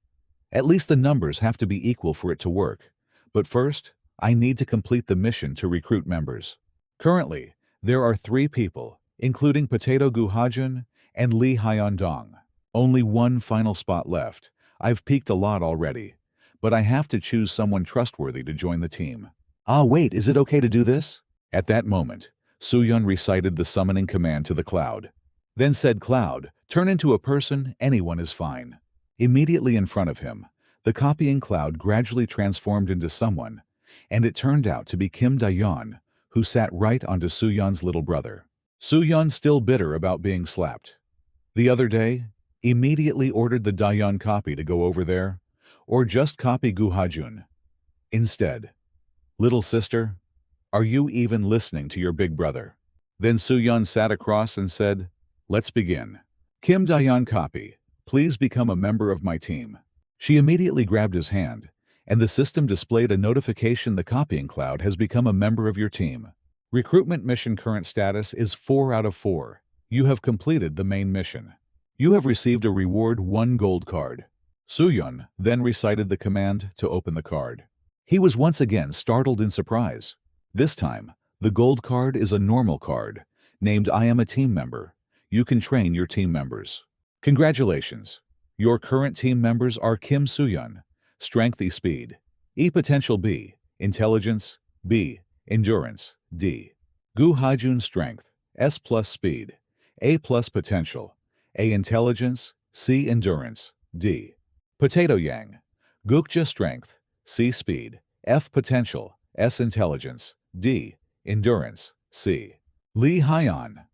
At least the numbers have to be equal for it to work. But first, I need to complete the mission to recruit members. Currently, there are 3 people, including Potato Gu Hajun and Lee Hyun-dong. Only one final spot left. I've peaked a lot already, but I have to choose someone trustworthy to join the team. Ah wait, is it okay to do this? At that moment, Soo-yeon recited the summoning command to the cloud. Then said, Cloud, turn into a person. Anyone is fine. Immediately in front of him, the copying cloud gradually transformed into someone, and it turned out to be Kim Da-yeon, who sat right onto Soo-yeon's little brother. Soo-yeon, still bitter about being slapped the other day, immediately ordered the Da-yeon copy to go over there, or just copy Gu Hajun instead. Little sister, are you even listening to your big brother? Then Soo-yeon sat across and said, Let's begin. Kim Da-yeon copy, please become a member of my team. She immediately grabbed his hand, and the system displayed a notification. The copying cloud has become a member of your team. Recruitment mission current status is 4 out of 4. You have completed the main mission. You have received a reward 1 gold card. Soo-yeon then recited the command to open the card. He was once again startled in surprise. This time, the gold card is a normal card, named I am a team member. You can train your team members. Congratulations. Your current team members are Kim Soo-yeon, Strength E Speed, E Potential B, Intelligence B, Endurance D. Gu Hajun Strength S plus Speed, A plus Potential, A Intelligence, C Endurance D. Potato Yang, Gukja Strength C Speed, F Potential, S Intelligence D. Endurance C. Lee Hyun,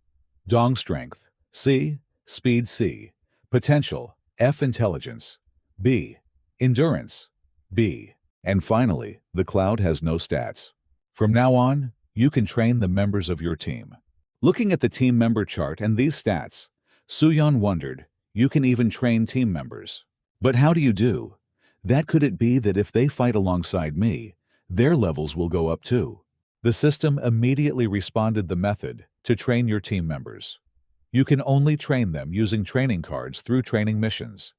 Dong Strength C, Speed C, Potential F Intelligence B, Endurance B. And finally, the cloud has no stats. From now on, you can train the members of your team. Looking at the team member chart and these stats, Suyeon wondered, you can even train team members. But how do you do? That could it be that if they fight alongside me, their levels will go up too? The system immediately responded the method to train your team members. You can only train them using training cards through training missions.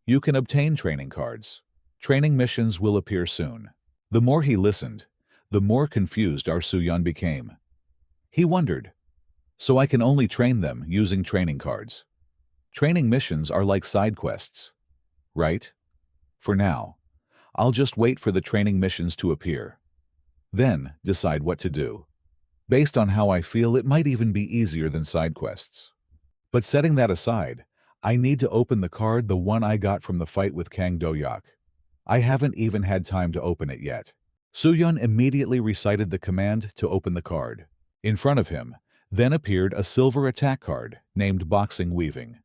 You can obtain training cards. Training missions will appear soon. The more he listened, the more confused our Suyeon became. He wondered, so I can only train them using training cards. Training missions are like side quests, right? For now, I'll just wait for the training missions to appear. Then decide what to do. Based on how I feel, it might even be easier than side quests. But setting that aside, I need to open the card, the one I got from the fight with Kang Do-hyuk. I haven't even had time to open it yet. Suyeon immediately recited the command to open the card. In front of him, then appeared a silver attack card named Boxing Weaving.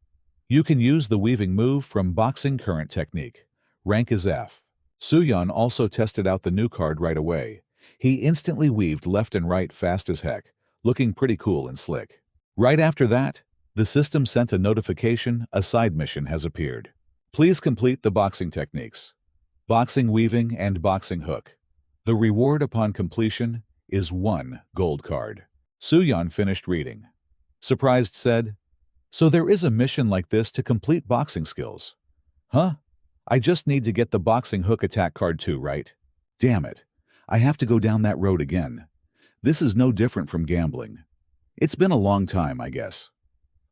You can use the weaving move from Boxing Current Technique. Rank is F. Suyeon also tested out the new card right away. He instantly weaved left and right fast as heck, looking pretty cool and slick. Right after that, the system sent a notification a side mission has appeared. Please complete the boxing techniques. Boxing Weaving and Boxing Hook. The reward upon completion is 1 gold card. Suyeon finished reading. Surprised said, so there is a mission like this to complete boxing skills. Huh? I just need to get the Boxing Hook attack card too, right? Damn it. I have to go down that road again. This is no different from gambling. It's been a long time, I guess.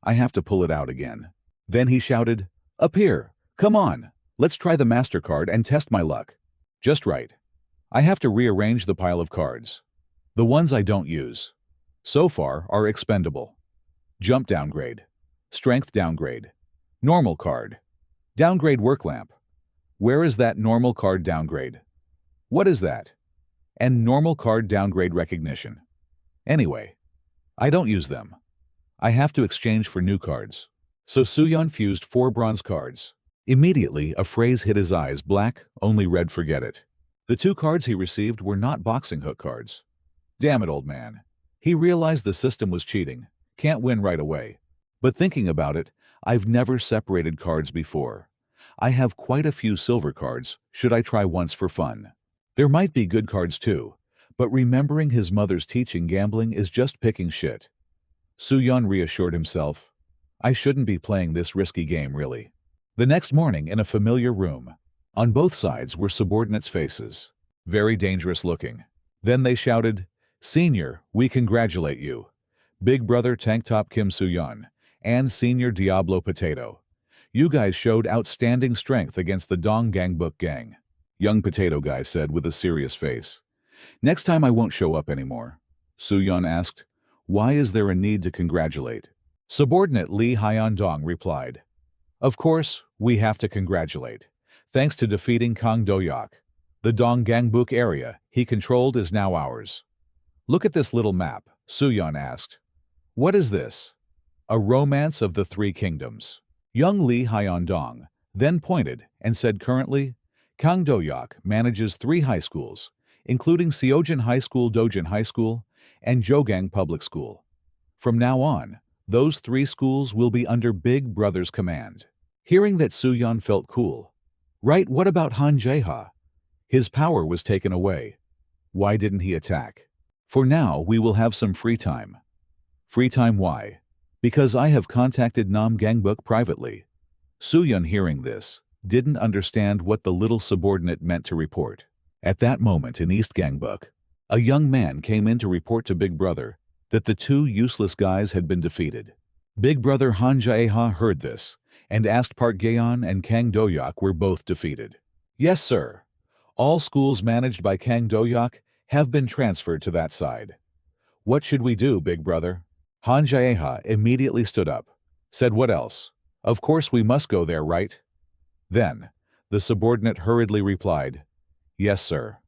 I have to pull it out again. Then he shouted, up here, come on, let's try the MasterCard and test my luck. Just right. I have to rearrange the pile of cards. The ones I don't use, so far, are expendable. Jump downgrade. Strength downgrade. Normal card. Downgrade work lamp. Where is that normal card downgrade? What is that? And normal card downgrade recognition. Anyway, I don't use them. I have to exchange for new cards. So Suyeon fused 4 bronze cards. Immediately, a phrase hit his eyes, black, only red, forget it. The 2 cards he received were not Boxing Hook cards. Damn it, old man. He realized the system was cheating. Can't win right away. But thinking about it, I've never separated cards before. I have quite a few silver cards, should I try once for fun? There might be good cards too, but remembering his mother's teaching, gambling is just picking shit. Suyeon reassured himself, I shouldn't be playing this risky game really. The next morning in a familiar room, on both sides were subordinates' faces, very dangerous looking. Then they shouted, Senior, we congratulate you. Big Brother Tank Top Kim Suyeon, and Senior Diablo Potato. You guys showed outstanding strength against the Dong Gangbuk gang. Young Potato Guy said with a serious face. Next time I won't show up anymore. Suyeon asked, why is there a need to congratulate? Subordinate Lee Hyun-dong replied, of course, we have to congratulate. Thanks to defeating Kang Do-hyuk, the Dong Gangbuk area he controlled is now ours. Look at this little map, Suyeon asked. What is this? A romance of the 3 kingdoms. Young Lee Hyun-dong then pointed and said currently, Kang Do-hyuk manages 3 high schools, including Seojin High School, Dojin High School, and Jogang Public School. From now on, those 3 schools will be under Big Brother's command. Hearing that, Suyeon felt cool. Right, what about Han Jae-ha? His power was taken away. Why didn't he attack? For now, we will have some free time. Free time why? Because I have contacted Nam Gangbuk privately. Suyeon, hearing this, didn't understand what the little subordinate meant to report. At that moment in East Gangbuk, a young man came in to report to Big Brother that the 2 useless guys had been defeated. Big Brother Han Jae-ha heard this and asked Park Gaeon and Kang Do-hyuk were both defeated. Yes, sir. All schools managed by Kang Do-hyuk have been transferred to that side. What should we do, Big Brother? Han Jae-ha immediately stood up, said what else? Of course we must go there, right? Then, the subordinate hurriedly replied, yes, sir.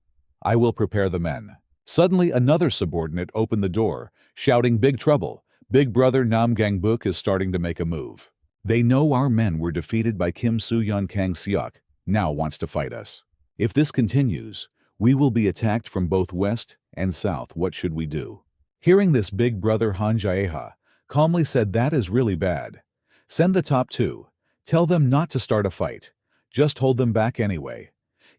I will prepare the men. Suddenly another subordinate opened the door, shouting, big trouble. Big Brother Nam Gangbuk is starting to make a move. They know our men were defeated by Kim Suyeon. Kang Seok now wants to fight us. If this continues, we will be attacked from both west and south. What should we do? Hearing this, big brother Han Jaeha calmly said, that is really bad. Send the top two. Tell them not to start a fight. Just hold them back anyway.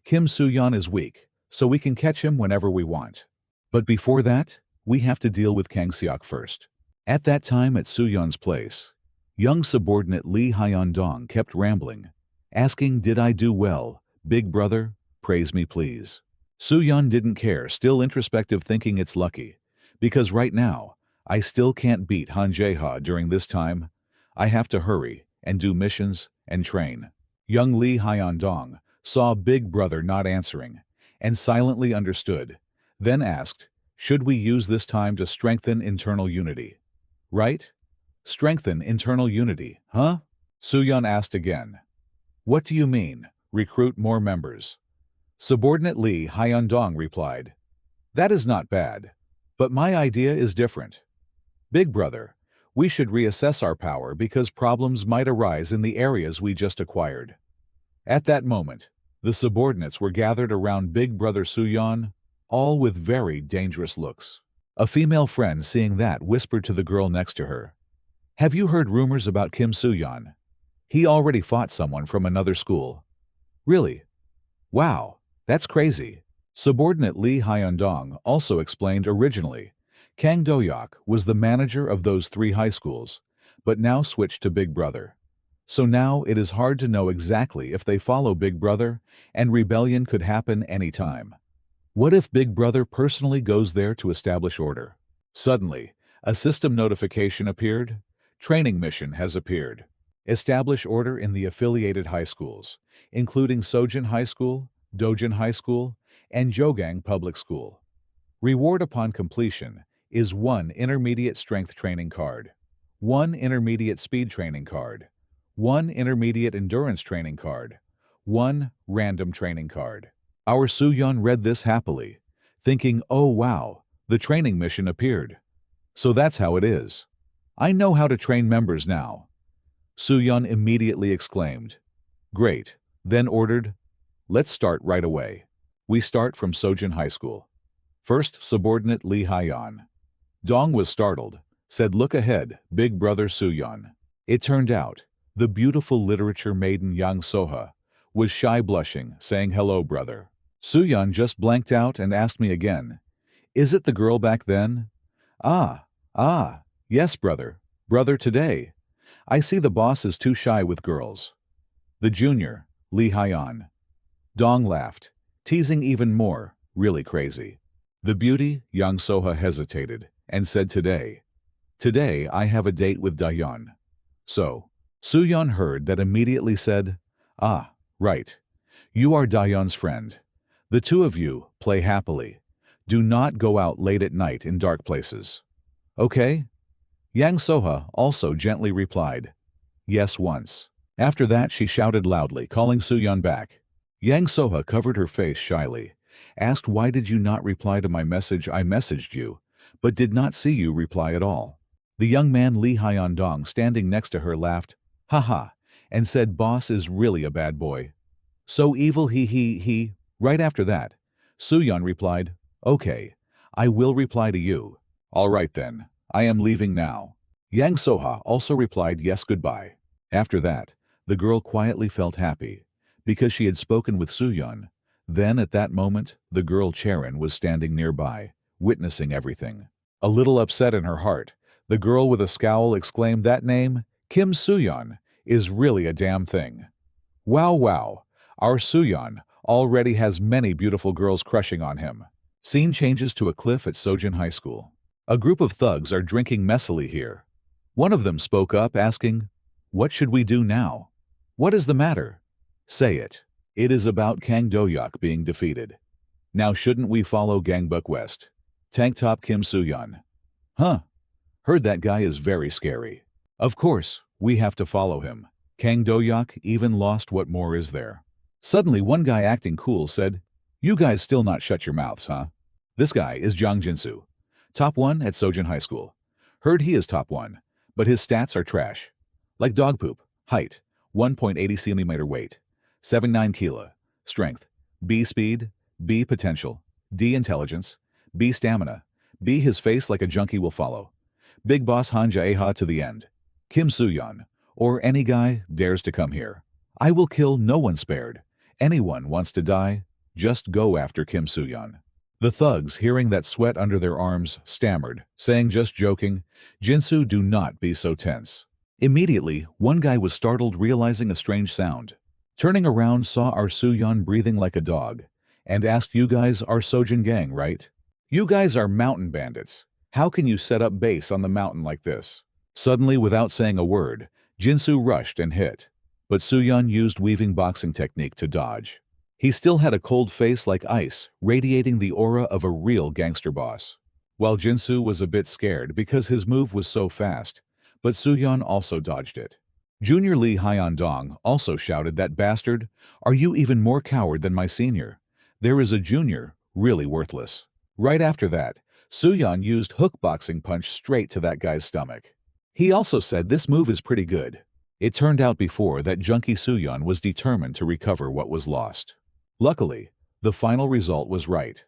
Kim Soo-yeon is weak, so we can catch him whenever we want. But before that, we have to deal with Kang Seok first. At that time at Soo-yeon's place, young subordinate Lee Hyun-dong kept rambling, asking, did I do well? Big brother, praise me please. Soo-yeon didn't care, still introspective, thinking it's lucky. Because right now, I still can't beat Han Jae-ha during this time. I have to hurry and do missions and train. Young Lee Hyun-dong saw big brother not answering and silently understood, then asked, should we use this time to strengthen internal unity? Right? Strengthen internal unity, huh? Soo-yeon asked again. What do you mean, recruit more members? Subordinate Lee Hyun-dong replied, that is not bad, but my idea is different. Big brother, we should reassess our power because problems might arise in the areas we just acquired. At that moment, the subordinates were gathered around big brother Soo-yeon, all with very dangerous looks. A female friend, seeing that, whispered to the girl next to her, have you heard rumors about Kim Soo-yeon? He already fought someone from another school. Really? Wow, that's crazy. Subordinate Lee Hyun-dong also explained, originally, Kang Do-hyuk was the manager of those 3 high schools, but now switched to Big Brother. So now it is hard to know exactly if they follow Big Brother, and rebellion could happen anytime. What if Big Brother personally goes there to establish order? Suddenly, a system notification appeared. Training mission has appeared. Establish order in the affiliated high schools, including Sojin High School, Dojin High School, and Jogang Public School. Reward upon completion is 1 intermediate strength training card, 1 intermediate speed training card, 1 intermediate endurance training card, 1 random training card. Our Soo-yeon read this happily, thinking, oh wow, the training mission appeared. So that's how it is. I know how to train members now. Soo-yeon immediately exclaimed. Great, then ordered, let's start right away. We start from Sojin High School. First, subordinate Lee Hyun Dong was startled, said, look ahead, big brother Soo-yeon. It turned out, the beautiful literature maiden Yang Soha was shy, blushing, saying, hello brother. Soo-yeon just blanked out and asked me again, is it the girl back then? Ah, yes brother today. I see the boss is too shy with girls. The junior, Lee Hyun Dong laughed, teasing even more, really crazy. The beauty, Yang Soha hesitated, and said, Today I have a date with Dahyun. So, Soo-yeon heard that, immediately said, ah, right. You are Dahyun's friend. The two of you play happily. Do not go out late at night in dark places. Okay? Yang Soha also gently replied, yes once. After that she shouted loudly, calling Soo-yeon back. Yang Soha covered her face shyly, asked, why did you not reply to my message? I messaged you, but did not see you reply at all. The young man Lee Hyun-dong standing next to her laughed, haha, and said, boss is really a bad boy. So evil, he. Right after that, Soo-yeon replied, okay, I will reply to you. All right then, I am leaving now. Yang Soha also replied, yes, goodbye. After that, the girl quietly felt happy, because she had spoken with Soo-yeon. Then at that moment, the girl Charon was standing nearby, witnessing everything. A little upset in her heart, the girl with a scowl exclaimed, that name, Kim Soo-yeon, is really a damn thing. Wow, our Soo-yeon already has many beautiful girls crushing on him. Scene changes to a cliff at Sojin High School. A group of thugs are drinking messily here. One of them spoke up, asking, what should we do now? What is the matter? Say it. It is about Kang Do-hyuk being defeated. Now shouldn't we follow Gangbuk West? Tank Top Kim Soo-yeon. Huh? Heard that guy is very scary. Of course, we have to follow him. Kang Do-hyuk even lost. What more is there? Suddenly one guy acting cool said, you guys still not shut your mouths, huh? This guy is Jang Jinsu, top 1 at Sojin High School. Heard he is top 1, but his stats are trash. Like dog poop. Height, 1.80 cm, weight, 79 kg, strength, B. Speed. B. Potential. D. Intelligence. B. Stamina. B. His face like a junkie will follow. Big Boss Han Jae-ha to the end. Kim Soo-yeon. Or any guy dares to come here. I will kill no one spared. Anyone wants to die, just go after Kim Soo-yeon. The thugs, hearing that sweat under their arms, stammered, saying just joking, Jinsu, do not be so tense. Immediately, one guy was startled realizing a strange sound. Turning around saw our Soo-yeon breathing like a dog, and asked, you guys are Sojin gang, right? You guys are mountain bandits. How can you set up base on the mountain like this? Suddenly, without saying a word, Jinsu rushed and hit. But Soo-yeon used weaving boxing technique to dodge. He still had a cold face like ice, radiating the aura of a real gangster boss. While Jinsu was a bit scared because his move was so fast, but Soo-yeon also dodged it. Junior Lee Hyun-dong also shouted, that bastard, are you even more coward than my senior? There is a junior, really worthless. Right after that, Soo-yeon used hook boxing punch straight to that guy's stomach. He also said this move is pretty good. It turned out before that junkie Soo-yeon was determined to recover what was lost. Luckily, the final result was right.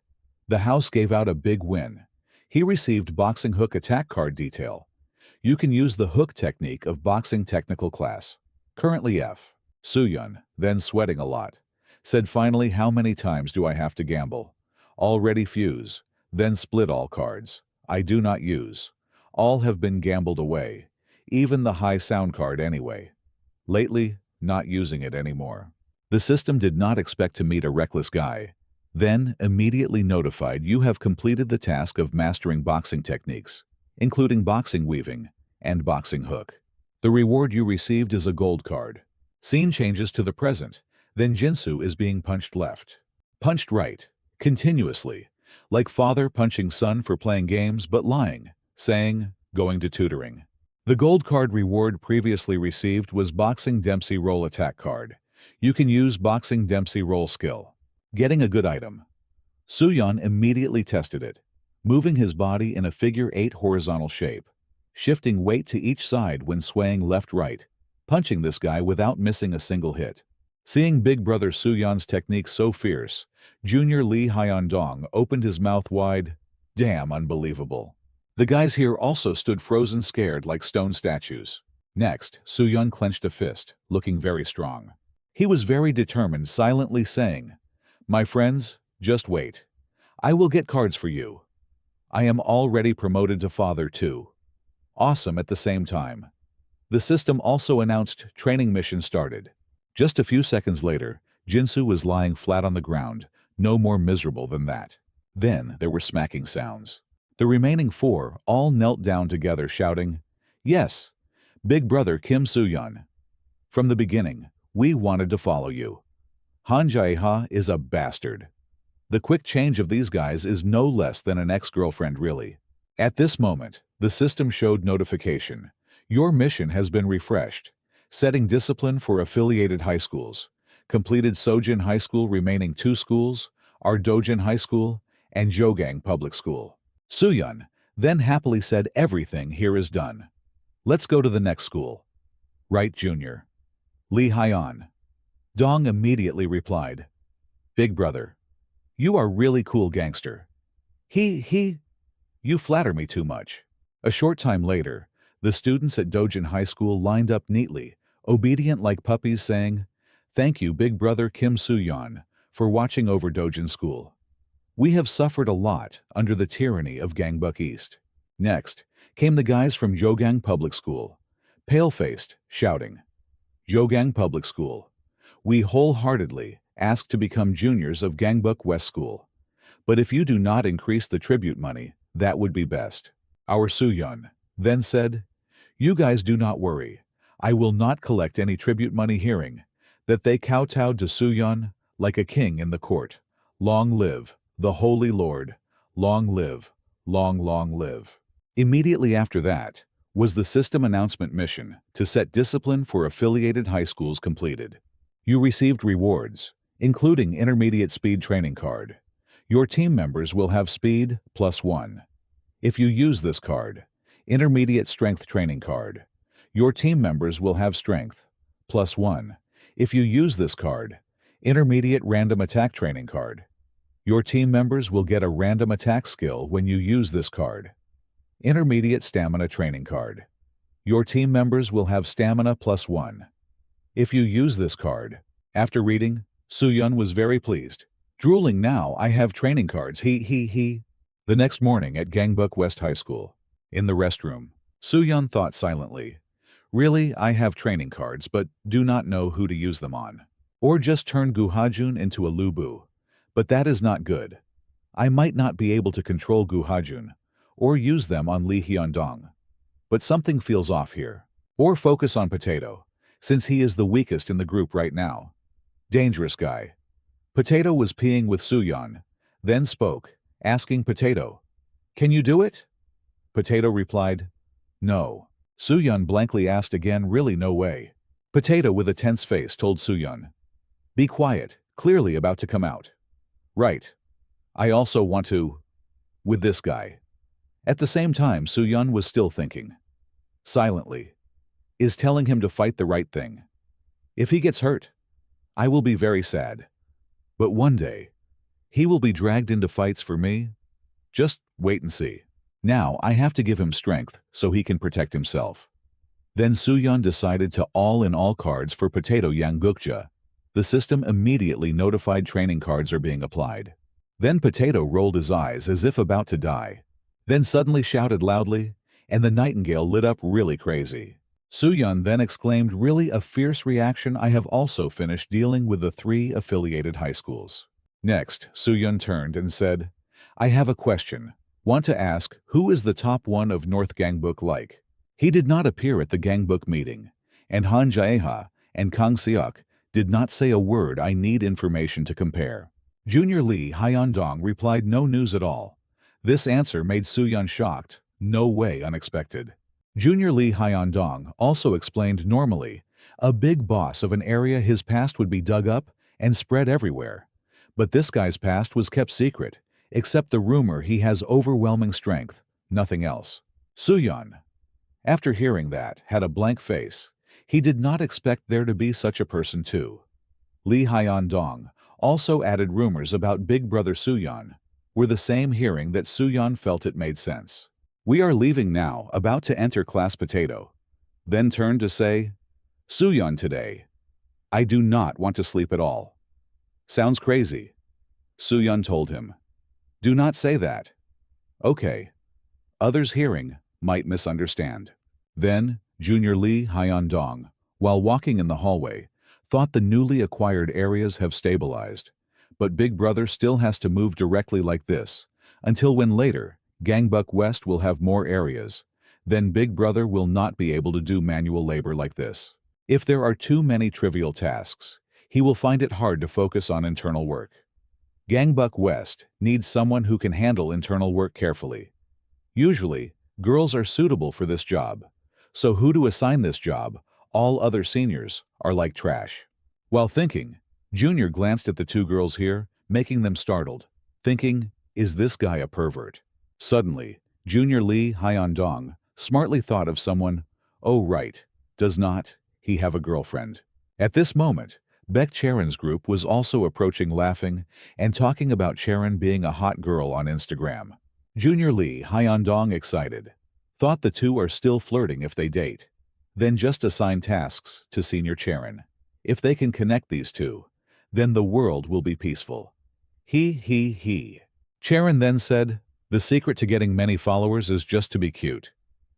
The house gave out a big win. He received boxing hook attack card detail. You can use the hook technique of boxing technical class. Currently F. Soo-yeon, then sweating a lot, said, finally, how many times do I have to gamble? Already fuse, then split all cards. I do not use. All have been gambled away. Even the high sound card anyway. Lately, not using it anymore. The system did not expect to meet a reckless guy. Then, immediately notified you have completed the task of mastering boxing techniques, including boxing weaving and boxing hook. The reward you received is a gold card. Scene changes to the present. Then Jinsu is being punched left. Punched right. Continuously. Like father punching son for playing games but lying, saying, going to tutoring. The gold card reward previously received was Boxing Dempsey Roll attack card. You can use Boxing Dempsey Roll skill. Getting a good item. Soo-yeon immediately tested it, moving his body in a figure-8 horizontal shape, shifting weight to each side when swaying left-right, punching this guy without missing a single hit. Seeing big brother Soo-yeon's technique so fierce, Junior Lee Hyun-dong opened his mouth wide. Damn unbelievable. The guys here also stood frozen scared like stone statues. Next, Soo-yeon clenched a fist, looking very strong. He was very determined, silently saying, my friends, just wait. I will get cards for you. I am already promoted to father too. Awesome at the same time. The system also announced training mission started. Just a few seconds later, Jinsu was lying flat on the ground, no more miserable than that. Then there were smacking sounds. The remaining four all knelt down together shouting, yes, big brother Kim Soo-yeon. From the beginning, we wanted to follow you. Han Jae-ha is a bastard. The quick change of these guys is no less than an ex-girlfriend really. At this moment, the system showed notification. Your mission has been refreshed. Setting discipline for affiliated high schools. Completed Sojin High School, remaining 2 schools, are Dojin High School and Jogang Public School. Soo-yeon then happily said, everything here is done. Let's go to the next school. Right, Junior. Lee Hyun Dong immediately replied, big brother, you are really cool gangster. You flatter me too much. A short time later, the students at Dojin High School lined up neatly, obedient like puppies, saying, thank you, big brother Kim Soo-yeon, for watching over Dojin School. We have suffered a lot under the tyranny of Gangbuk East. Next came the guys from Jogang Public School, pale-faced, shouting, Jogang Public School. We wholeheartedly ask to become juniors of Gangbuk West School. But if you do not increase the tribute money, that would be best. Our Soo-yeon then said, you guys do not worry. I will not collect any tribute money. Hearing that they kowtowed to Soo-yeon like a king in the court. Long live the Holy Lord. Long live, long live. Immediately after that was the system announcement mission to set discipline for affiliated high schools completed. You received rewards, including intermediate speed training card. Your team members will have speed +1. If you use this card, intermediate strength training card, your team members will have strength +1. If you use this card, Intermediate Random Attack Training Card. Your team members will get a random attack skill when you use this card. Intermediate Stamina Training Card. Your team members will have stamina +1. If you use this card. After reading, Soo-yeon was very pleased. Drooling now, I have training cards, he. The next morning at Gangbuk West High School. In the restroom, Soo-yeon thought silently. Really, I have training cards, but do not know who to use them on. Or just turn Gu Hajun into a Lubu. But that is not good. I might not be able to control Gu Hajun, or use them on Lee Hyun-dong. But something feels off here. Or focus on Potato, since he is the weakest in the group right now. Dangerous guy. Potato was peeing with Soo-yeon, then spoke, asking Potato, "Can you do it?" Potato replied, "No." Soo-yeon blankly asked again, "Really no way." Potato with a tense face told Soo-yeon, "Be quiet, clearly about to come out." "Right. I also want to... with this guy." At the same time, Soo-yeon was still thinking. Silently. Is telling him to fight the right thing? If he gets hurt, I will be very sad. But one day, he will be dragged into fights for me. Just wait and see. Now I have to give him strength so he can protect himself. Then Soo-yeon decided to all-in-all cards for Potato Yanggukja. The system immediately notified training cards are being applied. Then Potato rolled his eyes as if about to die. Then suddenly shouted loudly, and the nightingale lit up really crazy. Soo-yeon then exclaimed, "Really a fierce reaction. I have also finished dealing with the 3 affiliated high schools." Next, Soo-yeon turned and said, "I have a question. Want to ask, who is the top one of North Gangbuk like?" He did not appear at the Gangbuk meeting, and Han Jae-ha and Kang Seok did not say a word. I need information to compare. Junior Lee Hyun-dong replied, "No news at all." This answer made Soo-yeon shocked, no way unexpected. Junior Lee Hyun-dong also explained normally, a big boss of an area his past would be dug up and spread everywhere. But this guy's past was kept secret, except the rumor he has overwhelming strength, nothing else. Soo-yeon, after hearing that, had a blank face. He did not expect there to be such a person too. Lee Hyun-dong also added rumors about Big Brother Soo-yeon, were the same hearing that Soo-yeon felt it made sense. "We are leaving now, about to enter class." Potato then turned to say, "Soo-yeon today. I do not want to sleep at all." "Sounds crazy." Soo-yeon told him. "Do not say that." "Okay." Others hearing might misunderstand. Then, Junior Lee Hyun-dong, while walking in the hallway, thought the newly acquired areas have stabilized. But Big Brother still has to move directly like this, until when later, Gangbuk West will have more areas. Then Big Brother will not be able to do manual labor like this. If there are too many trivial tasks, he will find it hard to focus on internal work. Gangbuk West needs someone who can handle internal work carefully. Usually, girls are suitable for this job. So who to assign this job? All other seniors are like trash. While thinking, Junior glanced at the 2 girls here, making them startled, thinking, is this guy a pervert? Suddenly, Junior Lee Hyun-dong smartly thought of someone. Oh right, does not he have a girlfriend? At this moment, Baek Charon's group was also approaching, laughing and talking about Charon being a hot girl on Instagram. Junior Lee Hyun-dong excited. Thought the 2 are still flirting if they date. Then just assign tasks to Senior Charon. If they can connect these 2, then the world will be peaceful. He. Charon then said, the secret to getting many followers is just to be cute.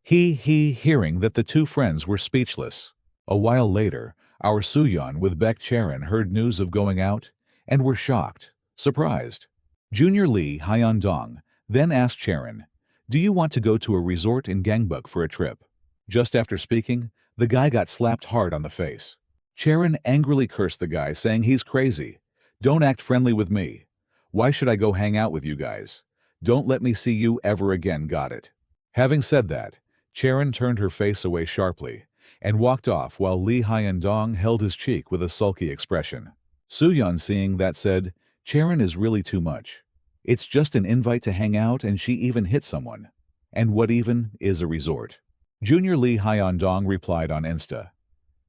He, hearing that the 2 friends were speechless. A while later, our Soo-yeon with Baek Charon heard news of going out and were shocked, surprised. Junior Lee Hyun-dong then asked Charon, do you want to go to a resort in Gangbuk for a trip? Just after speaking, the guy got slapped hard on the face. Charon angrily cursed the guy, saying he's crazy. Don't act friendly with me. Why should I go hang out with you guys? Don't let me see you ever again, got it? Having said that, Charon turned her face away sharply and walked off while Lee Hyun-dong held his cheek with a sulky expression. Soo-yeon, seeing that, said, Charon is really too much. It's just an invite to hang out and she even hit someone. And what even is a resort? Junior Lee Hyun-dong replied on Insta.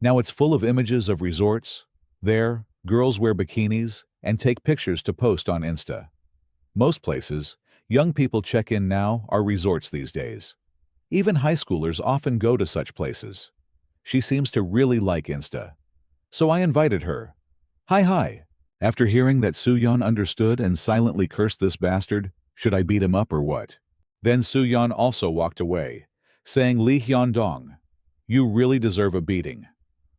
Now it's full of images of resorts. There, Girls wear bikinis and take pictures to post on Insta. Most places, young people check in now are resorts these days. Even high schoolers often go to such places. She seems to really like Insta. So I invited her. Hi. After hearing that Soo-yeon understood and silently cursed this bastard, should I beat him up or what? Then Soo-yeon also walked away, saying, Lee Hyun-dong, you really deserve a beating.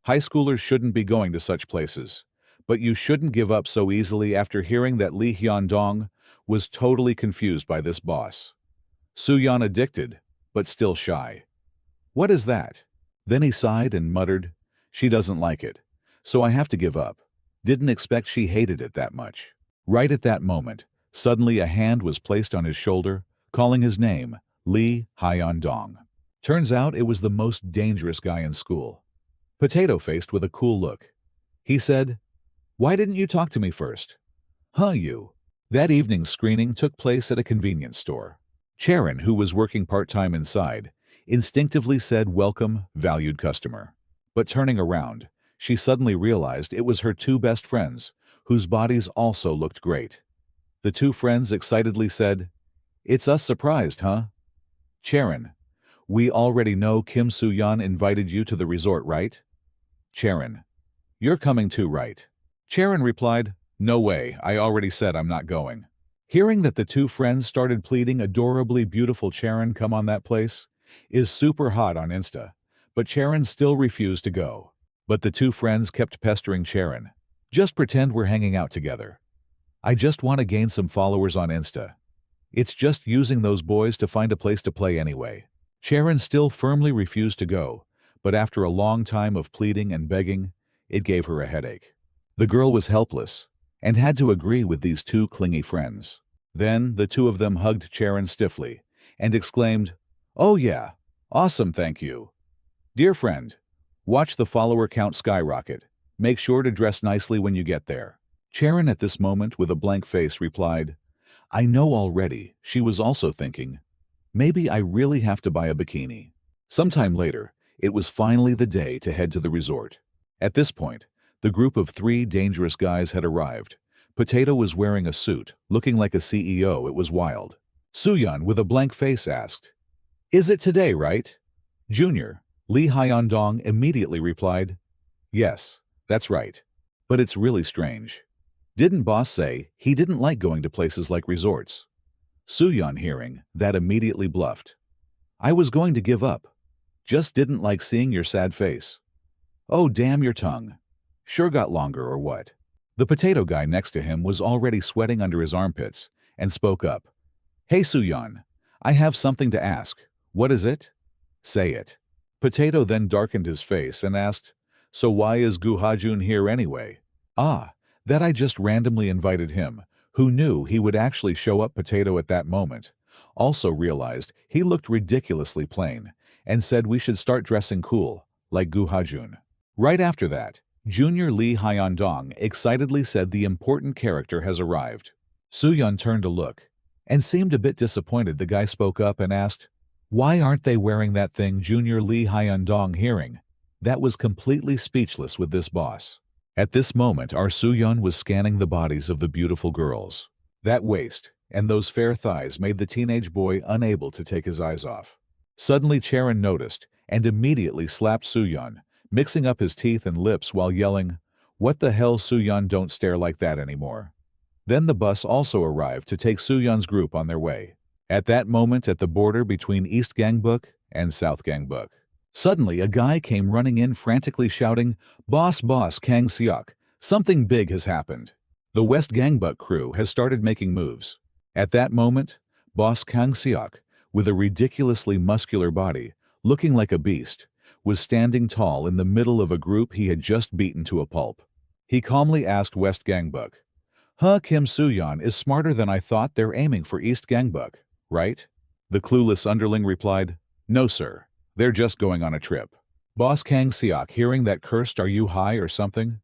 High schoolers shouldn't be going to such places. But you shouldn't give up so easily after hearing that Lee Hyun-dong was totally confused by this boss. Soo-yeon addicted, but still shy. What is that? Then he sighed and muttered, she doesn't like it, so I have to give up. Didn't expect she hated it that much. Right at that moment, suddenly a hand was placed on his shoulder, calling his name, Lee Hyun-dong. Turns out it was the most dangerous guy in school. Potato-faced with a cool look. He said, why didn't you talk to me first? You. That evening's screening took place at a convenience store. Charon, who was working part-time inside, instinctively said, welcome, valued customer. But turning around, she suddenly realized it was her two best friends, whose bodies also looked great. The two friends excitedly said, it's us surprised, huh? Charon, we already know Kim Soo-yeon invited you to the resort, right? Charon, you're coming too, right? Charon replied, no way, I already said I'm not going. Hearing that the two friends started pleading adorably beautiful Charon come on that place is super hot on Insta, but Charon still refused to go. But the two friends kept pestering Charon. Just pretend we're hanging out together. I just want to gain some followers on Insta. It's just using those boys to find a place to play anyway. Charon still firmly refused to go, but after a long time of pleading and begging, it gave her a headache. The girl was helpless and had to agree with these two clingy friends. Then the two of them hugged Charon stiffly and exclaimed, oh yeah, awesome, thank you. Dear friend, watch the follower count skyrocket. Make sure to dress nicely when you get there. Charon at this moment with a blank face replied, I know already. She was also thinking, maybe I really have to buy a bikini. Sometime later, it was finally the day to head to the resort. At this point, the group of 3 dangerous guys had arrived. Potato was wearing a suit, looking like a CEO. It was wild. Soo-yeon with a blank face asked, is it today, right? Junior, Lee Hyun-dong immediately replied, yes, that's right. But it's really strange. Didn't boss say he didn't like going to places like resorts? Soo-yeon hearing that immediately bluffed. I was going to give up. Just didn't like seeing your sad face. Oh, damn your tongue. Sure got longer or what? The potato guy next to him was already sweating under his armpits and spoke up. Hey Soo-yeon, I have something to ask. What is it? Say it. Potato then darkened his face and asked, so why is Gu Ha-jun here anyway? That I just randomly invited him, who knew he would actually show up. Potato at that moment also realized he looked ridiculously plain and said we should start dressing cool, like Gu Ha-jun. Right after that, Junior Lee Hyun-dong excitedly said the important character has arrived. Soo-yeon turned to look and seemed a bit disappointed. The guy spoke up and asked, why aren't they wearing that thing? Junior Lee Hyun-dong hearing that was completely speechless with this boss. At this moment, our Soo-yeon was scanning the bodies of the beautiful girls. That waist and those fair thighs made the teenage boy unable to take his eyes off. Suddenly Charon noticed and immediately slapped Soo-yeon, mixing up his teeth and lips while yelling, what the hell, Soo-yeon, don't stare like that anymore. Then the bus also arrived to take Soo-yeon's group on their way. At that moment, at the border between East Gangbuk and South Gangbuk, suddenly a guy came running in frantically shouting, boss Kang Seok, something big has happened. The West Gangbuk crew has started making moves. At that moment, boss Kang Seok, with a ridiculously muscular body, looking like a beast, was standing tall in the middle of a group he had just beaten to a pulp. He calmly asked West Gangbuk, Kim Soo-yeon is smarter than I thought. They're aiming for East Gangbuk, right? The clueless underling replied, no sir, they're just going on a trip. Boss Kang Seok hearing that cursed, are you high or something?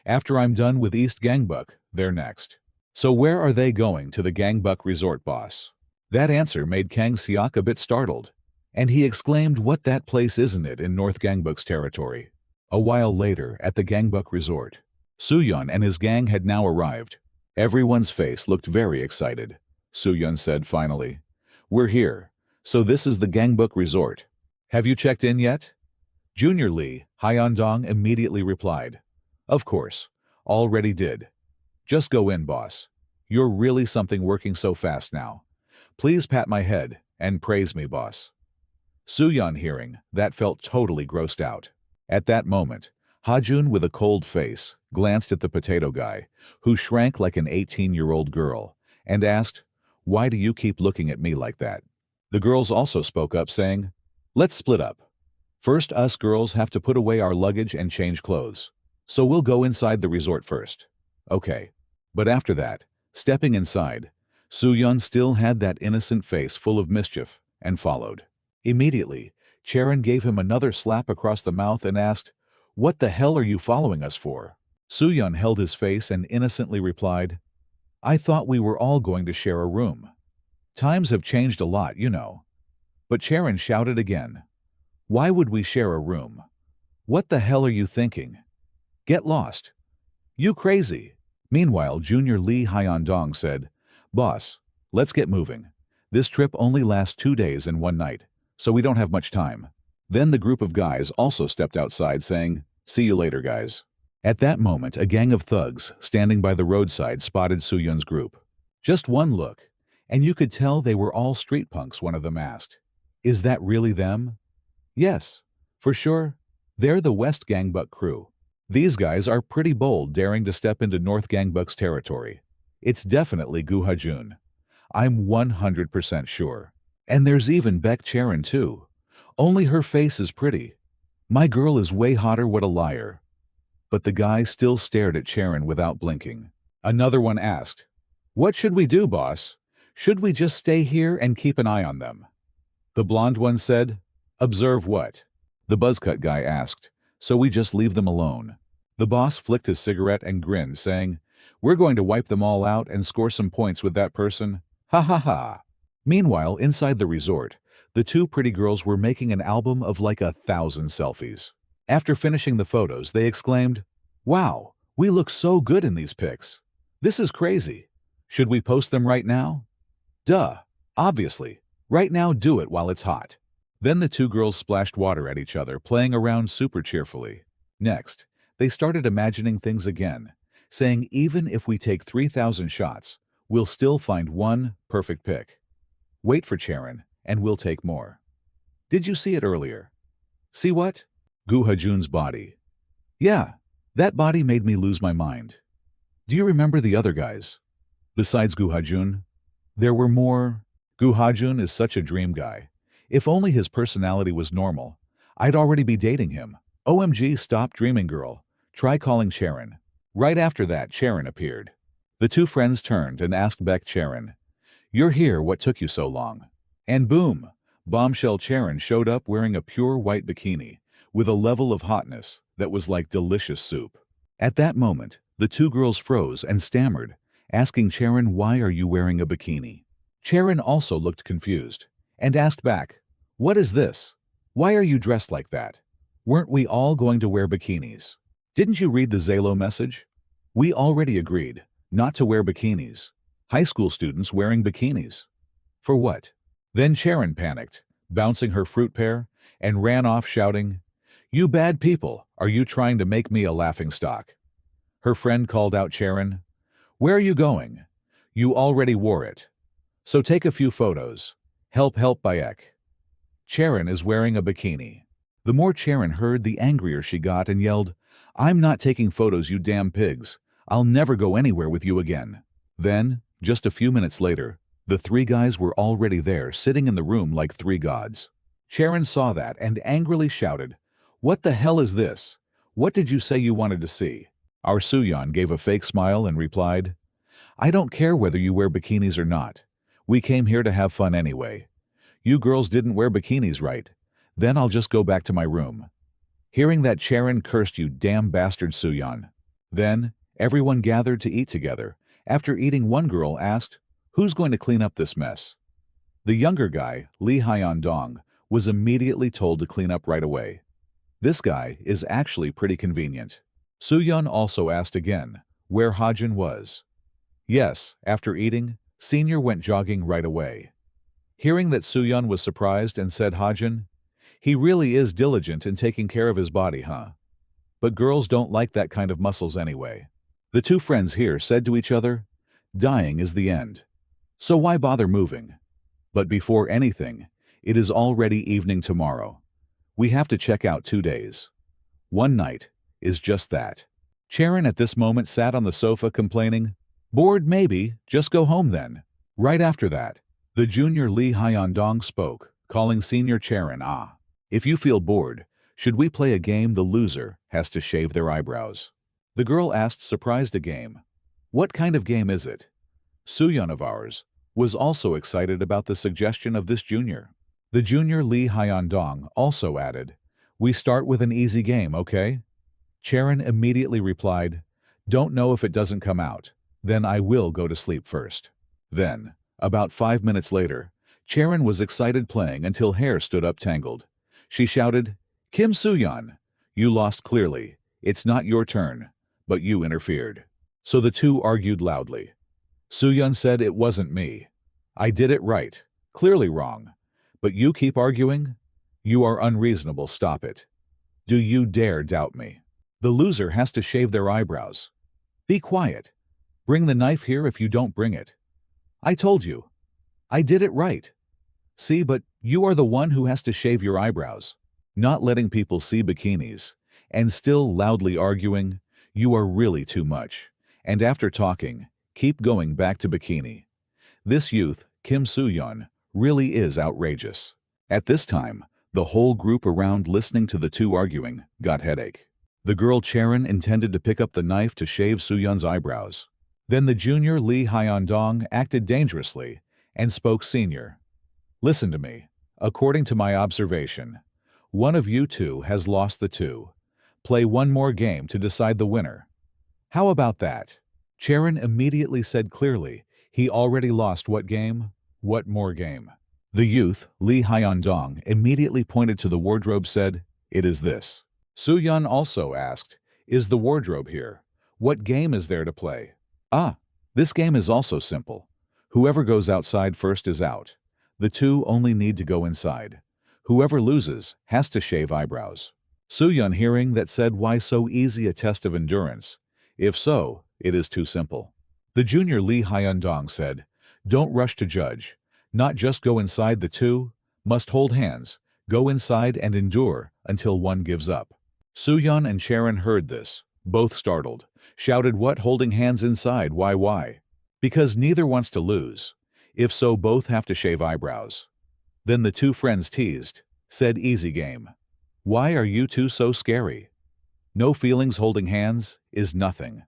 After I'm done with East Gangbuk, they're next. So where are they going? To the Gangbuk resort, boss. That answer made Kang Seok a bit startled, and he exclaimed, what, that place isn't it in North Gangbuk's territory? A while later, at the Gangbuk resort, Soo-yeon and his gang had now arrived. Everyone's face looked very excited. Soo-yeon said finally, "We're here. So this is the Gangbuk Resort. Have you checked in yet?" Junior Lee, Hyundong, immediately replied, "Of course. Already did. Just go in, boss. You're really something working so fast now. Please pat my head and praise me, boss." Soo-yeon hearing that felt totally grossed out. At that moment, Ha-jun with a cold face glanced at the potato guy, who shrank like an 18-year-old girl, and asked, "Why do you keep looking at me like that?" The girls also spoke up saying, "Let's split up. First, us girls have to put away our luggage and change clothes. So we'll go inside the resort first." Okay. But after that, stepping inside, Soo-yeon still had that innocent face full of mischief and followed. Immediately, Charon gave him another slap across the mouth and asked, "What the hell are you following us for?" Soo-yeon held his face and innocently replied, "I thought we were all going to share a room. Times have changed a lot, you know." But Charon shouted again, "Why would we share a room? What the hell are you thinking? Get lost. You crazy." Meanwhile, Junior Lee Hyundong said, "Boss, let's get moving. This trip only lasts 2 days and 1 night, so we don't have much time." Then the group of guys also stepped outside saying, "See you later, guys." At that moment, a gang of thugs standing by the roadside spotted Soo-yeon's group. Just one look, and you could tell they were all street punks, one of them asked. "Is that really them?" "Yes, for sure. They're the West Gangbuk crew. These guys are pretty bold, daring to step into North Gangbuk's territory. It's definitely Gu Ha-jun. I'm 100% sure. And there's even Baek Charon too. Only her face is pretty. My girl is way hotter, what a liar." But the guy still stared at Charon without blinking. Another one asked, "What should we do, boss? Should we just stay here and keep an eye on them?" The blonde one said, "Observe what?" The buzzcut guy asked, "So we just leave them alone?" The boss flicked his cigarette and grinned, saying, "We're going to wipe them all out and score some points with that person. Ha ha ha." Meanwhile, inside the resort, the two pretty girls were making an album of like 1,000 selfies. After finishing the photos, they exclaimed, "Wow, we look so good in these pics. This is crazy. Should we post them right now?" "Duh, obviously. Right now, do it while it's hot." Then the two girls splashed water at each other, playing around super cheerfully. Next, they started imagining things again, saying even if we take 3,000 shots, we'll still find one perfect pic. Wait for Charon, and we'll take more. Did you see it earlier? See what? Gu Ha-jun's body. Yeah, that body made me lose my mind. Do you remember the other guys? Besides Gu Ha-jun, there were more. Gu Ha-jun is such a dream guy. If only his personality was normal, I'd already be dating him. OMG, stop dreaming, girl. Try calling Charon. Right after that, Charon appeared. The two friends turned and asked Baek Charon, "You're here, what took you so long?" And boom, bombshell Charon showed up wearing a pure white bikini, with a level of hotness that was like delicious soup. At that moment, the two girls froze and stammered, asking Charon, "Why are you wearing a bikini?" Charon also looked confused, and asked back, "What is this? Why are you dressed like that? Weren't we all going to wear bikinis? Didn't you read the Zalo message? We already agreed not to wear bikinis. High school students wearing bikinis. For what?" Then Charon panicked, bouncing her fruit pear, and ran off shouting, "You bad people, are you trying to make me a laughingstock?" Her friend called out Charon, "Where are you going? You already wore it. So take a few photos. Help, help, Baek. Charon is wearing a bikini." The more Charon heard, the angrier she got and yelled, "I'm not taking photos, you damn pigs. I'll never go anywhere with you again." Then, just a few minutes later, the three guys were already there, sitting in the room like three gods. Charon saw that and angrily shouted, "What the hell is this? What did you say you wanted to see?" Our Soo-yeon gave a fake smile and replied, "I don't care whether you wear bikinis or not. We came here to have fun anyway. You girls didn't wear bikinis, right? Then I'll just go back to my room." Hearing that, Charon cursed, "You damn bastard, Soo-yeon." Then, everyone gathered to eat together. After eating, one girl asked, "Who's going to clean up this mess?" The younger guy, Lee Hyun-dong, was immediately told to clean up right away. This guy is actually pretty convenient. Soo-yeon also asked again where Hajin was. Yes, after eating, Senior went jogging right away. Hearing that Soo-yeon was surprised and said Hajin, he really is diligent in taking care of his body, huh? But girls don't like that kind of muscles anyway. The two friends here said to each other, dying is the end. So why bother moving? But before anything, it is already evening tomorrow. We have to check out 2 days. One night is just that. Charon at this moment sat on the sofa complaining, bored maybe, just go home then. Right after that, the junior Lee Hyun-dong spoke, calling senior Charon. If you feel bored, should we play a game? The loser has to shave their eyebrows. The girl asked, surprised. A game? What kind of game is it? Soo-yeon of ours was also excited about the suggestion of this junior. The junior Lee Hyun-dong also added, we start with an easy game, okay? Charon immediately replied, don't know if it doesn't come out. Then I will go to sleep first. Then, about 5 minutes later, Charon was excited playing until hair stood up tangled. She shouted, Kim Soo-yeon, you lost clearly. It's not your turn, but you interfered. So the two argued loudly. Soo-yeon said it wasn't me. I did it right. Clearly wrong. But you keep arguing? You are unreasonable, stop it. Do you dare doubt me? The loser has to shave their eyebrows. Be quiet. Bring the knife here if you don't bring it. I told you. I did it right. See, but you are the one who has to shave your eyebrows. Not letting people see bikinis, and still loudly arguing, you are really too much. And after talking, keep going back to bikini. This youth, Kim Soo-yeon, really is outrageous. At this time, the whole group around listening to the two arguing got headache. The girl Charon intended to pick up the knife to shave Soo-yeon's eyebrows. Then the junior Lee Hyun-dong acted dangerously and spoke senior. Listen to me. According to my observation, one of you two has lost the two. Play one more game to decide the winner. How about that? Charon immediately said clearly, he already lost what game? What more game? The youth, Lee Hyun-dong, immediately pointed to the wardrobe, said, it is this. Soo-yeon also asked, is the wardrobe here? What game is there to play? This game is also simple. Whoever goes outside first is out. The two only need to go inside. Whoever loses has to shave eyebrows. Soo-yeon hearing that said, why so easy a test of endurance? If so, it is too simple. The junior Lee Hyun-dong said, don't rush to judge. Not just go inside, the two must hold hands, go inside and endure until one gives up. Soo-yeon and Charon heard this, both startled, shouted, what, holding hands inside, why? Because neither wants to lose. If so, both have to shave eyebrows. Then the two friends teased, said, easy game. Why are you two so scary? No feelings, holding hands is nothing.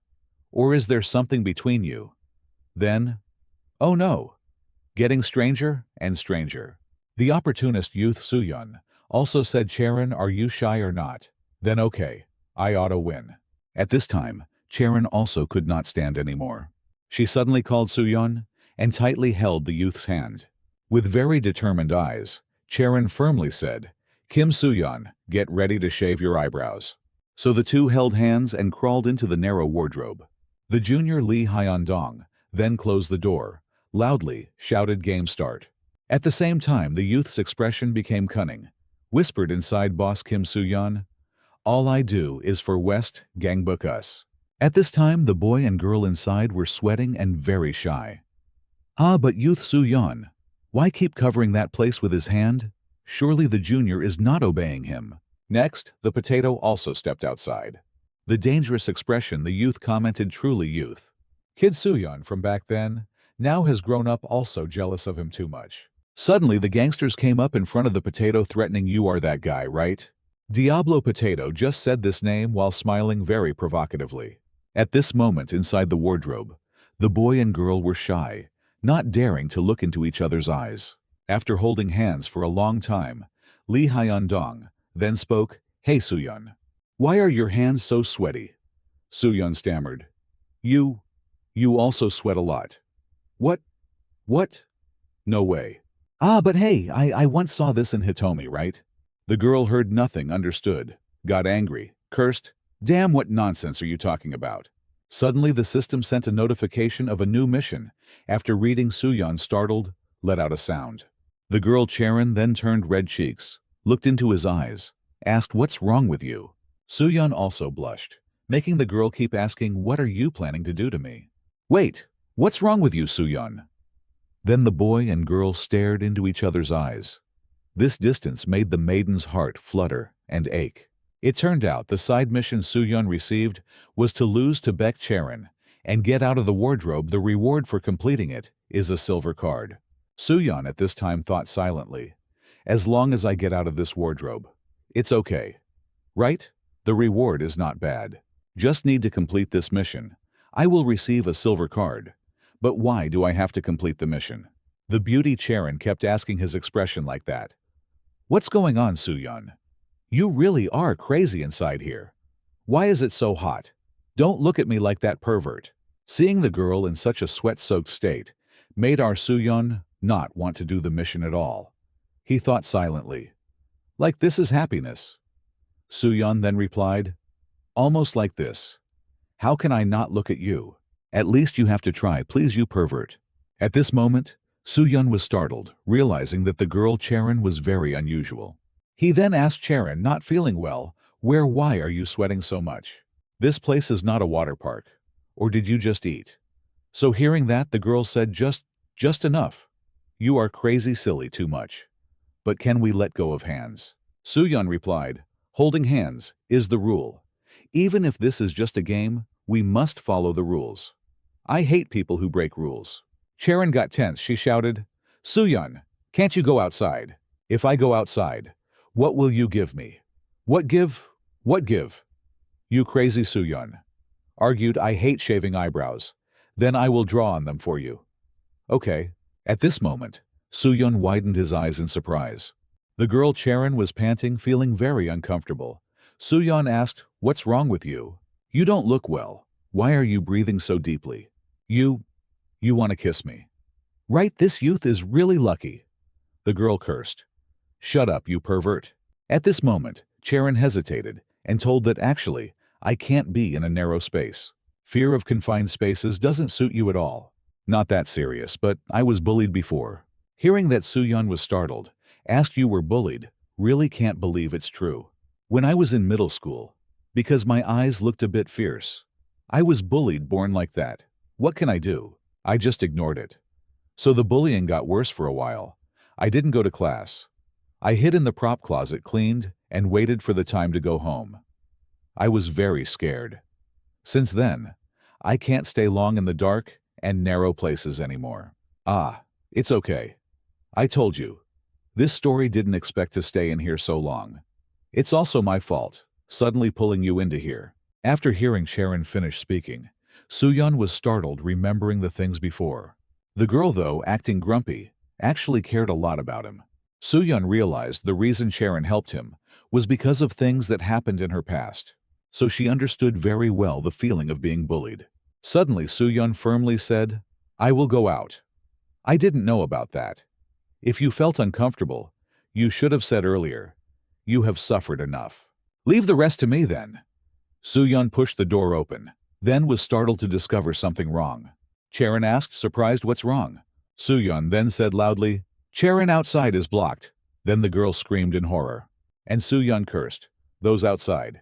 Or is there something between you? Then, oh no. Getting stranger and stranger. The opportunist youth Soo-yeon also said, Charon, are you shy or not? Then okay, I ought to win. At this time, Charon also could not stand anymore. She suddenly called Soo-yeon and tightly held the youth's hand. With very determined eyes, Charon firmly said, Kim Soo-yeon, get ready to shave your eyebrows. So the two held hands and crawled into the narrow wardrobe. The junior Lee Hyun-dong then closed the door, loudly shouted, game start. At the same time, the youth's expression became cunning. Whispered inside boss Kim Soo-yeon, all I do is for West gang book us. At this time, the boy and girl inside were sweating and very shy. But youth Soo-yeon, why keep covering that place with his hand? Surely the junior is not obeying him. Next, the potato also stepped outside. The dangerous expression, the youth commented, truly youth. Kid Soo-yeon from back then now has grown up, also jealous of him too much. Suddenly the gangsters came up in front of the potato threatening, you are that guy, right? Diablo Potato just said this name while smiling very provocatively. At this moment inside the wardrobe, the boy and girl were shy, not daring to look into each other's eyes. After holding hands for a long time, Lee Hyun-dong then spoke, hey Soo-yeon, why are your hands so sweaty? Soo-yeon stammered, you also sweat a lot. What? No way. But hey, I once saw this in Hitomi, right? The girl heard nothing, understood, got angry, cursed, Damn, what nonsense are you talking about? Suddenly, the system sent a notification of a new mission. After reading, Suyeon, startled, let out a sound. The girl Charon then turned red cheeks, looked into his eyes, asked, "What's wrong with you?" Suyeon also blushed, making the girl keep asking, "What are you planning to do to me?" "Wait, what's wrong with you, Suyeon?" Then the boy and girl stared into each other's eyes. This distance made the maiden's heart flutter and ache. It turned out the side mission Suyeon received was to lose to Baek Charon and get out of the wardrobe. The reward for completing it is a silver card. Suyeon at this time thought silently, "As long as I get out of this wardrobe, it's okay. Right? The reward is not bad. Just need to complete this mission. I will receive a silver card. But why do I have to complete the mission?" The beauty Charon kept asking, his expression like that. "What's going on, Suyeon? You really are crazy inside here. Why is it so hot? Don't look at me like that, pervert." Seeing the girl in such a sweat-soaked state made our Suyeon not want to do the mission at all. He thought silently, "Like this is happiness." Suyeon then replied, "Almost like this. How can I not look at you? At least you have to try, please, you pervert." At this moment, Suyeon was startled, realizing that the girl Charon was very unusual. He then asked Charon, not feeling well, "Why are you sweating so much? This place is not a water park. Or did you just eat?" So hearing that, the girl said, Just enough. You are crazy, silly, too much. But can we let go of hands?" Suyeon replied, "Holding hands is the rule. Even if this is just a game, we must follow the rules. I hate people who break rules." Charon got tense. She shouted, "Suyeon, can't you go outside? If I go outside, what will you give me?" "What give? What give?" "You crazy Suyeon," argued, "I hate shaving eyebrows. Then I will draw on them for you." "Okay." At this moment, Suyeon widened his eyes in surprise. The girl Charon was panting, feeling very uncomfortable. Suyeon asked, "What's wrong with you? You don't look well. Why are you breathing so deeply? You want to kiss me? Right, this youth is really lucky." The girl cursed. "Shut up, you pervert." At this moment, Charon hesitated and told that actually, "I can't be in a narrow space. Fear of confined spaces doesn't suit you at all. Not that serious, but I was bullied before." Hearing that, Suyeon was startled, asked, "You were bullied? Really can't believe it's true." "When I was in middle school, because my eyes looked a bit fierce. I was bullied, born like that. What can I do? I just ignored it. So the bullying got worse for a while. I didn't go to class. I hid in the prop closet, cleaned, and waited for the time to go home. I was very scared. Since then, I can't stay long in the dark and narrow places anymore." "Ah, it's okay. I told you. This story didn't expect to stay in here so long. It's also my fault, suddenly pulling you into here." After hearing Charon finish speaking, Suyeon was startled, remembering the things before. The girl, though acting grumpy, actually cared a lot about him. Suyeon realized the reason Charon helped him was because of things that happened in her past, so she understood very well the feeling of being bullied. Suddenly, Suyeon firmly said, "I will go out. I didn't know about that. If you felt uncomfortable, you should have said earlier. You have suffered enough. Leave the rest to me then." Suyeon pushed the door open, then was startled to discover something wrong. Charon asked, surprised, "What's wrong?" Suyeon then said loudly, "Charon, outside is blocked." Then the girl screamed in horror. And Suyeon cursed, "Those outside.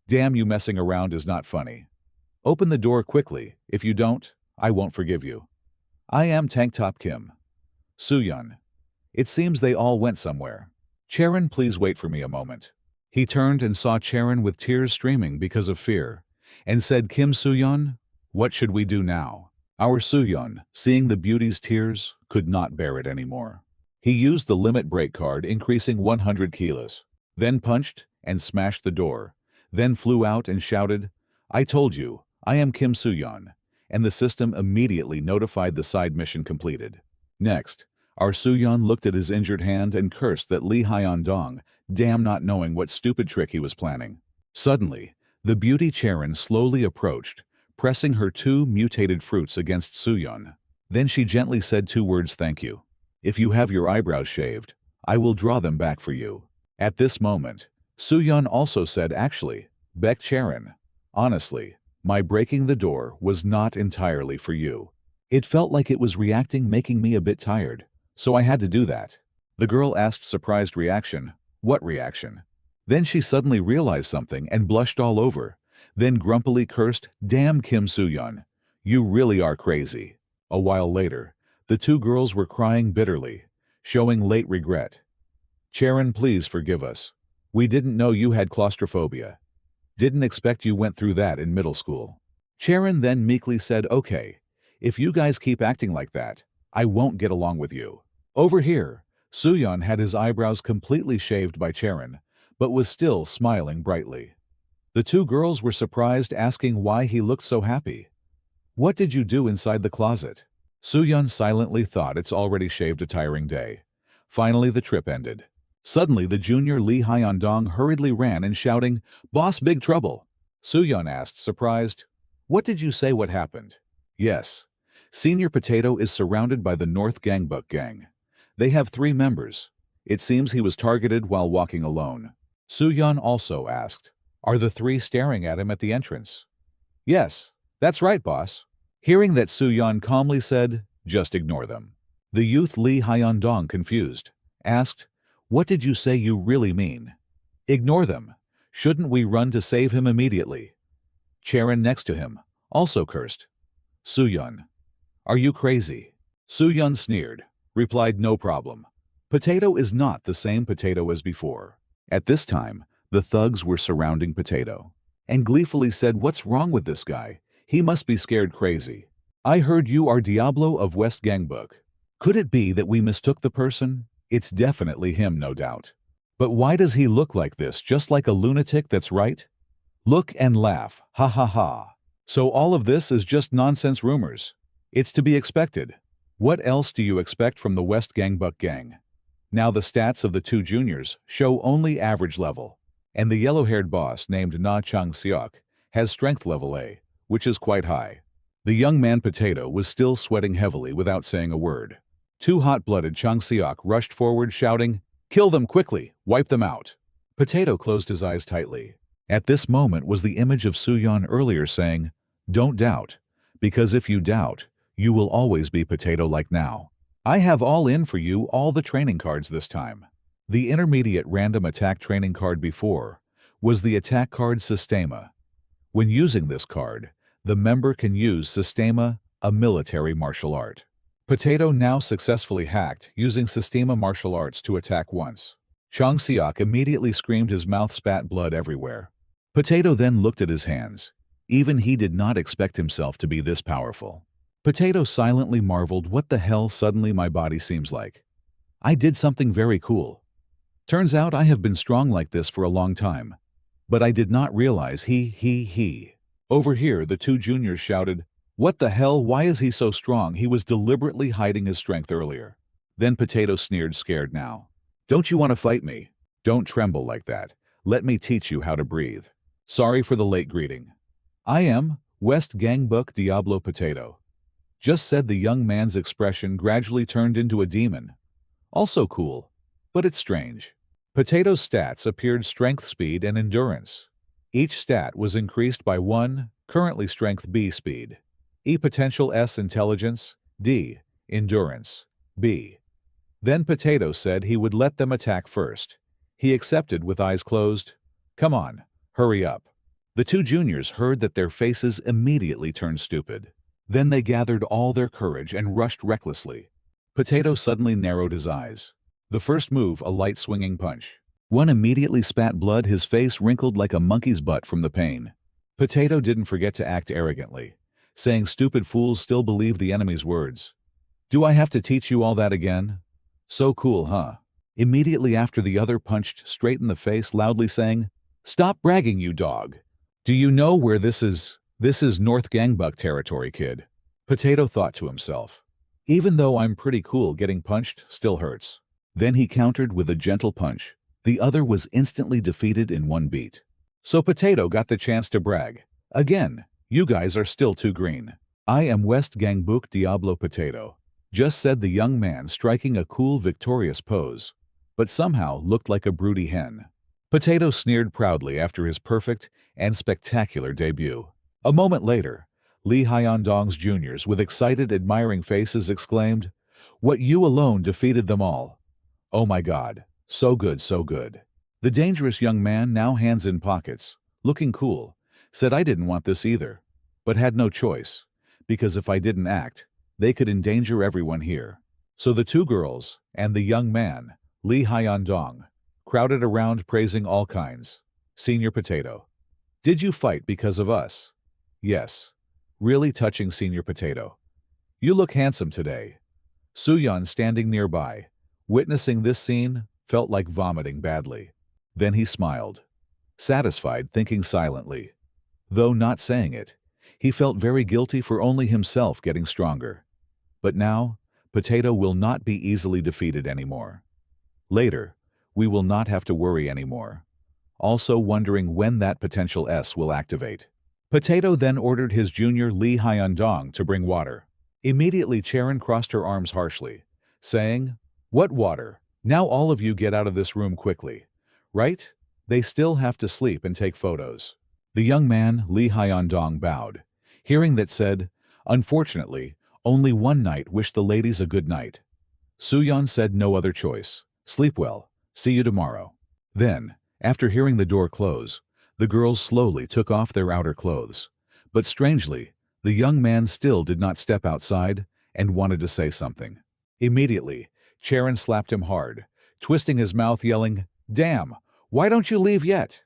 Damn, you, messing around is not funny. Open the door quickly. If you don't, I won't forgive you. I am Tank Top Kim." "Suyeon, it seems they all went somewhere. Charon, please wait for me a moment." He turned and saw Charon with tears streaming because of fear, and said, "Kim Suyeon, what should we do now?" Our Suyeon, seeing the beauty's tears, could not bear it anymore. He used the limit break card, increasing 100 kilos, then punched and smashed the door, then flew out and shouted, "I told you, I am Kim Suyeon," and the system immediately notified the side mission completed. Next, our Suyeon looked at his injured hand and cursed that Lee Hyun-dong, damn, not knowing what stupid trick he was planning. Suddenly, the beauty Charon slowly approached, pressing her 2 mutated fruits against Suyeon. Then she gently said 2 words, "Thank you. If you have your eyebrows shaved, I will draw them back for you." At this moment, Suyeon also said, "Actually, Baek Charon, Honestly, my breaking the door was not entirely for you. It felt like it was reacting, making me a bit tired, so I had to do that. The girl asked, surprised reaction. What reaction? Then she suddenly realized something and blushed all over, then grumpily cursed, "Damn Kim Soo-yeon. You really are crazy." A while later, the two girls were crying bitterly, showing late regret. "Charon, please forgive us. We didn't know you had claustrophobia. Didn't expect you went through that in middle school." Charon then meekly said, "Okay, if you guys keep acting like that, I won't get along with you." Over here, Soo-yeon had his eyebrows completely shaved by Charon, but was still smiling brightly. The two girls were surprised, asking why he looked so happy. "What did you do inside the closet?" Soo-yeon silently thought, it's already shaved, a tiring day. Finally the trip ended. Suddenly the junior Lee Hyun-dong hurriedly ran and shouting, "Boss, big trouble!" Soo-yeon asked, surprised, "What did you say? What happened?" "Yes. Senior Potato is surrounded by the North Gangbuk gang. They have 3 members. It seems he was targeted while walking alone." Soo-yeon also asked, "Are the 3 staring at him at the entrance?" "Yes, that's right, boss." Hearing that, Soo-yeon calmly said, "Just ignore them." The youth Lee Hyun-dong, confused, asked, "What did you say you really mean?" "Ignore them. Shouldn't we run to save him immediately?" Charon next to him also cursed. "Soo-yeon, are you crazy?" Soo-yeon sneered, replied, "No problem. Potato is not the same Potato as before." At this time, the thugs were surrounding Potato and gleefully said, "What's wrong with this guy? He must be scared crazy. I heard you are Diablo of West Gangbuk. Could it be that we mistook the person? It's definitely him, no doubt. But why does he look like this, just like a lunatic? That's right. Look and laugh, ha ha ha. So all of this is just nonsense rumors. It's to be expected. What else do you expect from the West Gangbuk gang?" Now the stats of the two juniors show only average level, and the yellow-haired boss named Na Chang-seok has strength level A, which is quite high. The young man Potato was still sweating heavily without saying a word. Two hot-blooded Chang-seok rushed forward shouting, "Kill them quickly! Wipe them out!" Potato closed his eyes tightly. At this moment was the image of Soo-yeon earlier saying, "Don't doubt, because if you doubt, you will always be Potato like now. I have all in for you, all the training cards this time." The intermediate random attack training card before was the attack card Systema. When using this card, the member can use Systema, a military martial art. Potato now successfully hacked using Systema martial arts to attack once. Chang-seok immediately screamed, his mouth spat blood everywhere. Potato then looked at his hands. Even he did not expect himself to be this powerful. Potato silently marveled, "What the hell, suddenly my body seems like I did something very cool. Turns out I have been strong like this for a long time. But I did not realize he. Over here the two juniors shouted, "What the hell, why is he so strong? He was deliberately hiding his strength earlier." Then Potato sneered, scared now. "Don't you want to fight me? Don't tremble like that. Let me teach you how to breathe. Sorry for the late greeting. I am West Gangbuk Diablo Potato." Just said the young man's expression gradually turned into a demon. Also cool, but it's strange. Potato's stats appeared strength, speed, and endurance. Each stat was increased by 1, currently strength B, speed. E, potential S, intelligence. D, endurance. B. Then Potato said he would let them attack first. He accepted with eyes closed. "Come on, hurry up." The two juniors heard that, their faces immediately turned stupid. Then they gathered all their courage and rushed recklessly. Potato suddenly narrowed his eyes. The first move, a light swinging punch. One immediately spat blood, his face wrinkled like a monkey's butt from the pain. Potato didn't forget to act arrogantly, saying, "Stupid fools still believe the enemy's words. Do I have to teach you all that again? So cool, huh?" Immediately after, the other punched straight in the face, loudly saying, "Stop bragging, you dog. Do you know where this is? This is North Gangbuk territory, kid." Potato thought to himself, "Even though I'm pretty cool, getting punched still hurts." Then he countered with a gentle punch. The other was instantly defeated in one beat. So Potato got the chance to brag. "Again, you guys are still too green. I am West Gangbuk Diablo Potato," just said the young man, striking a cool, victorious pose, but somehow looked like a broody hen. Potato sneered proudly after his perfect and spectacular debut. A moment later, Lee Hyundong's juniors with excited, admiring faces exclaimed, "What, you alone defeated them all? Oh my God, so good, so good." The dangerous young man, now hands in pockets, looking cool, said, "I didn't want this either, but had no choice, because if I didn't act, they could endanger everyone here." So the two girls and the young man, Lee Hyundong, crowded around praising all kinds. Senior Potato. "Did you fight because of us?" "Yes." "Really touching, Senior Potato. You look handsome today." Sooyeon, standing nearby, witnessing this scene, felt like vomiting badly. Then he smiled, satisfied, thinking silently. Though not saying it, he felt very guilty for only himself getting stronger. But now, Potato will not be easily defeated anymore. Later, we will not have to worry anymore. Also wondering when that potential S will activate. Potato then ordered his junior Lee Hyundong to bring water. Immediately Charon crossed her arms harshly, saying, "What water? Now all of you get out of this room quickly. Right? They still have to sleep and take photos." The young man, Lee Hyundong, bowed. Hearing that said, "Unfortunately, only one night. Wish the ladies a good night." Sooyeon said, "No other choice. Sleep well. See you tomorrow." Then, after hearing the door close, the girls slowly took off their outer clothes. But strangely, the young man still did not step outside and wanted to say something. Immediately, Charon slapped him hard, twisting his mouth, yelling, "Damn, why don't you leave yet?"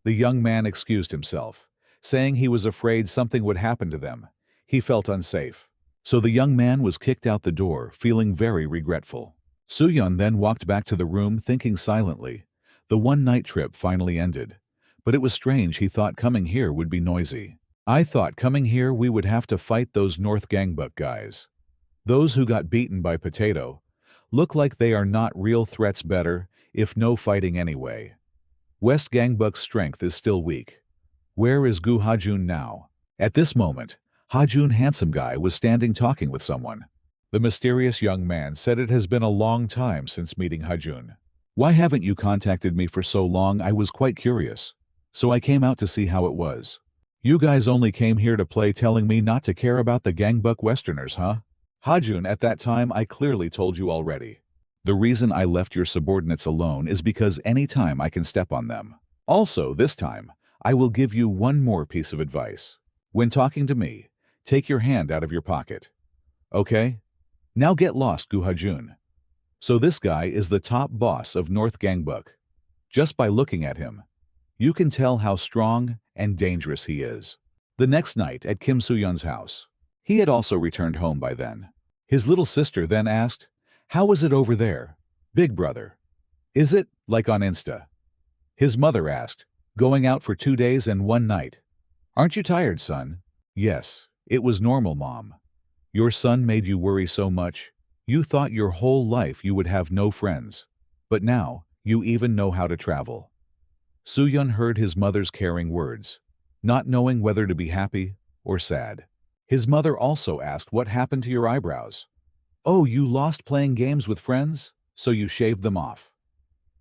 The young man excused himself, saying he was afraid something would happen to them. He felt unsafe. So the young man was kicked out the door, feeling very regretful. Sooyeon then walked back to the room, thinking silently. The one-night trip finally ended. But it was strange, he thought coming here would be noisy. "I thought coming here we would have to fight those North Gangbuk guys. Those who got beaten by Potato. Look like they are not real threats, better, if no fighting anyway. West Gangbuk's strength is still weak. Where is Gu Hajun now?" At this moment, Hajun, handsome guy, was standing talking with someone. The mysterious young man said, "It has been a long time since meeting Hajun. Why haven't you contacted me for so long? I was quite curious. So I came out to see how it was. You guys only came here to play, telling me not to care about the Gangbuk Westerners, huh?" Hajun, at that time I clearly told you already. The reason I left your subordinates alone is because any time I can step on them. Also, this time, I will give you one more piece of advice. When talking to me, take your hand out of your pocket. Okay? Now get lost, Gu Hajun. So this guy is the top boss of North Gangbuk. Just by looking at him, you can tell how strong and dangerous he is. The next night at Kim Soo-yeon's house, he had also returned home by then. His little sister then asked, "How is it over there, big brother? Is it like on Insta?" His mother asked, "Going out for 2 days and 1 night. Aren't you tired, son?" "Yes, it was normal, Mom. Your son made you worry so much. You thought your whole life you would have no friends. But now, you even know how to travel." Soo-yeon heard his mother's caring words, not knowing whether to be happy or sad. His mother also asked, "What happened to your eyebrows?" "Oh, you lost playing games with friends, so you shaved them off."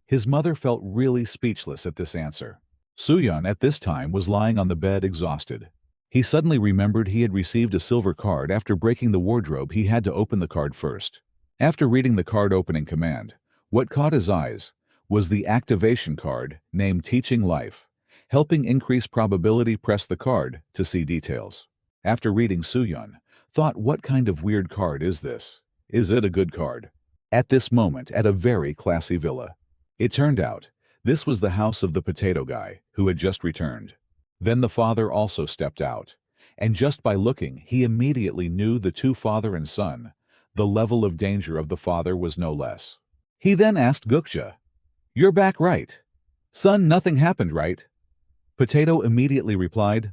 His mother felt really speechless at this answer. Soo-yeon at this time was lying on the bed, exhausted. He suddenly remembered he had received a silver card. After breaking the wardrobe, he had to open the card first. After reading the card opening command, what caught his eyes was the activation card named Teaching Life. Helping increase probability, press the card to see details. After reading, Soo-yeon thought, what kind of weird card is this? Is it a good card? At this moment, at a very classy villa. It turned out, this was the house of the potato guy, who had just returned. Then the father also stepped out, and just by looking, he immediately knew the two father and son. The level of danger of the father was no less. He then asked Gukja, "You're back, right? Son, nothing happened, right?" Potato immediately replied,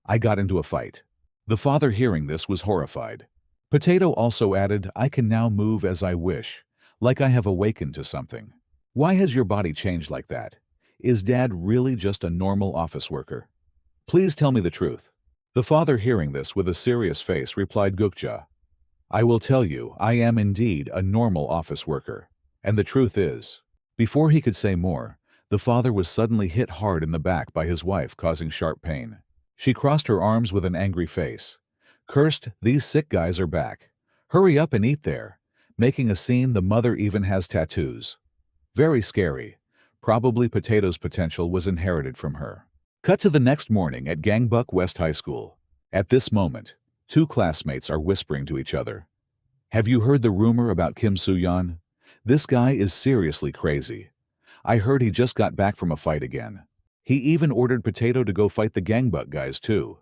"I got into a fight." The father, hearing this, was horrified. Potato also added, "I can now move as I wish, like I have awakened to something." "Why has your body changed like that? Is Dad really just a normal office worker? Please tell me the truth." The father, hearing this with a serious face, replied, "Gukja, I will tell you, I am indeed a normal office worker. And the truth is..." Before he could say more, The father was suddenly hit hard in the back by his wife, causing sharp pain. She crossed her arms with an angry face. Cursed, these sick guys are back. Hurry up and eat there. Making a scene, the mother even has tattoos. Very scary. Probably Potato's potential was inherited from her. Cut to the next morning at Gangbuk West High School. At this moment, two classmates are whispering to each other. Have you heard the rumor about Kim Soo-yeon? This guy is seriously crazy. I heard he just got back from a fight again. He even ordered Potato to go fight the Gangbuk guys too.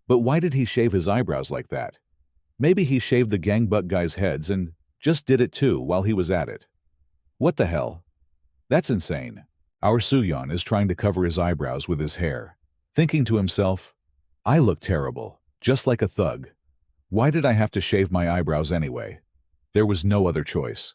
But why did he shave his eyebrows like that? Maybe he shaved the Gangbuk guys' heads and just did it too while he was at it. What the hell? That's insane. Our Soo-yeon is trying to cover his eyebrows with his hair, thinking to himself, I look terrible, just like a thug. Why did I have to shave my eyebrows anyway? There was no other choice.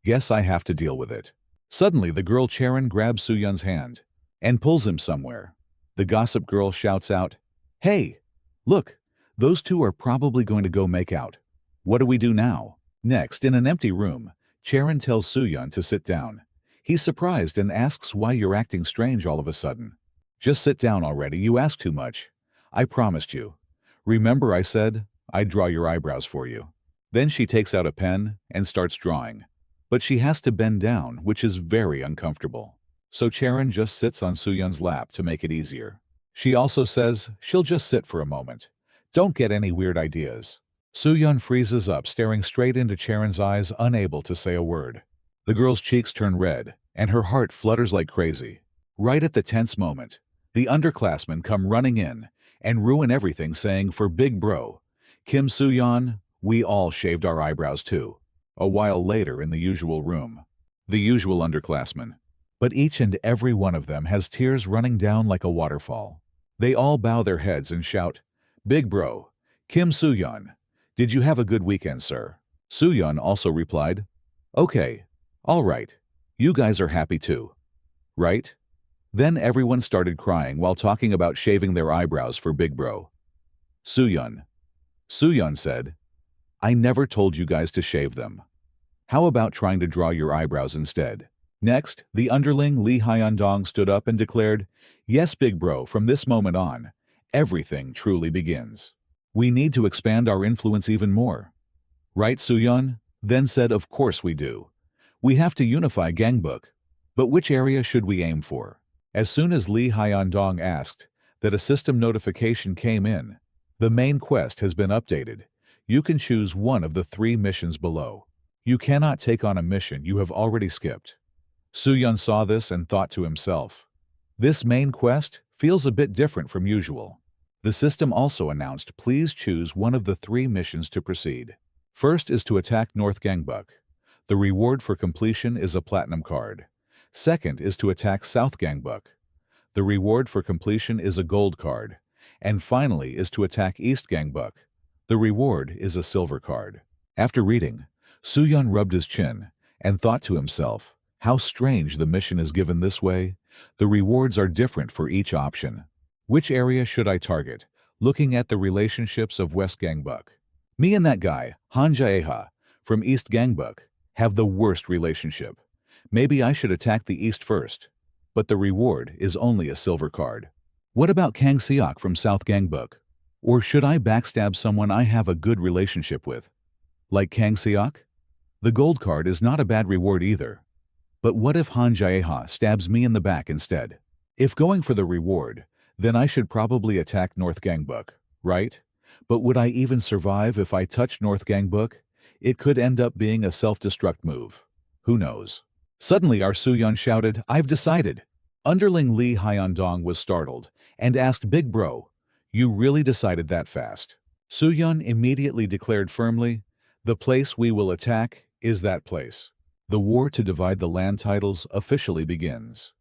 Guess I have to deal with it. Suddenly, the girl Charon grabs Soo-yeon's hand and pulls him somewhere. The gossip girl shouts out, Hey, look, those two are probably going to go make out. What do we do now? Next, in an empty room, Charon tells Soo-yeon to sit down. He's surprised and asks why you're acting strange all of a sudden. Just sit down already, you ask too much. I promised you. Remember I said I'd draw your eyebrows for you. Then she takes out a pen and starts drawing. But she has to bend down, which is very uncomfortable. So Charon just sits on Soo-yeon's lap to make it easier. She also says she'll just sit for a moment. Don't get any weird ideas. Soo-yeon freezes up, staring straight into Charon's eyes, unable to say a word. The girl's cheeks turn red, and her heart flutters like crazy. Right at the tense moment, the underclassmen come running in and ruin everything, saying, For big bro, Kim Soo-yeon, we all shaved our eyebrows too. A while later in the usual room, the usual underclassmen. But each and every one of them has tears running down like a waterfall. They all bow their heads and shout, Big bro, Kim Soo-yeon, did you have a good weekend, sir? Soo-yeon also replied, Okay, all right, you guys are happy too, right? Then everyone started crying while talking about shaving their eyebrows for big bro. Soo-yeon said, I never told you guys to shave them. How about trying to draw your eyebrows instead? Next, the underling Lee Hyun-dong stood up and declared, Yes, big bro, from this moment on, everything truly begins. We need to expand our influence even more. Right, Soo-yeon? Then said, Of course we do. We have to unify Gangbuk. But which area should we aim for? As soon as Lee Hyun-dong asked, that a system notification came in. The main quest has been updated. You can choose one of the 3 missions below. You cannot take on a mission you have already skipped. Soo-yeon saw this and thought to himself, This main quest feels a bit different from usual. The system also announced, Please choose one of the 3 missions to proceed. First is to attack North Gangbuk. The reward for completion is a platinum card. Second is to attack South Gangbuk. The reward for completion is a gold card. And finally is to attack East Gangbuk. The reward is a silver card. After reading, Soo-yeon rubbed his chin and thought to himself, How strange the mission is given this way. The rewards are different for each option. Which area should I target? Looking at the relationships of West Gangbuk. Me and that guy, Han Jae-ha, from East Gangbuk, have the worst relationship. Maybe I should attack the East first. But the reward is only a silver card. What about Kang Seok from South Gangbuk? Or should I backstab someone I have a good relationship with? Like Kang Seok? The gold card is not a bad reward either. But what if Han Jae-ha stabs me in the back instead? If going for the reward, then I should probably attack North Gangbuk, right? But would I even survive if I touch North Gangbuk? It could end up being a self-destruct move. Who knows? Suddenly our Soo-yeon shouted, I've decided. Underling Lee Hyun-dong was startled and asked, Big bro, you really decided that fast? Soo-yeon immediately declared firmly, The place we will attack is that place. The war to divide the land titles officially begins.